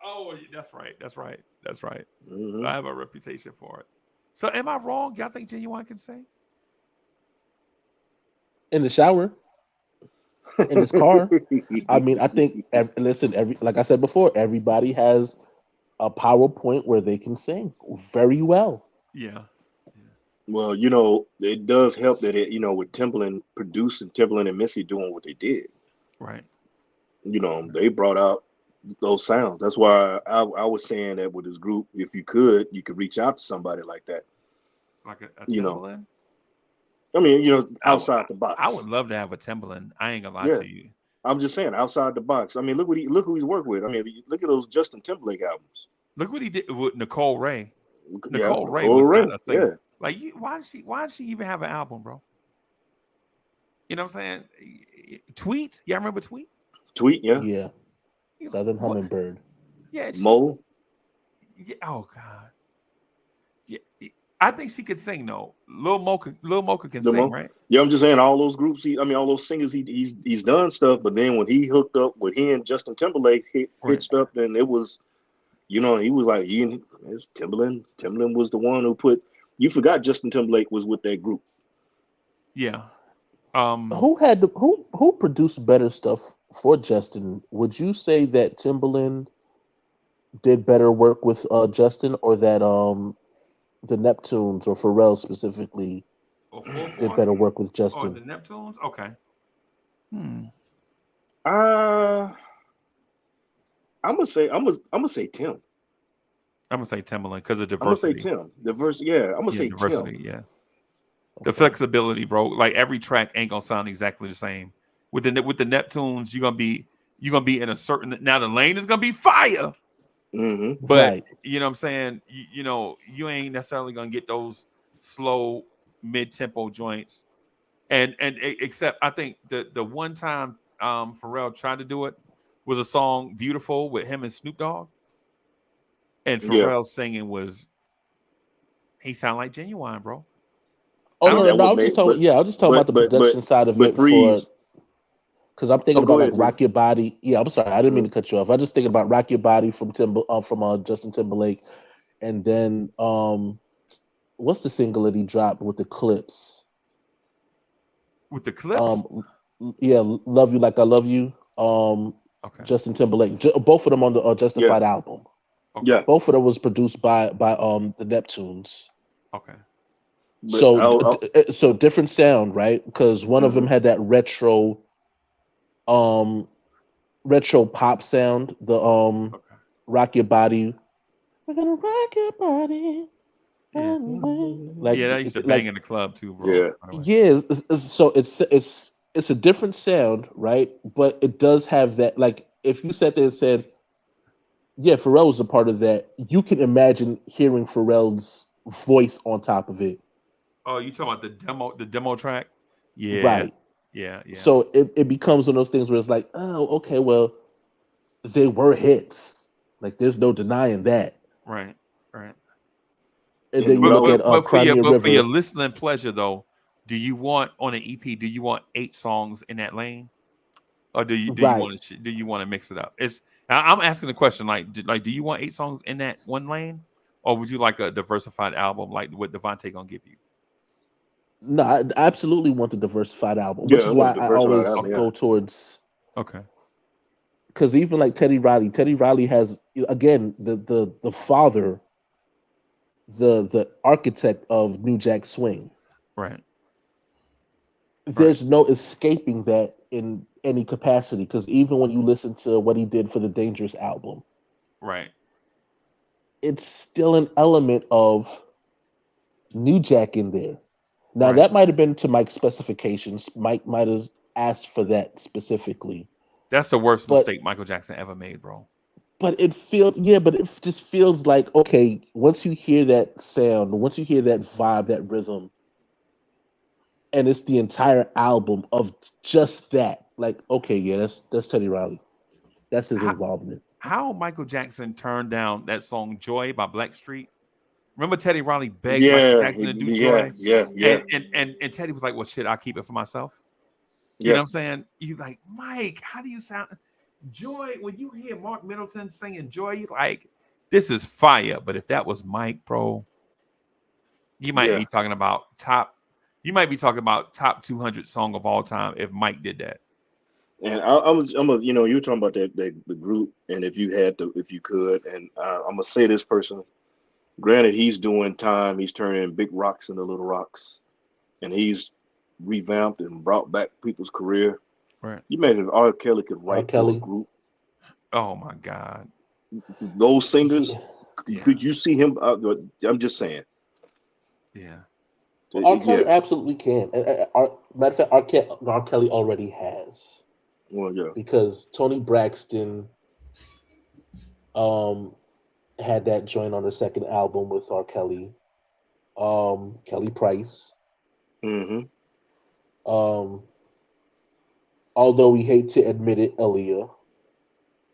Oh, that's right. That's right. That's right. So Mm-hmm. I have a reputation for it. So am I wrong? Y'all think Genuine can sing? In the shower, in his car. I mean, I think, listen, like I said before, everybody has a PowerPoint where they can sing very well. Yeah. Well, it does help that with Timbaland producing, Timbaland and Missy doing what they did. Right. They brought out those sounds. That's why I was saying that with this group, if you could reach out to somebody like that. Like a You know, Timbaland? I mean, I, w- outside the I would box. love to have a Timbaland. I ain't gonna lie Yeah, to you. I'm just saying outside the box. I mean, look who he's worked with. I mean, look at those Justin Timberlake albums. Look what he did with Nicole Ray. Yeah, Nicole Ray Nicole was Ray. not a singer. Yeah, Like, why did she even have an album, bro? You know what I'm saying? Tweet? Y'all remember Tweet? Tweet. Yeah, Yeah. Southern What? Hummingbird. Yeah, Mo. yeah. Oh God. Yeah, I think she could sing though. Lil Mocha can The sing, Mo. right? Yeah, I'm just saying all those groups. I mean, all those singers. He's done stuff, but then when he hooked up with he and Justin Timberlake Right. hitched up, then it was. He was like, it's Timbaland. Timbaland was the one who put. You forgot Justin Timberlake was with that group. Yeah. Who produced better stuff for Justin? Would you say that Timberland did better work with Justin, or that the Neptunes or Pharrell specifically Or Full did Force better work with or Justin? the Neptunes? Okay. Hmm. Uh I'm gonna say Tim. I'm gonna say Timbaland because of I'm gonna say diversity. Tim. Yeah, I'm gonna Yeah, say Tim. diversity. Yeah. The Okay. flexibility, bro. Like every track ain't gonna sound exactly the same. With the Neptunes, you're gonna be in a certain now the lane is gonna be fire. Mm-hmm. But Right. you know what I'm saying? You ain't necessarily gonna get those slow mid-tempo joints. Except I think the one time Pharrell tried to do it was a song Beautiful with him and Snoop Dogg. And Yeah, Pharrell singing he sound like Genuine, bro. Oh I no, don't no, that no! would I'm just make, talking. Yeah, I'm just talking about the production side of but it for Freeze. because I'm thinking Oh, about go like ahead, Freeze. Rock Your Body. Yeah, I'm sorry, I didn't mean Mm-hmm. to cut you off. I just thinking about Rock Your Body from Justin Timberlake, and then what's the single that he dropped with the clips? with the clips. Yeah, Love You Like I Love You. Okay. Justin Timberlake. Both of them on the Yeah, Justified album. Okay. yeah. Both of them was produced by the Neptunes. Okay. But So so different sound, right? Because one of them mm-hmm. had that um retro pop sound. The Okay. Rock Your Body. We're gonna rock your body. Yeah. Like, Yeah, that used to bang in the club too, bro. Yeah. By the way. yeah, so it's a different sound, right? But it does have that. Like, if you sat there and said, "Yeah, Pharrell was a part of that," you can imagine hearing Pharrell's voice on top of it, Oh, you talking about the demo track? Yeah, right? yeah, yeah. So it becomes one of those things where it's like, oh, okay, well, they were hits. Like, there's no denying that. Right, right. And And then you what I look was at Crimea But for your River, listening pleasure though, do you want on an EP? Do you want 8 songs in that lane, or right? do you want to mix it up? I'm asking the question like do you want 8 songs in that one lane, or would you like a diversified album like what Devontae gonna give you? No, I absolutely want the diversified album, yeah, which I is want why to I diversify always that. Yeah. go towards, Okay, because even like Teddy Riley has, again, the father, the architect of New Jack Swing. right, right, There's no escaping that in any capacity, because even when you listen to what he did for the Dangerous album, right. it's still an element of New Jack in there. Now Right. that might have been to Mike's specifications. Mike might have asked for that specifically, That's the worst but mistake Michael Jackson ever made, bro. but it just feels like, okay, once you hear that sound, once you hear that vibe, that rhythm, and it's the entire album of just that, like, okay, yeah, that's Teddy Riley. That's his How, involvement. how Michael Jackson turned down that song "Joy" by Blackstreet? Remember Teddy Riley begged Michael Yeah. Jackson to do Yeah. "Joy," Yeah. Yeah. and Teddy was like, "Well, shit, I'll keep it for myself." You know Yeah. what I'm saying? You like, Mike, how do you sound? Joy, when you hear Mark Middleton singing Joy, you like, this is fire. But if that was Mike, bro, you might Yeah. be talking about top 200 song of all time if Mike did that. And you were talking about the group, and if you could, and I'm gonna say this person. Granted, he's doing time. He's turning big rocks into little rocks, and he's revamped and brought back people's career. Right. You imagine if R. Kelly could R. write for a Kelly, group, Oh my God. those singers, yeah. Yeah. could you see him? I'm just saying. Yeah. Well, R. Kelly Yeah. absolutely can. Matter of fact, R. Kelly already has, Well, yeah. because Tony Braxton um had that joint on the second album with R. Kelly, Kelly Price. Mm-hmm. Um, although we hate to admit it, Aaliyah,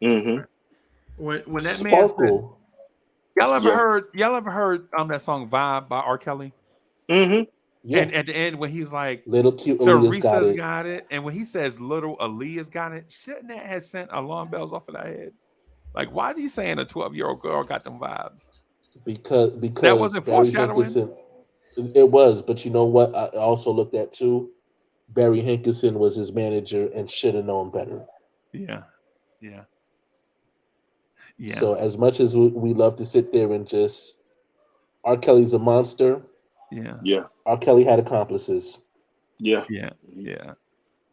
Mm-hmm. Right. When that man said, Sparkle. Yeah. y'all ever heard that song Vibe by R. Kelly? Mm-hmm. Yeah, And at the end when he's like, little cute Aaliyah's got Teresa's it, got it, and when he says little Aaliyah's got it, shouldn't that have sent alarm bells off of that head? Like, why is he saying a 12-year-old girl got them vibes? That because wasn't Barry foreshadowing. Hankinson. It was, but you know what? I also looked at too. Barry Hankinson was his manager and should have known better. Yeah, yeah, yeah, So as much as we love to sit there and just, R. Kelly's a monster. yeah, Yeah. R. Kelly had accomplices, Yeah. yeah, yeah,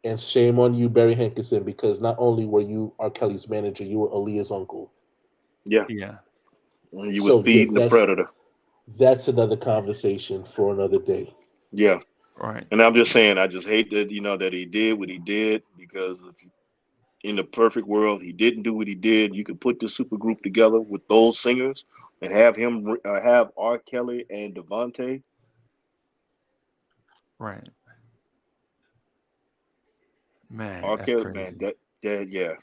and shame on you, Barry Hankinson, because not only were you R. Kelly's manager, you were Aaliyah's uncle. Yeah. yeah. And you was So feeding the predator. that's another conversation for another day. Yeah. Right. And I'm just saying, I just hate that that he did what he did, because in the perfect world, he didn't do what he did. You could put this super group together with those singers and have R. Kelly and Devontae. Right. Man, R. that's Kelly, man, crazy. that yeah.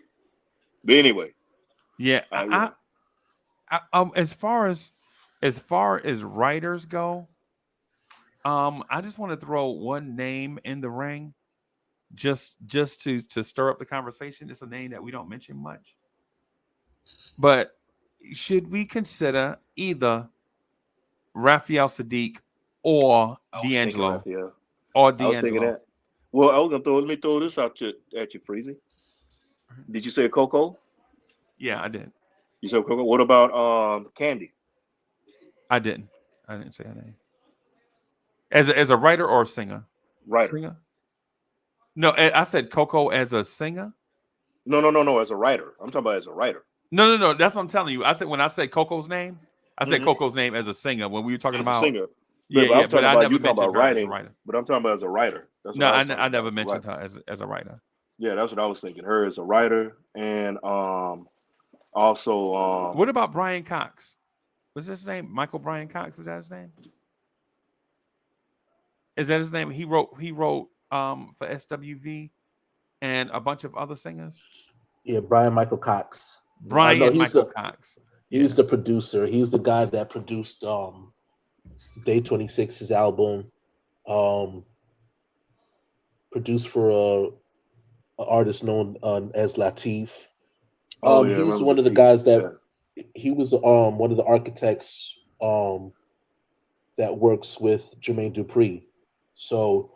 But anyway, Yeah, yeah. as far as writers go, I just want to throw one name in the ring, just to stir up the conversation. It's a name that we don't mention much, but should we consider either Raphael Sadiq or I was thinking D'Angelo Raphael. or I was thinking D'Angelo? that. Well, let me throw this out at you, Freezy. Did you say Coco? Yeah, I did. You said Coco. What about Candy? I didn't. I didn't say her name. As a writer or a singer? Writer. Singer? No, I said Coco as a singer. No. As a writer, I'm talking about as a writer. No. That's what I'm telling you. I said when I said Coco's name, I said Coco's name as a singer when we were talking As a about. singer. Yeah, I'm but talking I about never you talking mentioned about her as a writing, writer. but I'm talking about as a writer. That's what No, I was I never about, mentioned her as a writer. Yeah, that's what I was thinking. Her as a writer, and also What about Brian Cox? What's his name? Michael Brian Cox, is that his name? Is that his name? He wrote for SWV and a bunch of other singers. Yeah, Brian Michael Cox. No, Brian Michael Cox. he's Yeah. the producer. He's the guy that produced Day 26's album. Um, produced for a artist known as Latif. oh yeah, I He's remember one the of the teeth. guys Yeah. that he was one of the architects that works with Jermaine Dupri. So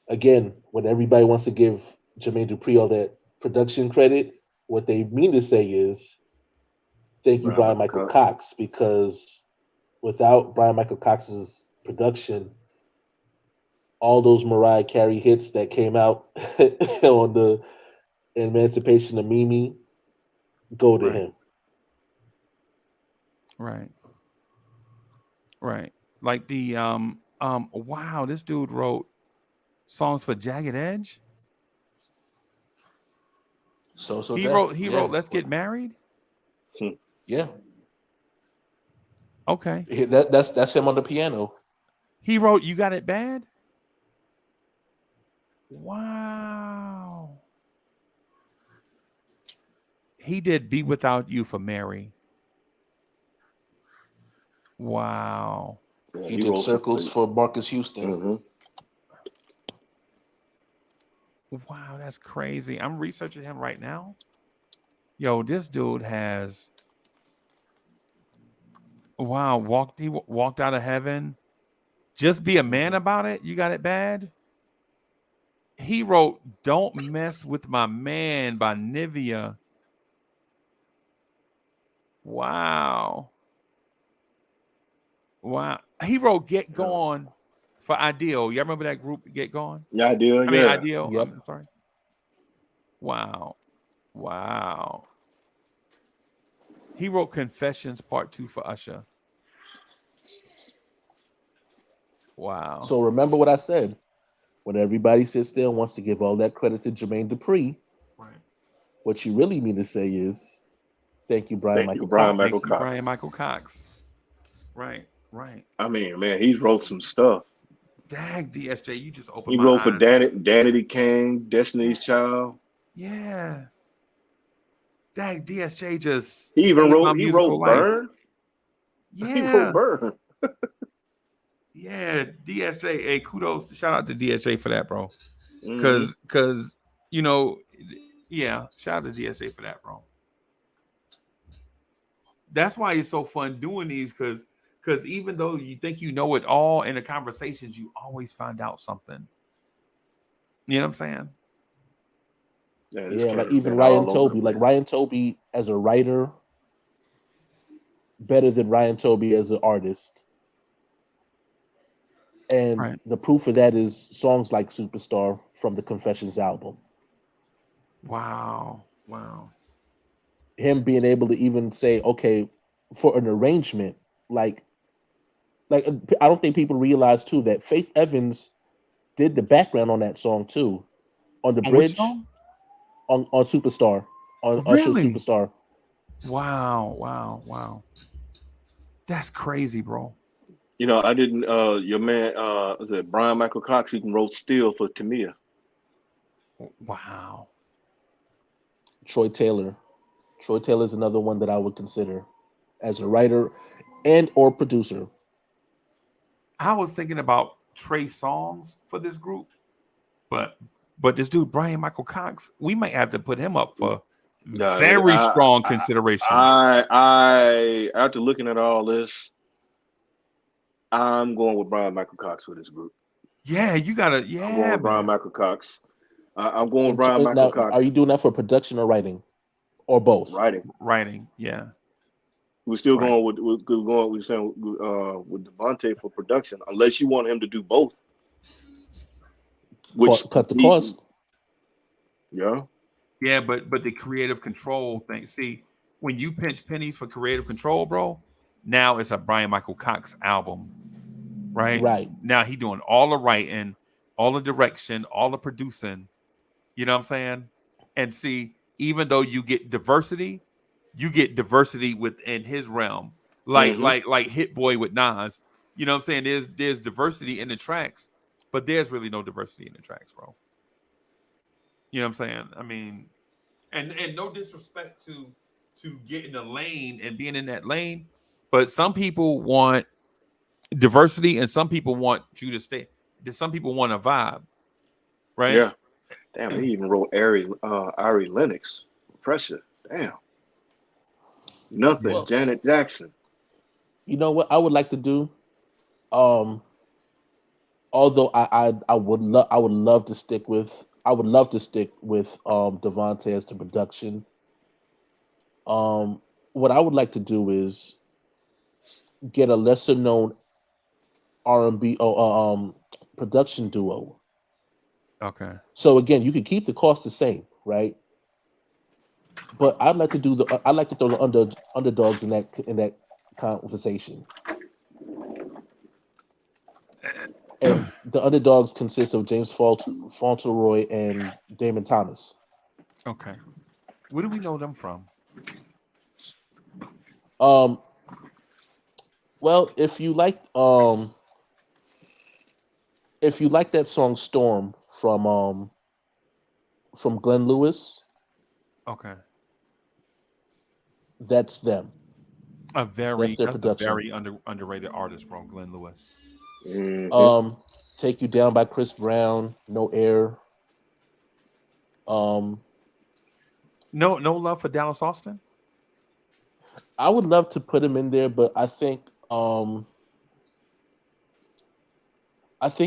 again, when everybody wants to give Jermaine Dupri all that production credit, what they mean to say is thank you, Brian Michael Cox, because without Brian Michael Cox's production, all those Mariah Carey hits that came out on the Emancipation of Mimi go to him. Right. Right. Like the wow, this dude wrote songs for Jagged Edge. So he wrote Let's Get Married. Yeah. Okay. That's him on the piano. He wrote You Got It Bad. Wow. He did Be Without You for Mary. Wow. Yeah, he did Circles for Marcus Houston. Mm-hmm. Wow, that's crazy. I'm researching him right now. Yo, this dude has he walked out of heaven. Just Be a Man About It. You Got It Bad. He wrote Don't Mess With My Man by Nivea. Wow. He wrote Get Gone for Ideal. Y'all remember that group, Get Gone? Yeah, Ideal. Ideal. Yep. I'm sorry. Wow. He wrote Confessions Part 2 for Usher. Wow. So remember what I said. When everybody sits there and wants to give all that credit to Jermaine Dupri, Right. what you really mean to say is, thank you, Brian Michael Cox. Thank you, Brian Michael Cox. Right. I mean, man, he wrote some stuff. Dang, DSJ, you just opened He my wrote eyes. for Danity Kane, Destiny's Child. Yeah. Dang, DSJ just He even wrote life. Burn. Yeah. He wrote Burn. Yeah, DSJ. Hey, kudos. Shout out to DSJ for that, bro. Mm-hmm. Cause shout out to DSJ for that, bro. That's why it's so fun doing these, because even though you think you know it all in the conversations, you always find out something. You know what I'm saying? Yeah, like even Ryan Toby. Like Ryan Toby as a writer, better than Ryan Toby as an artist. And the proof of that is songs like Superstar from the Confessions album. Wow. Him being able to even say, okay, for an arrangement, like I don't think people realize too that Faith Evans did the background on that song too, on the bridge, on Superstar, on Usher's Superstar. Wow. That's crazy, bro. You know, I didn't. Your man, was it Brian Michael Cox? Even wrote "Still" for Tamia. Wow. Troy Taylor is another one that I would consider as a writer and or producer. I was thinking about Trey Songz for this group, but this dude Brian Michael Cox, we might have to put him up for very strong consideration. I after looking at all this, I'm going with Brian Michael Cox for this group. Yeah, you gotta. Yeah, I'm going with Brian Michael Cox. I'm going with Brian Michael Cox. Are you doing that for production or writing, or both? Writing. Yeah. We're still going with Devontae for production, unless you want him to do both. Which cut the cost. Yeah. Yeah, but the creative control thing. See, when you pinch pennies for creative control, bro, now it's a Brian Michael Cox album, right? Right. Now he doing all the writing, all the direction, all the producing. You know what I'm saying? And see, even though you get diversity within his realm. Like Hit Boy with Nas. You know what I'm saying? There's diversity in the tracks, but there's really no diversity in the tracks, bro. You know what I'm saying? I mean, and no disrespect to get in the lane and being in that lane, but some people want diversity and some people want you to stay. Some people want a vibe, right? Yeah. Damn, he even wrote Ari Lennox. Pressure. Damn. Nothing. Well, Janet Jackson. you know what I would like to do? Um, although I would love to stick with Devontae as the production. What I would like to do is get a lesser known R&B production duo. Okay. So again, you can keep the cost the same, right? But I'd like to throw the underdogs in that conversation. And the underdogs consist of James Fauntleroy and Damon Thomas. Okay. Where do we know them from? Um, well, if you like that song "Storm" from Glenn Lewis, Okay. that's them. That's their That's a production. very underrated artist, bro. Glenn Lewis. Mm-hmm. "Take You Down" by Chris Brown, "No Air." Um, No love for Dallas Austin. I would love to put him in there, but I think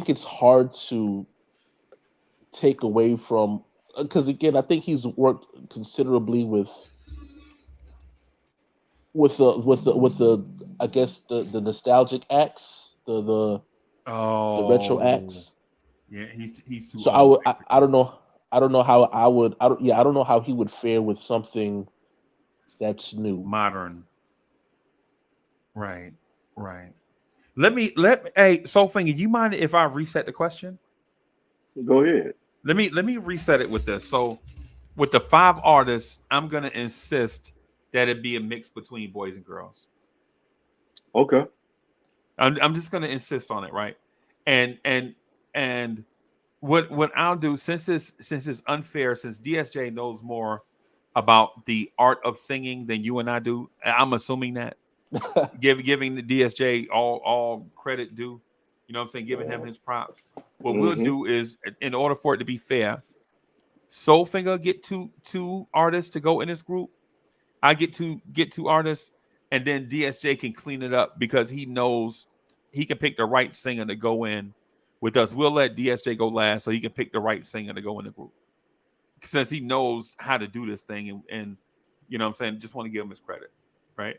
it's hard to take away from because again, I think he's worked considerably with the I guess the nostalgic acts, the retro Oh, acts. yeah. He's too So old, I basically. don't know how I would I don't know how he would fare with something that's new. Modern. Right. Right. Hey, Soulfinger, you mind if I reset the question? Go ahead. Let me reset it with this. So with the 5 artists, I'm gonna insist that it be a mix between boys and girls. Okay. I'm just gonna insist on it, right? And what I'll do since it's unfair, since DSJ knows more about the art of singing than you and I do, I'm assuming that giving the DSJ all credit due. You know what I'm saying? Giving him his props. What we'll Mm-hmm. do is, in order for it to be fair, Soulfinger get two artists to go in this group. I get two artists, and then DSJ can clean it up because he knows he can pick the right singer to go in with us. We'll let DSJ go last so he can pick the right singer to go in the group. Since he knows how to do this thing and you know what I'm saying, just want to give him his credit. Right.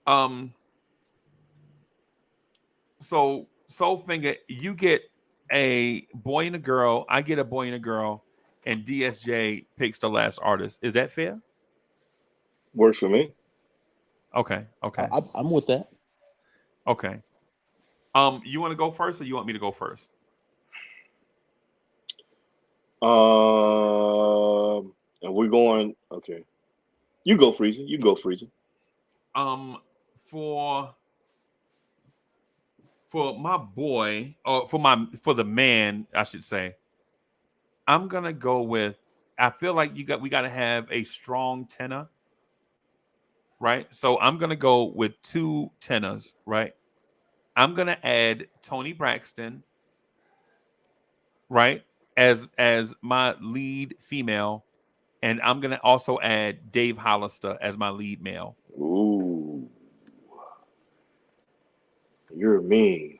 Um so Soulfinger, you get a boy and a girl, I get a boy and a girl, and DSJ picks the last artist. Is that fair? Works for me. Okay, okay, I'm with that. okay. You want to go first or you want me to go first? And we're going. Okay. You go, Freezer. You go, Freezer. Um for my boy, or for the man, I should say, I'm gonna go with, I feel like we gotta have a strong tenor, right? So I'm gonna go with 2 tenors, right? I'm gonna add Tony Braxton, right, as my lead female, and I'm gonna also add Dave Hollister as my lead male. Ooh, you're mean.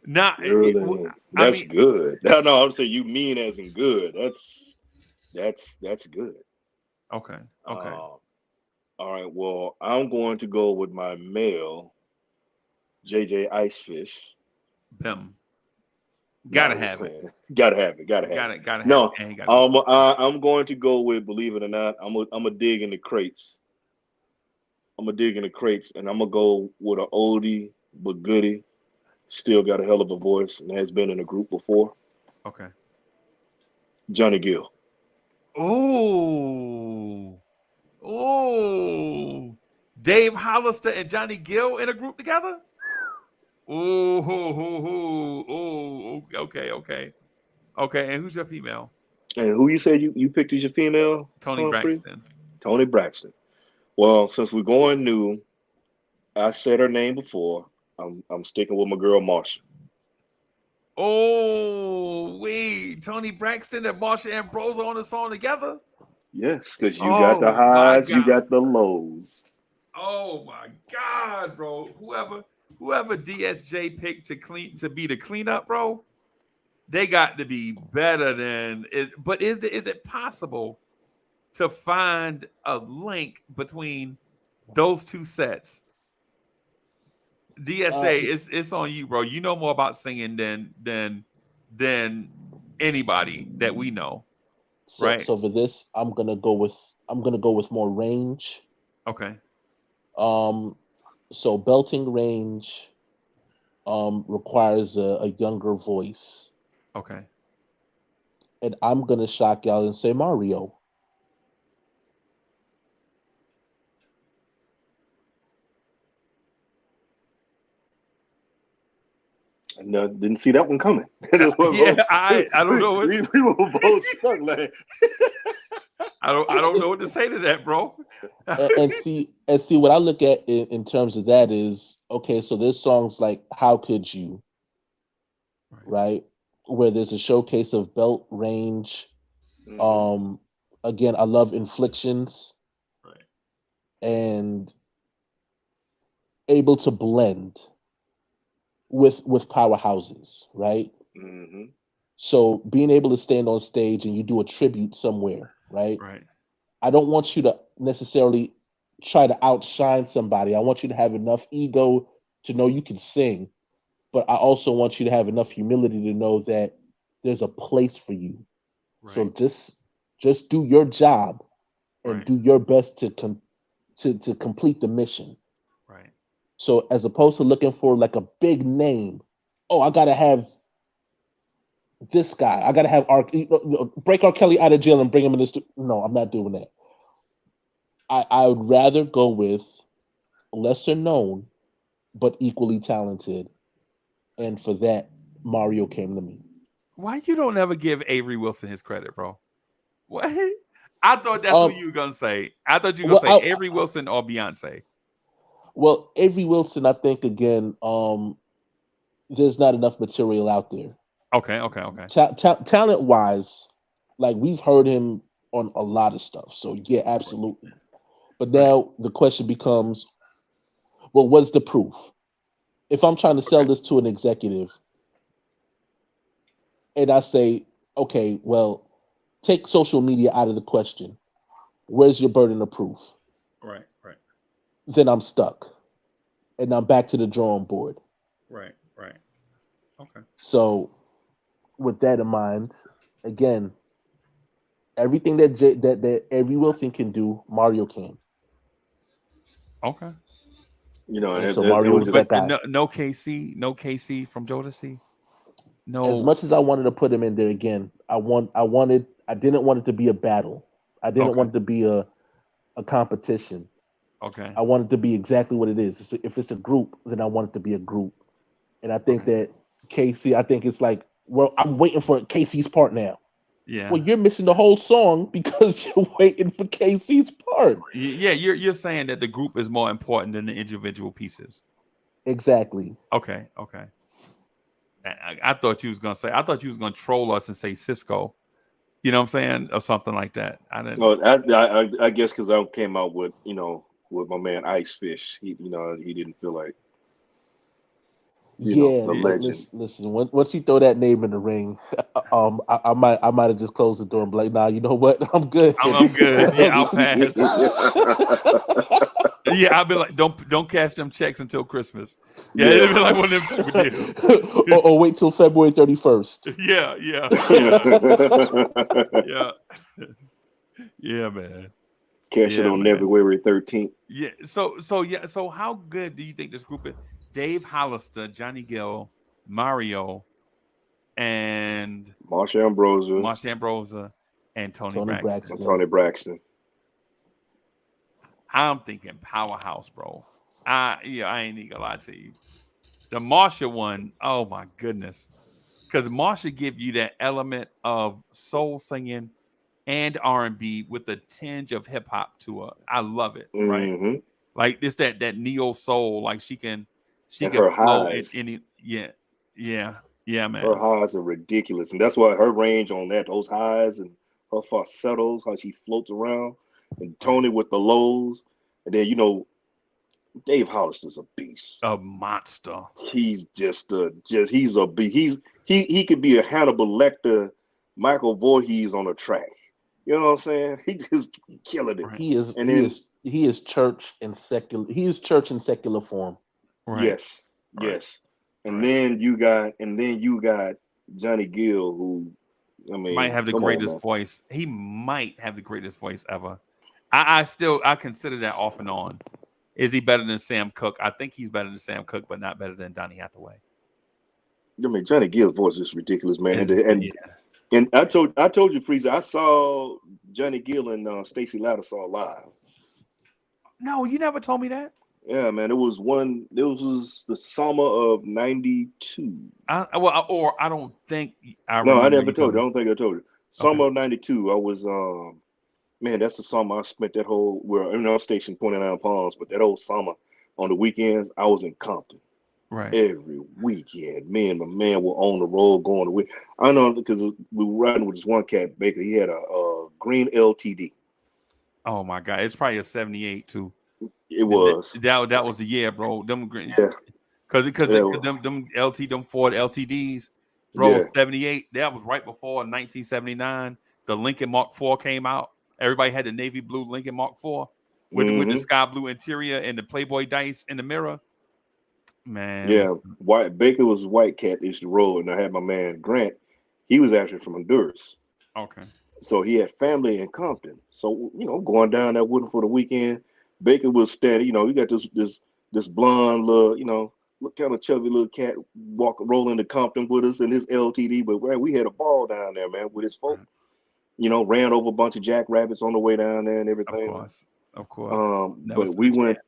Not, You're mean. I That's mean, good. No, no, I'm saying you mean as in good. That's good. okay, okay, Uh, all right. Well, I'm going to go with my male, JJ Icefish. Bim, gotta No, have it, gotta have it. Gotta have it. gotta have it, No, and he gotta be. I'm going to go with. Believe it or not, I'm a dig in the crates. I'm gonna dig in the crates, and I'm gonna go with an oldie but goodie. Still got a hell of a voice, and has been in a group before. Okay. Johnny Gill. Oh, oh, Dave Hollister and Johnny Gill in a group together. Oh, okay, okay, okay. And who's your female? And who you said you picked as your female? Tony Free? Braxton. Tony Braxton. Well, since we're going new, I said her name before. I'm sticking with my girl Marsha. Oh, wait, Tony Braxton and Marsha Ambrosius on the song together? Yes, because you got the Oh my highs, you God. got the lows. Oh my God, bro. Whoever DSJ picked to be the cleanup, bro, they got to be better than is. But is it possible to find a link between those two sets? DSJ, it's on you, bro. You know more about singing than anybody that we know, right? So for this, I'm gonna go with more range. Okay. So belting range requires a younger voice, Okay. and I'm gonna shock y'all and say Mario. No, didn't see that one coming. Yeah, I don't know what we were both stuck. Like, I don't know what to say to that, bro. and see what I look at in terms of that is, okay, so there's songs like How Could You, right? Where there's a showcase of belt range. Again, I love Inflictions, Right. and able to blend with powerhouses, right? mm-hmm. So being able to stand on stage and you do a tribute somewhere, right? Right. I don't want you to necessarily try to outshine somebody. I want you to have enough ego to know you can sing, but I also want you to have enough humility to know that there's a place for you. Right. So just do your job and Right. do your best to complete the mission. Right. So as opposed to looking for like a big name, oh, I gotta have this guy. I gotta have break R. Kelly out of jail and bring him in this. No, I'm not doing that. I would rather go with lesser known but equally talented, and for that, Mario came to me. Why you don't ever give Avery Wilson his credit, bro? What? I thought that's what you were gonna say. I thought you were gonna say Avery Wilson or Beyonce. Well, Avery Wilson, I think again, there's not enough material out there. Okay. Talent wise, like we've heard him on a lot of stuff. So yeah, absolutely. But now the question becomes, well, what's the proof? If I'm trying to sell this to an executive, and I say, okay, well, take social media out of the question. Where's your burden of proof? Right. Then I'm stuck, and I'm back to the drawing board. Right. Okay. So, with that in mind, again, everything that Avery Wilson can do, Mario can. Okay. You know, and so Mario was that guy. No KC from Jodeci. No. As much as I wanted to put him in there again, I didn't want it to be a battle. I didn't want it to be a competition. Okay. I want it to be exactly what it is. If it's a group, then I want it to be a group. And I think that KC, I think it's like, well, I'm waiting for KC's part now. Yeah. Well, you're missing the whole song because you're waiting for KC's part. Yeah, you're saying that the group is more important than the individual pieces. Exactly. Okay. I thought you was gonna troll us and say Cisco. You know what I'm saying? Or something like that. I didn't. Oh, I guess because I came out with with my man Ice Fish. He didn't feel like the legend. Listen, once you throw that name in the ring, I might have just closed the door and be like, nah, you know what? I'm good. I'm good. Yeah, I'll pass. Yeah, I'll be like, don't cash them checks until Christmas. Yeah, it'll be like one of them type of deals. or wait till February 31st. Yeah. Yeah, man. Catch it on February 13th. Yeah. So how good do you think this group is? Dave Hollister, Johnny Gill, Mario, and Marsha Ambrosia, and Tony Braxton. And Tony Braxton. I'm thinking powerhouse, bro. I ain't even gonna lie to you. The Marsha one, oh my goodness. Because Marsha give you that element of soul singing and R&B with a tinge of hip hop to her. I love it, right? Mm-hmm. Like it's that neo soul. Like she can her flow highs. in any yeah, man. Her highs are ridiculous, and that's why her range on those highs and her falsettos, how she floats around, and Tony with the lows, and then Dave Hollister's a beast, a monster. He's he's a beast. He could be a Hannibal Lecter, Michael Voorhees on a track. You know what I'm saying? He just killing it. Right. He is church and secular. He is church in secular form. Right. Yes. And then you got Johnny Gill, who might have the greatest voice. He might have the greatest voice ever. I consider that off and on. Is he better than Sam Cooke? I think he's better than Sam Cooke, but not better than Donny Hathaway. I mean, Johnny Gill's voice is ridiculous, man. And I told you, Freezer, I saw Johnny Gill and Stacey Lattisaw live. No, you never told me that. Yeah, man. It was the summer of '92. I don't think I remember. No, I never told you. I don't think I told you. Summer of '92. I was man, that's the summer I spent that whole. We're in our station, 29 Palms, but that whole summer on the weekends, I was in Compton. Right. Every weekend, me and my man were on the road going away. I know because we were riding with this one cat Baker. He had a green LTD. Oh my God, it's probably a '78 too. It was. That was the year, bro. Them green. Yeah. Because them Ford LTDs, bro. Yeah. 78. That was right before 1979. The Lincoln Mark IV came out. Everybody had the navy blue Lincoln Mark IV with the sky blue interior and the Playboy dice in the mirror. Man. Yeah, Baker was a white cat that used to roll, and I had my man Grant. He was actually from Honduras. Okay. So he had family in Compton. So going down there with him for the weekend. Baker was steady. We got this blonde little, kind of chubby little cat rolling to Compton with us in his LTD. But we had a ball down there, man, with his folk. Ran over a bunch of jackrabbits on the way down there and everything. Of course. But we went.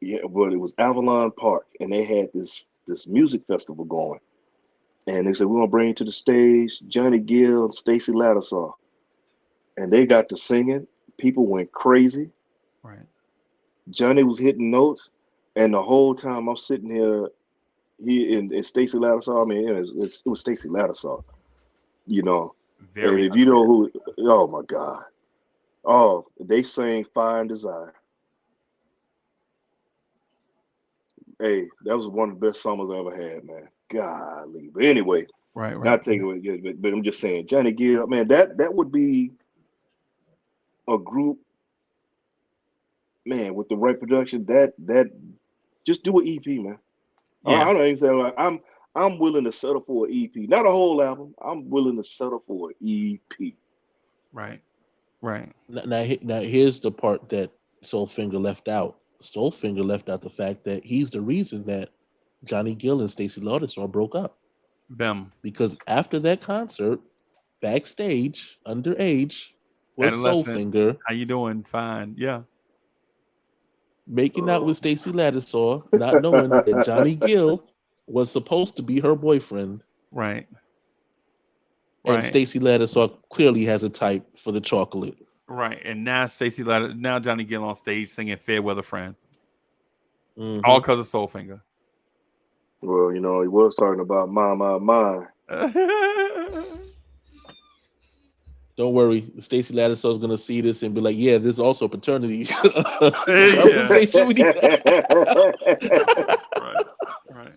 Yeah, but it was Avalon Park, and they had this music festival going. And they said, we're going to bring to the stage Johnny Gill and Stacey Lattisaw. And they got to singing. People went crazy. Right. Johnny was hitting notes. And the whole time I'm sitting here, and Stacey Lattisaw, I mean, it was Stacey Lattisaw, Very and if you know who, oh my God. Oh, they sang Fire and Desire. Hey, that was one of the best summers I ever had, man. Golly. But anyway, right. Not taking away, but I'm just saying, Johnny Gill, man, that would be a group, man, with the right production. That just do an EP, man. Yeah. I don't even say I'm willing to settle for an EP, not a whole album. I'm willing to settle for an EP. Right. Now here's the part that Soulfinger left out. Soulfinger left out the fact that he's the reason that Johnny Gill and Stacey Lattisaw broke up. Bam. Because after that concert, backstage, underage, was Soulfinger. How you doing? Fine. Yeah. Making out with Stacey Lattisaw, not knowing that Johnny Gill was supposed to be her boyfriend. Right. And Stacey Lattisaw clearly has a type for the chocolate. Right, and now Johnny Gill on stage singing "Fair Weather Friend," all because of Soulfinger. Well, he was talking about my. Don't worry, Stacey Lattisaw is gonna see this and be like, "Yeah, there's also paternity." Right.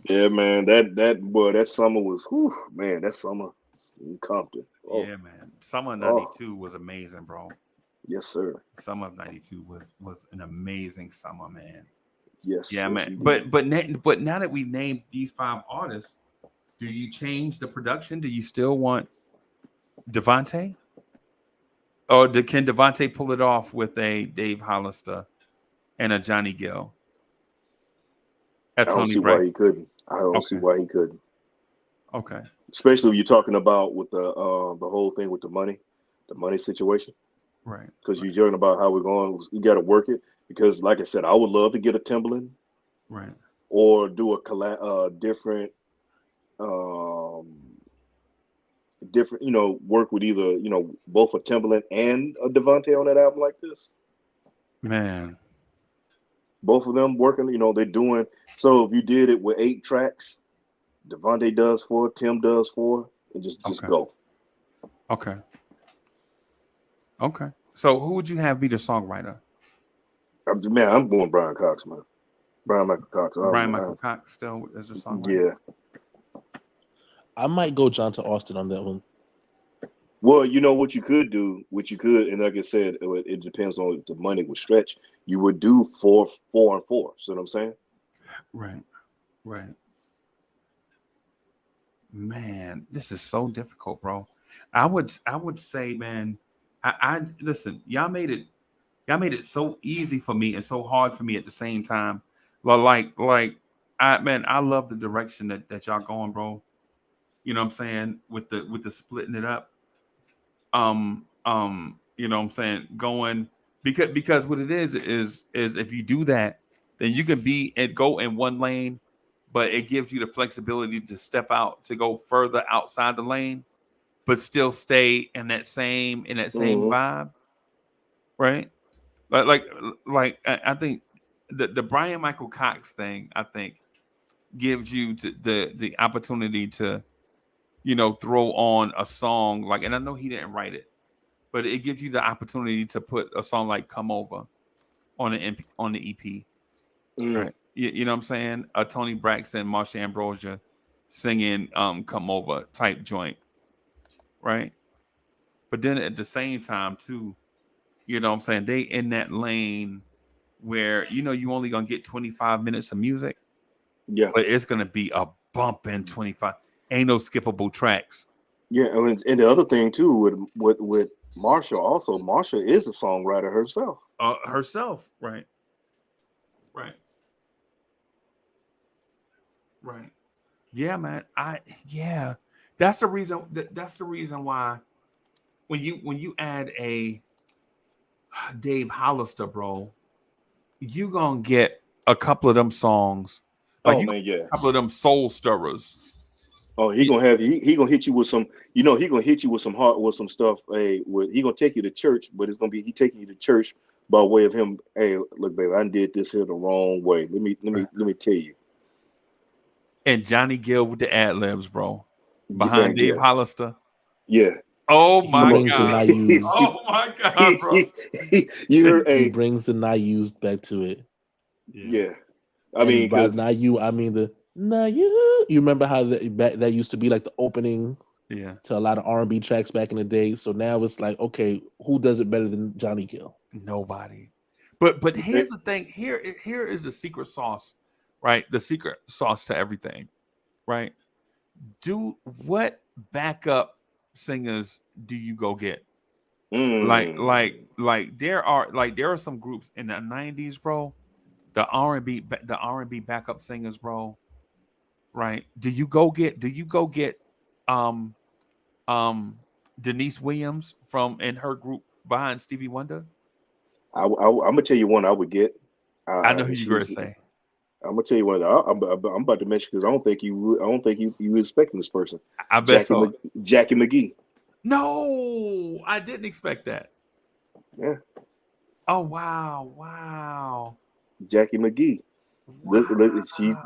Yeah, man, that summer was, man, that summer in Compton. Oh. Yeah, man, summer of '92 was amazing, bro. Yes, sir. Summer of '92 was an amazing summer, man. Yes. Yeah, man. But now that we named these 5 artists, do you change the production? Do you still want Devontae? Or can Devontae pull it off with a Dave Hollister and a Johnny Gill? I At don't Tony see why Braxton. he couldn't. I don't see Okay. why he couldn't. Okay. Especially when you're talking about with the whole thing with the money situation. Right. Because you're talking about how we're going. You got to work it. Because, like I said, I would love to get a Timberland Right. or do a different, work with either both a Timberland and a Devontae on that album like this. Man. Both of them working. They're doing. So if you did it with 8 tracks, Devontae does 4, Tim does 4, and just Okay. go. Okay. Okay. So who would you have be the songwriter? I'm going Brian Cox, man. Brian Michael Cox. Brian Michael Cox still is the songwriter? Yeah. I might go John Austin on that one. Well, what you could do, and like I said, it depends on if the money would stretch. You would do 4, 4, and 4. See what I'm saying? Right. Right. Man, this is so difficult, bro. I would say, man, I listen, y'all made it so easy for me and so hard for me at the same time. Like I love the direction that y'all going, bro. You know what I'm saying? With the splitting it up. You know what I'm saying? Going because what it is if you do that, then you can go in one lane, but it gives you the flexibility to step out to go further outside the lane, but still stay in that same vibe, right? I think the Brian Michael Cox thing, I think, gives you the opportunity to throw on a song like, and I know he didn't write it, but it gives you the opportunity to put a song like "Come Over" on the EP, right? You know what I'm saying? A Tony Braxton, Marsha Ambrosia singing "Come Over" type joint, right? But then at the same time too, you know what I'm saying, they in that lane where you only gonna get 25 minutes of music, Yeah. but it's gonna be a bump in 25. Ain't no skippable tracks. Yeah, and the other thing too with Marsha, also Marsha is a songwriter herself. Herself, right? Right. Right. Yeah, man. That's the reason. That's the reason why when you add a Dave Hollister, bro, you gonna get a couple of them songs. Like Oh you man, yeah. a couple of them soul stirrers. Oh, he gonna hit you with some. He gonna hit you with some stuff. Hey, he gonna take you to church, but it's gonna be he taking you to church by way of him. Hey, look, baby, I did this here the wrong way. Let me tell you. And Johnny Gill with the ad libs, bro, behind Man, Dave yeah. Hollister. Yeah. Oh He my brings the god. not used. Oh my god, bro. You heard? He Hey, brings the not used back to it. yeah. I And mean, by because not you, I mean the not you. You remember how that used to be like the opening Yeah. to a lot of R&B tracks back in the day. So now it's like, okay, who does it better than Johnny Gill? Nobody. But here's the thing. Here is the secret sauce, right? The secret sauce to everything, right? What backup singers do you go get? There are some groups in the 90s, bro. The R&B backup singers, bro. Right? Do you go get um Denise Williams from in her group behind Stevie Wonder? I'm gonna tell you one I would get. I know who And you're gonna say. I'm gonna tell you one. I'm about to mention because I don't think you were expecting this person. I bet so. Jackie McGee. No, I didn't expect that. Yeah. Oh wow. Jackie McGee. Wow.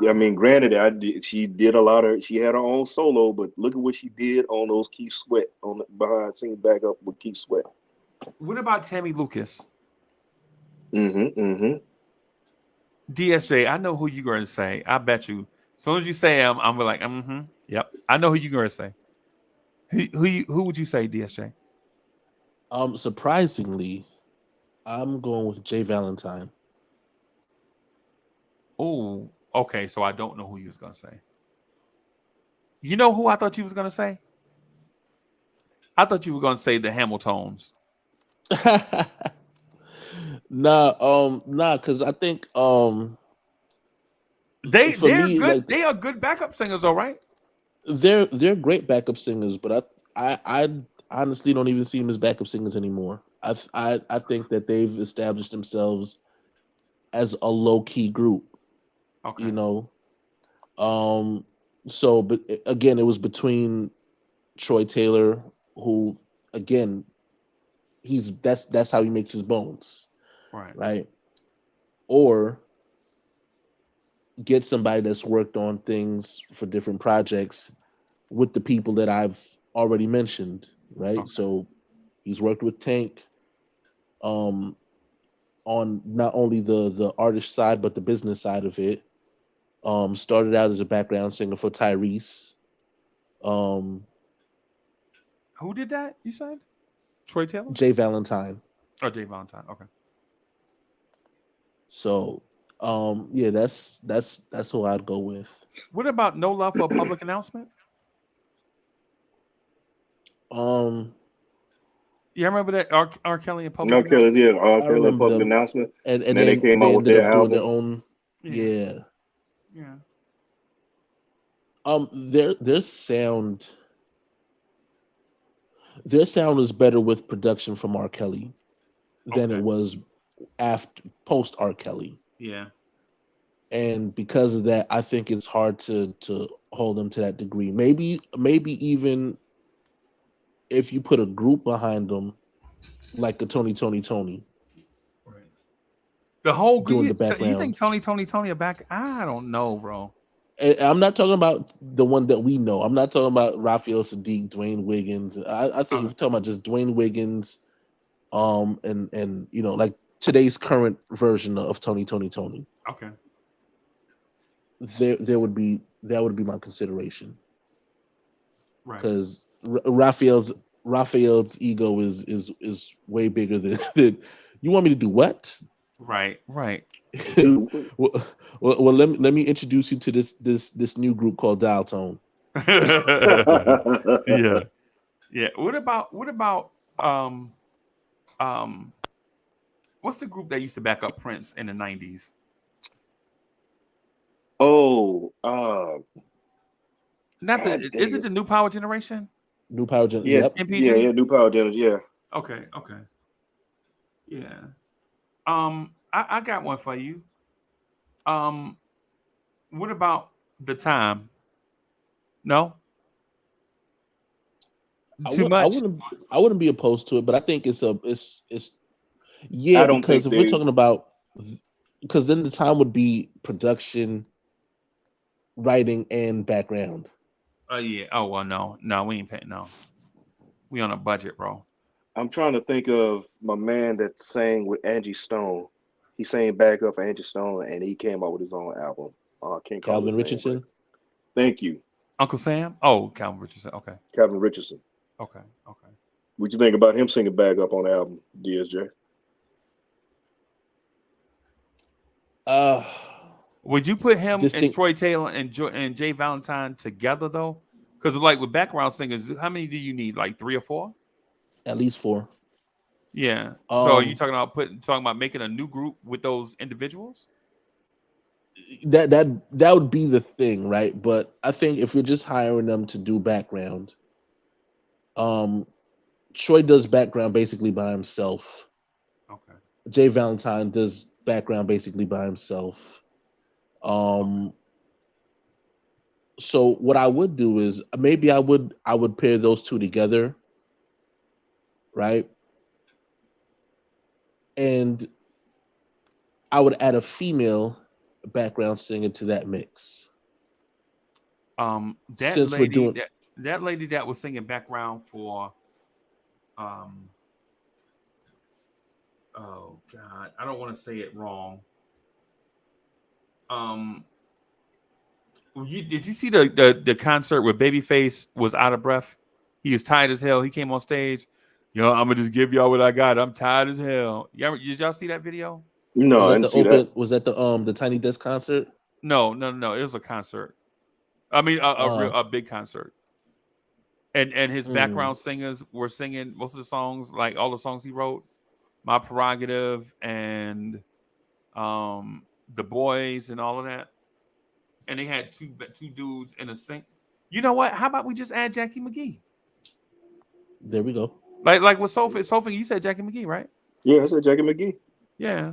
I mean, granted, she did a lot of. She had her own solo, but look at what she did on those Keith Sweat behind singing back up with Keith Sweat. What about Tammy Lucas? Mm-hmm. DSJ, I know who you're going to say. I bet you. As soon as you say him, I'm like, yep. I know who you're going to say. Who would you say, DSJ? Surprisingly, I'm going with Jay Valentine. Oh, okay. So I don't know who you was going to say. You know who I thought you was going to say? I thought you were going to say the Hamiltons. nah, because I think for They're me, good. like They are good backup singers, all right. they're great backup singers, but I honestly don't even see them as backup singers anymore. I think that they've established themselves as a low key group, Okay. you know. Um, so, but again, it was between Troy Taylor, who again that's how he makes his bones, Right. right? Or get somebody that's worked on things for different projects with the people that I've already mentioned, right? Okay. So he's worked with Tank um, on not only the artist side but the business side of it. Started out as a background singer for Tyrese. Um, Who did that? You said Troy Taylor? Jay Valentine. Oh, Jay Valentine. Okay. So yeah, that's who I'd go with. What about No Love for a Public Announcement? Um, Yeah, I remember that R. Kelly and Public No killers, Announcement. yeah. All I killer remember public them, announcement. and And then they then came they out with ended their up doing their album. own. Yeah, Yeah. yeah. Their sound is better with production from R. Kelly than it Okay. was after post R. Kelly. Yeah. And because of that, I think it's hard to hold them to that degree. Maybe even if you put a group behind them, like a Tony Right. The whole doing the you think background. Tony are back? I don't know, bro. I'm not talking about the one that we know. I'm not talking about Raphael Sadiq, Dwayne Wiggins. I think if Uh, you're talking about just Dwayne Wiggins, and like today's current version of Tony, okay. there would be that would be my consideration Right. because Raphael's ego is way bigger than you want me to do what? Right. Right. Dude, well, well, let me introduce you to this new group called Dial Tone. Yeah. Yeah. What about um um what's the group that used to back up Prince in the 90s? oh, Not God the is it damn. the New Power Generation? New Power Gen. Yeah, Yep. MPG? New power dinners, yeah. Okay, okay. Yeah. I got one for you. Um, what about the time? No? I Too would much? I wouldn't be opposed to it, but I think it's yeah, I don't because think if we're they talking about because then the time would be production, writing, and background. Oh yeah. Oh well no. No, we ain't paying no. We on a budget, bro. I'm trying to think of my man that sang with Angie Stone. He sang back up for Angie Stone and he came out with his own album. I can't call Calvin his name, but Richardson. thank you. Uncle Sam? Oh, Calvin Richardson. Okay. Calvin Richardson. Okay. Okay. What you think about him singing back up on the album, DSJ? Uh, Would you put him and distinct Troy Taylor and Jay Valentine together though? Because like with background singers, how many do you need? Like 3 or 4? at least four. Yeah. So are you Um, talking about making a new group with those individuals? that would be the thing, right? But I think if you're just hiring them to do background, um, Troy does background basically by himself. Okay. Jay Valentine does background basically by himself. Okay. Um, so what I would do is maybe I would pair those two together, right? And I would add a female background singer to that mix. That Since we're lady doing that lady that was singing background for um oh god, I don't want to say it wrong. Um did you see the concert where Babyface was out of breath? He was tired as hell. He came on stage. Yo, I'm gonna just give y'all what I got. I'm tired as hell. Did y'all see that video? No, I didn't see that. was that the Tiny Desk concert? No, no, no. It was a concert. I mean, Uh, a big concert. And his mm, background singers were singing most of the songs, like all the songs he wrote. My Prerogative and the Boys and all of that, and they had two dudes in a sync. You know what? How about we just add Jackie McGee? There we go. Like with Sophie, you said Jackie McGee, right? Yeah, I said Jackie McGee. Yeah.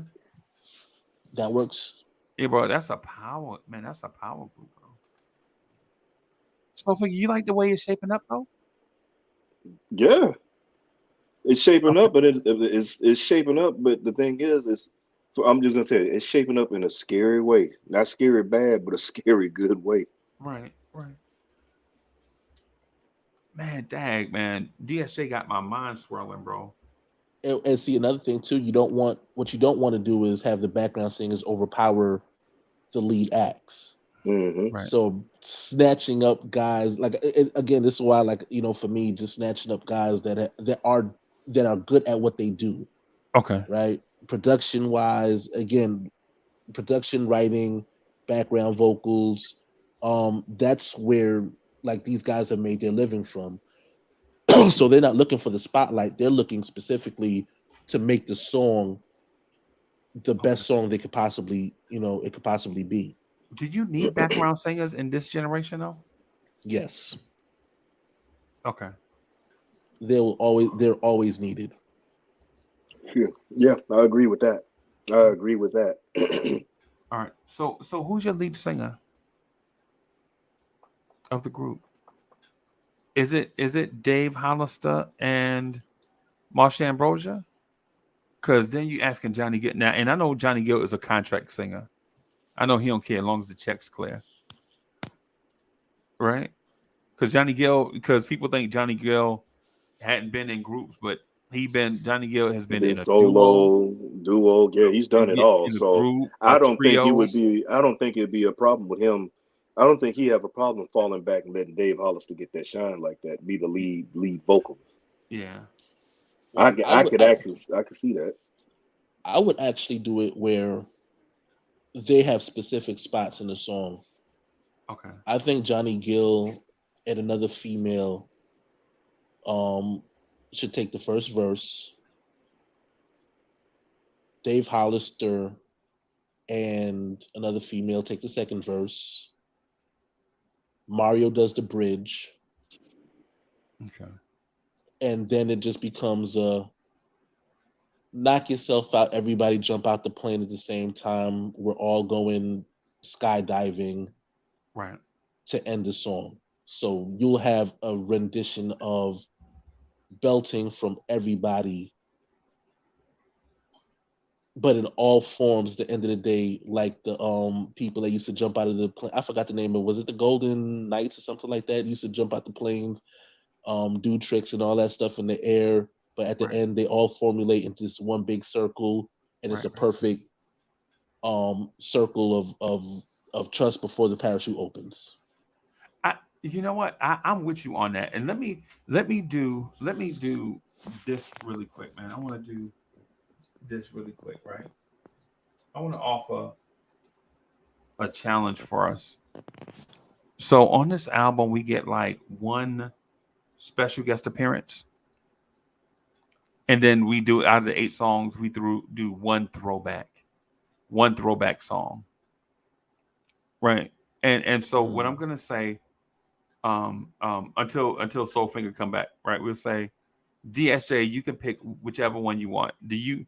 That works. Yeah, bro, that's a power, man. That's a power group, bro. Sophie, you like the way it's shaping up, though? Yeah, it's shaping Okay. up, but it's shaping up. But the thing is, I'm just gonna tell you, it's shaping up in a scary way. Not scary bad, but a scary good way. Right, right. Man, dag, man. DSJ got my mind swirling, bro. And see another thing too. You don't want to do is have the background singers overpower the lead acts. Hmm. Right. So snatching up guys like again, this is why like for me, just snatching up guys that are good at what they do, Okay. right? Production wise, again, production writing, background vocals, that's where like these guys have made their living from. So they're not looking for the spotlight; they're looking specifically to make the song the Okay. best song they could possibly, it could possibly be. Do you need background singers in this generation, though? Yes, Okay. they're always needed. Yeah, yeah, I agree with that. I agree with that. All right. So who's your lead singer of the group? Is it Dave Hollister and Marsha Ambrosia? Because then you asking Johnny Gill now, and I know Johnny Gill is a contract singer. I know he don't care as long as the check's clear, right? Because people think Johnny Gill hadn't been in groups, but Johnny Gill has been Been in a duo, solo, duo, yeah, he's done it all. in a So group, a trio. I don't think it'd be a problem with him. I don't think he have a problem falling back and letting Dave Hollister get that shine like that, be the lead vocalist. Yeah. I would I could see that. I would actually do it where they have specific spots in the song. Okay. I think Johnny Gill and another female um should take the first verse. Dave Hollister and another female take the second verse. Mario does the bridge, Okay. and then it just becomes a knock yourself out, everybody jump out the plane at the same time. We're all going skydiving Right. to end the song. So you'll have a rendition of belting from everybody, but in all forms. At the end of the day, like the people that used to jump out of the plane. I forgot the name of. Was it the Golden Knights or something like that? Used to jump out the planes, do tricks and all that stuff in the air. But at the Right. end, they all formulate into this one big circle, and it's Right. a perfect circle of trust before the parachute opens. You know what? I'm with you on that. And let me do this really quick, man. I want to do this really quick, right? I want to offer a challenge for us. So on this album, we get like one special guest appearance, and then we do out of the 8 songs, do one throwback song, right? And so what I'm Mm. gonna say, until Soulfinger come back, right? We'll say DSJ, you can pick whichever one you want. You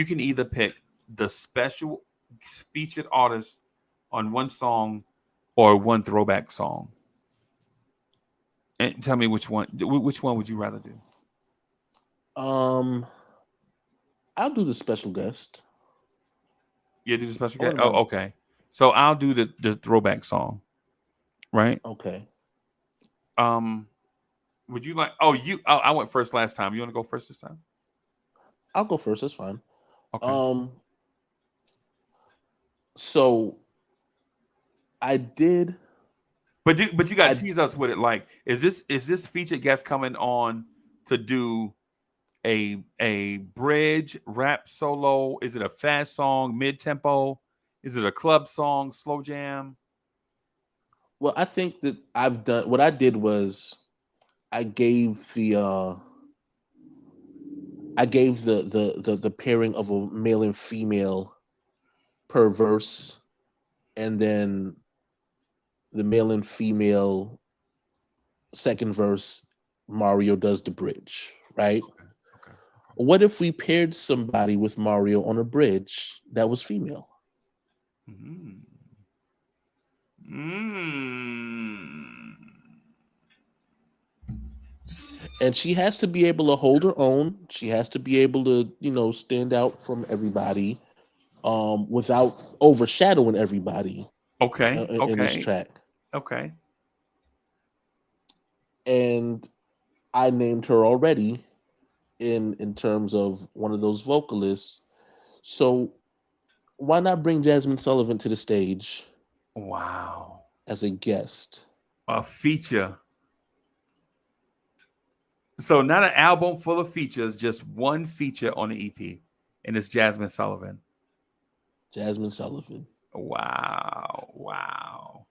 can either pick the special featured artist on one song or one throwback song. And tell me which one would you rather do? Um, I'll do the special guest. You do the special I guest? wouldn't Oh, mind. okay. So I'll do the throwback song, right? Okay, Um, would you like? I went first last time. You want to go first this time? I'll go first. That's fine. Okay. Um, so I did. But you got to I tease us with it. Like, is this featured guest coming on to do a bridge rap solo? Is it a fast song, mid tempo? Is it a club song, slow jam? Well, I think that I've done what I did was I gave I gave the pairing of a male and female per verse, and then the male and female second verse, Mario does the bridge, right? Okay. What if we paired somebody with Mario on a bridge that was female? Mm. Mm. And she has to be able to hold her own. She has to be able to, stand out from everybody, without overshadowing everybody Okay. in this Okay. track. Okay. And I named her already in terms of one of those vocalists. So why not bring Jasmine Sullivan to the stage Wow. as a guest? A feature. So not an album full of features, just one feature on the EP, and it's Jasmine Sullivan. Jasmine Sullivan. Wow. Wow.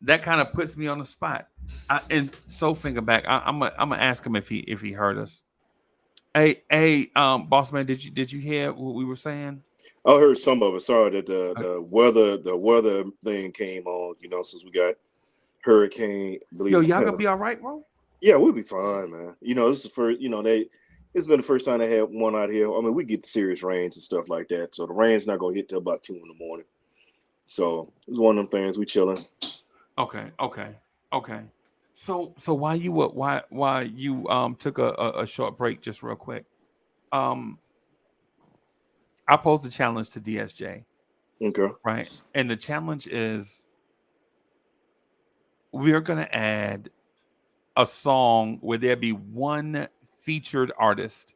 That kind of puts me on the spot. And so thinking back, I'm gonna ask him if he heard us. Hey, boss man, did you hear what we were saying? I heard some of it. Sorry that Uh, the weather thing came on. Since we got hurricane, Yo, believe y'all gonna be all right, bro? yeah, we'll be fine, man. This is the first. It's been the first time they had one out here. I mean, we get serious rains and stuff like that, so the rain's not gonna hit till about 2 in the morning. So it's one of them things. We chilling. Okay. So why you took a short break just real quick? Um, I posed a challenge to DSJ, Okay. right? And the challenge is we're gonna add a song where there be one featured artist,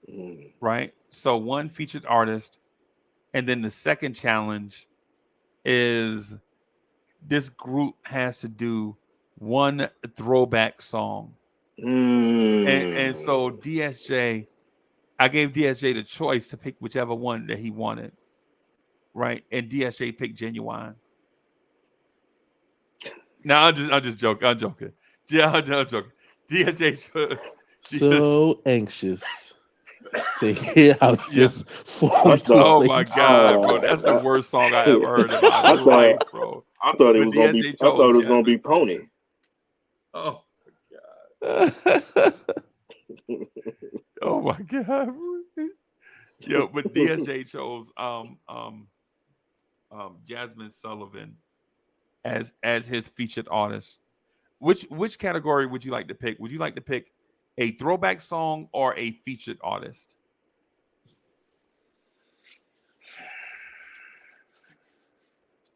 Mm. right? So one featured artist, and then the second challenge is this group has to do one throwback song. And so Mm. DSJ, I gave DSJ the choice to pick whichever one that he wanted, right? And DSJ picked Genuine. No, I'm just joking. I'm joking. Yeah, I'm joking. DSJ, So anxious to hear how yeah. this I formula thought. Oh my plays God, out. bro, that's the worst song I ever heard in my I life, thought. bro. I thought it But was gonna be. DSJ I thought chose it was gonna be Jasmine. Pony. Oh, oh my God. Yo, but DSJ chose Jasmine Sullivan as his featured artist. Which category would you like to pick? Would you like to pick a throwback song or a featured artist?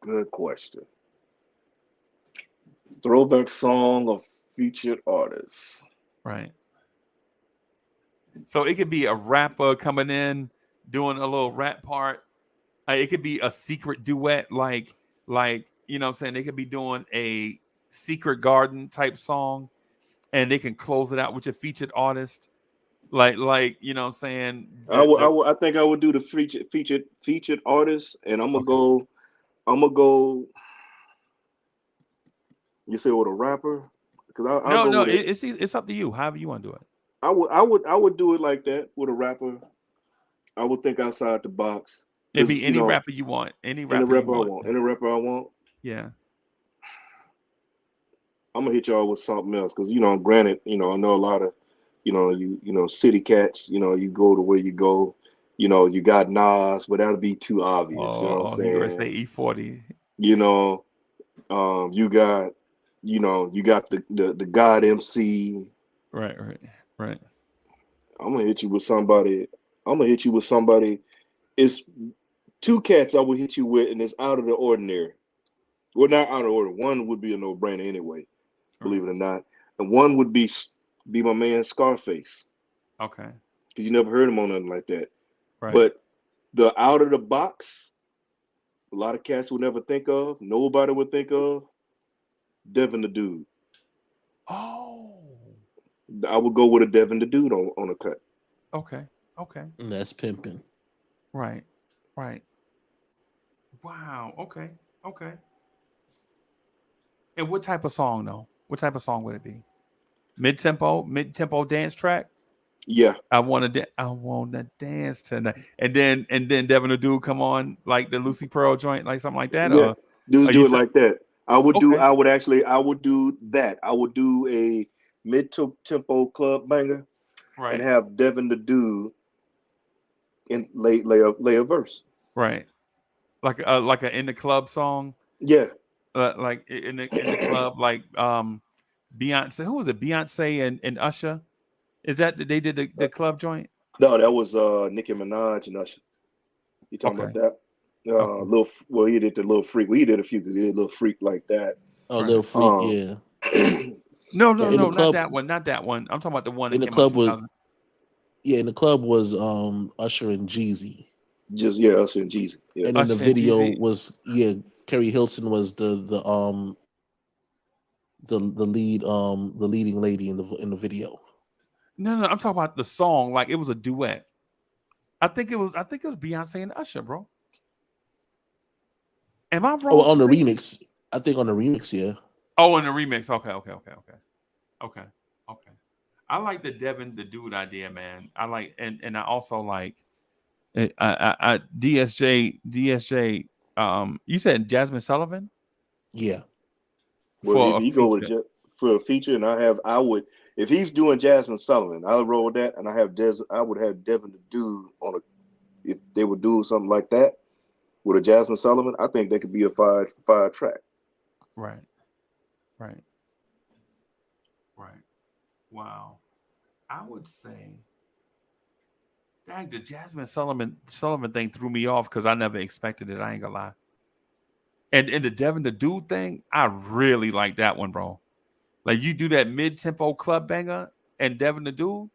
Good question. Throwback song of featured artists. Right. So it could be a rapper coming in doing a little rap part. It could be a secret duet, like you know what I'm saying. They could be doing a secret garden type song, and they can close it out with a featured artist, like you know what I'm saying. I think I would do the featured artist, and I'm gonna Okay. go. I'm gonna go. You say with a rapper, because I'll go No, with it. it's up to you. However you want to do it. I would do it like that with a rapper. I would think outside the box, It'd because be any rapper you want. Any in the rapper you rapper I want. want, in the rapper I want, Yeah. I'm gonna hit y'all with something else, because granted, I know a lot of, city cats. You go to where you go. You got Nas, but that'll be too obvious. You know what I'm He gonna saying? say E40. You know, you got, you got the God MC. Right. I'm gonna hit you with somebody. I'm gonna hit you with somebody. It's two cats I would hit you with, and it's out of the ordinary. Well, not out of order. One would be a no-brainer anyway, Right. believe it or not, and one would be my man Scarface, Okay. because you never heard him on nothing like that. Right. But the out of the box, a lot of cats would never think of. Nobody would think of Devin the Dude. Oh. I would go with a Devin the Dude on a cut. Okay. Okay. And that's pimping. Right. Right. Wow. Okay. Okay. And what type of song though? What type of song would it be? Mid tempo dance track? Yeah, I want to dance tonight. And then Devin the Dude come on like the Lucy Pearl joint, like something like that. yeah. Or Do are you do it said like that. I would do. okay, I would do that. I would do a mid tempo club banger and right, have Devin the Dude in lay a verse. right. Like a in the club song, Yeah. like in the club, like Beyonce. Who was it? Beyonce and Usher. Is that they did the club joint? No, that was Nicki Minaj and Usher. You talking about Okay, that? okay, Well, he did the little freak. Well, he did a few. He did a little freak like that. Oh, right. Little Freak, Um, yeah. No, But no, in the no, not club, that one, not that one. I'm talking about the one that in the came out club was 2000. yeah, in the club was Usher and Jeezy, just yeah, Usher and Jeezy. Yeah. and then the Usher and video Jeezy. was yeah, Carrie Hilson was the leading lady in the video. No, no, I'm talking about the song. Like it was a duet. I think it was Beyonce and Usher, bro. Am I Oh, wrong on for the thinking? remix, I think on the remix, yeah. Oh, in the remix. Okay, okay, okay, okay, okay, okay. I like the Devin the Dude idea, man. I like and I also like DSJ. You said Jasmine Sullivan Yeah. Well, if for a you go with feature. for a feature, and I would, if he's doing Jasmine Sullivan, I'll roll with that, and I would have Devin the Dude on a, if they would do something like that with a Jasmine Sullivan, I think that could be a five track. Right, right, right. Wow. I would say, dang, the Jasmine Sullivan thing threw me off because I never expected it. I ain't gonna lie. And the Devin the Dude thing, I really like that one, bro. Like you do that mid tempo club banger and Devin the Dude,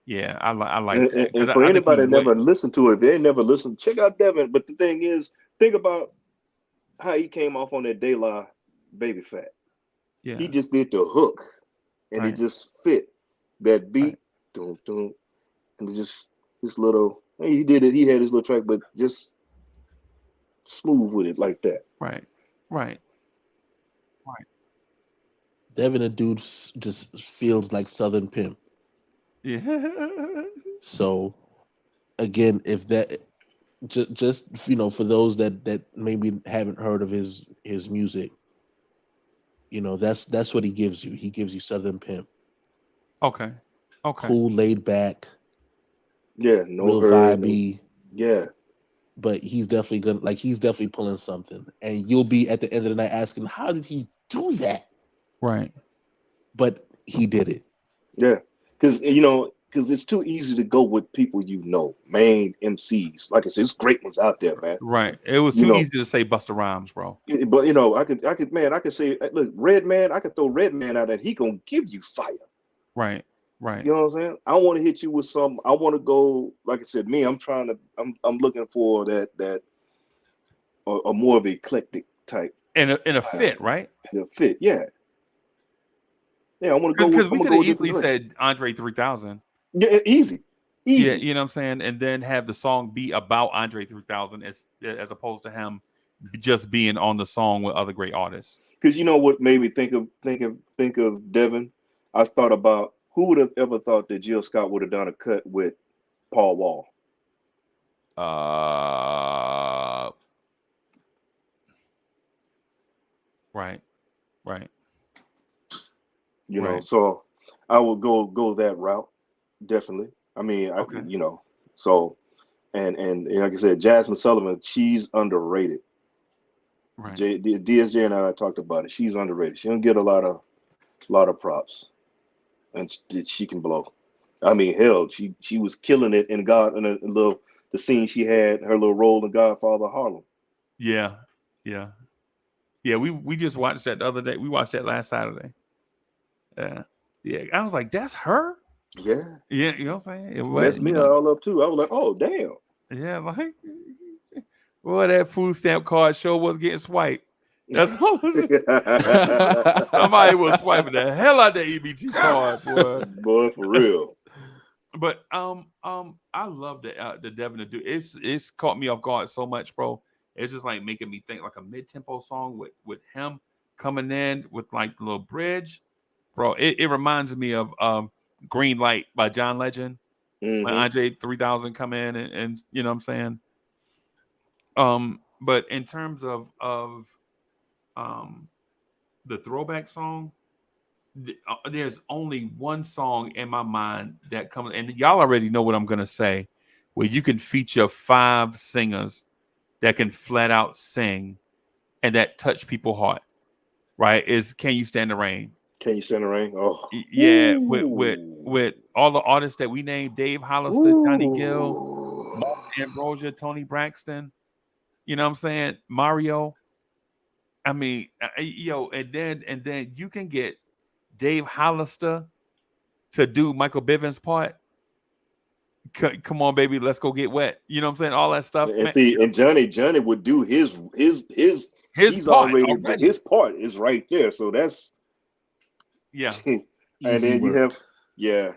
yeah, I like that because And for I think he anybody that would. never listened to it, if they ain't never listened, check out Devin. But the thing is, think about how he came off on that De La Baby Fat. He Yeah, just did the hook, and it right, just fit that right, beat, dun, dun, and it just this little. He did it. He had his little track, but just smooth with it like that. right, right, right. Devin the Dude just feels like Southern Pimp. Yeah, So again, if that just for those that maybe haven't heard of his music, that's what he gives you. He gives you Southern Pimp, okay, okay, cool, laid back, Yeah, no real hurry, no. vibey. Yeah, But he's definitely pulling something, and you'll be at the end of the night asking, how did he do that? right. But he did it. yeah, because it's too easy to go with people main MCs. Like I said, it's great ones out there, man. Right. It was You too know, easy to say Busta Rhymes, bro. but I could say, look, Red Man, I could throw Red Man out, and he gonna give you fire. Right. Right. You know what I'm saying? I want to hit you with some. I want to go. Like I said, me, I'm looking for that a more of eclectic type In a fit, sound. right? The fit, yeah, yeah. I want to go with. Because I'm we gonna could go have with different easily direction. said Andre 3000. Yeah, easy, Yeah, easy. you know what I'm saying? And then have the song be about Andre 3000 as opposed to him just being on the song with other great artists. Because you know what made me think of Devin? I thought about who would have ever thought that Jill Scott would have done a cut with Paul Wall. Uh right, right, right. So I would go that route definitely. I mean, Okay. so and like I said, Jasmine Sullivan, she's underrated. Right. DSJ and I talked about it. She's underrated. She don't get a lot of props, and she can blow. I mean, hell, she was killing it in the scene she had her little role in Godfather Harlem. Yeah. Yeah. Yeah, we just watched that the other day. We watched that last Saturday. Yeah. Yeah. I was like, that's her? Yeah, Yeah, you know what I'm saying? It was, messed me all up too. I was like, oh damn. yeah, like well, that food stamp card show was getting swiped. That's what was somebody was swiping the hell out of the EBT card, boy. Boy, for real. But I love the Devin to do. It's caught me off guard so much, bro. It's just like making me think like a mid tempo song with him coming in with like the little bridge, bro. It reminds me of Green Light by John Legend. when Andre 3000 come in and you know what I'm saying. But in terms of um the throwback song, there's only one song in my mind that comes, and y'all already know what I'm gonna say, where you can feature 5 singers that can flat out sing and that touch people's heart. Right? Is Can You Stand the Rain? Can You Stand the Rain? Oh, Yeah, with all the artists that we named: Dave Hollister, Johnny Gill, ooh. Mark Ambrosia, Tony Braxton. You know what I'm saying? Mario. I mean, and then you can get Dave Hollister to do Michael Bivins' part. Come on, baby, let's go get wet. You know what I'm saying? All that stuff, And man. see, and Johnny would do his. His He's part already already. his part is right there. So that's Yeah. and Easy then you work. have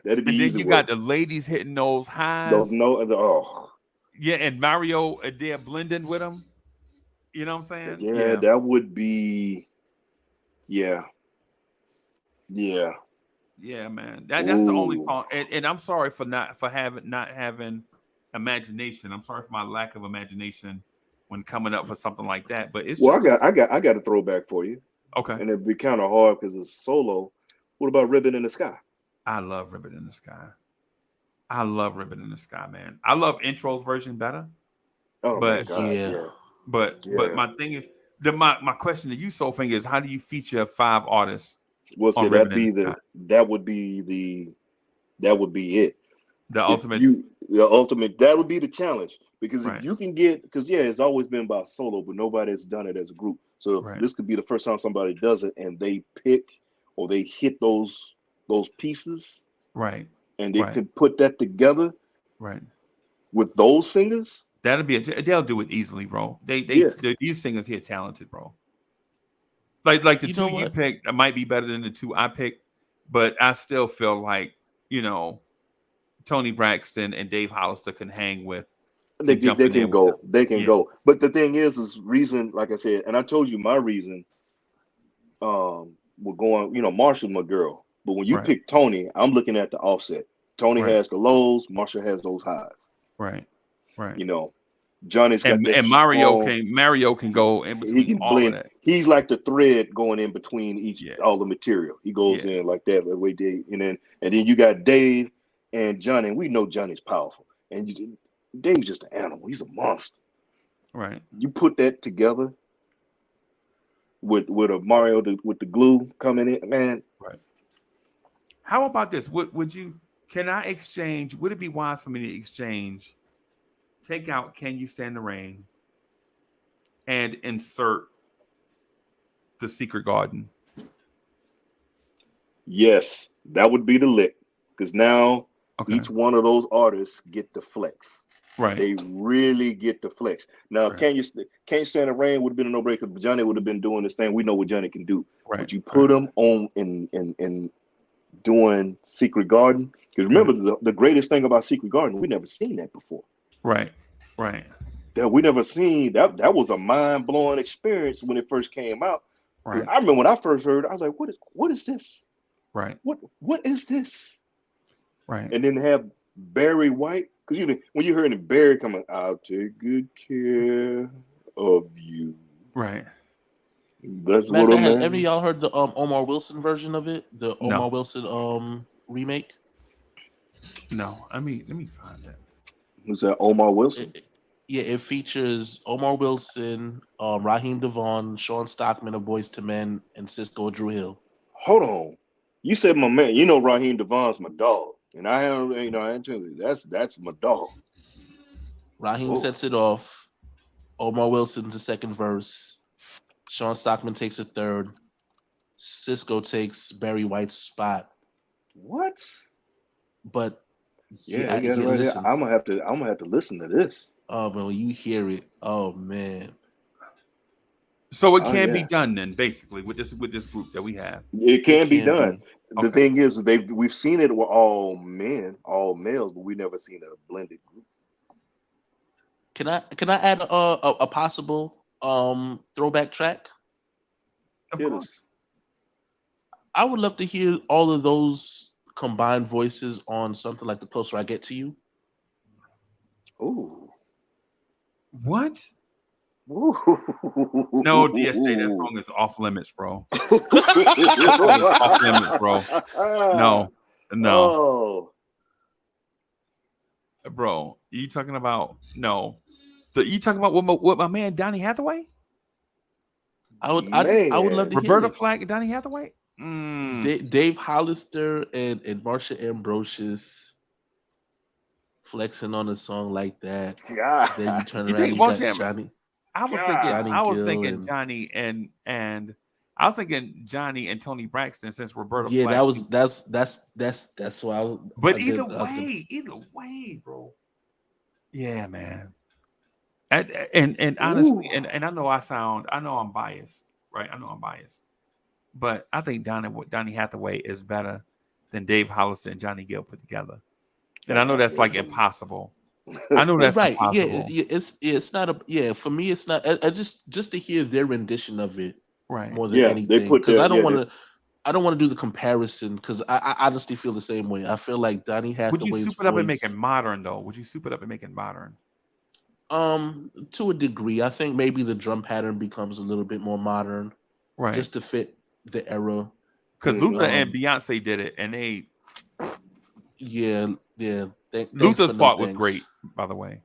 that'd be And then easy you work. got the ladies hitting those Those highs. oh Yeah, and Mario there blending with them. You know what I'm saying? yeah, Yeah. that would be yeah. Yeah. Yeah, man. That's the only Ooh. song. And I'm sorry for not having imagination. I'm sorry for my lack of imagination when coming up for something like that. But it's Well, just I got a throwback for you, okay. and it'd be kind of hard because it's solo. What about Ribbon in the Sky? I love Ribbon in the Sky. I love Ribbon in the Sky, man. I love Intro's version better. Oh my But God, Yeah. yeah, but yeah. my thing is my question to you, Soul Finger, is how do you feature 5 artists Well, see, on Ribbon in the Sky? that would be it. The If ultimate, you the ultimate, that would be the challenge because if right, you can get because yeah, it's always been about solo, but nobody has done it as a group. So right, this could be the first time somebody does it, and they pick or they hit those pieces, right, and they right, could put that together right. with those singers. They'll do it easily, bro. Yeah, These singers here talented, bro. Like the You 2 know you what? picked might be better than the 2 I picked, but I still feel like you know Tony Braxton and Dave Hollister can jump they in there can with them. go, they can Yeah, go. But the thing is reason, like I said, and I told you my reason. We're going, Marshall's my girl, but when you right, pick Tony, I'm looking at the offset. Tony right, has the lows, Marshall has those highs. right, right. You know, Johnny's got that And strong. Mario can go in He between can all of blend. that. He's like the thread going in between each Yeah, all the material. He goes yeah, in like that the way Dave, and then you got Dave and Johnny. And we know Johnny's powerful, and Dave's just an animal. He's a monster. right, You put that together with a Mario with the glue coming in, man. right. How about this? Would you? Can I exchange? Would it be wise for me to exchange? Take out "Can You Stand the Rain" and insert "The Secret Garden." Yes, that would be the lick. Because now Okay, each one of those artists get the flex. right, They really get the flex. Now, right, Can't Stand the Rain would have been a no-brainer because Johnny would have been doing this thing. We know what Johnny can do. right, But you right, put him on in doing Secret Garden. Because right, remember, the greatest thing about Secret Garden, we never seen that before. right, right, That we never seen that was a mind-blowing experience when it first came out. Because right, I remember when I first heard it, I was like, what is this? right, What is this? right. And then have Barry White, because when you heard him Barry coming, I'll take good care of you. Right. That's Matter of what a fact, has any of man. y'all heard the Omar Wilson version of it? The No, Omar Wilson remake? no. Let me find that. Who's that? Omar Wilson. Yeah, it features Omar Wilson, Raheem Devon, Sean Stockman of Boys to Men, and Cisco Drew Hill. Hold on. You said my man. You know Raheem Devon's my dog, and I am. I ain't telling you, that's my dog. Raheem Oh, sets it off. Omar Wilson's the second verse. Sean Stockman takes a third. Cisco takes Barry White's spot. what? But Yeah, he got it yeah, right there. listen. I'm gonna have to listen to this. Oh man, when you hear it, oh man, So it Oh can be yeah, done then, basically, with this group that we have. it it can be can done. be. The Okay. thing is, we've seen it with all men, all males, but we never seen a blended group. Can I add a possible throwback track? Of Hit us. course. I would love to hear all of those combined voices on something like The Closer I Get to You? Ooh. What? Ooh. No, DSA, that song is off limits, bro. That song is off limits, bro. No. Oh. Bro, you talking about you talking about what my man Donny Hathaway? I would love to hear Roberta it. Flack and Donny Hathaway? Dave Hollister and Marsha Ambrosius flexing on a song like that. God. Then you turn You around, think you got Marsha Johnny. I was thinking Johnny and I was thinking Johnny and Tony Braxton since Roberta Yeah, Flack. that's why I was. But either way, bro. Yeah, man. And honestly, and I know I'm biased, right? I know I'm biased. But I think Donny Hathaway is better than Dave Hollister and Johnny Gill put together. And I know that's like impossible. I know that's right. impossible. It's not for me it's not. I just to hear their rendition of it Right. more than anything. They put Because their, I don't want to do the comparison because I honestly feel the same way. I feel like Donny Hathaway's Would you soup it up and make it modern though? Would you soup it up and make it modern? To a degree. I think maybe the drum pattern becomes a little bit more modern. Right. Just to fit the era. Because Luther and Beyonce did it and they Luther's part was great, by the way.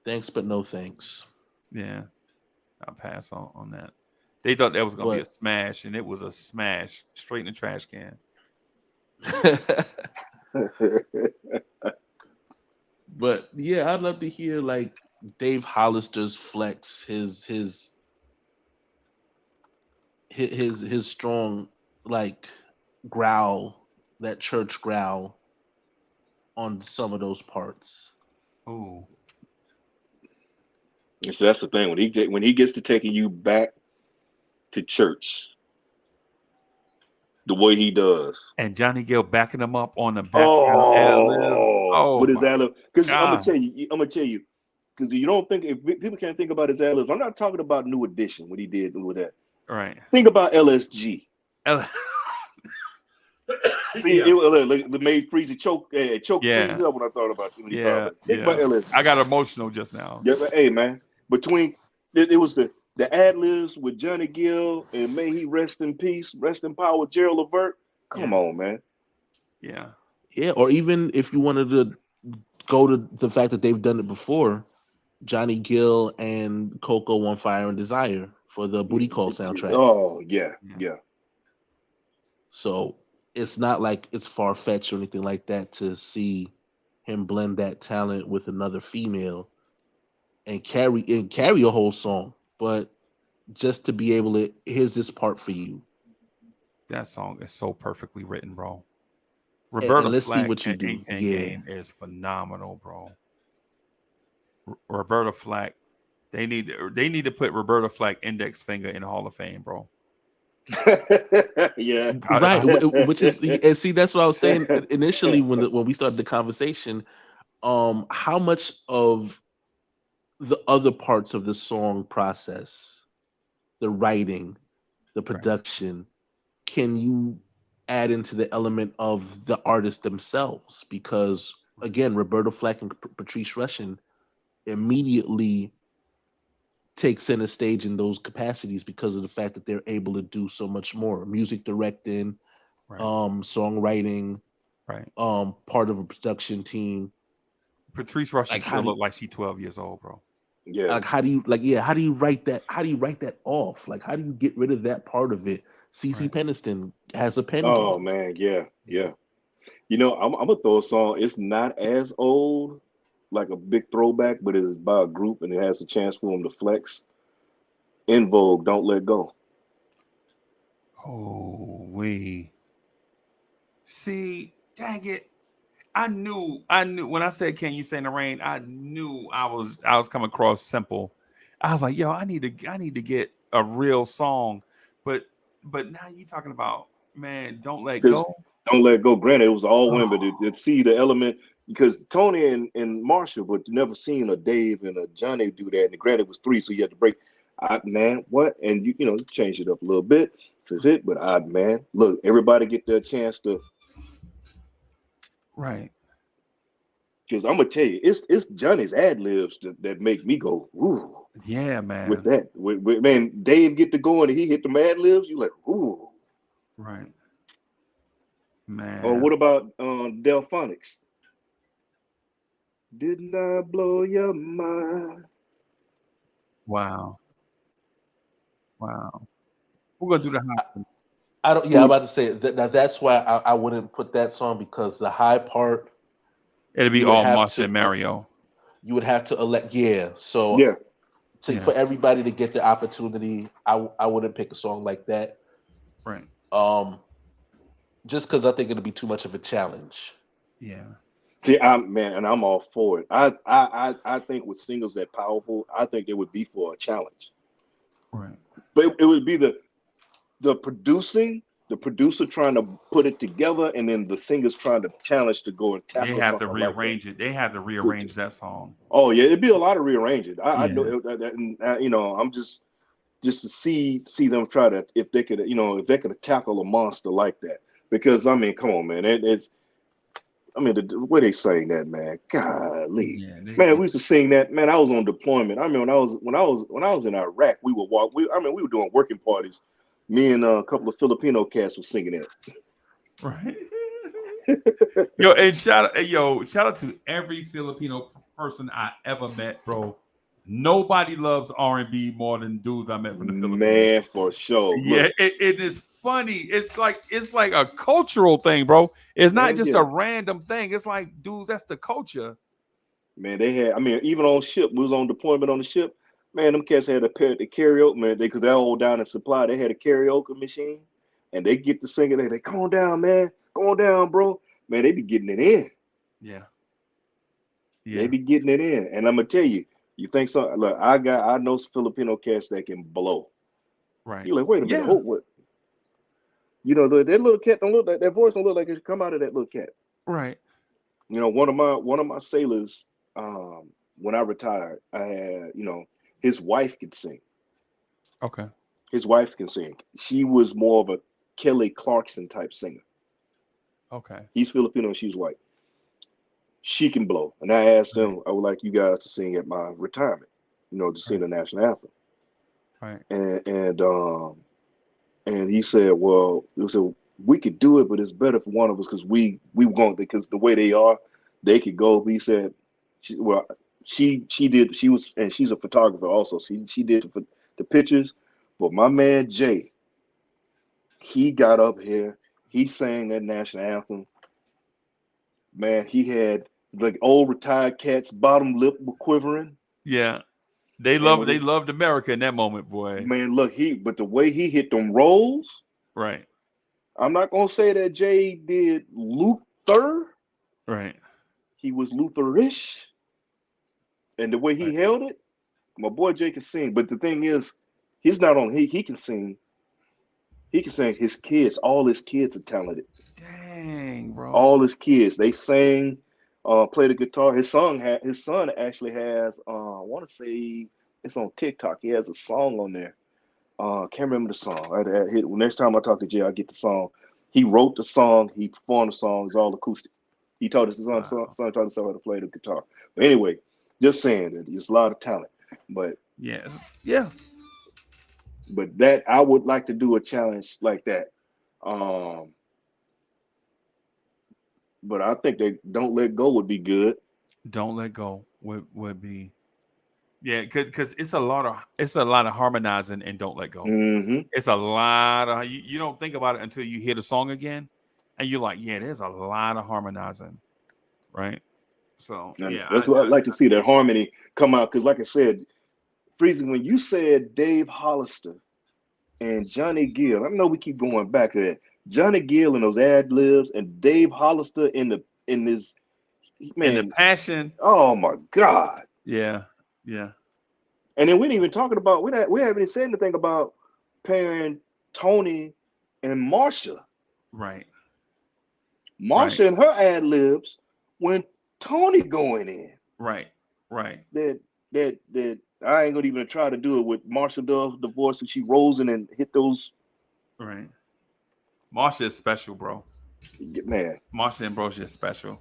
Thanks, but no thanks. Yeah. I'll pass on that. They thought that was gonna be a smash, and it was a smash straight in the trash can. But yeah, I'd love to hear like Dave Hollister's flex, his strong like growl, that church growl on some of those parts. Oh. So that's the thing when he gets to taking you back to church, the way he does, and Johnny Gill backing him up on the background ad-lib. With his ad-lib. Because I'm gonna tell you, because you don't think if people can't think about his ad-libs. I'm not talking about New Edition, what he did with that. Right. Think about LSG. See, it made Freezy choke Freezy up when I thought about it. Think about LSG. I got emotional just now. Yeah, but hey man, between it was the ad-libs with Johnny Gill and may he rest in peace, rest in power, Gerald Levert. Come on, man. Yeah. Yeah, or even if you wanted to go to the fact that they've done it before, Johnny Gill and Coco on Fire and Desire for the Booty Call soundtrack. Oh, yeah. So it's not like it's far-fetched or anything like that to see him blend that talent with another female and carry a whole song. But just to be able to, here's this part for you. That song is so perfectly written, bro. Roberta Flack see what you do. Game is phenomenal, bro. Roberta Flack, they need to put Roberta Flack index finger in the Hall of Fame, bro. Yeah, right. Which is, and see, that's what I was saying initially when we started the conversation. How much of the other parts of the song process, the writing, the production, can you add into the element of the artists themselves? Because again, Roberta Flack and Patrice Rushen immediately take center stage in those capacities because of the fact that they're able to do so much more. Music directing, songwriting, part of a production team. Patrice Rushen still look like she's 12 years old, bro. Yeah. Like how do you write that? How do you write that off? Like how do you get rid of that part of it? CeCe Peniston has a pen. Oh man, yeah. You know, I'm gonna throw a song. It's not as old, like a big throwback, but it is by a group and it has a chance for them to flex. In Vogue, Don't Let Go. Oh, see, dang it. I knew when I said "Can You Stand the Rain," I knew I was coming across simple. I was like, yo, I need to get a real song. But now you're talking about, man, Don't Let Go. Don't Let Go. Granted, it was all women, but to see the element, because Tony and Marsha, but never seen a Dave and a Johnny do that. And granted, it was 3, so you had to break. Man, what? And you change it up a little bit, but man, look, everybody get their chance to Right. Because I'm gonna tell you, it's Johnny's ad libs that make me go, ooh, Yeah, with man. that. Man, Dave get to going and he hit the ad libs, you like, ooh. Right. Or Man. what about Delphonics? Didn't I blow your mind? Wow. Wow. We're gonna do the high. I don't. Yeah, I'm about to say that. Now that's why I wouldn't put that song because the high part It'll be you would all have Monster to and Mario. you would have to elect. Yeah. So Yeah. Yeah. for everybody to get the opportunity, I wouldn't pick a song like that. Right. Um, just because I think it'll be too much of a challenge. Yeah. See, I'm all for it. I think with singles that powerful, I think it would be for a challenge. Right. But it would be the producing, the producer trying to put it together, and then the singers trying to challenge to go and They tackle have to something like that. rearrange it. They have to rearrange that song. Oh yeah, it'd be a lot of rearranging. I Yeah. know that, and, you know, I'm just to see them try to, if they could, you know, if they could tackle a monster like that. Because I mean, come on, man, it's I mean, the way they sang that, man, golly, Yeah. man, we used to sing that, man. I was on deployment. I mean, when I was in Iraq, we would walk. We were doing working parties. Me and a couple of Filipino cats were singing that. Right. Yo, and shout out to every Filipino person I ever met, bro. Nobody loves R&B more than dudes I met from the Philippines. Man, for sure. Yeah, Look, it is funny. It's like a cultural thing, bro. It's not man, just yeah, a random thing. It's like, dudes, that's the culture. man. They had. I mean, even on ship, we was on deployment on the ship. Man, them cats had a pair the karaoke, man. Because they're all down in supply. They had a karaoke machine, and they get to singing. They come on down, man. Go on down, bro. Man, they be getting it in. Yeah. They Yeah. be getting it in. And I'm gonna tell you, you think so? Look, I know some Filipino cats that can blow. Right. You like, wait a minute, Yeah. hold what? You know, that little cat don't look like that voice don't look like it should come out of that little cat. Right. You know, one of my sailors, when I retired, I had, you know, his wife could sing. Okay. His wife can sing. She was more of a Kelly Clarkson type singer. Okay. He's Filipino and she's white. She can blow. And I asked Right. them, I would like you guys to sing at my retirement, you know, to sing Right. the national anthem. Right. And he said, well, we could do it, but it's better for one of us because we want, because the way they are, they could go. But he said, she did. She was, and she's a photographer also. She did the pictures. But my man Jay, he got up here. He sang that national anthem. Man, he had like old retired cats, bottom lip were quivering. Yeah. And when They he, loved America in that moment, boy. man, look, but the way he hit them rolls, Right. I'm not gonna say that Jay did Luther. Right. He was Lutherish, and the way he Right. held it, my boy Jay can sing. But the thing is, he's not on. He can sing. He can sing. His kids, all his kids are talented. Dang, bro. All his kids, they sang, play the guitar. His son actually has. I want to say it's on TikTok. He has a song on there. Can't remember the song. Next time I talk to Jay, I get the song. He wrote the song. He performed the song. It's all acoustic. He taught his son Wow. taught himself how to play the guitar. But anyway, just saying that there's a lot of talent. But Yes. Yeah. that I would like to do a challenge like that. But I think they Don't Let Go would be good. Don't let go would be. Yeah, because it's a lot of harmonizing and don't let go. Mm-hmm. It's a lot of you don't think about it until you hear the song again, and you're like, yeah, there's a lot of harmonizing, right? So And yeah, that's what I'd like to see, that harmony come out. Because like I said, Freezy, when you said Dave Hollister and Johnny Gill, I know we keep going back to that. Johnny Gill and those ad libs and Dave Hollister in this, and the man, passion, oh my God. yeah, yeah, And then we didn't even talking about, we haven't even said anything about pairing Tony and Marsha. right, right, Marsha and her ad libs when Tony going in. right, right, That I ain't gonna even try to do it with Marsha does the voice, and she rolls in and hit those. right. Marsha is special, bro. Man, Marsha Ambrosia is special.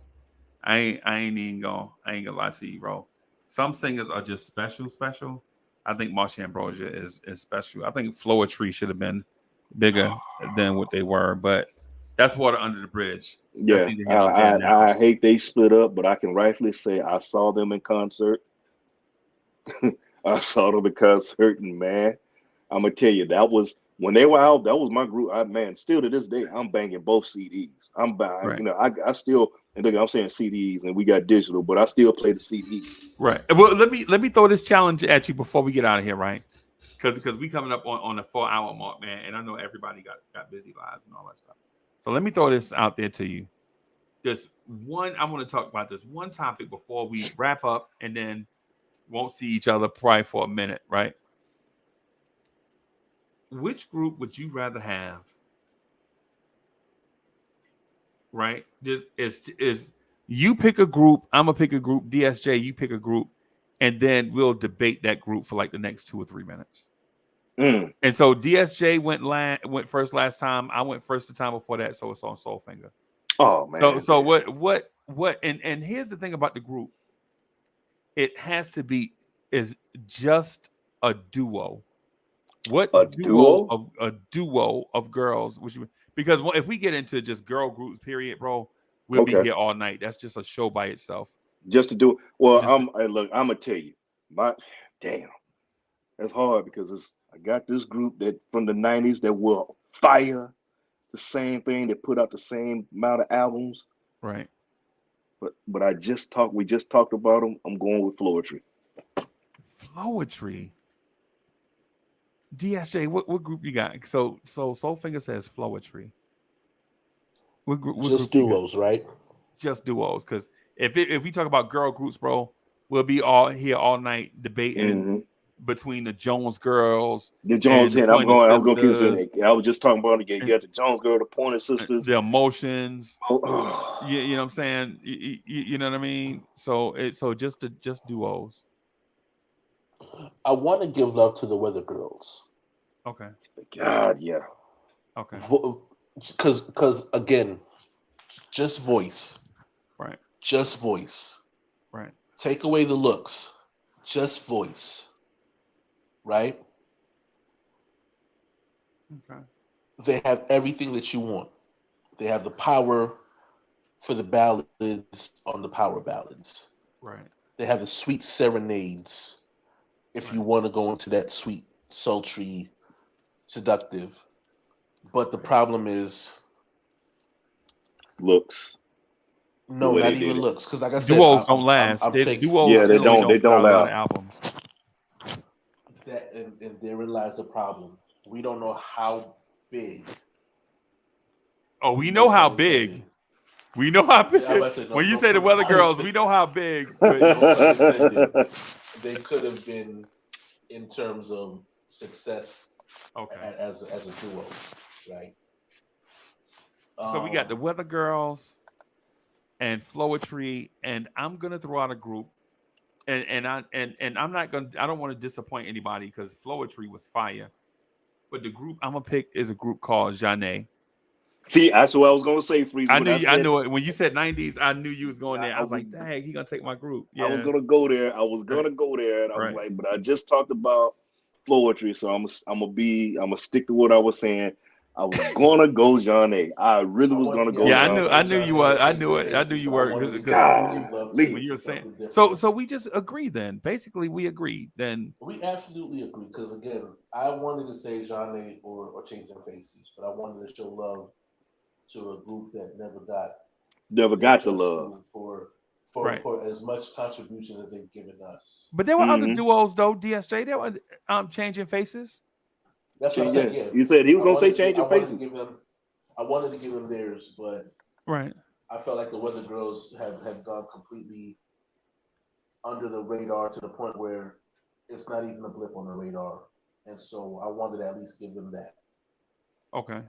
I ain't gonna lie to you, bro. Some singers are just special. I think Marsha Ambrosia is special. I think Floetry should have been bigger than what they were, but that's water under the bridge. That's Yeah, neither here nor there now. I hate they split up, but I can rightfully say I saw them in concert. I saw them in concert, and man, I'm gonna tell you that was when they were out. That was my group. Man, still to this day, I'm banging both CDs. I'm buying, Right. I still, and look, I'm saying CDs, and we got digital, but I still play the CDs. Right. Well, let me throw this challenge at you before we get out of here, right? Because we coming up on the 4-hour mark, man, and I know everybody got busy lives and all that stuff. So let me throw this out there to you. Just one, I want to talk about this one topic before we wrap up, and then won't see each other probably for a minute, right? Which group would you rather have? Right? Just is you pick a group, I'm gonna pick a group, DSJ, you pick a group, and then we'll debate that group for like the next 2 or 3 minutes. And so DSJ went first last time. I went first the time before that, so it's on Soulfinger. Oh man. So what and here's the thing about the group. It has to be is just a duo. What A duo of girls would you, because if we get into just girl groups, period, bro, we'll be here all night. That's just a show by itself. Just to do it. Well, look, I'm gonna tell you, damn, that's hard because I got this group that from the '90s that will fire the same thing, that put out the same amount of albums. Right. But we just talked about them. I'm going with Floetry. Floetry. DSJ, what group you got? So Soulfinger says Floetry. What just group duos, right? Just duos, because if we talk about girl groups, bro, we'll be all here all night debating between the Jones girls. The Jones and I'm going to keep saying it. I was just talking about it again. You got the Jones girl, the Pointer Sisters, the Emotions. Oh. You know what I'm saying? You know what I mean? So just duos. I want to give love to the Weather Girls. Okay. God, yeah. Okay. Because again, just voice. Right. Just voice. Right. Take away the looks. Just voice. Right? Okay. They have everything that you want. They have the power for the ballads on the power ballads. Right. They have the sweet serenades if you want to go into that sweet, sultry, seductive. But the problem is looks. No, not even looks. Because like I said, duos don't last. Duos they don't last. A lot of albums. That and therein lies the problem. We don't know how big. Oh, we know how big. We know how big. When you say the Weather Girls, we know how big. But they could have been in terms of success. Okay. As a duo, right? So we got the Weather Girls and Floetry, and I'm gonna throw out a group, and I'm not gonna. I don't want to disappoint anybody because Floetry was fire, but the group I'm gonna pick is a group called Janae. See, that's what I was gonna say, Freeze. I knew it when you said '90s. I knew you was going there. I was like, dang, he gonna take my group. Yeah. I was gonna go there. and I was like, but I just talked about Floetry, so I'm gonna stick to what I was saying. I was gonna go Janae. I really was gonna go. Yeah, I knew you were. I knew it. I knew you were. When you were saying. So we just agreed then. Basically, we agreed then. We absolutely agree because again, I wanted to say Janae or Change Their Faces, but I wanted to show love to a group that never got the love for as much contribution as they've given us. But there were other duos though, DSJ. There were Changing Faces. That's what I said. Yeah, you said he was gonna say Changing Faces. I wanted to give them theirs, but right. I felt like the Weather Girls have gone completely under the radar to the point where it's not even a blip on the radar, and so I wanted to at least give them that. Okay.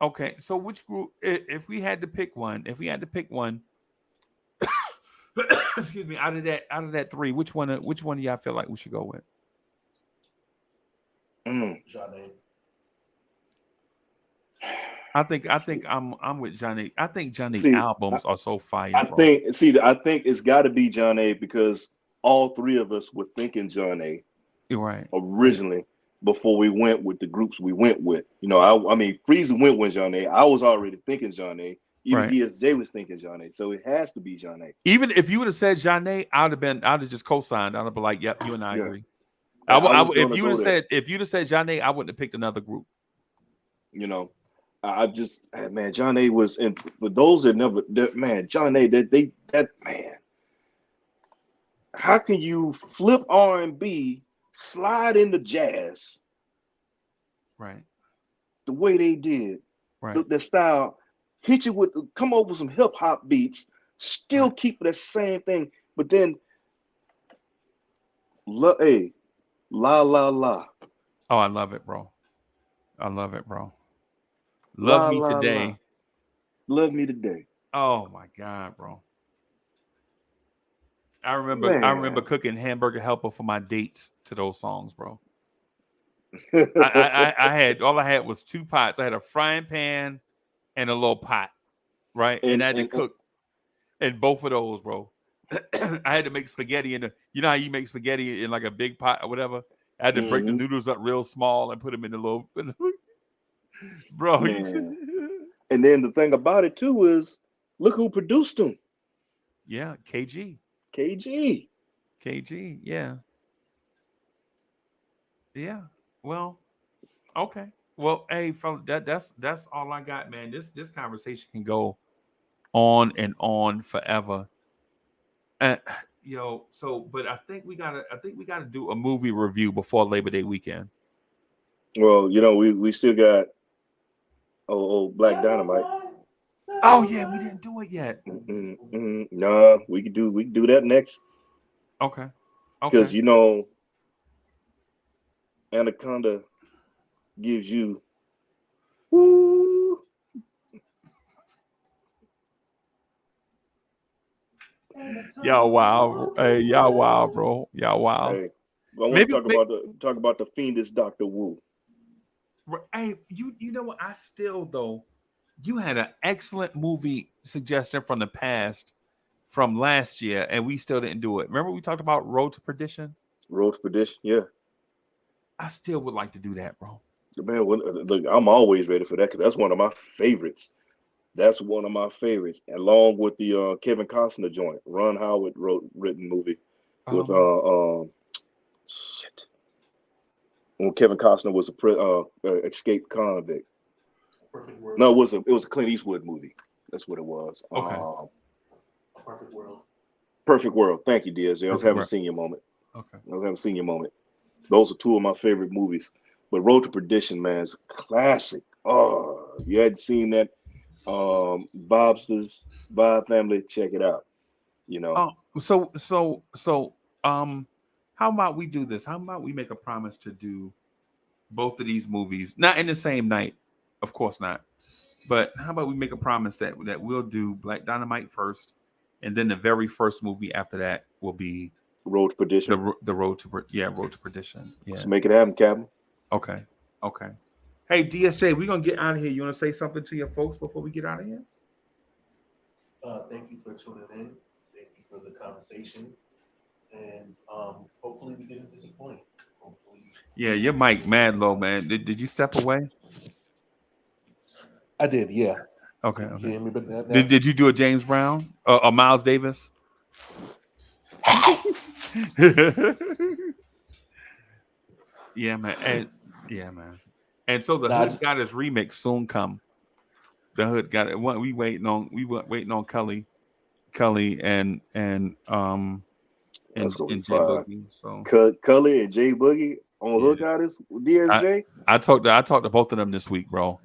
Okay, so which group? If we had to pick one, excuse me, out of that three, which one do y'all feel like we should go with? I think I'm with Johnny. I think Johnny See, albums are so fire, I bro. think I think it's got to be John A because all three of us were thinking John A You're right. originally before we went with the groups we went with. You know, I mean, Freezer went with John A. I was already thinking John A. Even Right. DSJ was thinking John A. So it has to be John A. Even if you would have said Johnny, I'd have just co-signed. I'd have been like, "Yep, you and I Yeah. agree." I was gonna go there. If you'd have said Johnny, I wouldn't have picked another group. You know, I just man, John A was, and for those that never, man, John A, that man, how can you flip R&B, slide into jazz Right. the way they did, Right. the style, hit you with, come over with some hip hop beats, still Right. keep that same thing, but then, hey, la la la, Oh, I love it, bro. I love it, bro. Love la Me la la, Today. love me today. Oh my God, bro. I remember Man, cooking hamburger helper for my dates to those songs, bro. I had all I had was 2 pots. I had a frying pan and a little pot, right? And I had to and cook in both of those, bro. I had to make spaghetti you know how you make spaghetti in like a big pot or whatever? I had to break the mhm, noodles up real small and put them in the little bro. man. And then the thing about it too is, look who produced them. Yeah, KG. KG. KG, yeah. Yeah. Well, okay. Well, hey, fella, that's all I got, man. This conversation can go on and on forever. Uh, but I think we gotta do a movie review before Labor Day weekend. Well, you know, we still got Black Dynamite. Oh yeah, we didn't do it yet. Nah, we can do that next Okay. because Okay. you know Anaconda gives you woo. Y'all wild. Hey, y'all wild, bro. Y'all wild. Hey, I want Maybe, to talk about the fiendish Dr. Wu. hey, you know what? I still though, you had an excellent movie suggestion from the past from last year, and we still didn't do it. Remember we talked about Road to Perdition? Road to Perdition, yeah. I still would like to do that, bro. Man, look, I'm always ready for that because that's one of my favorites. That's one of my favorites, along with the Kevin Costner joint, Ron Howard written movie with shit. When Kevin Costner was a escaped convict. Perfect World. No, it was a Clint Eastwood movie. That's what it was. Okay. Perfect World. Perfect World. Thank you, DSJ. I was having a senior moment. Okay. I was having a senior moment. Those are two of my favorite movies. But Road to Perdition, man, is a classic. Oh, you hadn't seen that, Bobsters, Bob Family, check it out. You know. How about we do this? How about we make a promise to do both of these movies, not in the same night, of course not. But how about we make a promise that we'll do Black Dynamite first, and then the very first movie after that will be Road to Perdition. Road to Perdition. Yeah. Let's make it happen, Captain. Okay. Hey, DSJ, we're gonna get out of here. You want to say something to your folks before we get out of here? Thank you for tuning in. Thank you for the conversation, and hopefully we didn't disappoint. Hopefully. Yeah, your mic mad low, man. Did you step away? I did, yeah. Okay. You hear me, but Did you do a James Brown or Miles Davis? Yeah, man. And so the Hood got his remix soon come. The Hood got it. We waiting on Cully and Jay Boogie. So Cully and Jay Boogie on Hood got his DSJ. I talked to both of them this week, bro.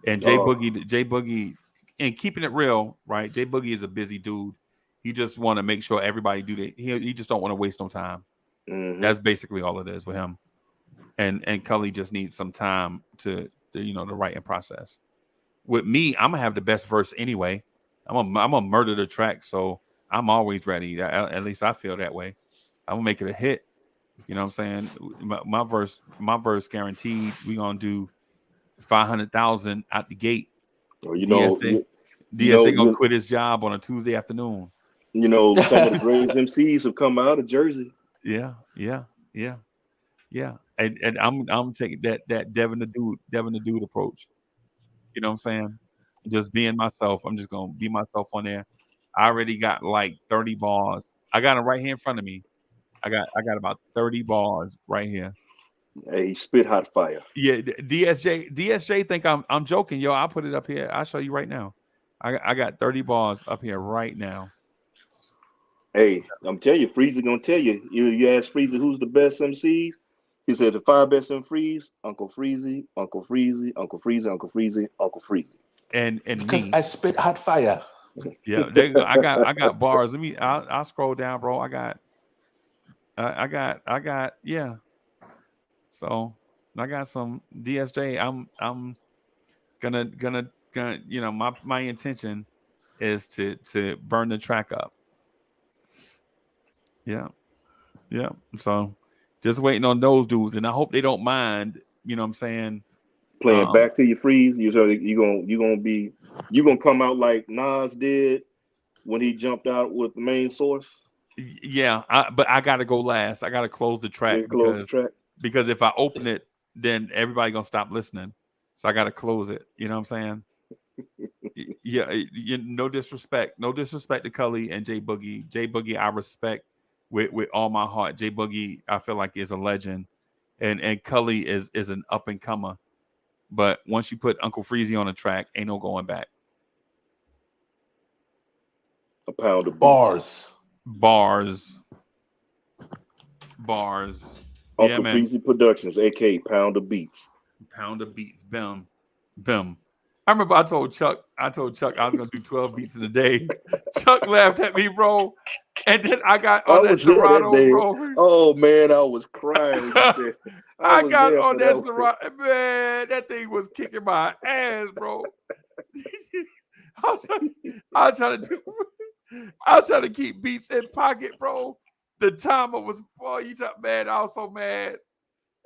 And Jay Boogie, and keeping it real, right? Jay Boogie is a busy dude. He just want to make sure everybody do that. He just don't want to waste no time. Mm-hmm. That's basically all it is with him. And Cully just needs some time to the writing process. With me, I'm gonna have the best verse anyway. I'm gonna murder the track, so I'm always ready. At least I feel that way. I'm gonna make it a hit. You know what I'm saying? My verse guaranteed. We gonna do 500,000 out the gate. Or DSJ gonna quit his job on a Tuesday afternoon. Some of the greatest MCs have come out of Jersey. Yeah. And I'm taking that Devin the dude approach. You know what I'm saying? Just being myself. I'm just gonna be myself on there. I already got like 30 bars. I got them right here in front of me. I got about 30 bars right here. Hey, he spit hot fire. Yeah, DSJ think I'm joking, yo. I'll put it up here. I'll show you right now. I got 30 bars up here right now. Hey, I'm telling you, Freezy gonna tell you. You ask Freezy who's the best MC. He said the 5 best MCs: Uncle Freezy, Uncle Freezy, Uncle Freezy, Uncle Freezy, Uncle Freezy. And because me. I spit hot fire. Yeah, there you go. I got bars. Let me. I'll scroll down, bro. I got. Yeah. So I got some DSJ. I'm gonna. My intention is to burn the track up. Yeah. So just waiting on those dudes, and I hope they don't mind. You know what I'm saying? Playing back to your Freeze. You gonna come out like Nas did when he jumped out with the main source. Yeah, but I gotta go last. I gotta close the track because if I open it, then everybody gonna stop listening. So I gotta close it. You know what I'm saying? Yeah. No disrespect to Cully and J Boogie. J Boogie, I respect with all my heart. J Boogie, I feel like is a legend, and Cully is an up and comer. But once you put Uncle Freezy on the track, ain't no going back. A pound of bars. Uncle Freezy Productions, aka Pound of Beats. Bim. I remember I told Chuck I was gonna do 12 beats in a day. Chuck laughed at me, bro. And then I got on that Serato, bro. Oh man, I was crying. I got on that Serato, man. That thing was kicking my ass, bro. I was trying to keep beats in pocket, bro. The timer was, boy, you talk, man. I was so mad.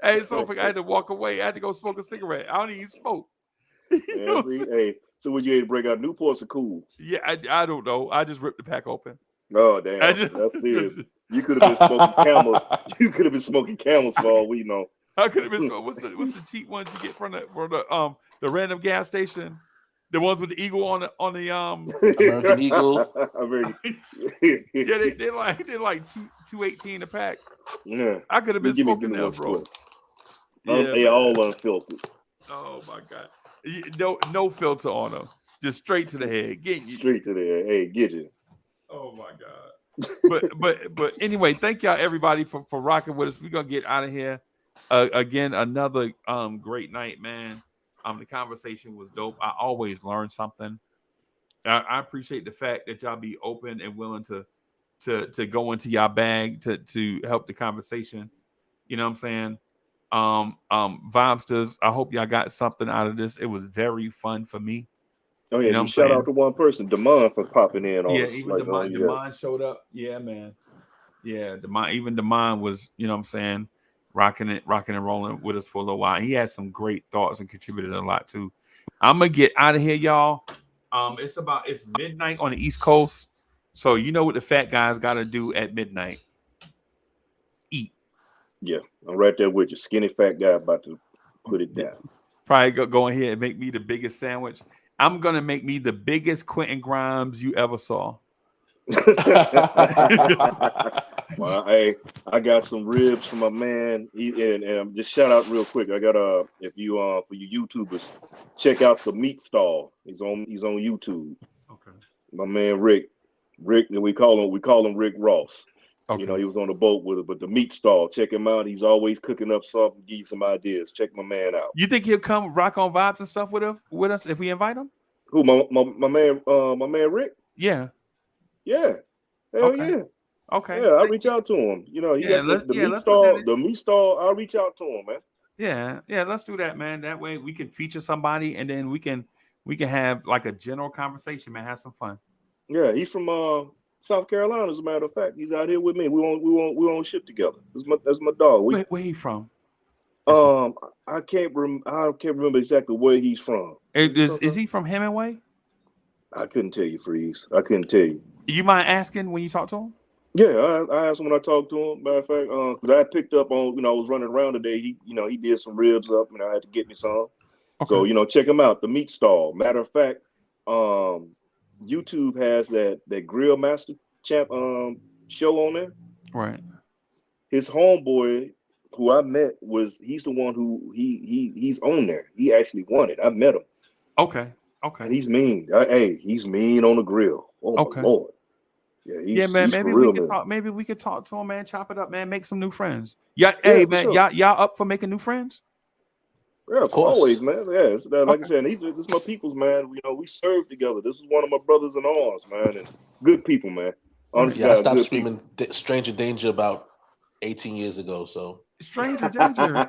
Hey, so I had to walk away. I had to go smoke a cigarette. I don't even smoke. Hey, so would you able to break out Newports or Cool? Yeah, I don't know. I just ripped the pack open. Oh damn, that's serious. You could have been smoking Camels. You could have been smoking Camels for all we know. I could have been. What's the cheap ones you get from the random gas station? The ones with the eagle on the American Eagle. Yeah, they're like $2.18 a pack. Yeah, I could have been smoking them, bro. Yeah, all unfiltered. Oh my god, no filter on them, just straight to the head. Straight to the head. Hey, get you. Oh my god. But anyway, thank y'all everybody for rocking with us. We're gonna get out of here. Again, another great night, man. The conversation was dope. I always learn something. I appreciate the fact that y'all be open and willing to go into y'all bag to help the conversation. You know what I'm saying? Vibesters, I hope y'all got something out of this. It was very fun for me. Oh yeah, you know shout out to one person, Damon, for popping in on us. Even Damon showed up. Yeah, man. Yeah, Damon was, you know what I'm saying, rocking and rolling with us for a little while. He had some great thoughts and contributed a lot too. I'm gonna get out of here, y'all. It's midnight on the East Coast. So you know what the fat guys gotta do at midnight. Eat. Yeah, I'm right there with you. Skinny fat guy about to put it down. Probably go ahead and make me the biggest sandwich. I'm gonna make me the biggest Quentin Grimes you ever saw. Well, hey, I got some ribs from my man. And just shout out real quick. I got if you for you YouTubers, check out the meat stall. He's on YouTube. Okay. My man Rick, we call him Rick Ross. Okay. You know, he was on the boat with it, but the meat stall, check him out. He's always cooking up something, give you some ideas. Check my man out. You think he'll come rock on vibes and stuff with us if we invite him? Who, my man Rick? Yeah. Yeah. Hell yeah. Okay. Yeah, I'll reach out to him. You know, he got the meat stall. I'll reach out to him, man. Yeah, let's do that, man. That way we can feature somebody and then we can have like a general conversation, man. Have some fun. Yeah, he's from South Carolina, as a matter of fact. He's out here with me. We won't ship together. That's my dog. Where he from? I can't remember exactly where he's from. Is he from Hemingway? I couldn't tell you, Freeze. I couldn't tell you. You mind asking when you talk to him? Yeah, I asked him when I talked to him. Matter of fact, because I picked up on, I was running around today. He did some ribs up, and I had to get me some. Okay. So, check him out, the Meat Stall. Matter of fact, YouTube has that Grill Master Champ show on there. Right. His homeboy, who I met, he's the one who he's on there. He actually won it. I met him. Okay. And he's mean. He's mean on the grill. Oh Okay. my Lord. Yeah, man. He's Maybe for real, we can man. talk. Maybe we could talk to him, man. Chop it up, man. Make some new friends. Yeah. Yeah, Hey, for man. sure. Y'all up for making new friends? Yeah, Of course. always, man. Yeah, like I said, this is my people's, man. We served together. This is one of my brothers in arms, man, and good people, man. Honestly, Yeah, I stopped good screaming stranger danger about 18 years ago. So Stranger danger.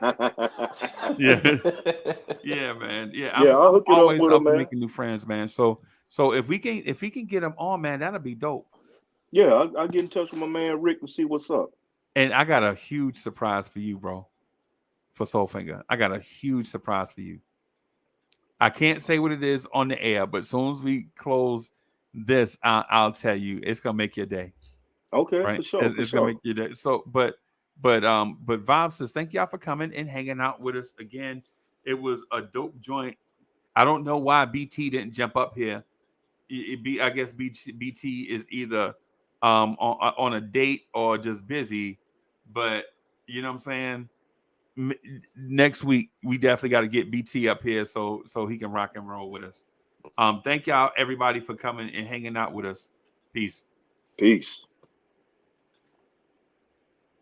Yeah. Yeah, man. Yeah, Yeah, I'll I'm hook it up always with up him, for man. making new friends, man. So if we can get him on, man, that'll be dope. Yeah, I'll get in touch with my man Rick and see what's up. And I got a huge surprise for you, bro. For Soulfinger, I got a huge surprise for you. I can't say what it is on the air, but as soon as we close this, I'll tell you. It's gonna make your day. Okay, Right? for sure. It's gonna make your day. So, but Vibe says, thank y'all for coming and hanging out with us again. It was a dope joint. I don't know why BT didn't jump up here. I guess BT is either on a date or just busy. But you know what I'm saying? Next week we definitely got to get BT up here so he can rock and roll with us. Thank y'all everybody for coming and hanging out with us. Peace.